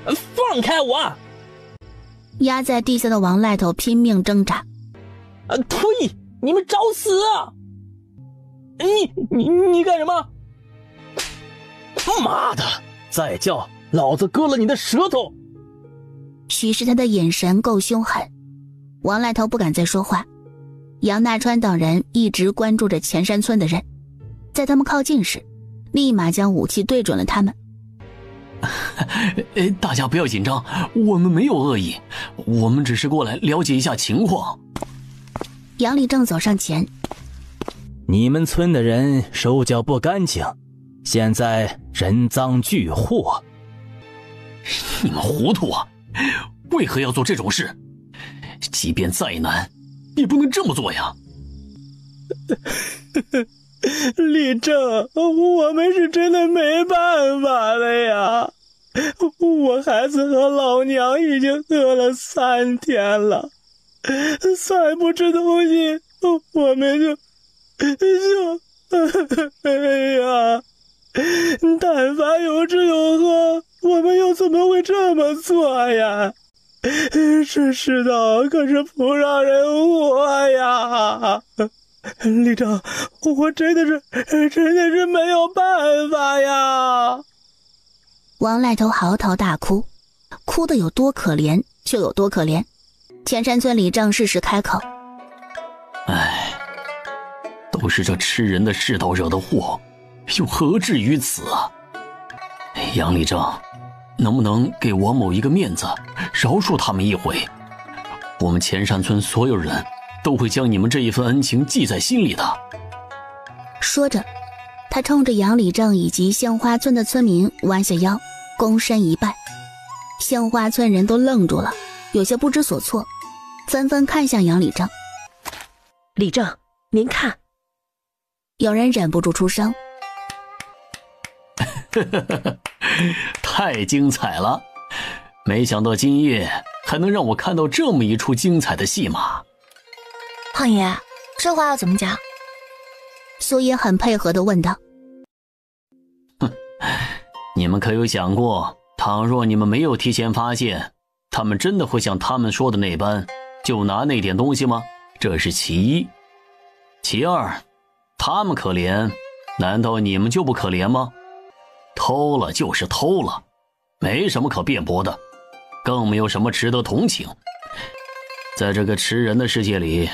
放开我！压在地下的王赖头拼命挣扎。呸！你们找死啊！你干什么？妈的！再叫，老子割了你的舌头！许是他的眼神够凶狠，王赖头不敢再说话。杨大川等人一直关注着前山村的人，在他们靠近时，立马将武器对准了他们。大家不要紧张，我们没有恶意，我们只是过来了解一下情况。杨礼正走上前，你们村的人手脚不干净，现在人赃俱获。你们糊涂啊！为何要做这种事？即便再难，也不能这么做呀！李正，我们是真的没办法了呀！我孩子和老娘已经饿了3天了，再不吃东西，我们就哎呀！但凡有吃有喝，我们又怎么会这么做呀？这世道可是不让人活呀！李正，我真的是没有办法呀！王赖头嚎啕大哭，哭得有多可怜就有多可怜。前山村李正适时开口：唉，都是这吃人的世道惹的祸，又何至于此啊？杨李正，能不能给王某一个面子，饶恕他们一回？我们前山村所有人都会将你们这一份恩情记在心里的。说着，他冲着杨礼正以及杏花村的村民弯下腰，躬身一拜。杏花村人都愣住了，有些不知所措，纷纷看向杨礼正。李正，您看。有人忍不住出声：太精彩了，没想到今夜还能让我看到这么一出精彩的戏码。胖爷，这话要怎么讲？苏叶很配合地问道。你们可有想过，倘若你们没有提前发现，他们真的会像他们说的那般，就拿那点东西吗？这是其一。其二，他们可怜，难道你们就不可怜吗？偷了就是偷了，没什么可辩驳的，更没有什么值得同情。在这个吃人的世界里，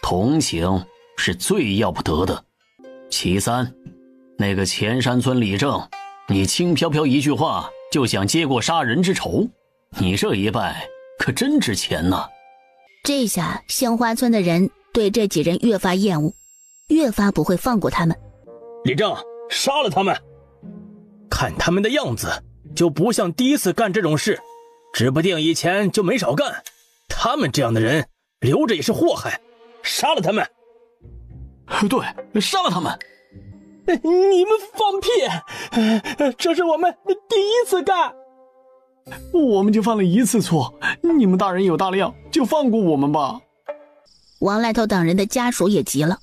同情是最要不得的。其三，那个前山村李正，你轻飘飘一句话就想接过杀人之仇，你这一拜可真值钱呐！这下杏花村的人对这几人越发厌恶，越发不会放过他们。李正，杀了他们！看他们的样子，就不像第一次干这种事，指不定以前就没少干。他们这样的人留着也是祸害，杀了他们！对，杀了他们！你们放屁！这是我们第一次干，我们就犯了一次错，你们大人有大量，就放过我们吧。王赖头等人的家属也急了：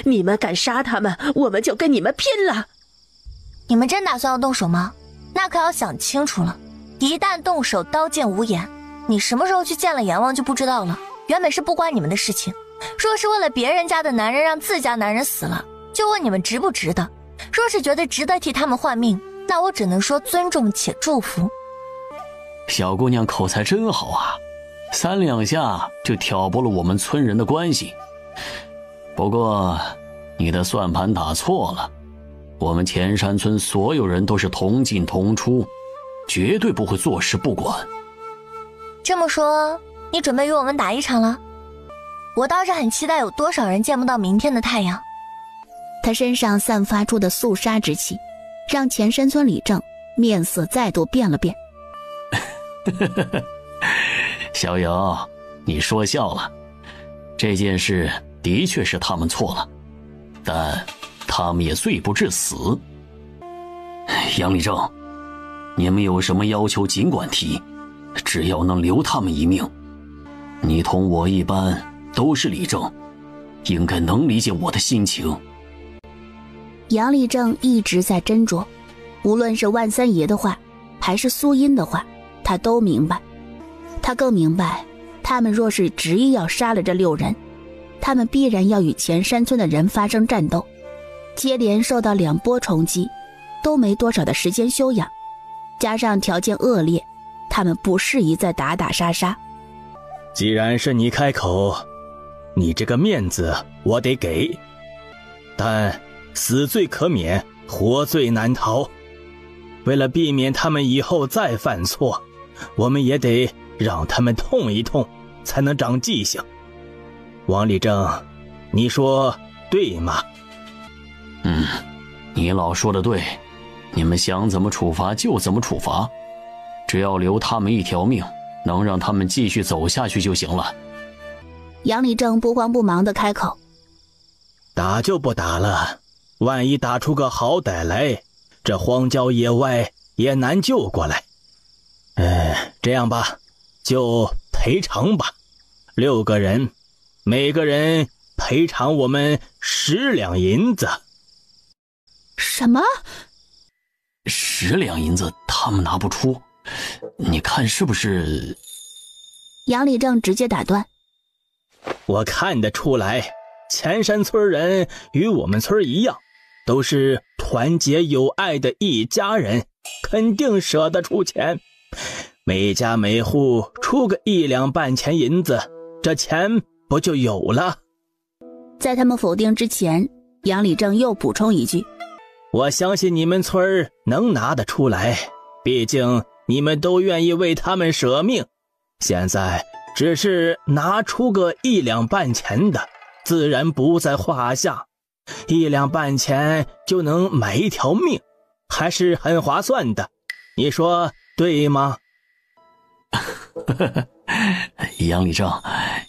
你们敢杀他们，我们就跟你们拼了！你们真打算要动手吗？那可要想清楚了，一旦动手，刀剑无眼，你什么时候去见了阎王就不知道了。原本是不关你们的事情，若是为了别人家的男人让自家男人死了，就问你们值不值得。若是觉得值得替他们换命，那我只能说尊重且祝福。小姑娘口才真好啊，3两下就挑拨了我们村人的关系。不过你的算盘打错了，我们前山村所有人都是同进同出，绝对不会坐视不管。这么说，你准备与我们打一场了？我倒是很期待有多少人见不到明天的太阳。他身上散发出的肃杀之气，让前山村李正面色再度变了变。小友，你说笑了，这件事的确是他们错了，但他们也罪不至死。杨立正，你们有什么要求尽管提，只要能留他们一命。你同我一般都是李正，应该能理解我的心情。杨立正一直在斟酌，无论是万三爷的话还是苏音的话，他都明白。他更明白，他们若是执意要杀了这6人，他们必然要与前山村的人发生战斗，接连受到2波冲击，都没多少的时间休养，加上条件恶劣，他们不适宜再打打杀杀。既然是你开口，你这个面子我得给，但死罪可免，活罪难逃。为了避免他们以后再犯错，我们也得让他们痛一痛，才能长记性。王立正，你说对吗？你老说的对，你们想怎么处罚就怎么处罚，只要留他们一条命，能让他们继续走下去就行了。杨立正不慌不忙地开口：打就不打了，万一打出个好歹来，这荒郊野外也难救过来。这样吧，就赔偿吧，6个人，每个人赔偿我们10两银子。什么？10两银子他们拿不出，你看是不是？杨立正直接打断：我看得出来，前山村人与我们村一样，都是团结友爱的一家人，肯定舍得出钱。每家每户出个1两半钱银子，这钱不就有了？在他们否定之前，杨立正又补充一句：我相信你们村能拿得出来，毕竟你们都愿意为他们舍命。现在只是拿出个1两半钱的，自然不在话下。1两半钱就能买一条命，还是很划算的，你说对吗？杨立正，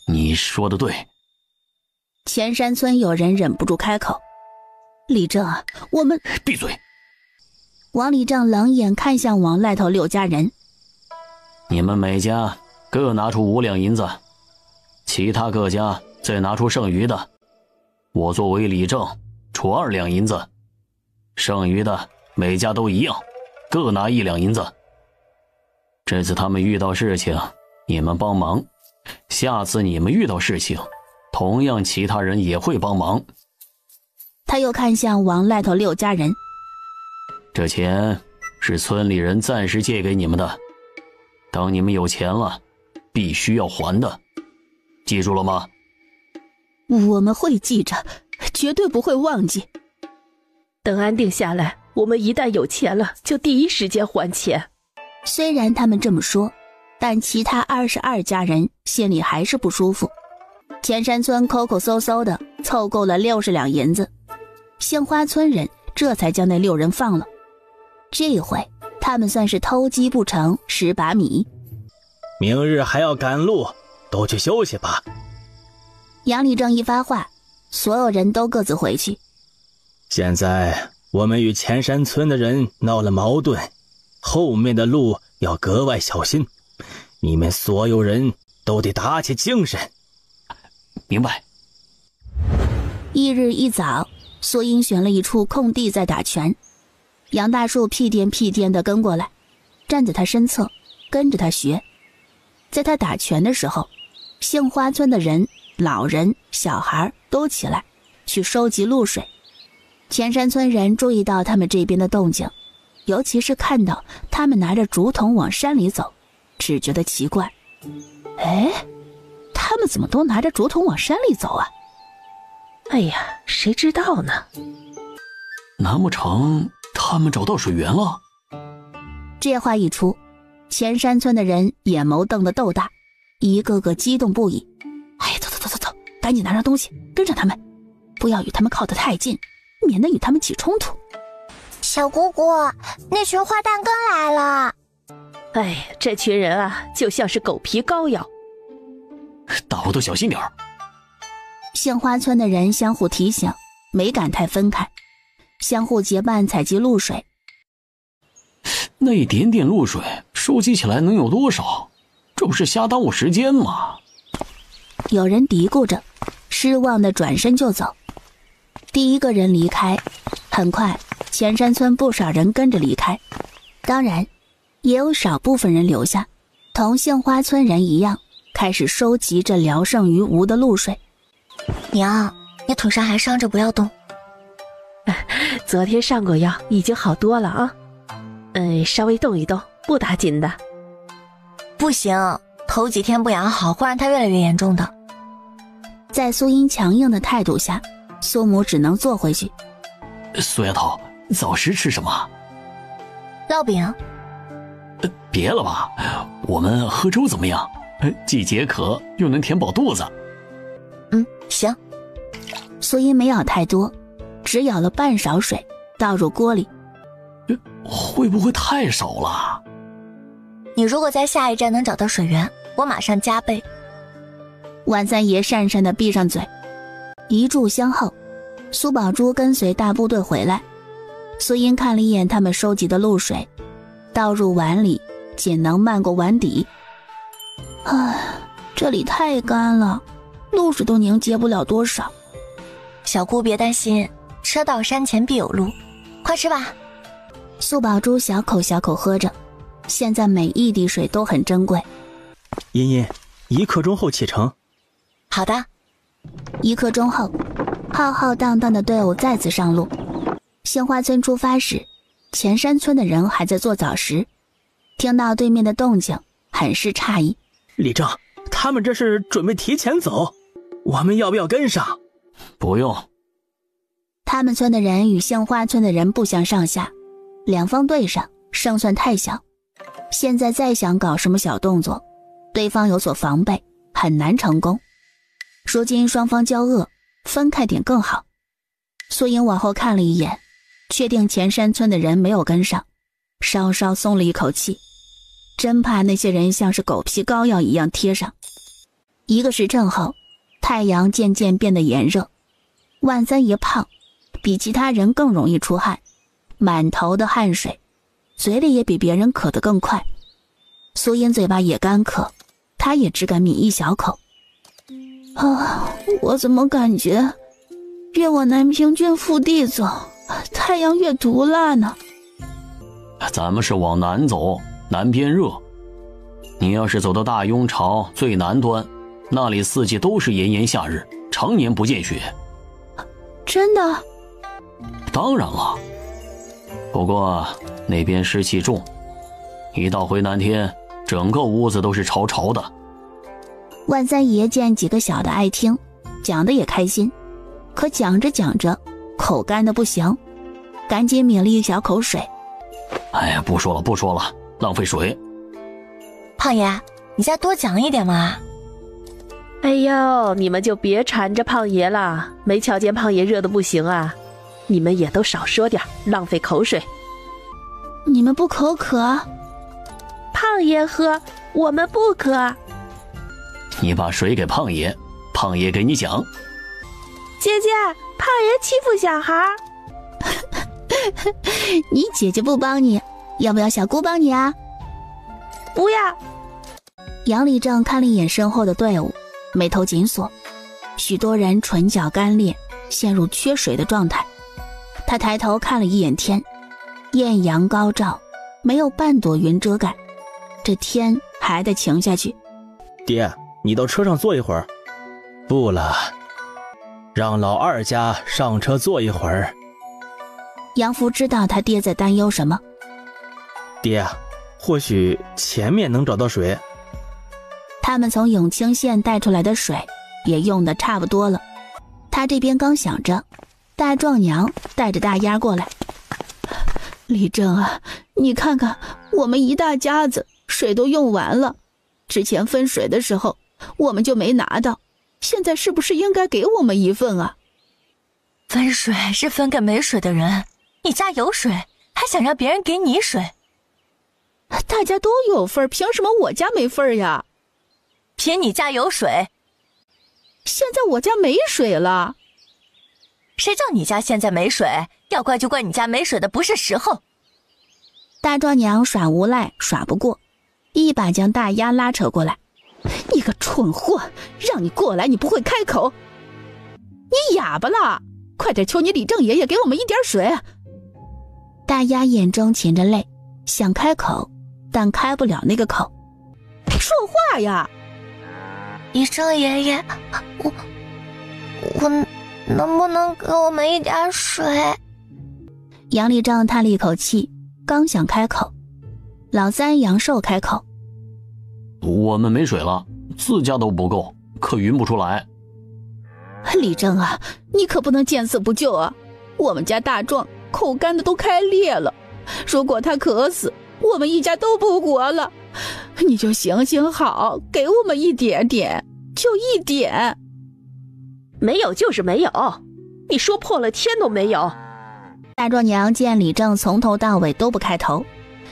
你说的对。前山村有人忍不住开口：立正，我们……闭嘴！王立正冷眼看向王赖头6家人：你们每家各拿出5两银子，其他各家再拿出剩余的，我作为理正出2两银子，剩余的每家都一样，各拿1两银子。这次他们遇到事情，你们帮忙，下次你们遇到事情，同样其他人也会帮忙。他又看向王赖头6家人：这钱是村里人暂时借给你们的，等你们有钱了，必须要还的，记住了吗？我们会记着，绝对不会忘记。等安定下来，我们一旦有钱了，就第一时间还钱。虽然他们这么说，但其他22家人心里还是不舒服。前山村抠抠搜搜的凑够了60两银子，杏花村人这才将那6人放了。这回他们算是偷鸡不成蚀把米。明日还要赶路，都去休息吧。杨立正一发话，所有人都各自回去。现在我们与前山村的人闹了矛盾，后面的路要格外小心，你们所有人都得打起精神。明白。翌日一早，苏英选了一处空地在打拳，杨大树屁颠屁颠地跟过来，站在他身侧，跟着他学。在他打拳的时候，杏花村的人、老人、小孩都起来去收集露水。前山村人注意到他们这边的动静，尤其是看到他们拿着竹筒往山里走，只觉得奇怪。他们怎么都拿着竹筒往山里走啊？哎呀，谁知道呢？难不成他们找到水源了？这话一出，前山村的人眼眸瞪得豆大，一个个激动不已。走，赶紧拿上东西跟上他们，不要与他们靠得太近，免得与他们起冲突。小姑姑，那群花旦跟来了。哎，这群人啊，就像是狗皮膏药。大伙都小心点儿。杏花村的人相互提醒，没敢太分开，相互结伴采集露水。那一点点露水收集起来能有多少？这不是瞎耽误时间吗？有人嘀咕着，失望地转身就走。第一个人离开，很快前山村不少人跟着离开，当然也有少部分人留下，同杏花村人一样，开始收集着聊胜于无的露水。娘，你腿上还伤着，不要动。昨天上过药，已经好多了啊。稍微动一动，不打紧的。不行，头几天不养好，会让它越来越严重的。在苏英强硬的态度下，苏母只能坐回去。苏丫头，早食吃什么？烙饼？别了吧，我们喝粥怎么样？既解渴又能填饱肚子。行。苏音没舀太多，只舀了半勺水，倒入锅里。会不会太少了？你如果在下一站能找到水源，我马上加倍。万三爷讪讪地闭上嘴。一炷香后，苏宝珠跟随大部队回来。苏音看了一眼他们收集的露水，倒入碗里，仅能漫过碗底。这里太干了，露水都凝结不了多少。小姑别担心，车到山前必有路，快吃吧。苏宝珠小口小口喝着，现在每一滴水都很珍贵。茵茵，1刻钟后启程。好的。1刻钟后，浩浩荡荡的队伍再次上路。杏花村出发时，前山村的人还在做早食，听到对面的动静，很是诧异。李正，他们这是准备提前走，我们要不要跟上？不用。他们村的人与杏花村的人不相上下，两方对上，胜算太小。现在再想搞什么小动作，对方有所防备，很难成功。如今双方交恶，分开点更好。苏莹往后看了一眼，确定前山村的人没有跟上，稍稍松了一口气，真怕那些人像是狗皮膏药一样贴上。1个时辰后，太阳渐渐变得炎热，万三爷胖，比其他人更容易出汗，满头的汗水，嘴里也比别人渴得更快。苏音嘴巴也干渴，她也只敢抿一小口。我怎么感觉越往南平郡腹地走，太阳越毒辣呢？咱们是往南走，南边热。你要是走到大雍巢最南端，那里4季都是炎炎夏日，常年不见雪。真的？当然了。不过那边湿气重，一到回南天，整个屋子都是潮潮的。万三爷见几个小的爱听，讲得也开心，可讲着讲着口干得不行，赶紧抿了一小口水。不说了，浪费水。胖爷，你再多讲一点嘛。哎呦，你们就别缠着胖爷了，没瞧见胖爷热得不行啊？你们也都少说点，浪费口水。你们不口渴？胖爷喝，我们不渴。你把水给胖爷，胖爷给你讲。姐姐，胖爷欺负小孩。你姐姐不帮你，要不要小姑帮你啊？不要。杨立正看了一眼身后的队伍，眉头紧锁，许多人唇角干裂，陷入缺水的状态。他抬头看了一眼天，艳阳高照，没有半朵云遮盖，这天还得晴下去。爹，你到车上坐一会儿。不了，让老二家上车坐一会儿。杨福知道他爹在担忧什么。爹，或许前面能找到水。他们从永清县带出来的水也用得差不多了，他这边刚想着，大壮娘带着大丫过来。李正啊，你看看我们一大家子水都用完了，之前分水的时候我们就没拿到，现在是不是应该给我们一份啊？分水是分给没水的人，你家有水还想让别人给你水？大家都有份，凭什么我家没份呀？凭你家有水。现在我家没水了。谁叫你家现在没水？要怪就怪你家没水的不是时候。大壮娘耍无赖耍不过，一把将大丫拉扯过来。你个蠢货，让你过来你不会开口，你哑巴了，快点求你李正爷爷给我们一点水。大丫眼中噙着泪，想开口，但开不了那个口。说话呀！李正爷爷，我能不能给我们一点水？杨立正叹了一口气，刚想开口，老三杨寿开口：我们没水了，自家都不够，可匀不出来。李正啊，你可不能见死不救啊！我们家大壮口干的都开裂了，如果他渴死，我们一家都不活了。你就行行好，给我们一点点，就一点。没有就是没有，你说破了天都没有。大壮娘见李正从头到尾都不开头，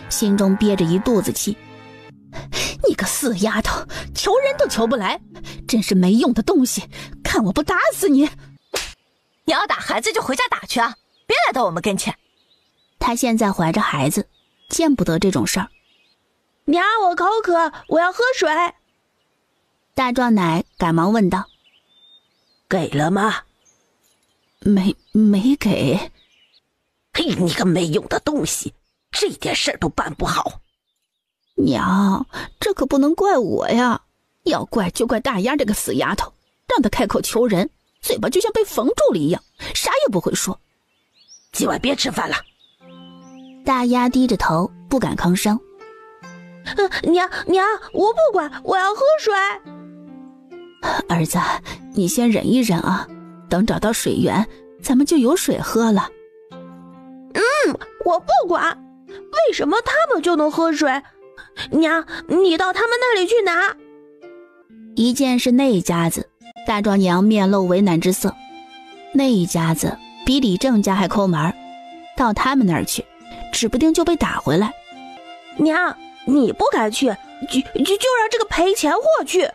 心中憋着一肚子气。你个死丫头，求人都求不来，真是没用的东西，看我不打死你！你要打孩子就回家打去啊，别来到我们跟前。他现在怀着孩子，见不得这种事儿。娘，我口渴，我要喝水。大壮奶赶忙问道：给了吗？没给。嘿，你个没用的东西，这点事儿都办不好。娘，这可不能怪我呀，要怪就怪大丫这个死丫头，让她开口求人，嘴巴就像被缝住了一样，啥也不会说。今晚别吃饭了。大丫低着头不敢吭声。娘，我不管，我要喝水。儿子，你先忍一忍啊，等找到水源，咱们就有水喝了。我不管，为什么他们就能喝水？娘，你到他们那里去拿。一见是那一家子，大壮娘面露为难之色。那一家子比李正家还抠门，到他们那儿去，指不定就被打回来。娘，你不敢去，就让这个赔钱货去。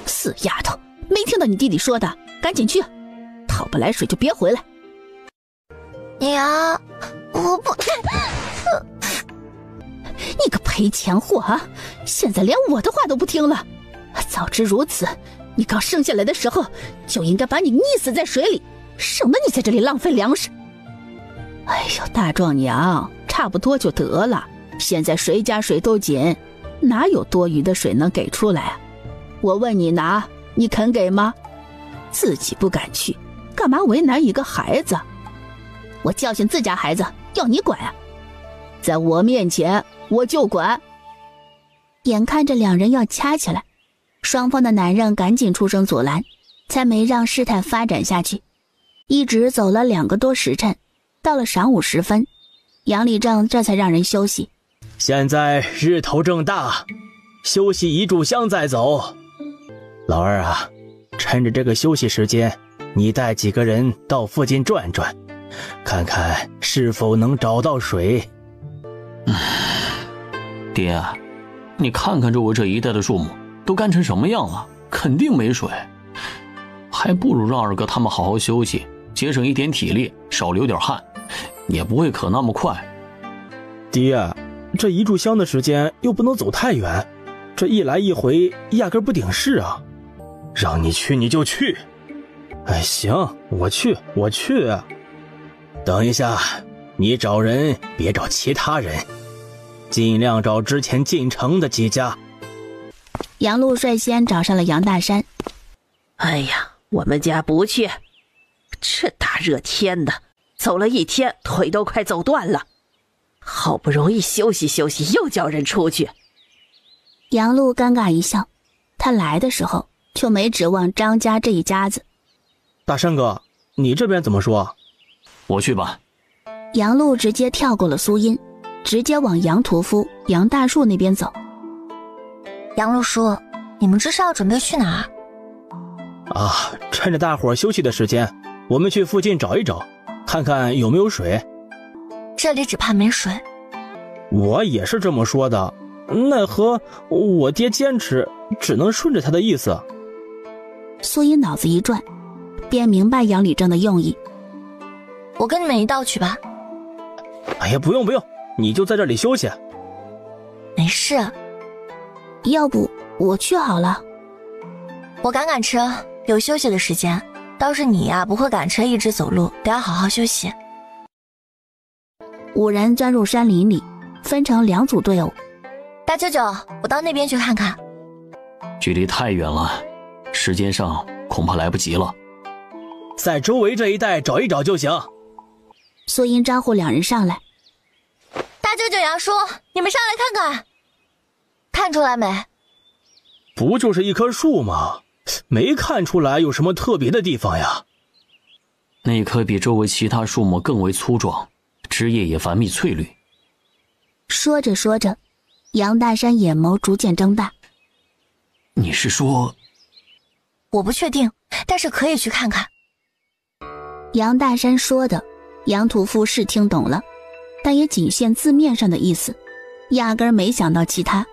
死丫头，没听到你弟弟说的，赶紧去，讨不来水就别回来。娘，我不。你个赔钱货啊！现在连我的话都不听了。早知如此，你刚生下来的时候就应该把你溺死在水里，省得你在这里浪费粮食。哎呦，大壮娘，差不多就得了。现在谁家水都紧，哪有多余的水能给出来啊？我问你拿，你肯给吗？自己不敢去，干嘛为难一个孩子？我教训自家孩子，要你管啊？在我面前我就管。眼看着两人要掐起来，双方的男人赶紧出声阻拦，才没让事态发展下去。一直走了2个多时辰，到了晌午时分，杨礼正这才让人休息。现在日头正大，休息1炷香再走。老二啊，趁着这个休息时间，你带几个人到附近转转，看看是否能找到水。爹，你看看周围这一带的树木都干成什么样了，肯定没水，还不如让二哥他们好好休息，节省一点体力，少流点汗，也不会渴那么快。爹，这1炷香的时间又不能走太远，这一来一回压根不顶事啊。让你去你就去。哎，行，我去。等一下，你找人别找其他人，尽量找之前进城的几家。杨璐率先找上了杨大山。哎呀，我们家不去，这大热天的，走了1天，腿都快走断了，好不容易休息休息，又叫人出去。杨璐尴尬一笑，他来的时候就没指望张家这一家子。大山哥，你这边怎么说？我去吧。杨璐直接跳过了苏音，直接往杨屠夫、杨大树那边走。杨璐叔，你们这是要准备去哪儿？啊，趁着大伙儿休息的时间，我们去附近找一找，看看有没有水。这里只怕没水。我也是这么说的，奈何我爹坚持，只能顺着他的意思。苏音脑子一转，便明白杨礼正的用意。我跟你们一道去吧。哎呀，不用，你就在这里休息。没事。要不我去好了。我赶车，有休息的时间。倒是你呀，不会赶车一直走路，得要好好休息。5人钻入山林里，分成2组队伍。大舅舅，我到那边去看看。距离太远了，时间上恐怕来不及了。在周围这一带找一找就行。苏音招呼2人上来。大舅舅杨叔，你们上来看看，看出来没？不就是一棵树吗？没看出来有什么特别的地方呀。那棵比周围其他树木更为粗壮，枝叶也繁密翠绿。说着说着，杨大山眼眸逐渐睁大。你是说？我不确定，但是可以去看看。杨大山说的，杨屠夫是听懂了，但也仅限字面上的意思，压根儿没想到其他。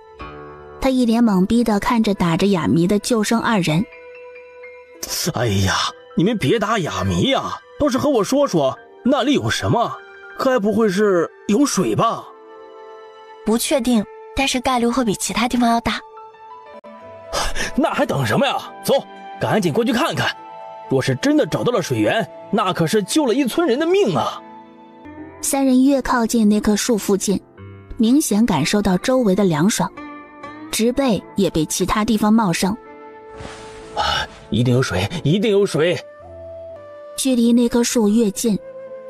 他一脸懵逼地看着打着哑谜的救生二人。哎呀，你们别打哑谜呀，倒是和我说说那里有什么？该不会是有水吧？不确定，但是概率会比其他地方要大。那还等什么呀？走，赶紧过去看看。若是真的找到了水源，那可是救了一村人的命啊！三人越靠近那棵树附近，明显感受到周围的凉爽，植被也比其他地方茂盛。一定有水，一定有水！距离那棵树越近，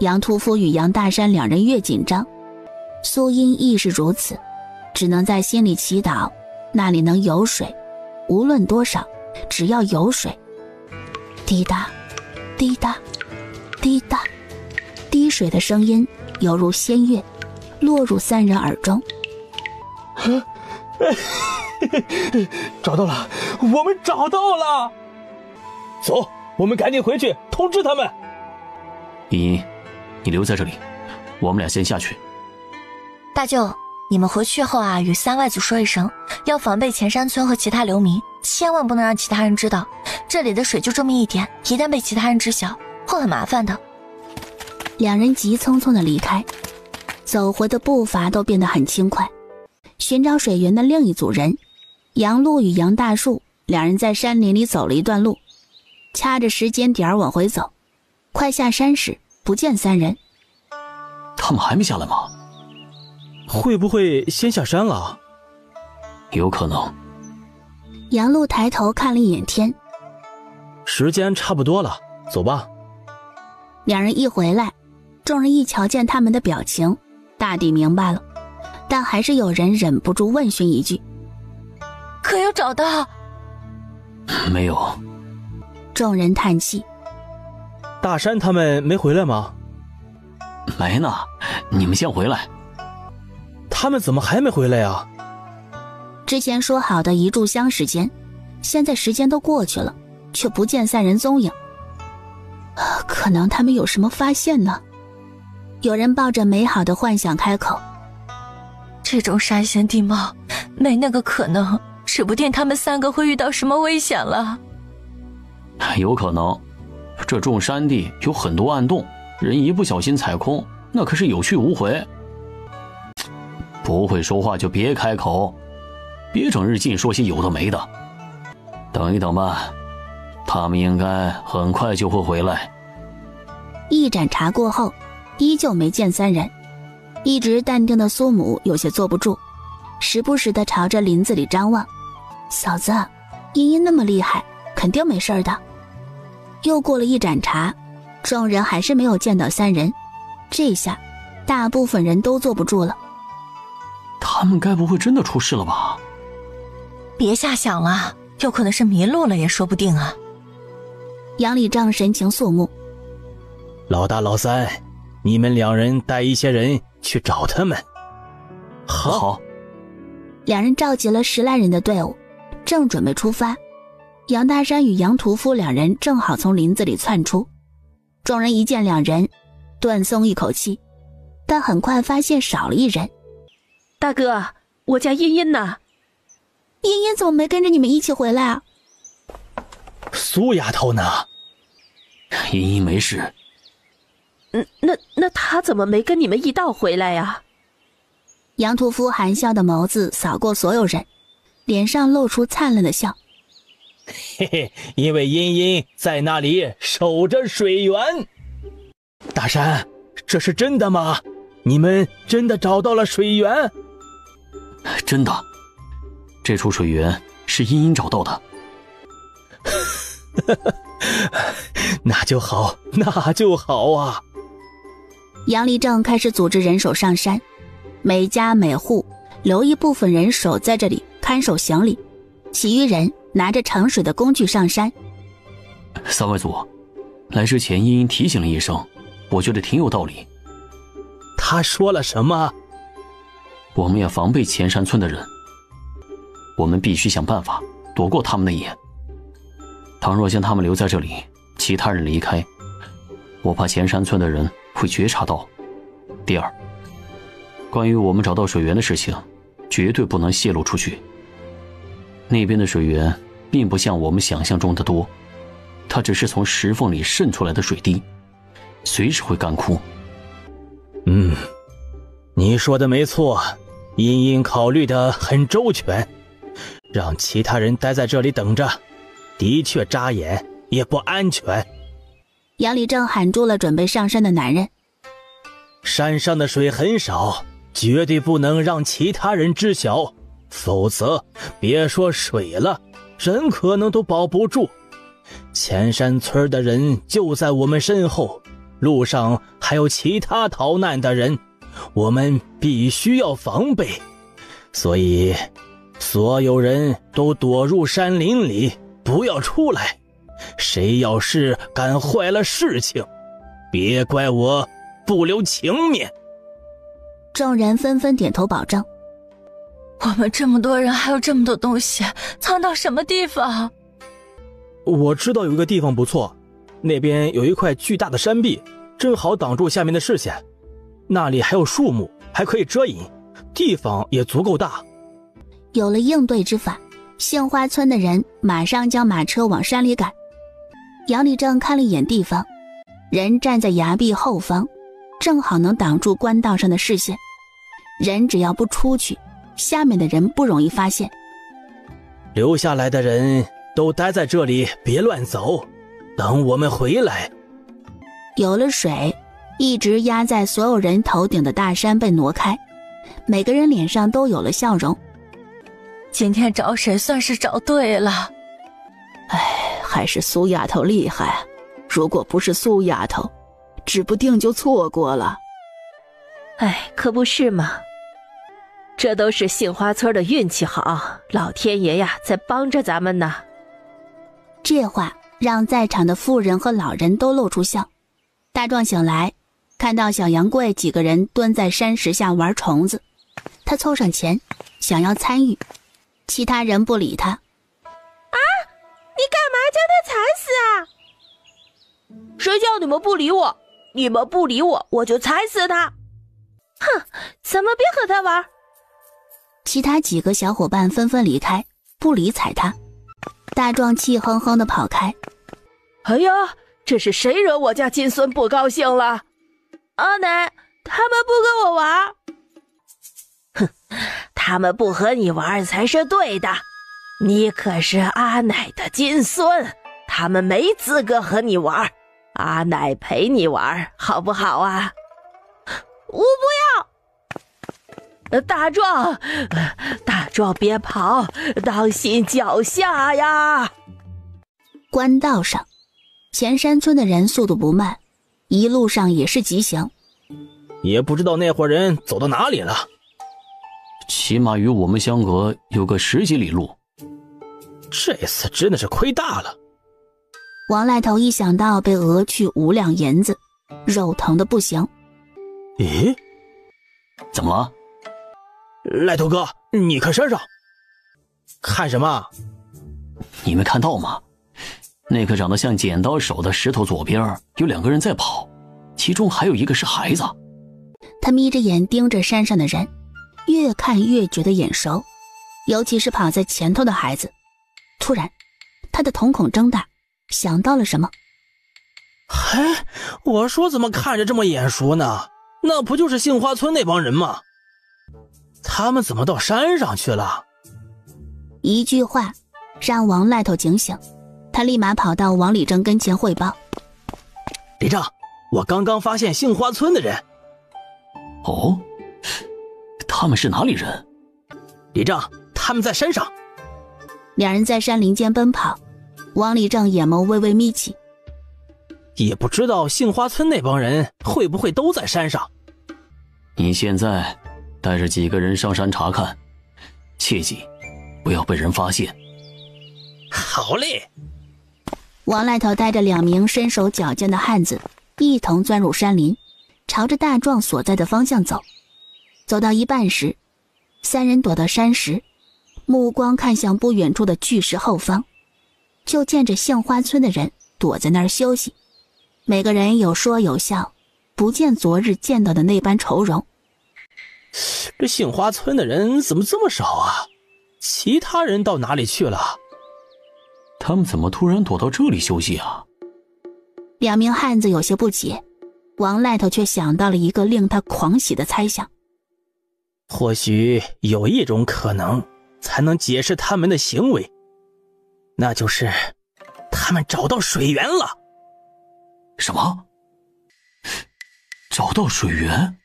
杨屠夫与杨大山两人越紧张。苏音亦是如此，只能在心里祈祷那里能有水，无论多少，只要有水。滴答滴答滴答，滴水的声音犹如仙乐，落入三人耳中。找到了，我们找到了！走，我们赶紧回去通知他们。茵茵，你留在这里，我们俩先下去。大舅，你们回去后啊，与三外祖说一声，要防备前山村和其他流民，千万不能让其他人知道，这里的水就这么一点，一旦被其他人知晓，会很麻烦的。两人急匆匆地离开，走回的步伐都变得很轻快。寻找水源的另一组人，杨璐与杨大树两人在山林里走了一段路，掐着时间点往回走。快下山时，不见三人。他们还没下来吗？会不会先下山了？有可能。杨璐抬头看了一眼天，时间差不多了，走吧。两人一回来，众人一瞧见他们的表情，大抵明白了，但还是有人忍不住问询一句：可有找到？没有。众人叹气。大山他们没回来吗？没呢，你们先回来。他们怎么还没回来呀？之前说好的一炷香时间，现在时间都过去了，却不见三人踪影。可能他们有什么发现呢？有人抱着美好的幻想开口：这种山险地貌，没那个可能，指不定他们三个会遇到什么危险了。有可能，这种山地有很多暗洞，人一不小心踩空，那可是有去无回。不会说话就别开口，别整日净说些有的没的。等一等吧，他们应该很快就会回来。一盏茶过后，依旧没见三人。一直淡定的苏母有些坐不住，时不时地朝着林子里张望。嫂子，茵茵那么厉害，肯定没事的。又过了一盏茶，众人还是没有见到三人。这下大部分人都坐不住了。他们该不会真的出事了吧？别瞎想了，有可能是迷路了也说不定啊。杨礼正神情肃穆。老大老三，你们两人带一些人去找他们。好。两人召集了10来人的队伍，正准备出发。杨大山与杨屠夫两人正好从林子里窜出，众人一见两人，断松一口气，但很快发现少了一人。大哥，我家茵茵呢？茵茵怎么没跟着你们一起回来啊？苏丫头呢？茵茵没事。那她怎么没跟你们一道回来呀？杨屠夫含笑的眸子扫过所有人，脸上露出灿烂的笑。嘿嘿，因为茵茵在那里守着水源。大山，这是真的吗？你们真的找到了水源？真的，这处水源是茵茵找到的。那就好，那就好啊。杨立正开始组织人手上山，每家每户留一部分人手在这里看守行李，其余人拿着盛水的工具上山。三外祖，来之前茵茵提醒了一声，我觉得挺有道理。他说了什么？我们要防备前山村的人，我们必须想办法躲过他们的眼。倘若将他们留在这里，其他人离开，我怕前山村的人会觉察到。第二，关于我们找到水源的事情，绝对不能泄露出去。那边的水源并不像我们想象中的多，它只是从石缝里渗出来的水滴，随时会干枯。你说的没错，茵茵考虑得很周全，让其他人待在这里等着，的确扎眼，也不安全。杨礼正喊住了准备上山的男人。山上的水很少，绝对不能让其他人知晓，否则别说水了，人可能都保不住。前山村的人就在我们身后，路上还有其他逃难的人，我们必须要防备。所以所有人都躲入山林里，不要出来。谁要是干坏了事情，别怪我不留情面。众人纷纷点头保证。我们这么多人，还有这么多东西，藏到什么地方？我知道有一个地方不错，那边有一块巨大的山壁，正好挡住下面的视线。那里还有树木，还可以遮阴，地方也足够大。有了应对之法，杏花村的人马上将马车往山里赶。杨礼正看了一眼地方，人站在崖壁后方，正好能挡住官道上的视线。人只要不出去，下面的人不容易发现。留下来的人都待在这里，别乱走，等我们回来。有了水，一直压在所有人头顶的大山被挪开，每个人脸上都有了笑容。今天找谁算是找对了。还是苏丫头厉害，如果不是苏丫头，指不定就错过了。可不是嘛，这都是杏花村的运气好，老天爷呀在帮着咱们呢。这话让在场的妇人和老人都露出笑。大壮醒来，看到小杨贵几个人蹲在山石下玩虫子，他凑上前想要参与，其他人不理他。你干嘛将他踩死啊？谁叫你们不理我？你们不理我，我就踩死他！哼，咱们别和他玩。其他几个小伙伴纷纷离开，不理睬他。大壮气哼哼地跑开。哎呀，这是谁惹我家金孙不高兴了？阿奶，他们不跟我玩。哼，他们不和你玩才是对的。你可是阿奶的金孙，他们没资格和你玩，阿奶陪你玩，好不好啊？我不要！大壮别跑，当心脚下呀！官道上，前山村的人速度不慢，一路上也是疾行。也不知道那伙人走到哪里了，起码与我们相隔有个10几里路。这次真的是亏大了。王赖头一想到被讹去5两银子，肉疼的不行。咦，怎么了？赖头哥，你看山上。看什么？你没看到吗？那个长得像剪刀手的石头左边有2个人在跑，其中还有一个是孩子。他眯着眼盯着山上的人，越看越觉得眼熟，尤其是跑在前头的孩子。突然他的瞳孔睁大，想到了什么。我说怎么看着这么眼熟呢？那不就是杏花村那帮人吗？他们怎么到山上去了？一句话让王赖头警醒，他立马跑到王礼正跟前汇报。李正，我刚刚发现杏花村的人。哦，他们是哪里人？李正，他们在山上。两人在山林间奔跑，王礼正眼眸微微眯起。也不知道杏花村那帮人会不会都在山上。你现在带着几个人上山查看，切记不要被人发现。好嘞。王赖头带着2名身手矫健的汉子一同钻入山林，朝着大壮所在的方向走。走到一半时，三人躲到山石，目光看向不远处的巨石后方，就见着杏花村的人躲在那儿休息，每个人有说有笑，不见昨日见到的那般愁容。这杏花村的人怎么这么少啊？其他人到哪里去了？他们怎么突然躲到这里休息啊？两名汉子有些不解，王赖头却想到了一个令他狂喜的猜想。或许有一种可能才能解释他们的行为，那就是他们找到水源了。什么？找到水源？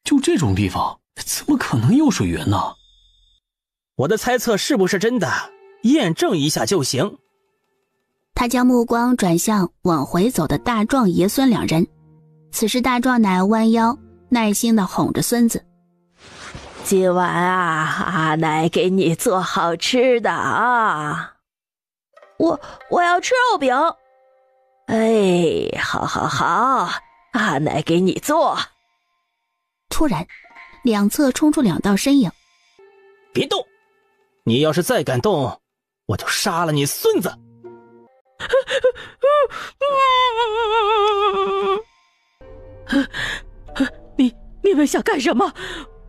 就这种地方，怎么可能有水源呢？我的猜测是不是真的？验证一下就行。他将目光转向往回走的大壮爷孙两人，此时大壮乃弯腰耐心地哄着孙子。今晚啊，阿奶给你做好吃的啊。我要吃肉饼。哎，好，阿奶给你做。突然，两侧冲出两道身影。别动！你要是再敢动，我就杀了你孙子！你们想干什么？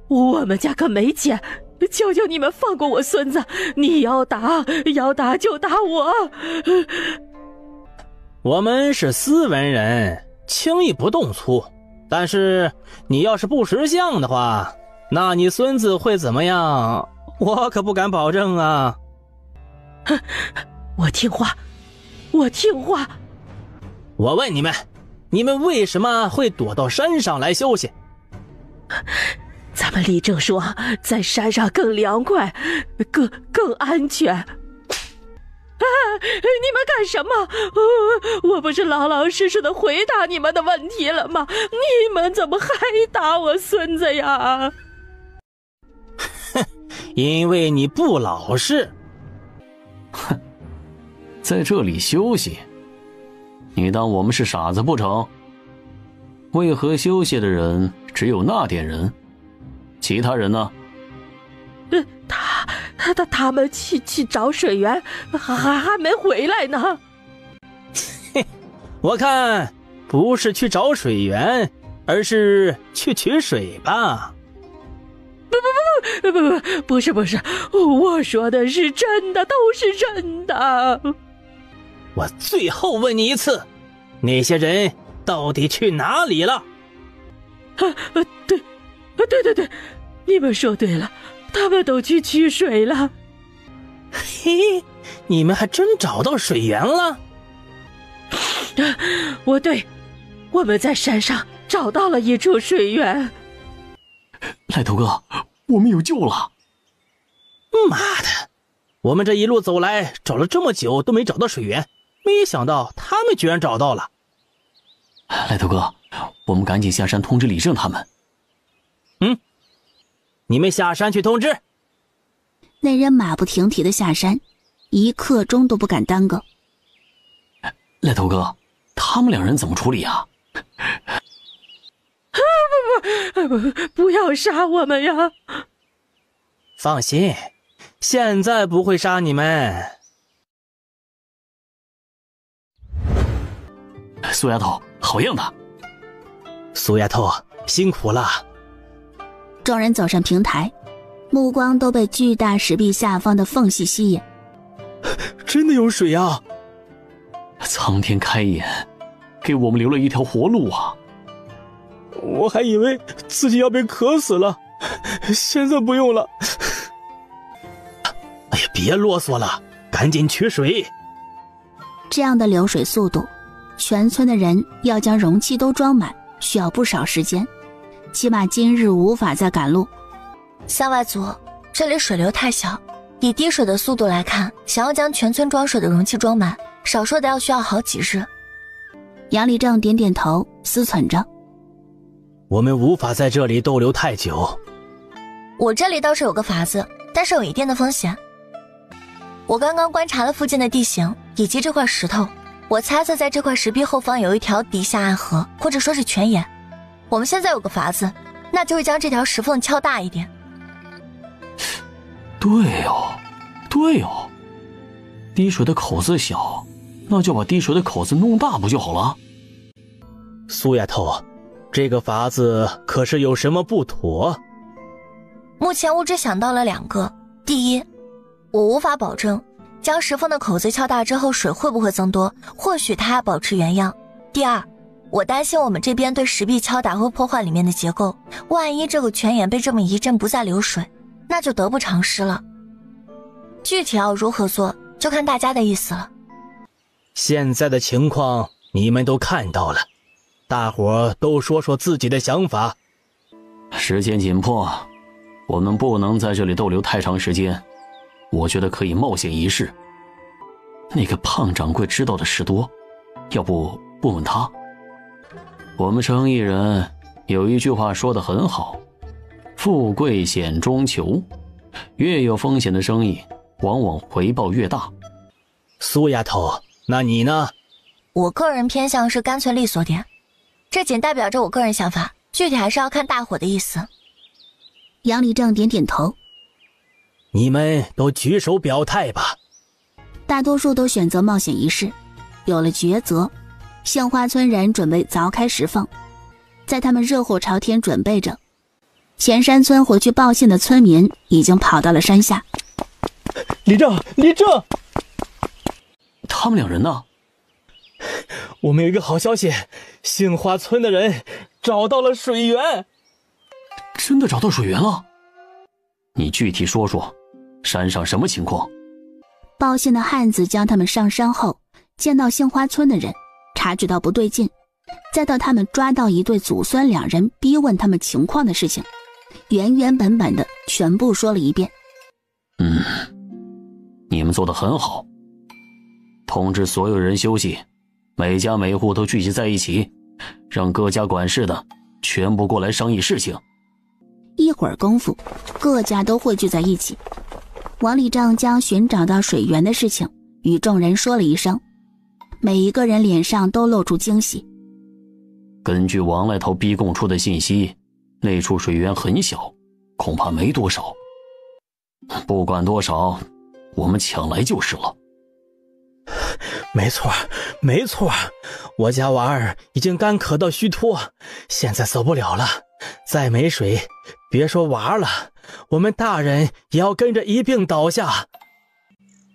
我们家可没钱，求求你们放过我孙子！你要打就打我！我们是斯文人，轻易不动粗。但是你要是不识相的话，那你孙子会怎么样？我可不敢保证啊。我听话。我问你们为什么会躲到山上来休息？咱们李正说，在山上更凉快，更安全。你们干什么？我不是老老实实的回答你们的问题了吗？你们怎么还打我孙子呀？因为你不老实。哼，在这里休息，你当我们是傻子不成？为何休息的人只有那点人？其他人呢？他们去找水源，还没回来呢。我看不是去找水源，而是去取水吧。不是，我说的是真的，都是真的。我最后问你一次，那些人到底去哪里了？对，你们说对了，他们都去取水了。嘿，你们还真找到水源了？我们在山上找到了一处水源。赖头哥，我们有救了！妈的，我们这一路走来找了这么久都没找到水源，没想到他们居然找到了。赖头哥，我们赶紧下山通知李正他们。你们下山去通知。那人马不停蹄地下山，一刻钟都不敢耽搁。赖头哥，他们两人怎么处理啊？不要杀我们呀！放心，现在不会杀你们。苏丫头，好样的！苏丫头，辛苦了。众人走上平台，目光都被巨大石壁下方的缝隙吸引。真的有水啊！苍天开眼，给我们留了一条活路啊！我还以为自己要被渴死了，现在不用了。哎呀，别啰嗦了，赶紧取水。这样的流水速度，全村的人要将容器都装满，需要不少时间，起码今日无法再赶路。三外祖，这里水流太小，以滴水的速度来看，想要将全村装水的容器装满，少说的要需要好几日。杨立正点点头，思忖着。我们无法在这里逗留太久。我这里倒是有个法子，但是有一定的风险。我刚刚观察了附近的地形以及这块石头，我猜测在这块石壁后方有一条地下暗河，或者说是泉眼，我们现在有个法子，那就是将这条石缝敲大一点。对哦，对哦，滴水的口子小，那就把滴水的口子弄大不就好了？苏丫头，这个法子可是有什么不妥？目前我只想到了2个。第一，我无法保证将石缝的口子敲大之后水会不会增多，或许它还保持原样。第二，我担心我们这边对石壁敲打会破坏里面的结构，万一这个泉眼被这么一震不再流水，那就得不偿失了。具体要如何做，就看大家的意思了。现在的情况你们都看到了，大伙都说说自己的想法。时间紧迫，我们不能在这里逗留太长时间，我觉得可以冒险一试。那个胖掌柜知道的事多，要不问问他？我们生意人有一句话说得很好，富贵险中求，越有风险的生意往往回报越大。苏丫头，那你呢？我个人偏向是干脆利索点，这仅代表着我个人想法，具体还是要看大伙的意思。杨礼正点点头，你们都举手表态吧。大多数都选择冒险一试。有了抉择，杏花村人准备凿开石缝，在他们热火朝天准备着，前山村回去报信的村民已经跑到了山下。李正，他们2人呢？我们有一个好消息，杏花村的人找到了水源。真的找到水源了？你具体说说，山上什么情况？报信的汉子将他们上山后，见到杏花村的人，察觉到不对劲，再到他们抓到一对祖孙2人逼问他们情况的事情，原原本本的全部说了一遍。你们做得很好。通知所有人休息，每家每户都聚集在一起，让各家管事的全部过来商议事情。一会儿功夫，各家都汇聚在一起。王礼正将寻找到水源的事情与众人说了一声，每一个人脸上都露出惊喜。根据王来头逼供出的信息，那处水源很小，恐怕没多少。不管多少，我们抢来就是了。没错，我家娃儿已经干渴到虚脱，现在走不了了，再没水，别说娃了，我们大人也要跟着一并倒下。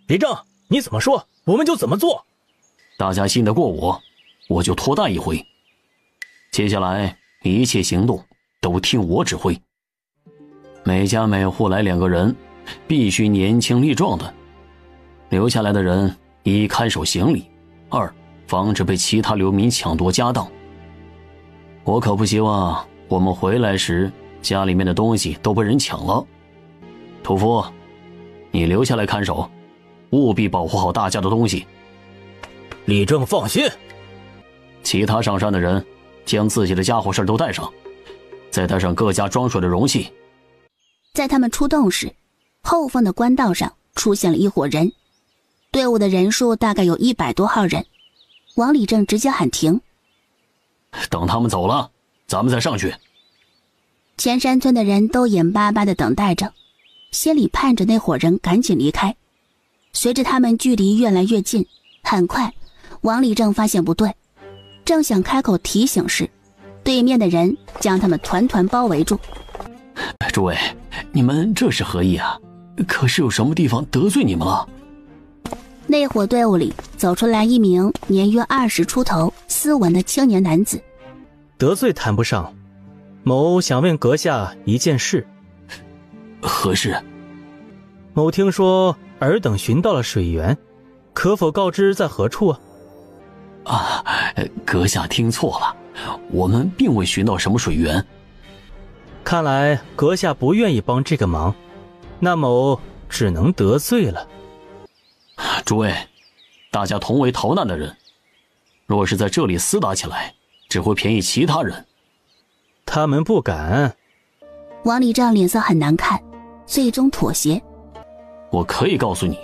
李正，你怎么说，我们就怎么做。大家信得过我，我就拖大一回。接下来一切行动都听我指挥。每家每户来2个人，必须年轻力壮的。留下来的人，一看守行李，2防止被其他流民抢夺家当。我可不希望我们回来时家里面的东西都被人抢了。屠夫，你留下来看守，务必保护好大家的东西。李正放心。其他上山的人将自己的家伙事都带上，再带上各家装水的容器。在他们出动时，后方的官道上出现了一伙人，队伍的人数大概有100多号人。王礼正直接喊停，等他们走了，咱们再上去。前山村的人都眼巴巴地等待着，心里盼着那伙人赶紧离开。随着他们距离越来越近，很快王礼正发现不对，正想开口提醒时，对面的人将他们团团包围住。诸位，你们这是何意啊？可是有什么地方得罪你们了？那伙队伍里走出来一名年约20出头、斯文的青年男子。得罪谈不上，某想问阁下一件事。何事？某听说尔等寻到了水源，可否告知在何处啊？阁下听错了，我们并未寻到什么水源。看来阁下不愿意帮这个忙，那某只能得罪了。诸位，大家同为逃难的人，若是在这里厮打起来，只会便宜其他人。他们不敢。王礼正脸色很难看，最终妥协。我可以告诉你，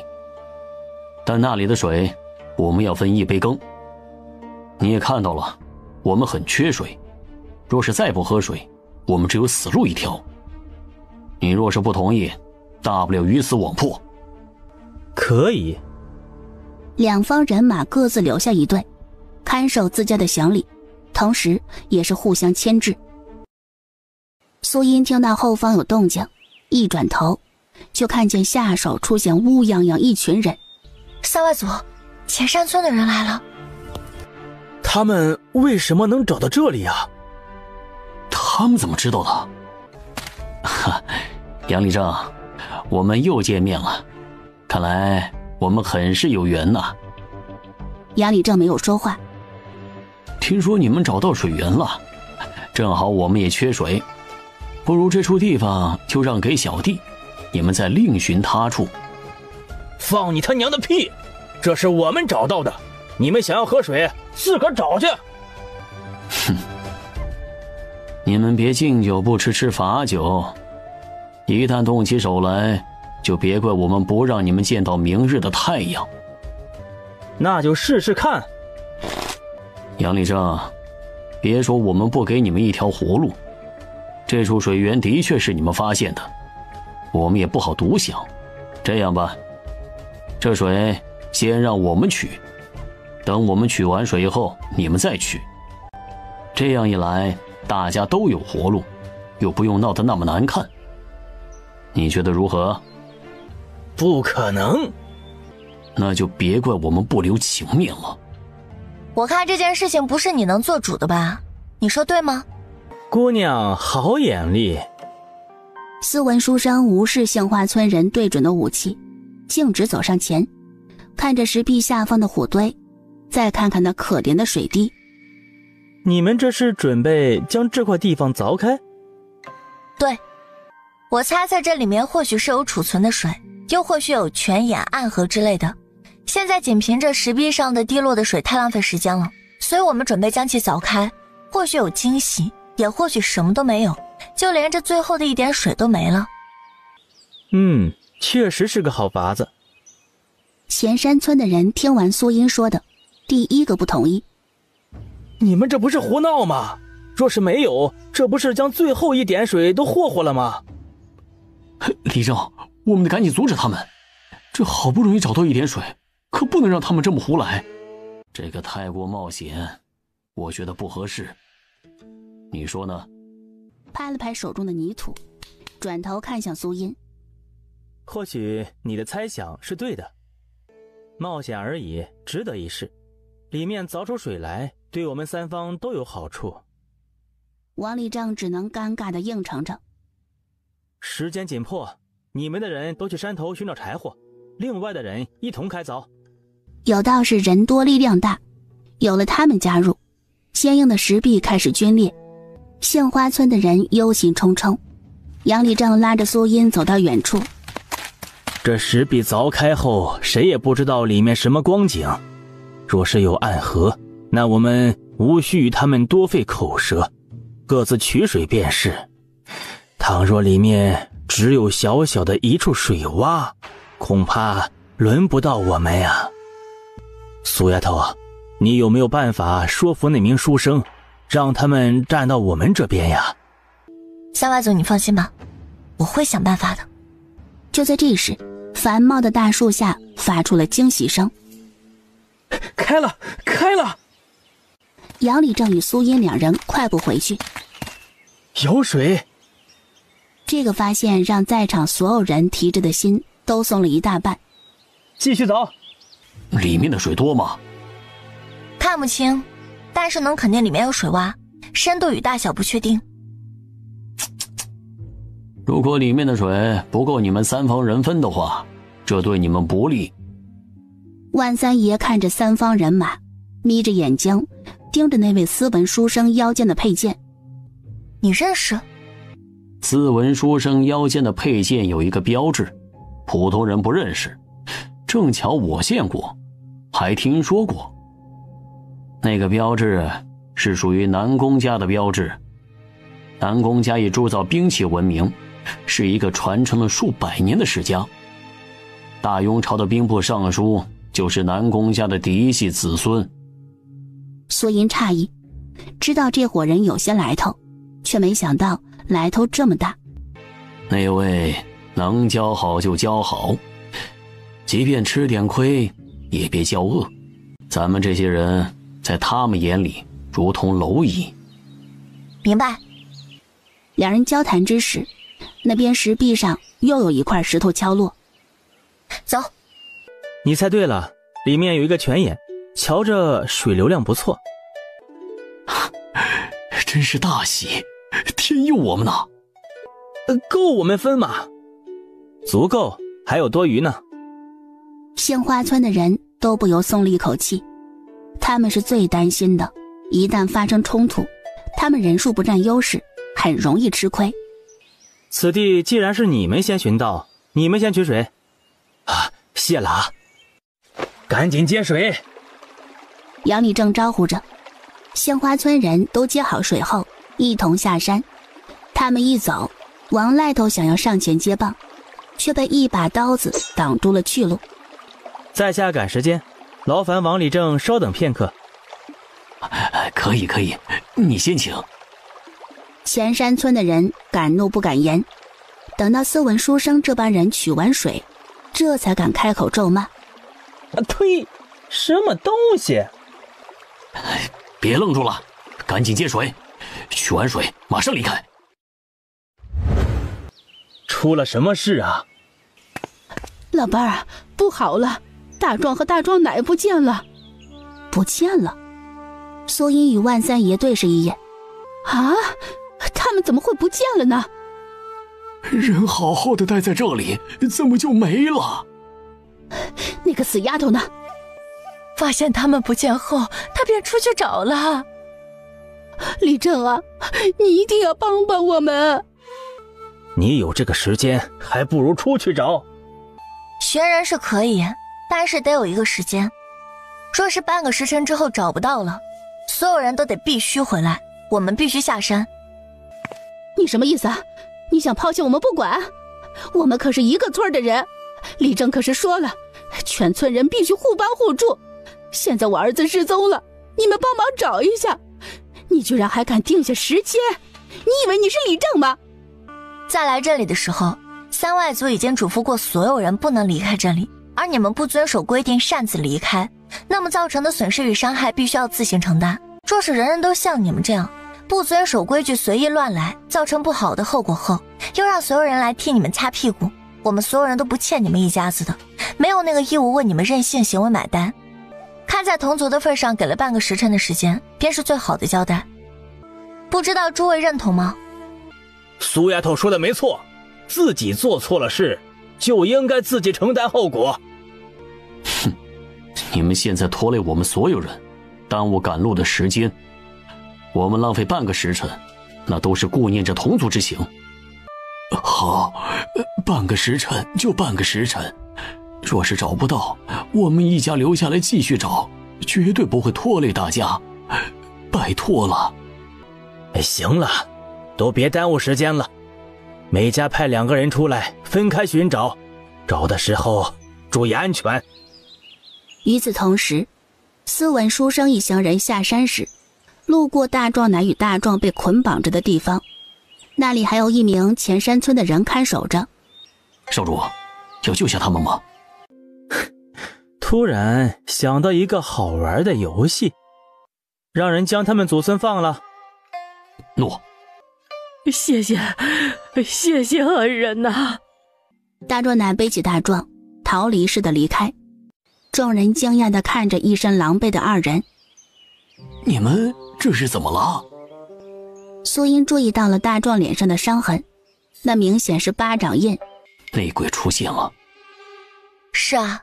但那里的水我们要分1杯羹。你也看到了，我们很缺水，若是再不喝水，我们只有死路一条。你若是不同意，大不了鱼死网破。可以。两方人马各自留下一队，看守自家的乡里，同时也是互相牵制。苏音听到后方有动静，一转头就看见下手出现乌泱泱一群人。三外祖，前山村的人来了。他们为什么能找到这里啊？他们怎么知道的？哈，杨立正，我们又见面了，看来我们很是有缘呐。杨立正没有说话。听说你们找到水源了，正好我们也缺水，不如这处地方就让给小弟，你们再另寻他处。放你他娘的屁！这是我们找到的，你们想要喝水，自个儿找去。哼，你们别敬酒不吃吃罚酒，一旦动起手来，就别怪我们不让你们见到明日的太阳。那就试试看。杨立正，别说我们不给你们一条活路，这处水源的确是你们发现的，我们也不好独享。这样吧，这水先让我们取，等我们取完水后你们再取，这样一来大家都有活路，又不用闹得那么难看。你觉得如何？不可能。那就别怪我们不留情面了。我看这件事情不是你能做主的吧？你说对吗？姑娘好眼力。斯文书生无视杏花村人对准的武器，径直走上前，看着石壁下方的火堆，再看看那可怜的水滴。你们这是准备将这块地方凿开？对，我猜测这里面或许是有储存的水，又或许有泉眼暗河之类的，现在仅凭着石壁上的滴落的水太浪费时间了，所以我们准备将其凿开，或许有惊喜，也或许什么都没有，就连这最后的一点水都没了。确实是个好法子。前山村的人听完苏音说的，第一个不同意。你们这不是胡闹吗？若是没有，这不是将最后一点水都霍霍了吗？李正，我们得赶紧阻止他们，这好不容易找到一点水，可不能让他们这么胡来，这个太过冒险，我觉得不合适。你说呢？拍了拍手中的泥土，转头看向苏音。或许你的猜想是对的，冒险而已，值得一试。里面凿出水来，对我们三方都有好处。王立正只能尴尬地应承着。时间紧迫，你们的人都去山头寻找柴火，另外的人一同开凿。有道是人多力量大，有了他们加入，坚硬的石壁开始龟裂。杏花村的人忧心忡忡，杨立正拉着苏音走到远处。这石壁凿开后，谁也不知道里面什么光景。若是有暗河，那我们无需与他们多费口舌，各自取水便是。倘若里面只有小小的一处水洼，恐怕轮不到我们呀。苏丫头，你有没有办法说服那名书生，让他们站到我们这边呀？三外祖，你放心吧，我会想办法的。就在这时，繁茂的大树下发出了惊喜声。开了，开了！杨立正与苏音两人快步回去。有水！这个发现让在场所有人提着的心都松了一大半。继续走。里面的水多吗？看不清，但是能肯定里面有水洼，深度与大小不确定。如果里面的水不够你们三方人分的话，这对你们不利。万三爷看着三方人马，眯着眼睛盯着那位斯文书生腰间的佩剑。你认识？斯文书生腰间的佩剑有一个标志，普通人不认识，正巧我见过，还听说过。那个标志是属于南宫家的标志。南宫家以铸造兵器闻名，是一个传承了数百年的世家。大雍朝的兵部尚书就是南宫家的嫡系子孙。苏音诧异，知道这伙人有些来头，却没想到来头这么大。那位能交好就交好，即便吃点亏也别交恶。咱们这些人在他们眼里如同蝼蚁。明白。两人交谈之时，那边石壁上又有一块石头敲落。走。你猜对了，里面有一个泉眼，瞧着水流量不错。真是大喜，天佑我们呐！够我们分吗？足够，还有多余呢。杏花村的人都不由松了一口气，他们是最担心的，一旦发生冲突，他们人数不占优势，很容易吃亏。此地既然是你们先寻到，你们先取水。啊，谢了啊！赶紧接水。杨礼正招呼着，杏花村人都接好水后一同下山。他们一走，王赖头想要上前接棒，却被一把刀子挡住了去路。在下赶时间，劳烦王礼正稍等片刻。可以，你先请。前山村的人敢怒不敢言，等到斯文书生这帮人取完水，这才敢开口咒骂。呸！什么东西？别愣住了，赶紧接水，取完水马上离开。出了什么事啊？老伴儿，不好了，大壮和大壮奶不见了。不见了？苏音与万三爷对视一眼。啊，他们怎么会不见了呢？人好好的待在这里，怎么就没了？那个死丫头呢？发现他们不见后，他便出去找了。李正啊，你一定要帮帮我们。你有这个时间，还不如出去找。寻人是可以，但是得有一个时间。若是半个时辰之后找不到了，所有人都得必须回来，我们必须下山。你什么意思啊？你想抛弃我们不管？我们可是一个村的人，李正可是说了，全村人必须互帮互助。现在我儿子失踪了，你们帮忙找一下。你居然还敢定下时间？你以为你是李正吗？在来这里的时候，三外族已经嘱咐过所有人不能离开这里，而你们不遵守规定擅自离开，那么造成的损失与伤害必须要自行承担。若是人人都像你们这样不遵守规矩随意乱来，造成不好的后果后，又让所有人来替你们擦屁股，我们所有人都不欠你们一家子的，没有那个义务为你们任性行为买单。看在同族的份上，给了半个时辰的时间，便是最好的交代。不知道诸位认同吗？苏丫头说的没错，自己做错了事，就应该自己承担后果。哼，你们现在拖累我们所有人，耽误赶路的时间，我们浪费半个时辰，那都是顾念着同族之情。好，半个时辰就半个时辰，若是找不到，我们一家留下来继续找，绝对不会拖累大家，拜托了。行了，都别耽误时间了，每家派2个人出来分开寻找，找的时候注意安全。与此同时，斯文书生一行人下山时，路过大壮奶与大壮被捆绑着的地方，那里还有一名前山村的人看守着。少主，要救下他们吗？突然想到一个好玩的游戏，让人将他们祖孙放了。诺。谢谢恩人呐。大壮奶背起大壮，逃离似的离开。众人惊讶地看着一身狼狈的2人。你们这是怎么了？苏音注意到了大壮脸上的伤痕，那明显是巴掌印。内鬼出现了。是啊，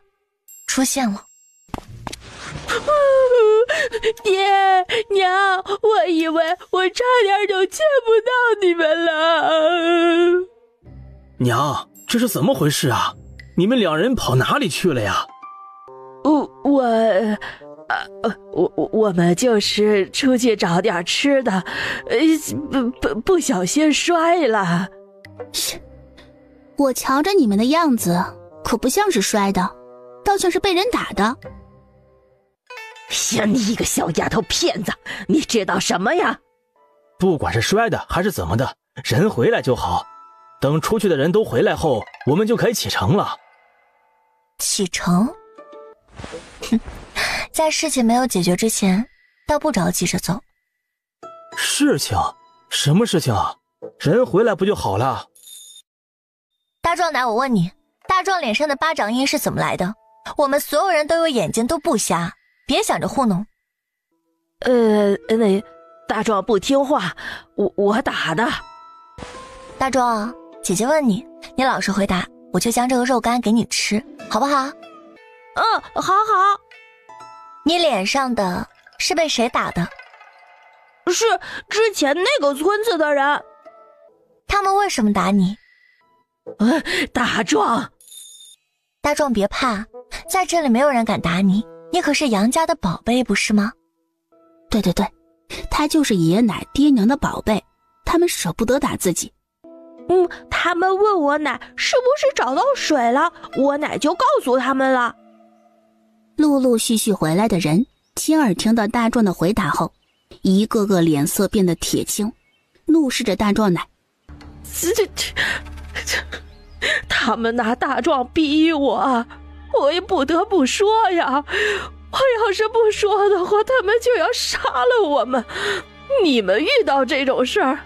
出现了。爹娘，我以为我差点就见不到你们了。娘，这是怎么回事啊？你们2人跑哪里去了呀？我们就是出去找点吃的，不小心摔了。我瞧着你们的样子，可不像是摔的，倒像是被人打的。呀，你一个小丫头片子，你知道什么呀？不管是摔的还是怎么的，人回来就好。等出去的人都回来后，我们就可以启程了。启程？哼，在事情没有解决之前，倒不着急着走。事情？什么事情啊？人回来不就好了？大壮奶，我问你，大壮脸上的巴掌印是怎么来的？我们所有人都有眼睛，都不瞎，别想着糊弄。那大壮不听话，我打的。大壮，姐姐问你，你老实回答，我就将这个肉干给你吃，好不好？好好。你脸上的是被谁打的？是之前那个村子的人。他们为什么打你？大壮，别怕，在这里没有人敢打你，你可是杨家的宝贝，不是吗？对，他就是爷奶爹娘的宝贝，他们舍不得打自己。他们问我奶是不是找到水了，我奶就告诉他们了。陆陆续续回来的人亲耳听到大壮的回答后，一个个脸色变得铁青，怒视着大壮奶。他们拿大壮逼我也不得不说呀。我要是不说的话，他们就要杀了我们。你们遇到这种事儿，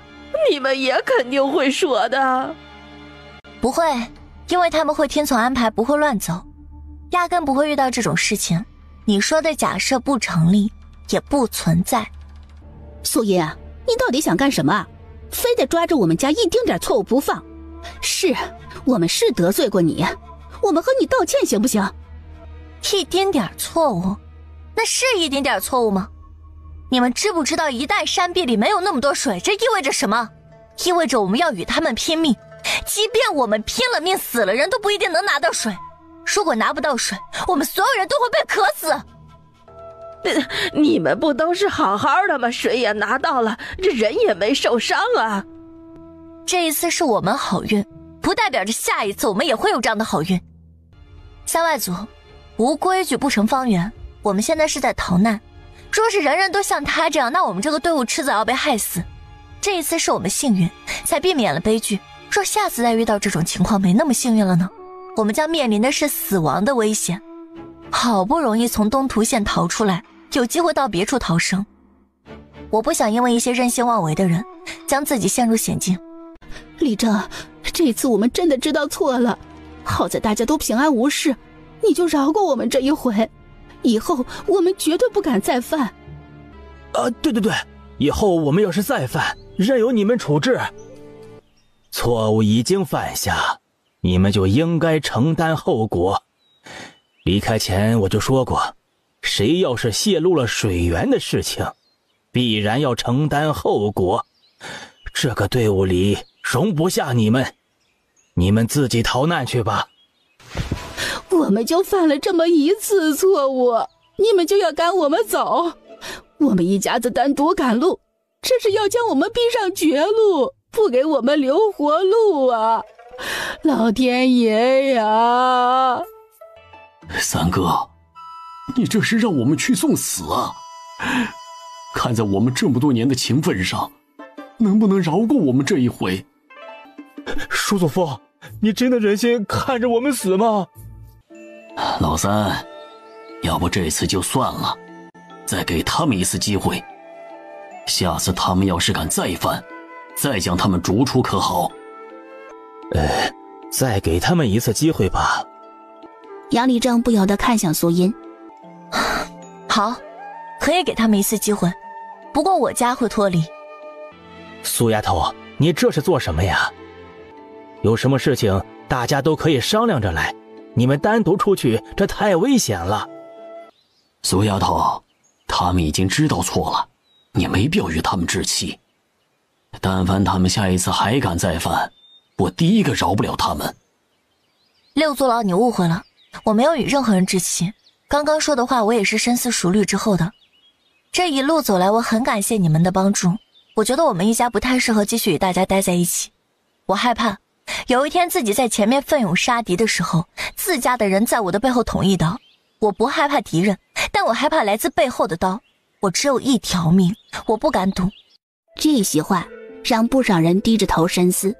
你们也肯定会说的。不会，因为他们会听从安排，不会乱走，压根不会遇到这种事情。你说的假设不成立，也不存在。素音啊，你到底想干什么啊？非得抓着我们家一丁点错误不放。是，我们是得罪过你，我们和你道歉行不行？一丁点错误？那是一丁点错误吗？你们知不知道一旦山壁里没有那么多水，这意味着什么？意味着我们要与他们拼命，即便我们拼了命死了人都不一定能拿到水。如果拿不到水，我们所有人都会被渴死。你们不都是好好的吗？水也拿到了，这人也没受伤啊。这一次是我们好运，不代表着下一次我们也会有这样的好运。三外族，无规矩不成方圆，我们现在是在逃难，若是人人都像他这样，那我们这个队伍迟早要被害死。这一次是我们幸运，才避免了悲剧，若下次再遇到这种情况，没那么幸运了呢，我们将面临的是死亡的危险。好不容易从东图县逃出来，有机会到别处逃生，我不想因为一些任性妄为的人将自己陷入险境。李正，这次我们真的知道错了，好在大家都平安无事，你就饶过我们这一回，以后我们绝对不敢再犯。对，以后我们要是再犯，任由你们处置。错误已经犯下，你们就应该承担后果。离开前我就说过，谁要是泄露了水源的事情，必然要承担后果。这个队伍里容不下你们，你们自己逃难去吧。我们就犯了这么一次错误，你们就要赶我们走？我们一家子单独赶路，这是要将我们逼上绝路，不给我们留活路啊！老天爷呀！三哥，你这是让我们去送死啊！看在我们这么多年的情分上，能不能饶过我们这一回？叔祖父，你真的忍心看着我们死吗？老三，要不这次就算了，再给他们一次机会。下次他们要是敢再犯，再将他们逐出可好？再给他们一次机会吧。杨立正不由得看向苏音。好，可以给他们一次机会，不过我家会脱离。苏丫头，你这是做什么呀？有什么事情大家都可以商量着来，你们单独出去这太危险了。苏丫头，他们已经知道错了，你没必要与他们置气。但凡他们下一次还敢再犯，我第一个饶不了他们。六座老，你误会了，我没有与任何人置气，刚刚说的话我也是深思熟虑之后的。这一路走来，我很感谢你们的帮助，我觉得我们一家不太适合继续与大家待在一起。我害怕有一天自己在前面奋勇杀敌的时候，自家的人在我的背后捅一刀。我不害怕敌人，但我害怕来自背后的刀。我只有一条命，我不敢赌。这些话让不少人低着头深思。